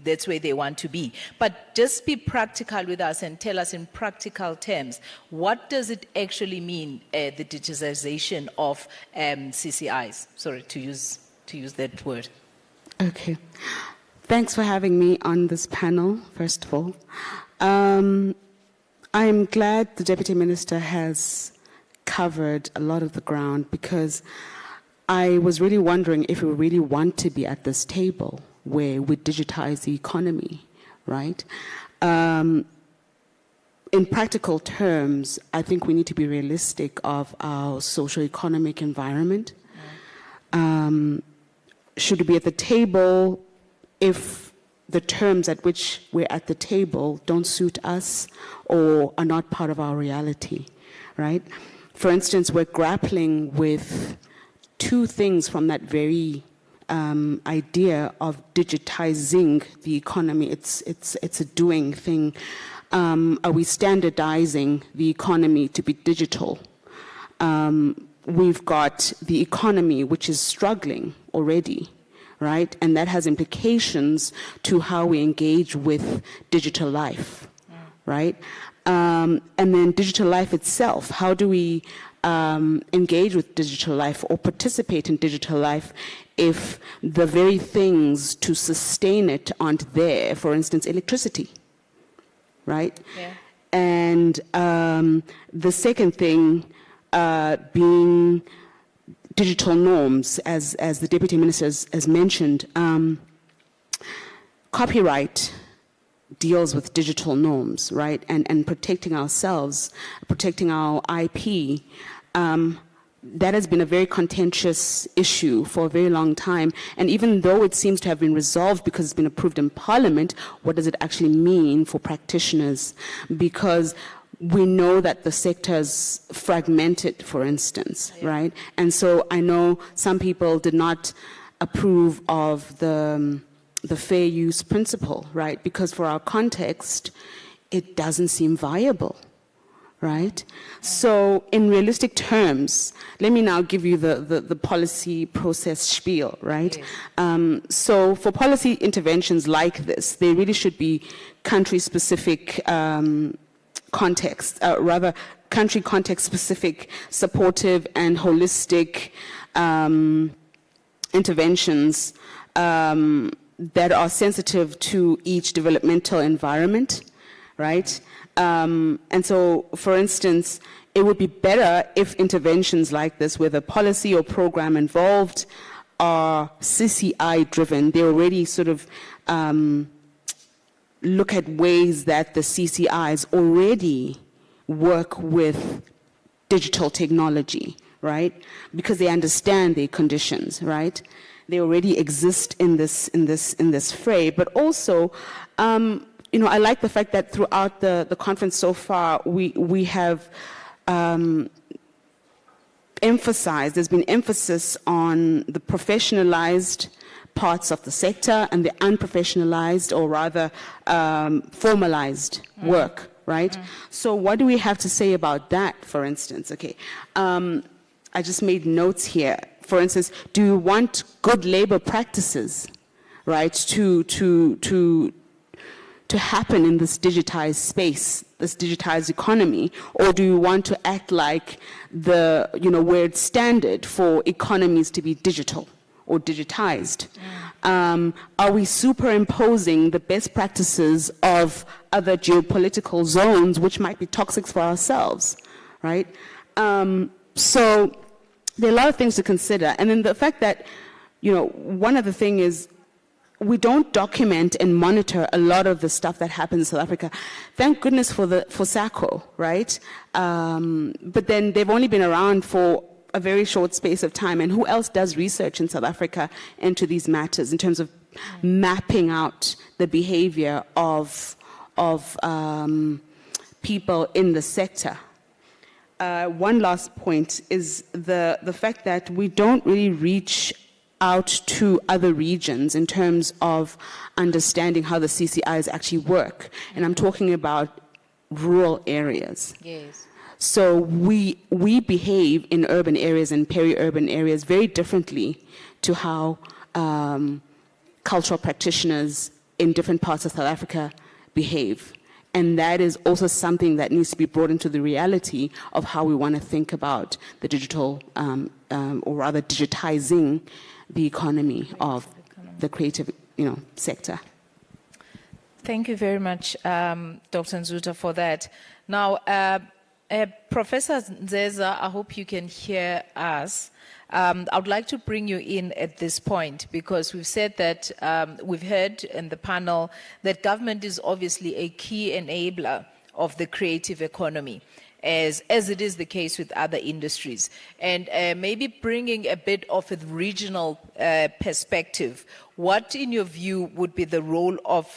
that's where they want to be. But just be practical with us and tell us in practical terms, what does it actually mean, the digitization of CCIs? Sorry to use that word. Okay. Thanks for having me on this panel, first of all. I'm glad the Deputy Minister has covered a lot of the ground, because I was really wondering if we really want to be at this table where we digitize the economy, right? In practical terms, I think we need to be realistic of our socio-economic environment. Should we be at the table if the terms at which we're at the table don't suit us or are not part of our reality, right? For instance, we're grappling with two things from that very idea of digitizing the economy. It's a doing thing. Are we standardizing the economy to be digital? We've got the economy, which is struggling already, right? And that has implications to how we engage with digital life, right? And then digital life itself, how do we engage with digital life or participate in digital life if the very things to sustain it aren't there? For instance, electricity, right? Yeah. And the second thing, being digital norms, as the Deputy Minister has mentioned. Copyright deals with digital norms, right? And protecting ourselves, protecting our IP. That has been a very contentious issue for a very long time. And even though it seems to have been resolved because it's been approved in Parliament, what does it actually mean for practitioners? Because we know that the sector is fragmented, for instance, right? And so I know some people did not approve of the fair use principle, right? Because for our context, it doesn't seem viable, right? So in realistic terms, let me now give you the policy process spiel, right? So for policy interventions like this, they really should be country-specific context, rather country context specific, supportive and holistic interventions that are sensitive to each developmental environment, right? And so, for instance, it would be better if interventions like this, where the policy or program involved are CCI driven, they already sort of look at ways that the CCIs already work with digital technology, right? Because they understand their conditions, right? They already exist in this fray. But also, you know, I like the fact that throughout the conference so far, we have there's been emphasis on the professionalized parts of the sector and the unprofessionalized, or rather formalized work, right? So what do we have to say about that, for instance? Okay, I just made notes here. For instance, do you want good labor practices, right, to happen in this digitized space, this digitized economy, or do you want to act like the, where it's standard for economies to be digital or digitized? Are we superimposing the best practices of other geopolitical zones, which might be toxic for ourselves, right? So there are a lot of things to consider. And then the fact that, one other thing is, we don't document and monitor a lot of the stuff that happens in South Africa. Thank goodness for Saco, right? But then they've only been around for a very short space of time. And who else does research in South Africa into these matters in terms of mapping out the behavior of people in the sector? One last point is the fact that we don't really reach out to other regions in terms of understanding how the CCIs actually work. And I'm talking about rural areas. Yes. So we behave in urban areas and peri-urban areas very differently to how cultural practitioners in different parts of South Africa behave. And that is also something that needs to be brought into the reality of how we want to think about the digital, or rather digitizing the economy of the creative, sector. Thank you very much, Dr. Nzuta, for that. Now, Professor Nzeza, I hope you can hear us. I would like to bring you in at this point because we've said that we've heard in the panel that government is obviously a key enabler of the creative economy, as it is the case with other industries. And maybe bringing a bit of a regional perspective, what, in your view, would be the role of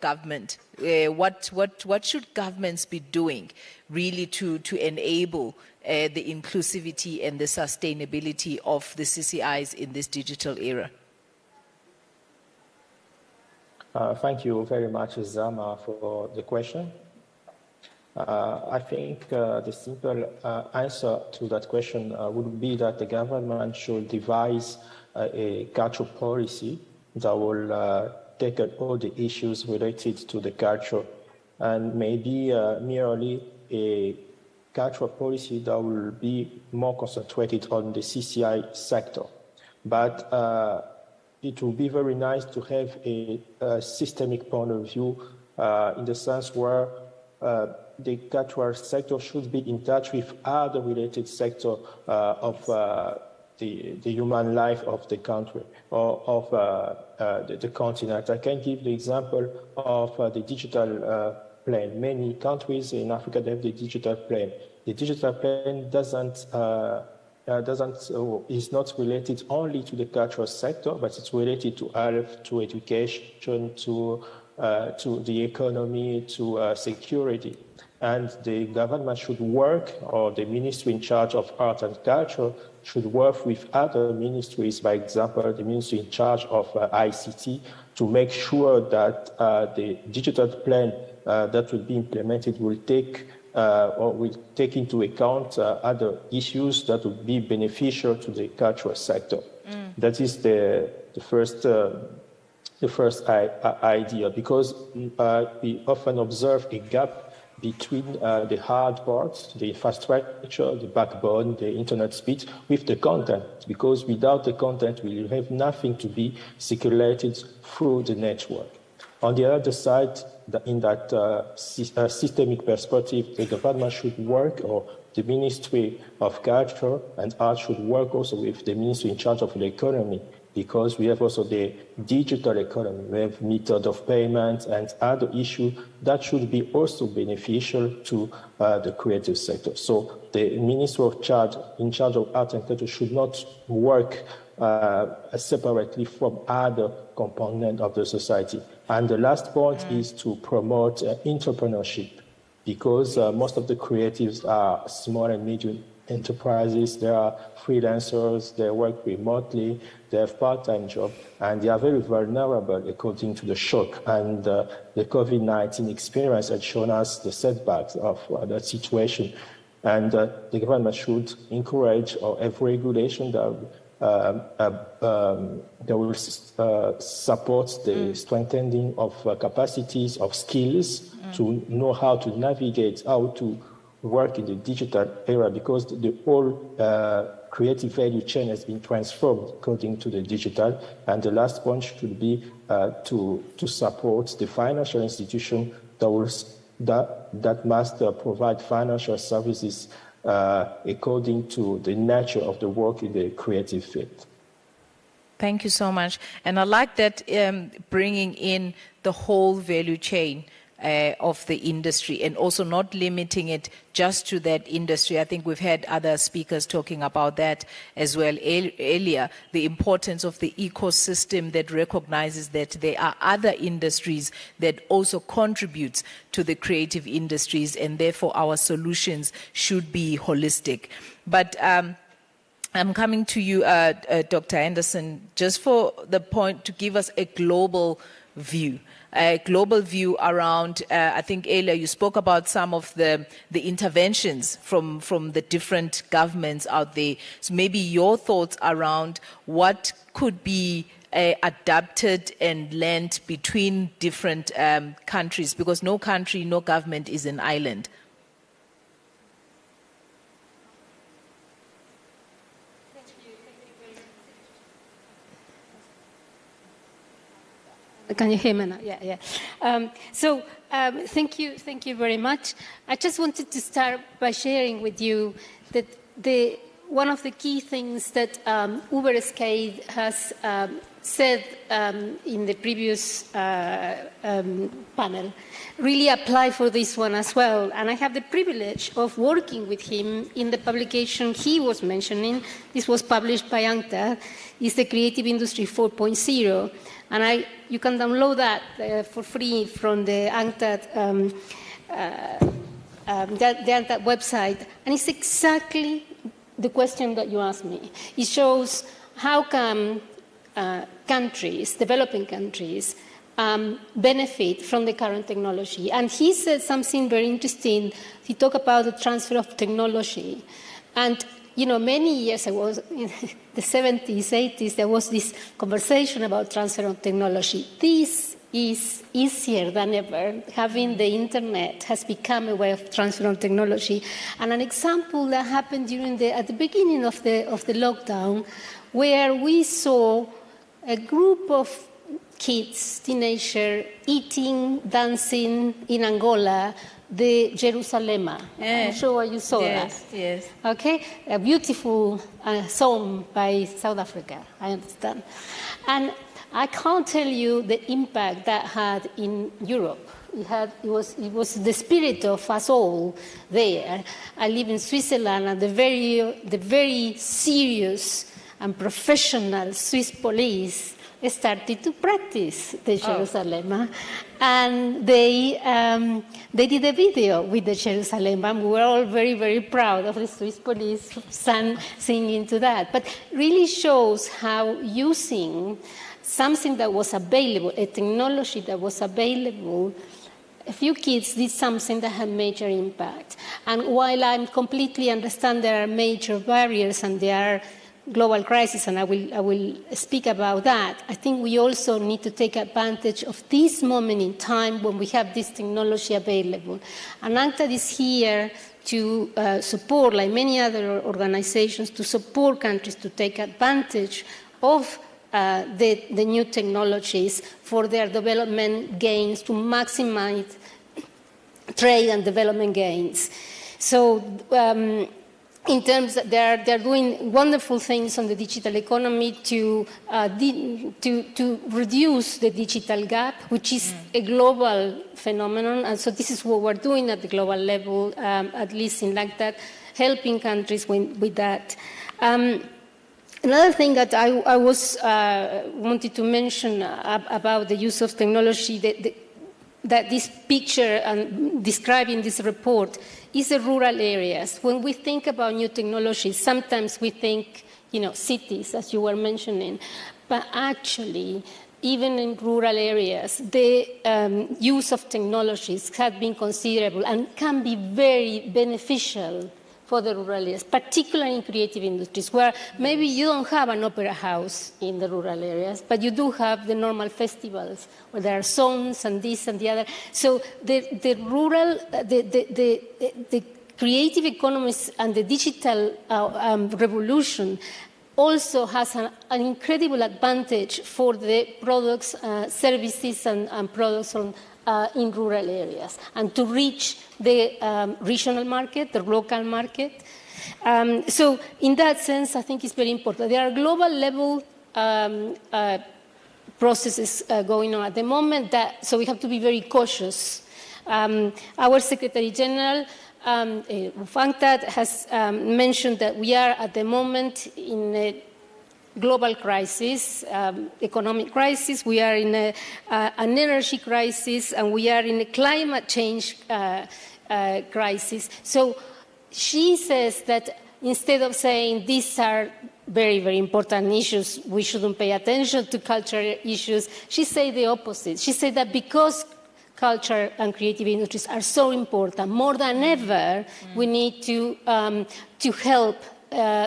government? What should governments be doing really to enable the inclusivity and the sustainability of the CCIs in this digital era? Thank you very much, Zama, for the question. I think the simple answer to that question would be that the government should devise a cultural policy that will tackle all the issues related to the culture, and maybe merely a cultural policy that will be more concentrated on the CCI sector. But it will be very nice to have a systemic point of view in the sense where the cultural sector should be in touch with other related sectors of the human life of the country or of the continent. I can give the example of the digital plan. Many countries in Africa have the digital plan. The digital plan is not related only to the cultural sector, but it's related to health, to education, to the economy, to security. And the government should work, or the ministry in charge of art and culture should work with other ministries, by example, the ministry in charge of ICT, to make sure that the digital plan that will be implemented will take into account other issues that would be beneficial to the cultural sector. That is the first idea, because we often observe a gap between the hard parts, the infrastructure, the backbone, the internet speed, with the content, because without the content, we will have nothing to be circulated through the network. On the other side, in that systemic perspective, the government should work, or the Ministry of Culture and Art should work also with the Ministry in charge of the economy, because we have also the digital economy. We have method of payment and other issues that should be also beneficial to the creative sector. So the Minister in charge of art and culture should not work separately from other components of the society. And the last point is to promote entrepreneurship, because most of the creatives are small and medium enterprises, they are freelancers, they work remotely, they have part-time jobs, and they are very vulnerable according to the shock. And the COVID-19 experience has shown us the setbacks of that situation. And the government should encourage or have regulation that will support the strengthening of capacities, of skills, to know how to navigate, how to work in the digital era, because the whole creative value chain has been transformed according to the digital. And the last point should be to support the financial institution that must provide financial services according to the nature of the work in the creative field. Thank you so much. And I like that bringing in the whole value chain of the industry, and also not limiting it just to that industry. I think we've had other speakers talking about that as well earlier, the importance of the ecosystem that recognizes that there are other industries that also contribute to the creative industries, and therefore our solutions should be holistic. But I'm coming to you, Dr. Anderson, just for the point to give us a global view. A global view around, I think earlier you spoke about some of the interventions from the different governments out there. So maybe your thoughts around what could be adapted and learned between different countries, because no country, no government is an island. Can you hear me now? Yeah. Thank you very much. I just wanted to start by sharing with you that one of the key things that UberScale has said in the previous panel really apply for this one as well. And I have the privilege of working with him in the publication he was mentioning. This was published by UNCTAD. It's the Creative Industry 4.0. And you can download that for free from the UNCTAD, the UNCTAD website. And it's exactly the question that you asked me. It shows how come countries, developing countries, benefit from the current technology. And he said something very interesting. He talked about the transfer of technology. And many years ago, in the 70s, 80s, there was this conversation about transfer of technology. This is easier than ever. Having the internet has become a way of transfer of technology. And an example that happened at the beginning of the lockdown, where we saw a group of kids, teenagers, eating, dancing in Angola, the Jerusalem. I'm sure you saw that. Yes. Okay, a beautiful song by South Africa, I understand. And I can't tell you the impact that had in Europe. It was the spirit of us all there. I live in Switzerland, and the very serious and professional Swiss police started to practice the Jerusalem, and they did a video with the Jerusalem, and we were all very, very proud of the Swiss police singing to that. But really shows how using something that was available, a technology that was available, a few kids did something that had major impact. And while I completely understand there are major barriers and there are global crisis, and I will speak about that, I think we also need to take advantage of this moment in time when we have this technology available. And UNCTAD is here to support, like many other organizations, to support countries to take advantage of the new technologies for their development gains, to maximize trade and development gains. So in terms that they're doing wonderful things on the digital economy to reduce the digital gap, which is a global phenomenon. And so this is what we're doing at the global level, at least in UNCTAD, helping countries with that. Another thing that I wanted to mention about the use of technology, that this picture and describing this report is the rural areas. When we think about new technologies, sometimes we think, cities, as you were mentioning, but actually, even in rural areas, the use of technologies has been considerable and can be very beneficial for the rural areas, particularly in creative industries, where maybe you don't have an opera house in the rural areas, but you do have the normal festivals where there are songs and this and the other. So the rural, the creative economies and the digital revolution also has an incredible advantage for the products, services, and products in rural areas, and to reach the regional market, the local market. So in that sense, I think it's very important. There are global level processes going on at the moment, so we have to be very cautious. Our Secretary General, Fangtad, has mentioned that we are at the moment in a global crisis, economic crisis, we are in an energy crisis, and we are in a climate change crisis. So she says that instead of saying these are very, very important issues, we shouldn't pay attention to cultural issues, she said the opposite. She said that because culture and creative industries are so important, more than ever, we need to help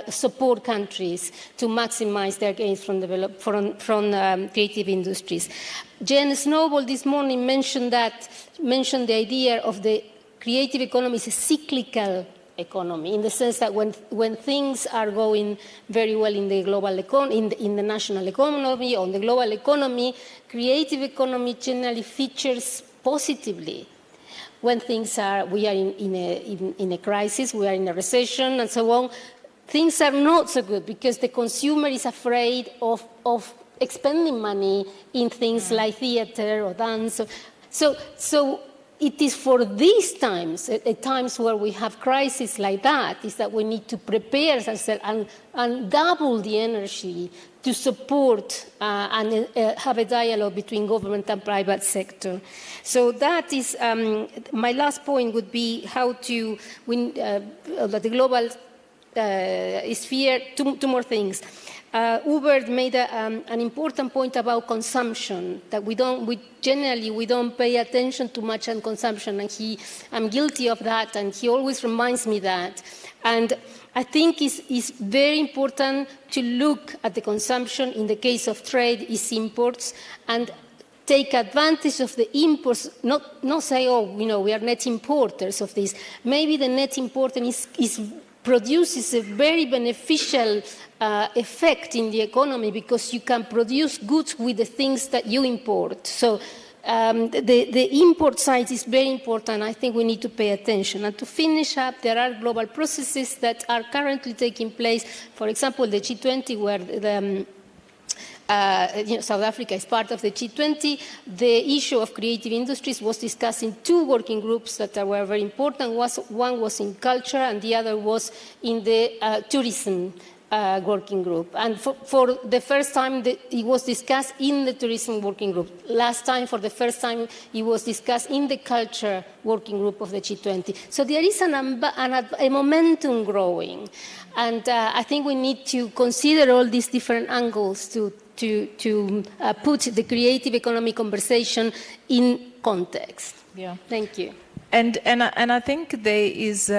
support countries to maximize their gains from creative industries. Jen Snowball this morning mentioned the idea of the creative economy is a cyclical economy, in the sense that when things are going very well in the global in the national economy or in the global economy, creative economy generally features positively. When we are in a crisis, we are in a recession, and so on, things are not so good because the consumer is afraid of expending money in things like theater or dance. So it is for these times, at times where we have crises like that, is that we need to prepare ourselves and double the energy to support and have a dialogue between government and private sector. So that is, my last point would be how to win the global sphere. Two more things. Hubert made an important point about consumption, that we generally don't pay attention too much on consumption, and I'm guilty of that, and he always reminds me that. And I think it's very important to look at the consumption in the case of trade, is imports, and take advantage of the imports, not say, we are net importers of this. Maybe the net importer produces a very beneficial effect in the economy, because you can produce goods with the things that you import. So the import side is very important. I think we need to pay attention. And to finish up, there are global processes that are currently taking place. For example, the G20, where South Africa is part of the G20. The issue of creative industries was discussed in two working groups that were very important. One was in culture, and the other was in the tourism working group. And for the first time, it was discussed in the tourism working group. Last time, for the first time, it was discussed in the culture working group of the G20. So there is a momentum growing. And I think we need to consider all these different angles to put the creative economy conversation in context. Yeah. Thank you. And I think there is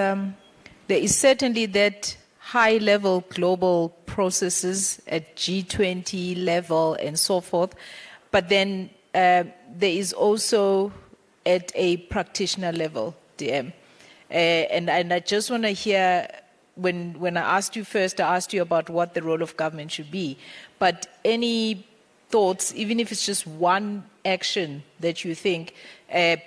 certainly that high-level global processes at G20 level and so forth, but then there is also at a practitioner level, DM. And I just want to hear, when I asked you first, I asked you about what the role of government should be, but any thoughts, even if it's just one action that you think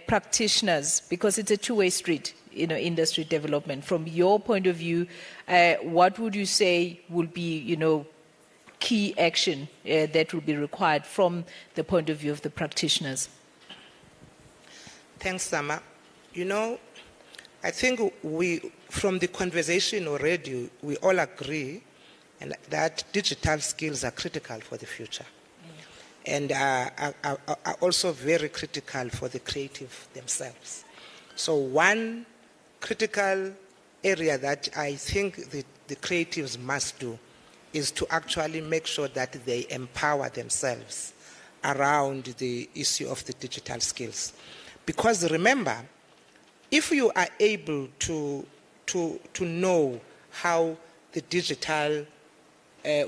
practitioners, because it's a two-way street, industry development. From your point of view, what would you say will be, key action that will be required from the point of view of the practitioners? Thanks, Sama. I think from the conversation already, we all agree that digital skills are critical for the future, and are also very critical for the creative themselves. So one critical area that I think the creatives must do is to actually make sure that they empower themselves around the issue of the digital skills. Because remember, if you are able to know how the digital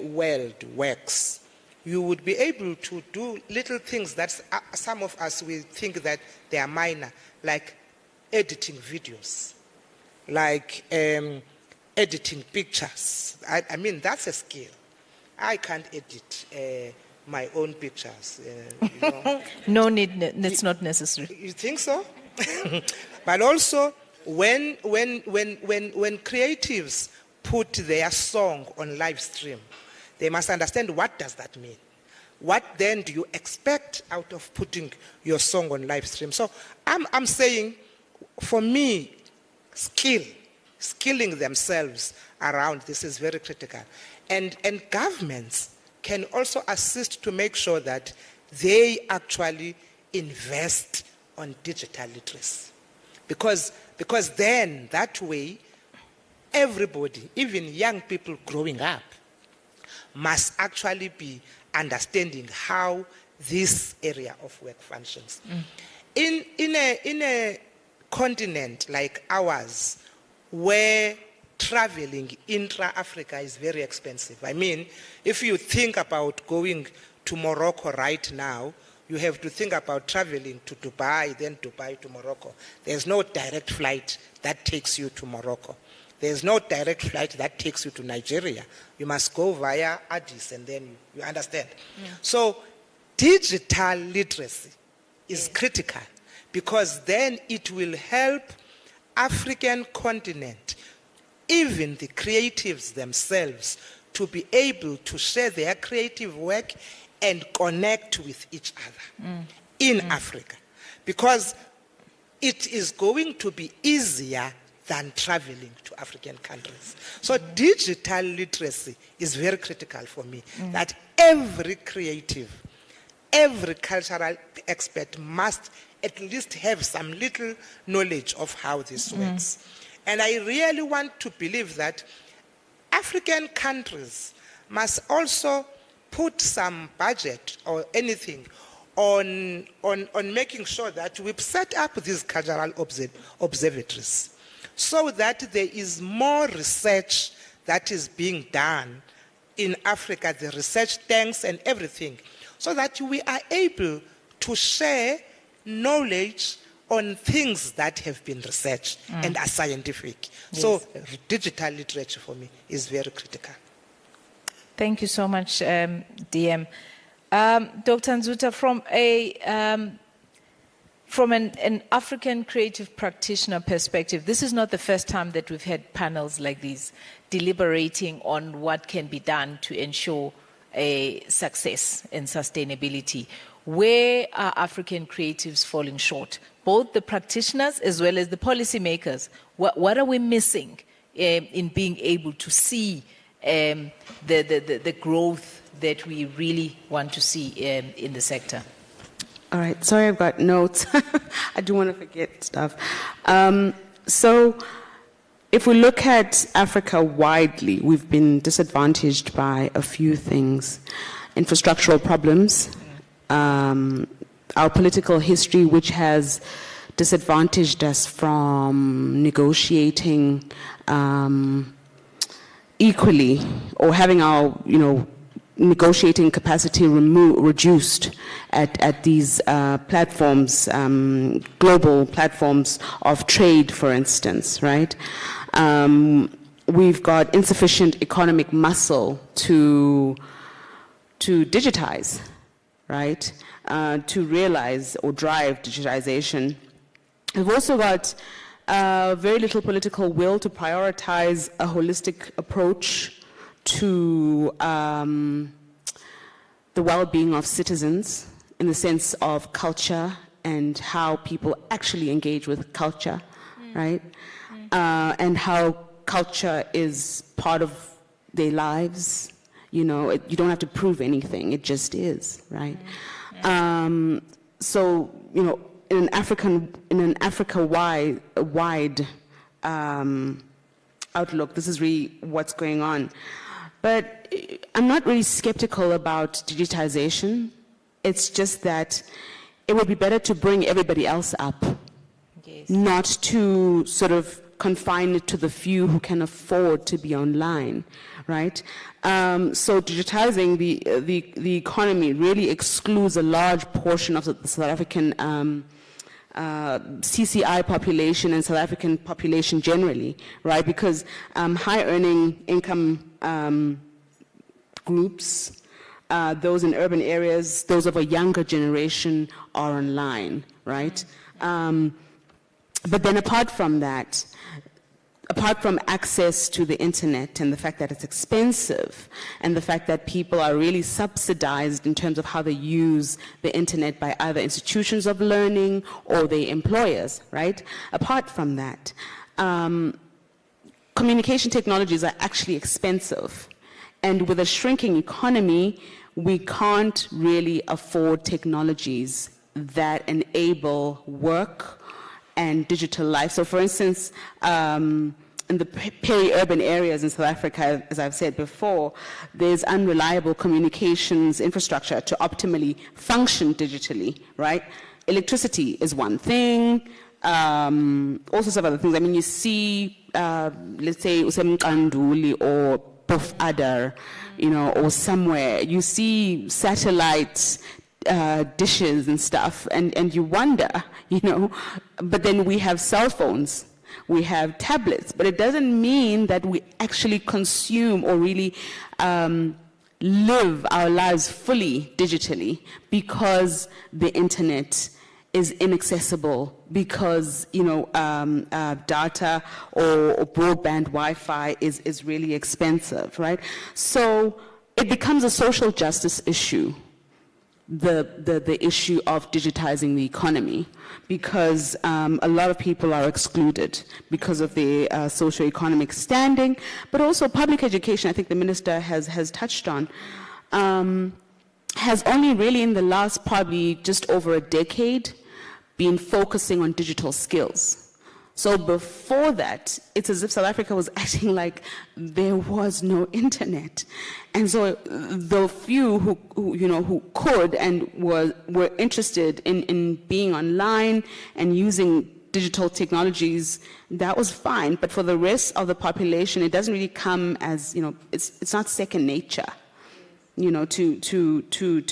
world works, you would be able to do little things that some of us will think that they are minor, like editing videos, like editing pictures. I mean, that's a skill. I can't edit my own pictures. You know. No need, it's not necessary. You think so? But also, when creatives put their song on live stream, they must understand what does that mean. What then do you expect out of putting your song on live stream? So I'm saying, for me, skilling themselves around this is very critical. And governments can also assist to make sure that they actually invest on digital literacy. Because then, that way, everybody, even young people growing up, must actually be understanding how this area of work functions. In a continent like ours, where traveling intra-Africa is very expensive. I mean, if you think about going to Morocco right now, you have to think about traveling to Dubai, then Dubai to Morocco. There's no direct flight that takes you to Morocco. There's no direct flight that takes you to Nigeria. You must go via Addis, and then you understand. Yeah. So digital literacy is critical, because then it will help African continent, even the creatives themselves, to be able to share their creative work and connect with each other in Africa. Because it is going to be easier than traveling to African countries. So digital literacy is very critical for me, that every creative, every cultural expert must at least have some little knowledge of how this works. And I really want to believe that African countries must also put some budget or anything on making sure that we've set up these cultural observatories, so that there is more research that is being done in Africa, the research tanks and everything, so that we are able to share knowledge on things that have been researched and are scientific. Yes. So digital literature for me is very critical. Thank you so much, DM. Dr. Nzuta, from an African creative practitioner perspective, this is not the first time that we've had panels like these deliberating on what can be done to ensure a success and sustainability. Where are African creatives falling short? Both the practitioners as well as the policymakers. What are we missing in being able to see the growth that we really want to see in the sector? All right, sorry, I've got notes. I do want to forget stuff. So if we look at Africa widely, we've been disadvantaged by a few things. Infrastructural problems, our political history, which has disadvantaged us from negotiating equally, or having our, negotiating capacity reduced at these platforms, global platforms of trade, for instance, right? We've got insufficient economic muscle to digitize, right? To realize or drive digitization. We've also got very little political will to prioritize a holistic approach to the well-being of citizens in the sense of culture and how people actually engage with culture, right? And how culture is part of their lives. You don't have to prove anything, it just is, right? So, in an Africa-wide outlook. This is really what's going on. But I'm not really skeptical about digitization. It's just that it would be better to bring everybody else up, yes, not to sort of confine it to the few who can afford to be online, right? So digitizing the economy really excludes a large portion of the South African CCI population and South African population generally, right? Because high earning income groups, those in urban areas, those of a younger generation are online, right? But then apart from that, apart from access to the internet and the fact that it's expensive and the fact that people are really subsidized in terms of how they use the internet by either institutions of learning or their employers, right? Apart from that, communication technologies are actually expensive. And with a shrinking economy, we can't really afford technologies that enable work and digital life. So for instance, in the peri-urban areas in South Africa, as I've said before, there's unreliable communications infrastructure to optimally function digitally, right? Electricity is one thing, all sorts of other things. I mean, you see, let's say, Usemkanduli or Pofadar, you know, or somewhere, you see satellites, dishes and stuff, and you wonder, you know, but then we have cell phones, we have tablets, but it doesn't mean that we actually consume or really live our lives fully digitally because the internet is inaccessible, because, you know, data or broadband Wi-Fi is really expensive, right? So it becomes a social justice issue, the issue of digitizing the economy, because a lot of people are excluded because of their socioeconomic standing, but also public education, I think the minister has touched on, has only really in the last probably just over a decade been focusing on digital skills. So before that, it's as if South Africa was acting like there was no internet. And so the few who could and were interested in being online and using digital technologies, that was fine. But for the rest of the population, it doesn't really come as, you know, it's not second nature, you know, to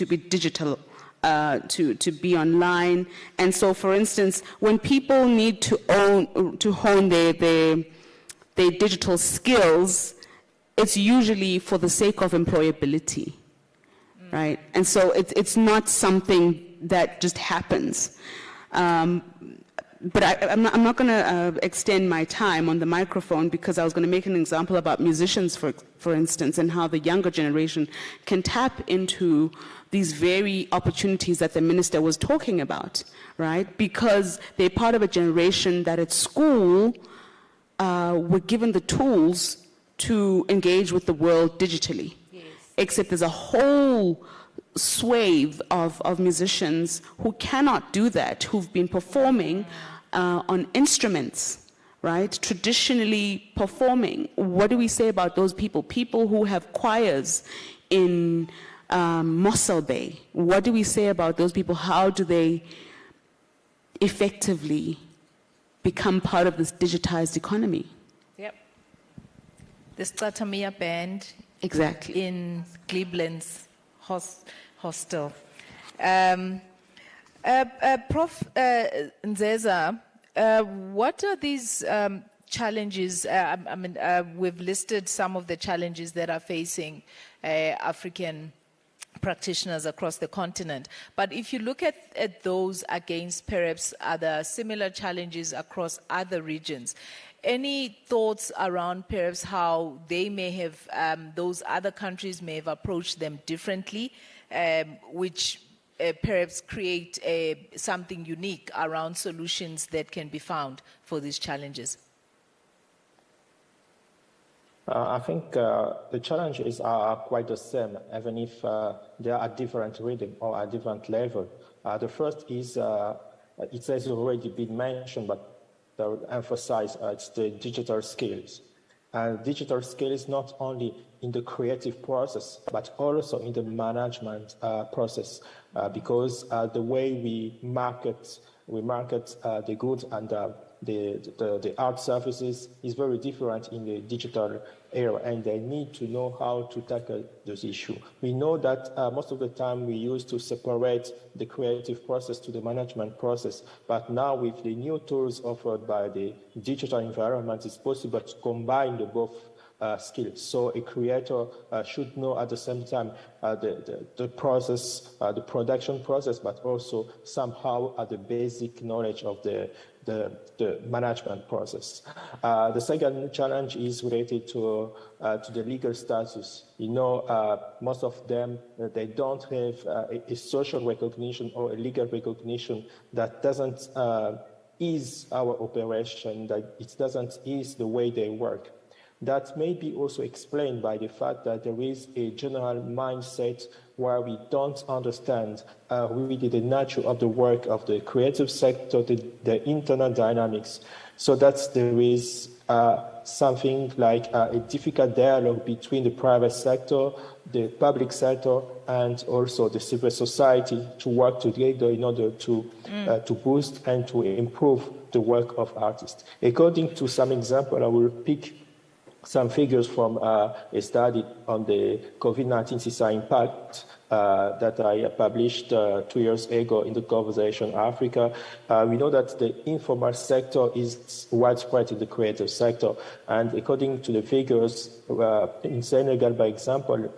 be digital. To be online. And so, for instance, when people need to hone their digital skills, it's usually for the sake of employability, right? And so it's not something that just happens. But I'm not going to extend my time on the microphone because I was going to make an example about musicians, for instance, and how the younger generation can tap into these very opportunities that the minister was talking about, right? Because they're part of a generation that at school were given the tools to engage with the world digitally. Yes. Except there's a whole swathe of musicians who cannot do that, who've been performing on instruments, right? Traditionally performing. What do we say about those people? People who have choirs in Mossel Bay. What do we say about those people? How do they effectively become part of this digitized economy? Yep. The Stratamia band. Exactly. In Cleveland's hostel. Prof. Nzeza, what are these challenges? We've listed some of the challenges that are facing African practitioners across the continent. But if you look at those against perhaps other similar challenges across other regions, any thoughts around perhaps how they may have, those other countries may have approached them differently, which perhaps create something unique around solutions that can be found for these challenges? I think the challenges are quite the same, even if they are at different rhythm or at different level. The first is, it has already been mentioned, but that I would emphasize it's the digital skills. And digital skills not only in the creative process, but also in the management process, because the way we market the goods and the art services is very different in the digital era, and they need to know how to tackle this issue. We know that most of the time we used to separate the creative process to the management process, but now with the new tools offered by the digital environment, it's possible to combine the both skills. So a creator should know at the same time the process, the production process, but also somehow the basic knowledge of the management process. The second challenge is related to the legal status. You know, most of them, they don't have a social recognition or a legal recognition that doesn't ease our operation, that it doesn't ease the way they work. That may be also explained by the fact that there is a general mindset where we don't understand really the nature of the work of the creative sector, the internal dynamics. So that there is something like a difficult dialogue between the private sector, the public sector, and also the civil society to work together in order to boost and to improve the work of artists. According to some example, I will pick some figures from a study on the COVID-19 CCI impact that I published 2 years ago in the Conversation Africa. We know that the informal sector is widespread in the creative sector, and according to the figures in Senegal, by example,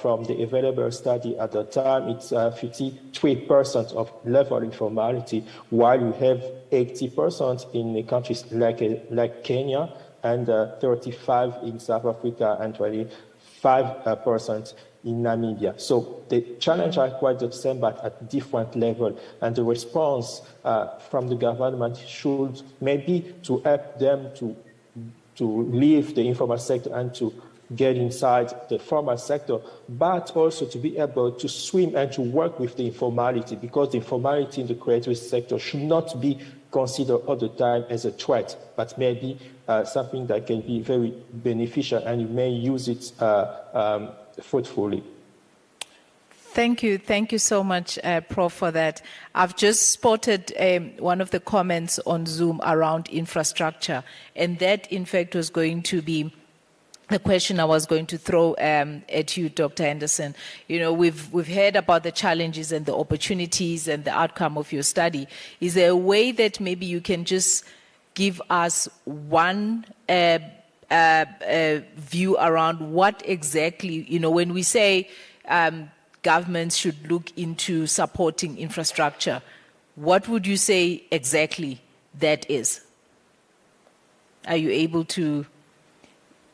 from the available study at the time, it's 53% of level informality, while you have 80% in countries like Kenya, and 35 in South Africa, and 25% in Namibia. So the challenges are quite the same, but at different level. And the response from the government should maybe to help them to leave the informal sector and to get inside the formal sector, but also to be able to swim and to work with the informality, because the informality in the creative sector should not be considered all the time as a threat, but maybe something that can be very beneficial, and you may use it fruitfully. Thank you so much, Prof, for that. I've just spotted one of the comments on Zoom around infrastructure, and that, in fact, was going to be the question I was going to throw at you, Dr. Anderson. You know, we've heard about the challenges and the opportunities and the outcome of your study. Is there a way that maybe you can just give us one view around what exactly, you know, when we say governments should look into supporting infrastructure, what would you say exactly that is? Are you able to?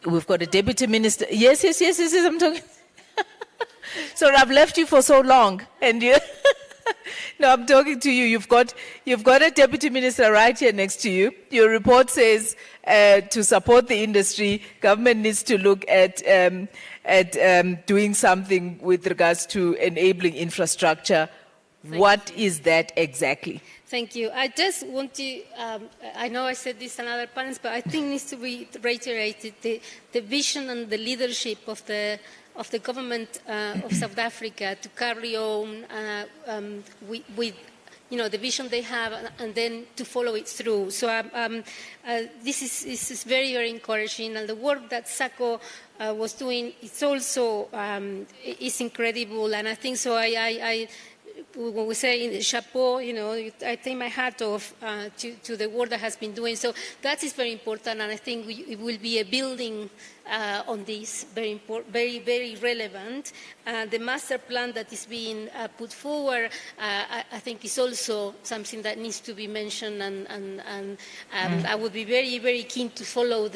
We've got a deputy minister. Yes, I'm talking. Sorry, I've left you for so long, and you. No, I'm talking to you. You've got a deputy minister right here next to you. Your report says to support the industry, government needs to look at doing something with regards to enabling infrastructure. What is that exactly? Thank you. I just want to, I know I said this in other panels, but I think it needs to be reiterated, the vision and the leadership of the government of South Africa to carry on with the vision they have, and then to follow it through. So this is very, very encouraging, and the work that Saco was doing, it's also is incredible, and I think so. When we say chapeau, I take my hat off to the work that has been doing. So that is very important, and I think it will be a building on this, very important, very, very relevant. The master plan that is being put forward, I think is also something that needs to be mentioned, and I would be very, very keen to follow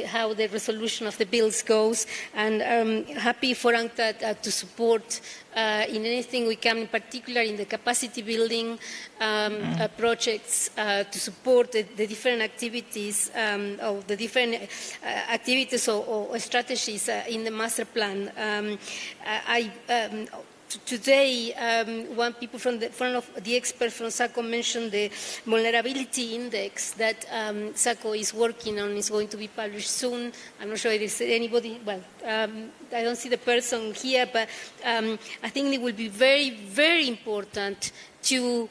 how the resolution of the bills goes, and happy for UNCTAD to support in anything we can, in particular in the capacity building projects, to support the different activities or the different activities or strategies in the master plan. today, one of the experts from Saco mentioned the vulnerability index that Saco is working on, is going to be published soon. I'm not sure if there's anybody, well, I don't see the person here, but I think it will be very, very important to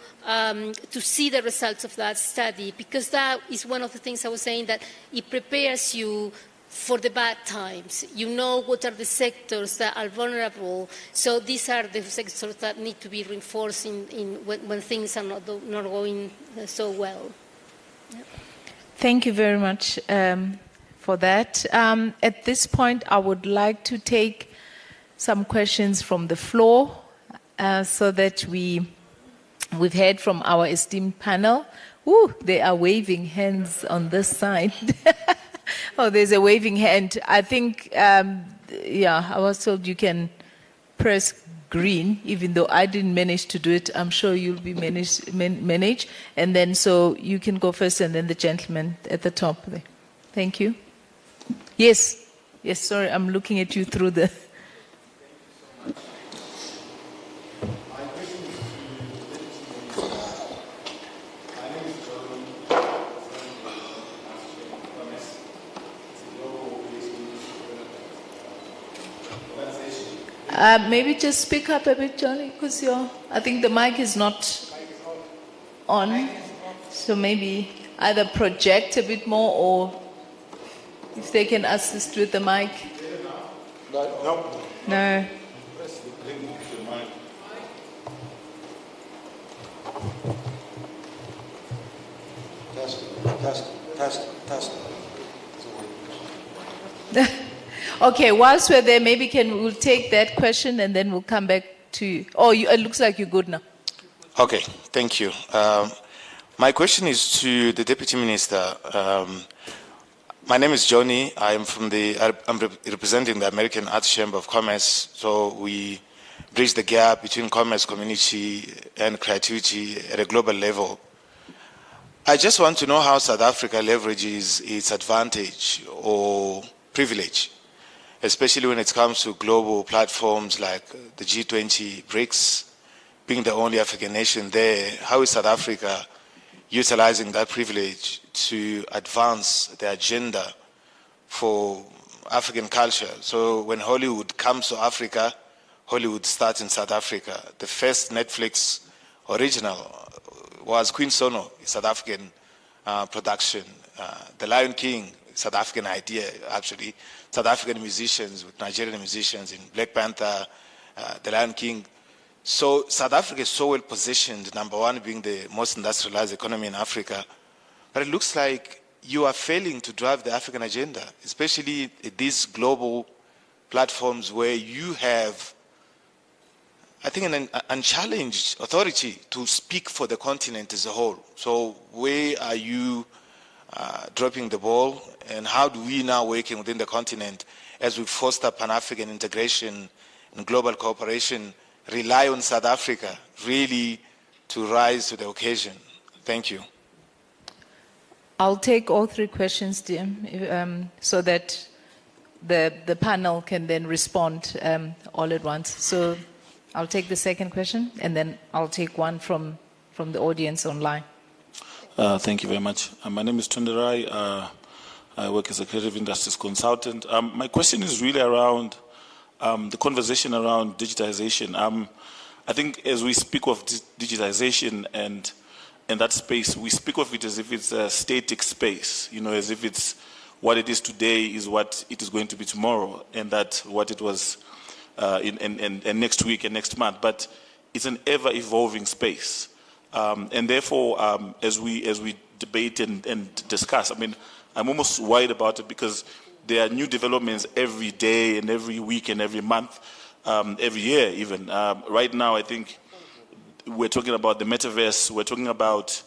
see the results of that study, because that is one of the things I was saying, that it prepares you for the bad times. You know what are the sectors that are vulnerable. So these are the sectors that need to be reinforced when things are not going so well. Yeah. Thank you very much for that. At this point, I would like to take some questions from the floor so that we've heard from our esteemed panel. Ooh, they are waving hands on this side. Oh, there's a waving hand. I think, yeah, I was told you can press green, even though I didn't manage to do it. I'm sure you'll be manage. And then so you can go first, and then the gentleman at the top there. Thank you. Yes. Yes, sorry, I'm looking at you through the... Maybe just speak up a bit, Johnny, because I think the mic is not on. So maybe either project a bit more, or if they can assist with the mic. No. No. Test. Okay, whilst we're there, maybe we'll take that question and then we'll come back to you. Oh, it looks like you're good now. Okay, thank you. My question is to the Deputy Minister. My name is Johnny. I'm representing the American Arts Chamber of Commerce. So we bridge the gap between commerce, community, and creativity at a global level. I just want to know how South Africa leverages its advantage or privilege, especially when it comes to global platforms like the G20, BRICS, being the only African nation there. How is South Africa utilizing that privilege to advance the agenda for African culture? So when Hollywood comes to Africa, Hollywood starts in South Africa. The first Netflix original was Queen Sono, a South African production. The Lion King, South African idea, actually. South African musicians with Nigerian musicians in Black Panther, The Lion King. So South Africa is so well positioned, number one being the most industrialized economy in Africa. But it looks like you are failing to drive the African agenda, especially at these global platforms where you have, I think, an unchallenged authority to speak for the continent as a whole. So where are you dropping the ball, and how do we now, working within the continent as we foster Pan-African integration and global cooperation, rely on South Africa really to rise to the occasion? Thank you. I'll take all three questions, dear, so that the panel can then respond all at once. So I'll take the second question, and then I'll take one from the audience online. Thank you very much. My name is Tunderai. I work as a creative industries consultant. My question is really around the conversation around digitization. I think as we speak of digitization and that space, we speak of it as if it's a static space, as if it's what it is today is what it is going to be tomorrow, and that what it was and next week and next month. But it's an ever-evolving space. And therefore, as we debate and discuss, I'm almost worried about it, because there are new developments every day and every week and every month, every year even. Right now, I think we're talking about the metaverse. We're talking about,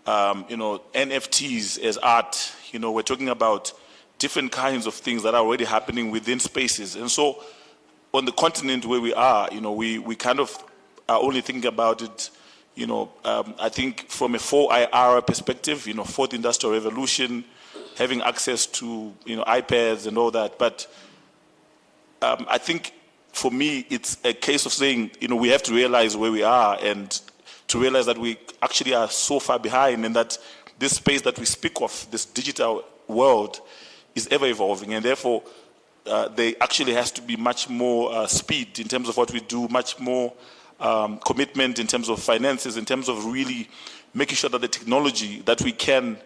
NFTs as art. We're talking about different kinds of things that are already happening within spaces. And so on the continent where we are, we kind of are only thinking about it, I think from a 4IR perspective, fourth industrial revolution, having access to, iPads and all that. But I think for me, it's a case of saying, we have to realize where we are and to realize that we actually are so far behind, and that this space that we speak of, this digital world, is ever evolving, and therefore there actually has to be much more speed in terms of what we do, much more commitment in terms of finances, in terms of really making sure that the technology, that we can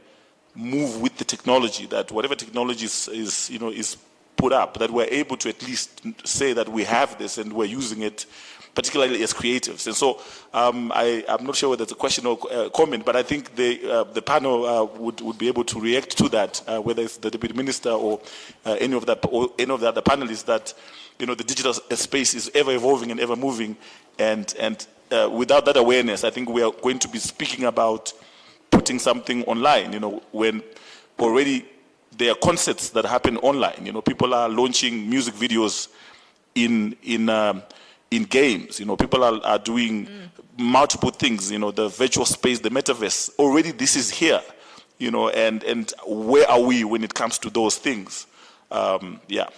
move with the technology, that whatever technology is put up, that we're able to at least say that we have this and we're using it, particularly as creatives. And so I'm not sure whether it's a question or comment, but I think the panel would be able to react to that, whether it's the Deputy Minister or any of the other panelists, that the digital space is ever evolving and ever moving, and without that awareness, I think we are going to be speaking about putting something online, when already there are concerts that happen online. People are launching music videos in games. People are doing multiple things. The virtual space, the metaverse. Already, this is here. And where are we when it comes to those things? Yeah.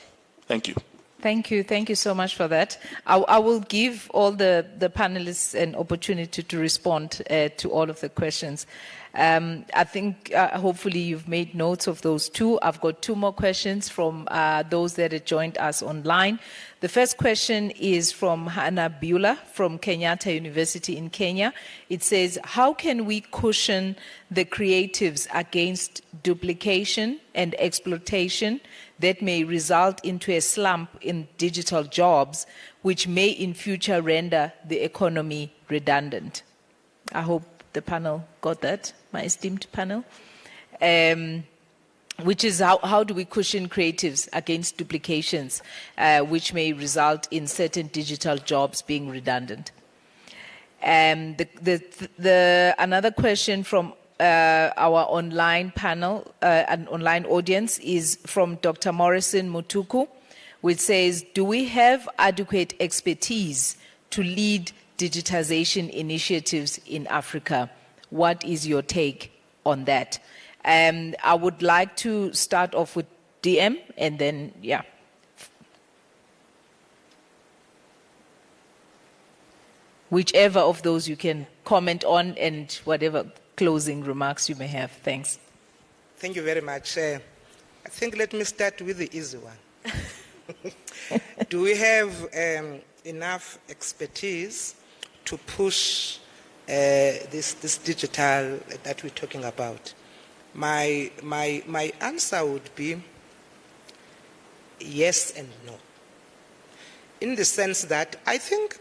Thank you. Thank you so much for that. I will give all the panelists an opportunity to respond to all of the questions. I think hopefully you've made notes of those two. I've got two more questions from those that have joined us online. The first question is from Hannah Beulah from Kenyatta University in Kenya. It says, how can we cushion the creatives against duplication and exploitation that may result into a slump in digital jobs, which may in future render the economy redundant? I hope the panel got that, my esteemed panel. Which is how do we cushion creatives against duplications, which may result in certain digital jobs being redundant? Another question from our online panel, an online audience, is from Dr. Morrison Mutuku, which says, do we have adequate expertise to lead digitization initiatives in Africa? What is your take on that? I would like to start off with DM and then, yeah. Whichever of those you can comment on and whatever closing remarks you may have. Thanks. Thank you very much. I think let me start with the easy one. Do we have enough expertise to push this digital that we're talking about? My answer would be yes and no. In the sense that I think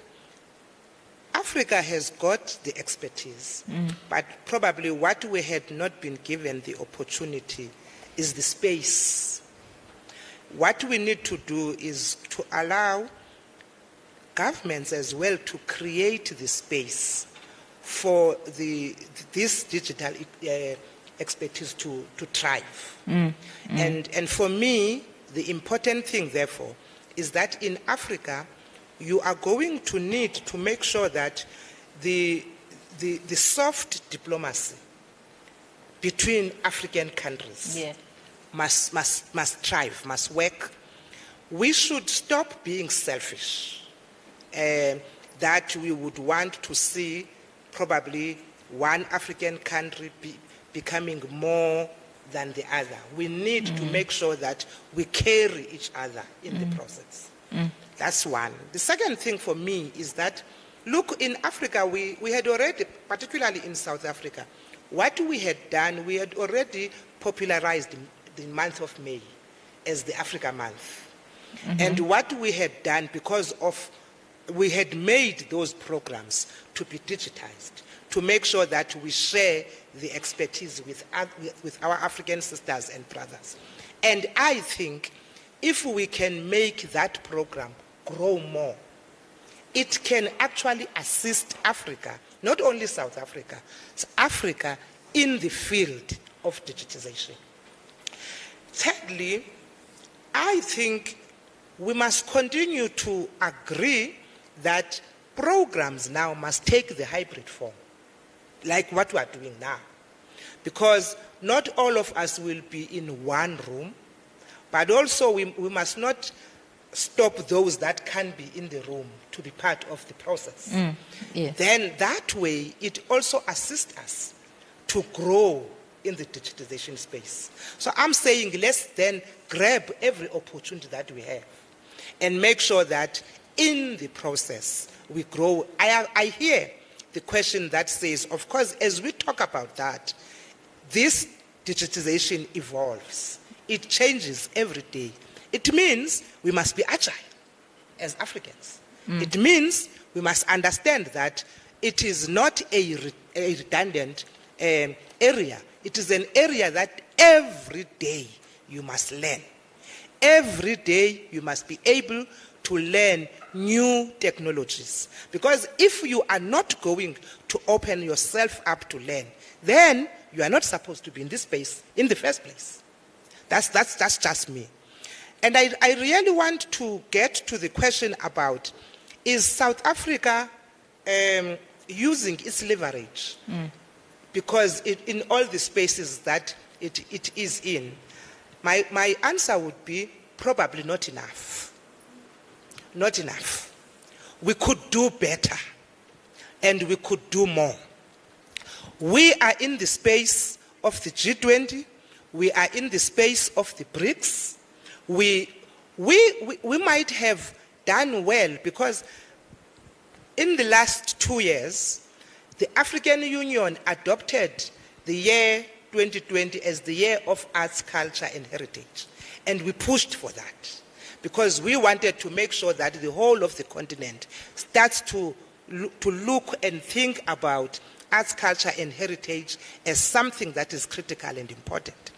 Africa has got the expertise, but probably what we had not been given the opportunity is the space. What we need to do is to allow governments as well to create the space for this digital expertise to thrive. And for me, the important thing, therefore, is that in Africa, you are going to need to make sure that the soft diplomacy between African countries must thrive, must work. We should stop being selfish, that we would want to see probably one African country becoming more than the other. We need to make sure that we carry each other in the process. That's one. The second thing for me is that, look, in Africa, we had already, particularly in South Africa, what we had done, we had already popularized the month of May as the Africa Month. And what we had done, because of, we had made those programs to be digitized, to make sure that we share the expertise with our African sisters and brothers. And I think if we can make that program grow more, it can actually assist Africa, not only South Africa, Africa in the field of digitization. Thirdly, I think we must continue to agree that programs now must take the hybrid form, like what we are doing now. Because not all of us will be in one room, but also we must not stop those that can be in the room to be part of the process. Yes. Then that way, it also assists us to grow in the digitization space. So I'm saying let's then grab every opportunity that we have and make sure that in the process we grow. I hear the question that says, of course, as we talk about that, this digitization evolves. It changes every day. It means we must be agile as Africans. It means we must understand that it is not a redundant area. It is an area that every day you must learn. Every day you must be able to learn new technologies. Because if you are not going to open yourself up to learn, then you are not supposed to be in this space in the first place. That's just me. And I really want to get to the question about, is South Africa using its leverage? Because in all the spaces that it is in, my answer would be probably not enough. Not enough. We could do better, and we could do more. We are in the space of the G20. We are in the space of the BRICS. We might have done well because in the last 2 years, the African Union adopted the year 2020 as the year of arts, culture, and heritage. And we pushed for that because we wanted to make sure that the whole of the continent starts to look and think about arts, culture, and heritage as something that is critical and important.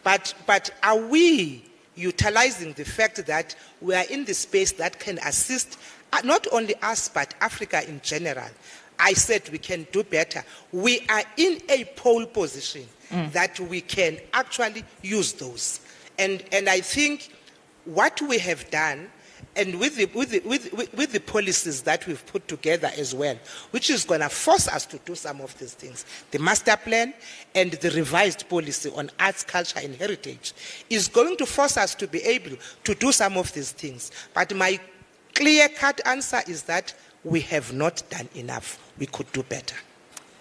But are we utilizing the fact that we are in the space that can assist not only us, but Africa in general? I said we can do better. We are in a pole position that we can actually use those. And I think what we have done, and with the policies that we've put together as well, which is going to force us to do some of these things, the master plan and the revised policy on arts, culture, and heritage is going to force us to be able to do some of these things. But my clear-cut answer is that we have not done enough. We could do better.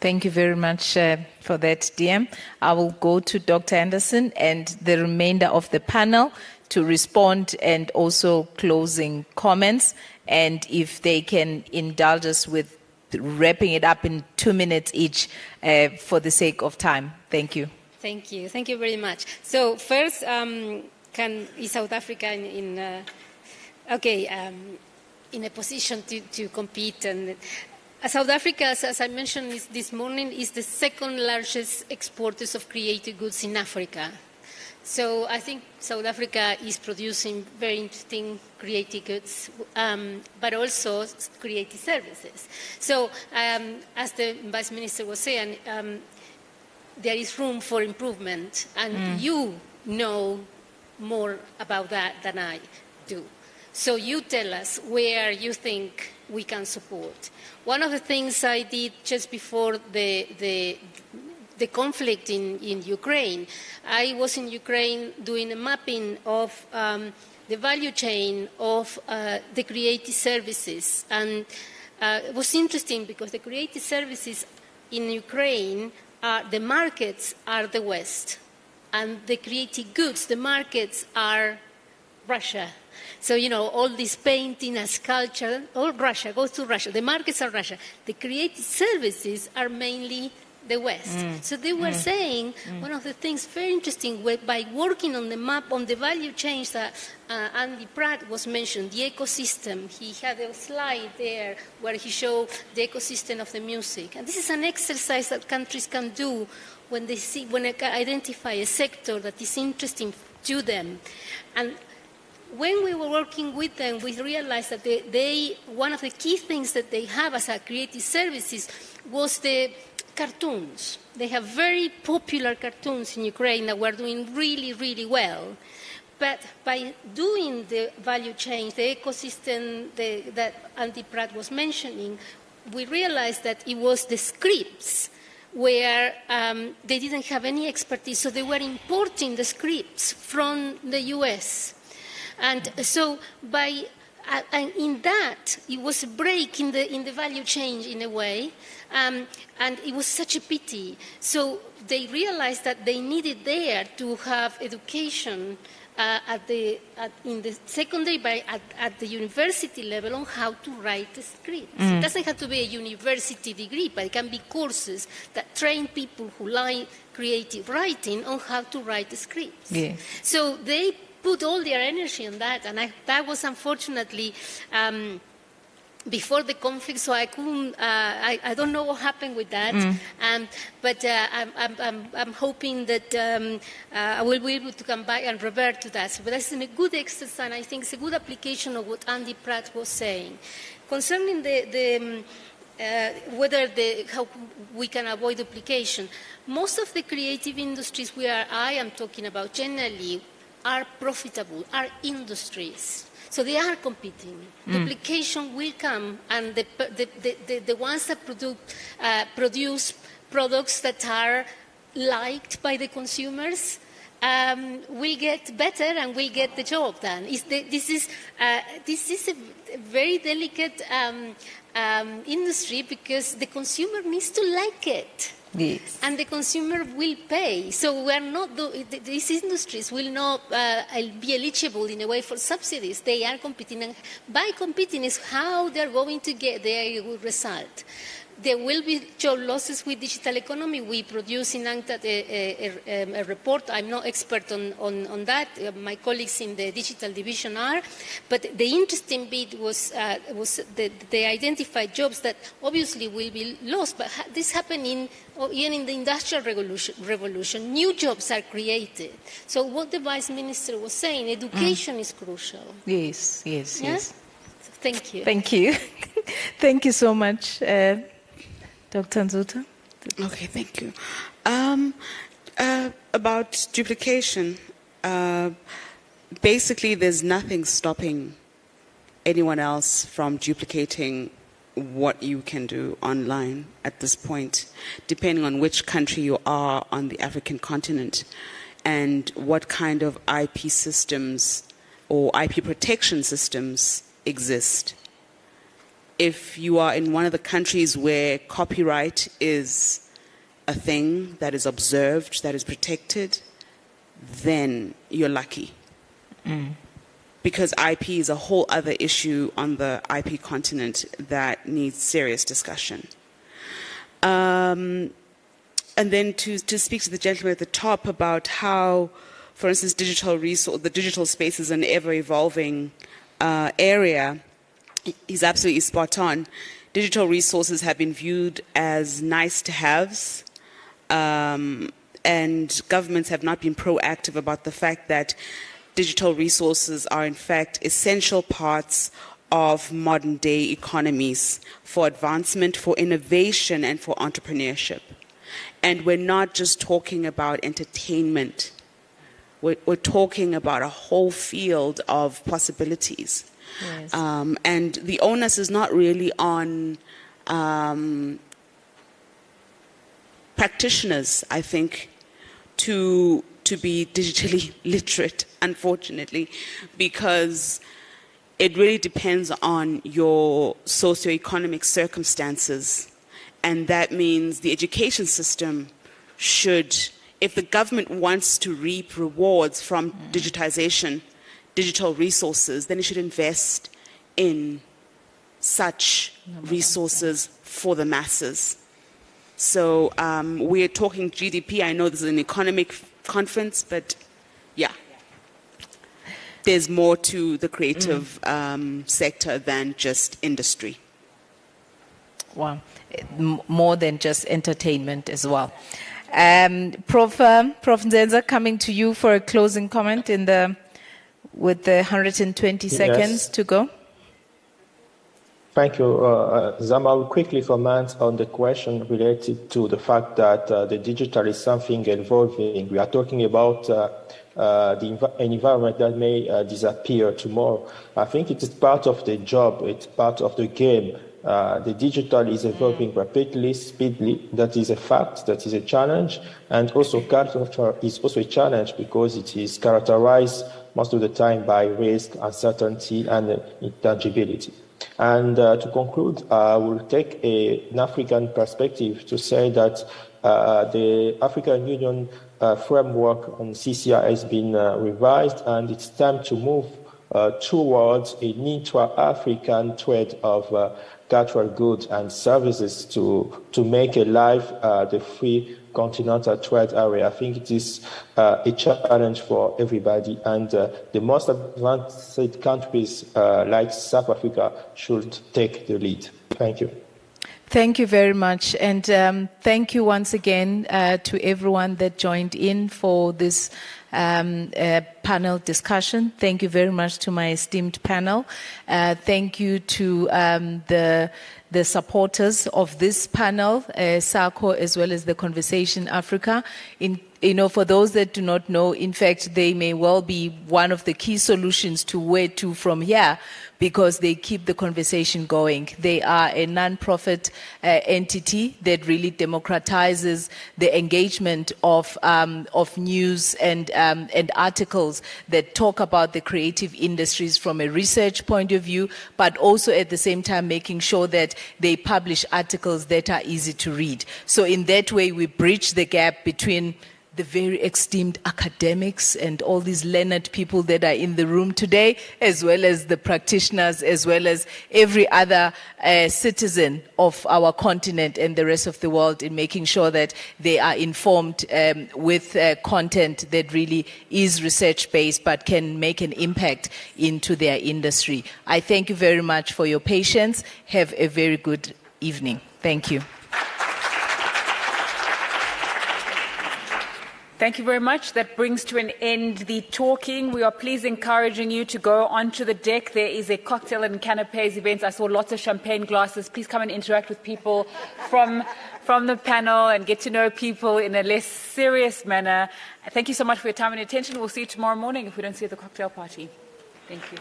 Thank you very much for that, DM. I will go to Dr. Anderson and the remainder of the panel to respond and also closing comments. And if they can indulge us with wrapping it up in 2 minutes each for the sake of time. Thank you. Thank you. Thank you very much. So first, is South Africa in a position to compete? And South Africa, as I mentioned this morning, is the second largest exporters of creative goods in Africa. So I think South Africa is producing very interesting creative goods, but also creative services. So as the Vice Minister was saying, there is room for improvement, and you know more about that than I do. So you tell us where you think we can support. One of the things I did just before the conflict in Ukraine, I was in Ukraine doing a mapping of the value chain of the creative services. And it was interesting because the creative services in Ukraine, the markets are the West. And the creative goods, the markets are Russia. So, you know, all this painting and sculpture, all Russia, goes to Russia. The markets are Russia. The creative services are mainly the West. So they were saying, one of the things very interesting, by working on the map, on the value chains that Andy Pratt was mentioned, the ecosystem. He had a slide there where he showed the ecosystem of the music. And this is an exercise that countries can do when they identify a sector that is interesting to them. And when we were working with them, we realized that one of the key things that they have as a creative services was the cartoons. They have very popular cartoons in Ukraine that were doing really, really well. But by doing the value chain, the ecosystem that Andy Pratt was mentioning, we realized that it was the scripts where they didn't have any expertise, so they were importing the scripts from the US. And so and in that, it was a break in the value chain in a way, and it was such a pity. So they realized that they needed there to have education in the secondary, but at the university level on how to write the scripts. It doesn't have to be a university degree, but it can be courses that train people who like creative writing on how to write the scripts. Yes. So they put all their energy on that, and that was unfortunately before the conflict, so I couldn't. I don't know what happened with that, but I'm hoping that I will be able to come back and revert to that. So, but that's a good exercise, and I think it's a good application of what Andy Pratt was saying concerning how we can avoid duplication. Most of the creative industries I am talking about generally are profitable, are industries. So they are competing. Duplication will come, and the ones that produce products that are liked by the consumers will get better and will get the job done. This is a very delicate industry because the consumer needs to like it. Yes. And the consumer will pay. So we are not these industries will not be eligible in a way for subsidies. They are competing, and by competing is how they are going to get their good result. There will be job losses with digital economy. We produce in UNCTAD a report. I'm not expert on that. My colleagues in the digital division are. But the interesting bit was they identified jobs that obviously will be lost. But this happened even in the industrial revolution. New jobs are created. So what the Vice Minister was saying, education is crucial. Yes, yes, yeah? yes. Thank you. Thank you. Thank you so much. Dr. Nzuta? Okay, thank you. About duplication, basically there's nothing stopping anyone else from duplicating what you can do online at this point, depending on which country you are on the African continent and what kind of IP systems or IP protection systems exist. If you are in one of the countries where copyright is a thing that is observed, that is protected, then you're lucky. Because IP is a whole other issue on the IP continent that needs serious discussion. And then to speak to the gentleman at the top about how, for instance, the digital space is an ever-evolving area, he's absolutely spot on. Digital resources have been viewed as nice-to-haves, and governments have not been proactive about the fact that digital resources are, in fact, essential parts of modern-day economies for advancement, for innovation, and for entrepreneurship. And we're not just talking about entertainment. We're talking about a whole field of possibilities. Yes. And the onus is not really on practitioners, I think, to be digitally literate, unfortunately, because it really depends on your socioeconomic circumstances. And that means the education system should, if the government wants to reap rewards from digitization, digital resources, then it should invest in such resources for the masses. So we're talking GDP. I know this is an economic conference, but yeah, there's more to the creative sector than just industry. Wow, more than just entertainment as well. Prof. Nzenza, coming to you for a closing comment with the 120 seconds to go. Thank you. Zama, I will quickly comment on the question related to the fact that the digital is something evolving. We are talking about an environment that may disappear tomorrow. I think it is part of the job. It's part of the game. The digital is evolving rapidly, speedily. That is a fact. That is a challenge. And also culture is also a challenge because it is characterized most of the time by risk, uncertainty, and intangibility. And to conclude, I will take an African perspective to say that the African Union framework on CCI has been revised, and it's time to move towards an intra-African trade of cultural goods and services to make alive the free continental trade area. I think it is a challenge for everybody, and the most advanced countries like South Africa should take the lead. Thank you. Thank you very much, and thank you once again to everyone that joined in for this panel discussion. Thank you very much to my esteemed panel. Thank you to the supporters of this panel, Saco, as well as the Conversation Africa. For those that do not know, in fact, they may well be one of the key solutions to where to from here, because they keep the conversation going. They are a non-profit entity that really democratizes the engagement of news and articles that talk about the creative industries from a research point of view, but also at the same time making sure that they publish articles that are easy to read. So in that way, we bridge the gap between the very esteemed academics and all these learned people that are in the room today, as well as the practitioners, as well as every other citizen of our continent and the rest of the world, in making sure that they are informed with content that really is research-based but can make an impact into their industry. I thank you very much for your patience. Have a very good evening. Thank you. Thank you very much. That brings to an end the talking. We are pleased encouraging you to go onto the deck. There is a cocktail and canapes event. I saw lots of champagne glasses. Please come and interact with people from the panel and get to know people in a less serious manner. Thank you so much for your time and attention. We'll see you tomorrow morning if we don't see you at the cocktail party. Thank you.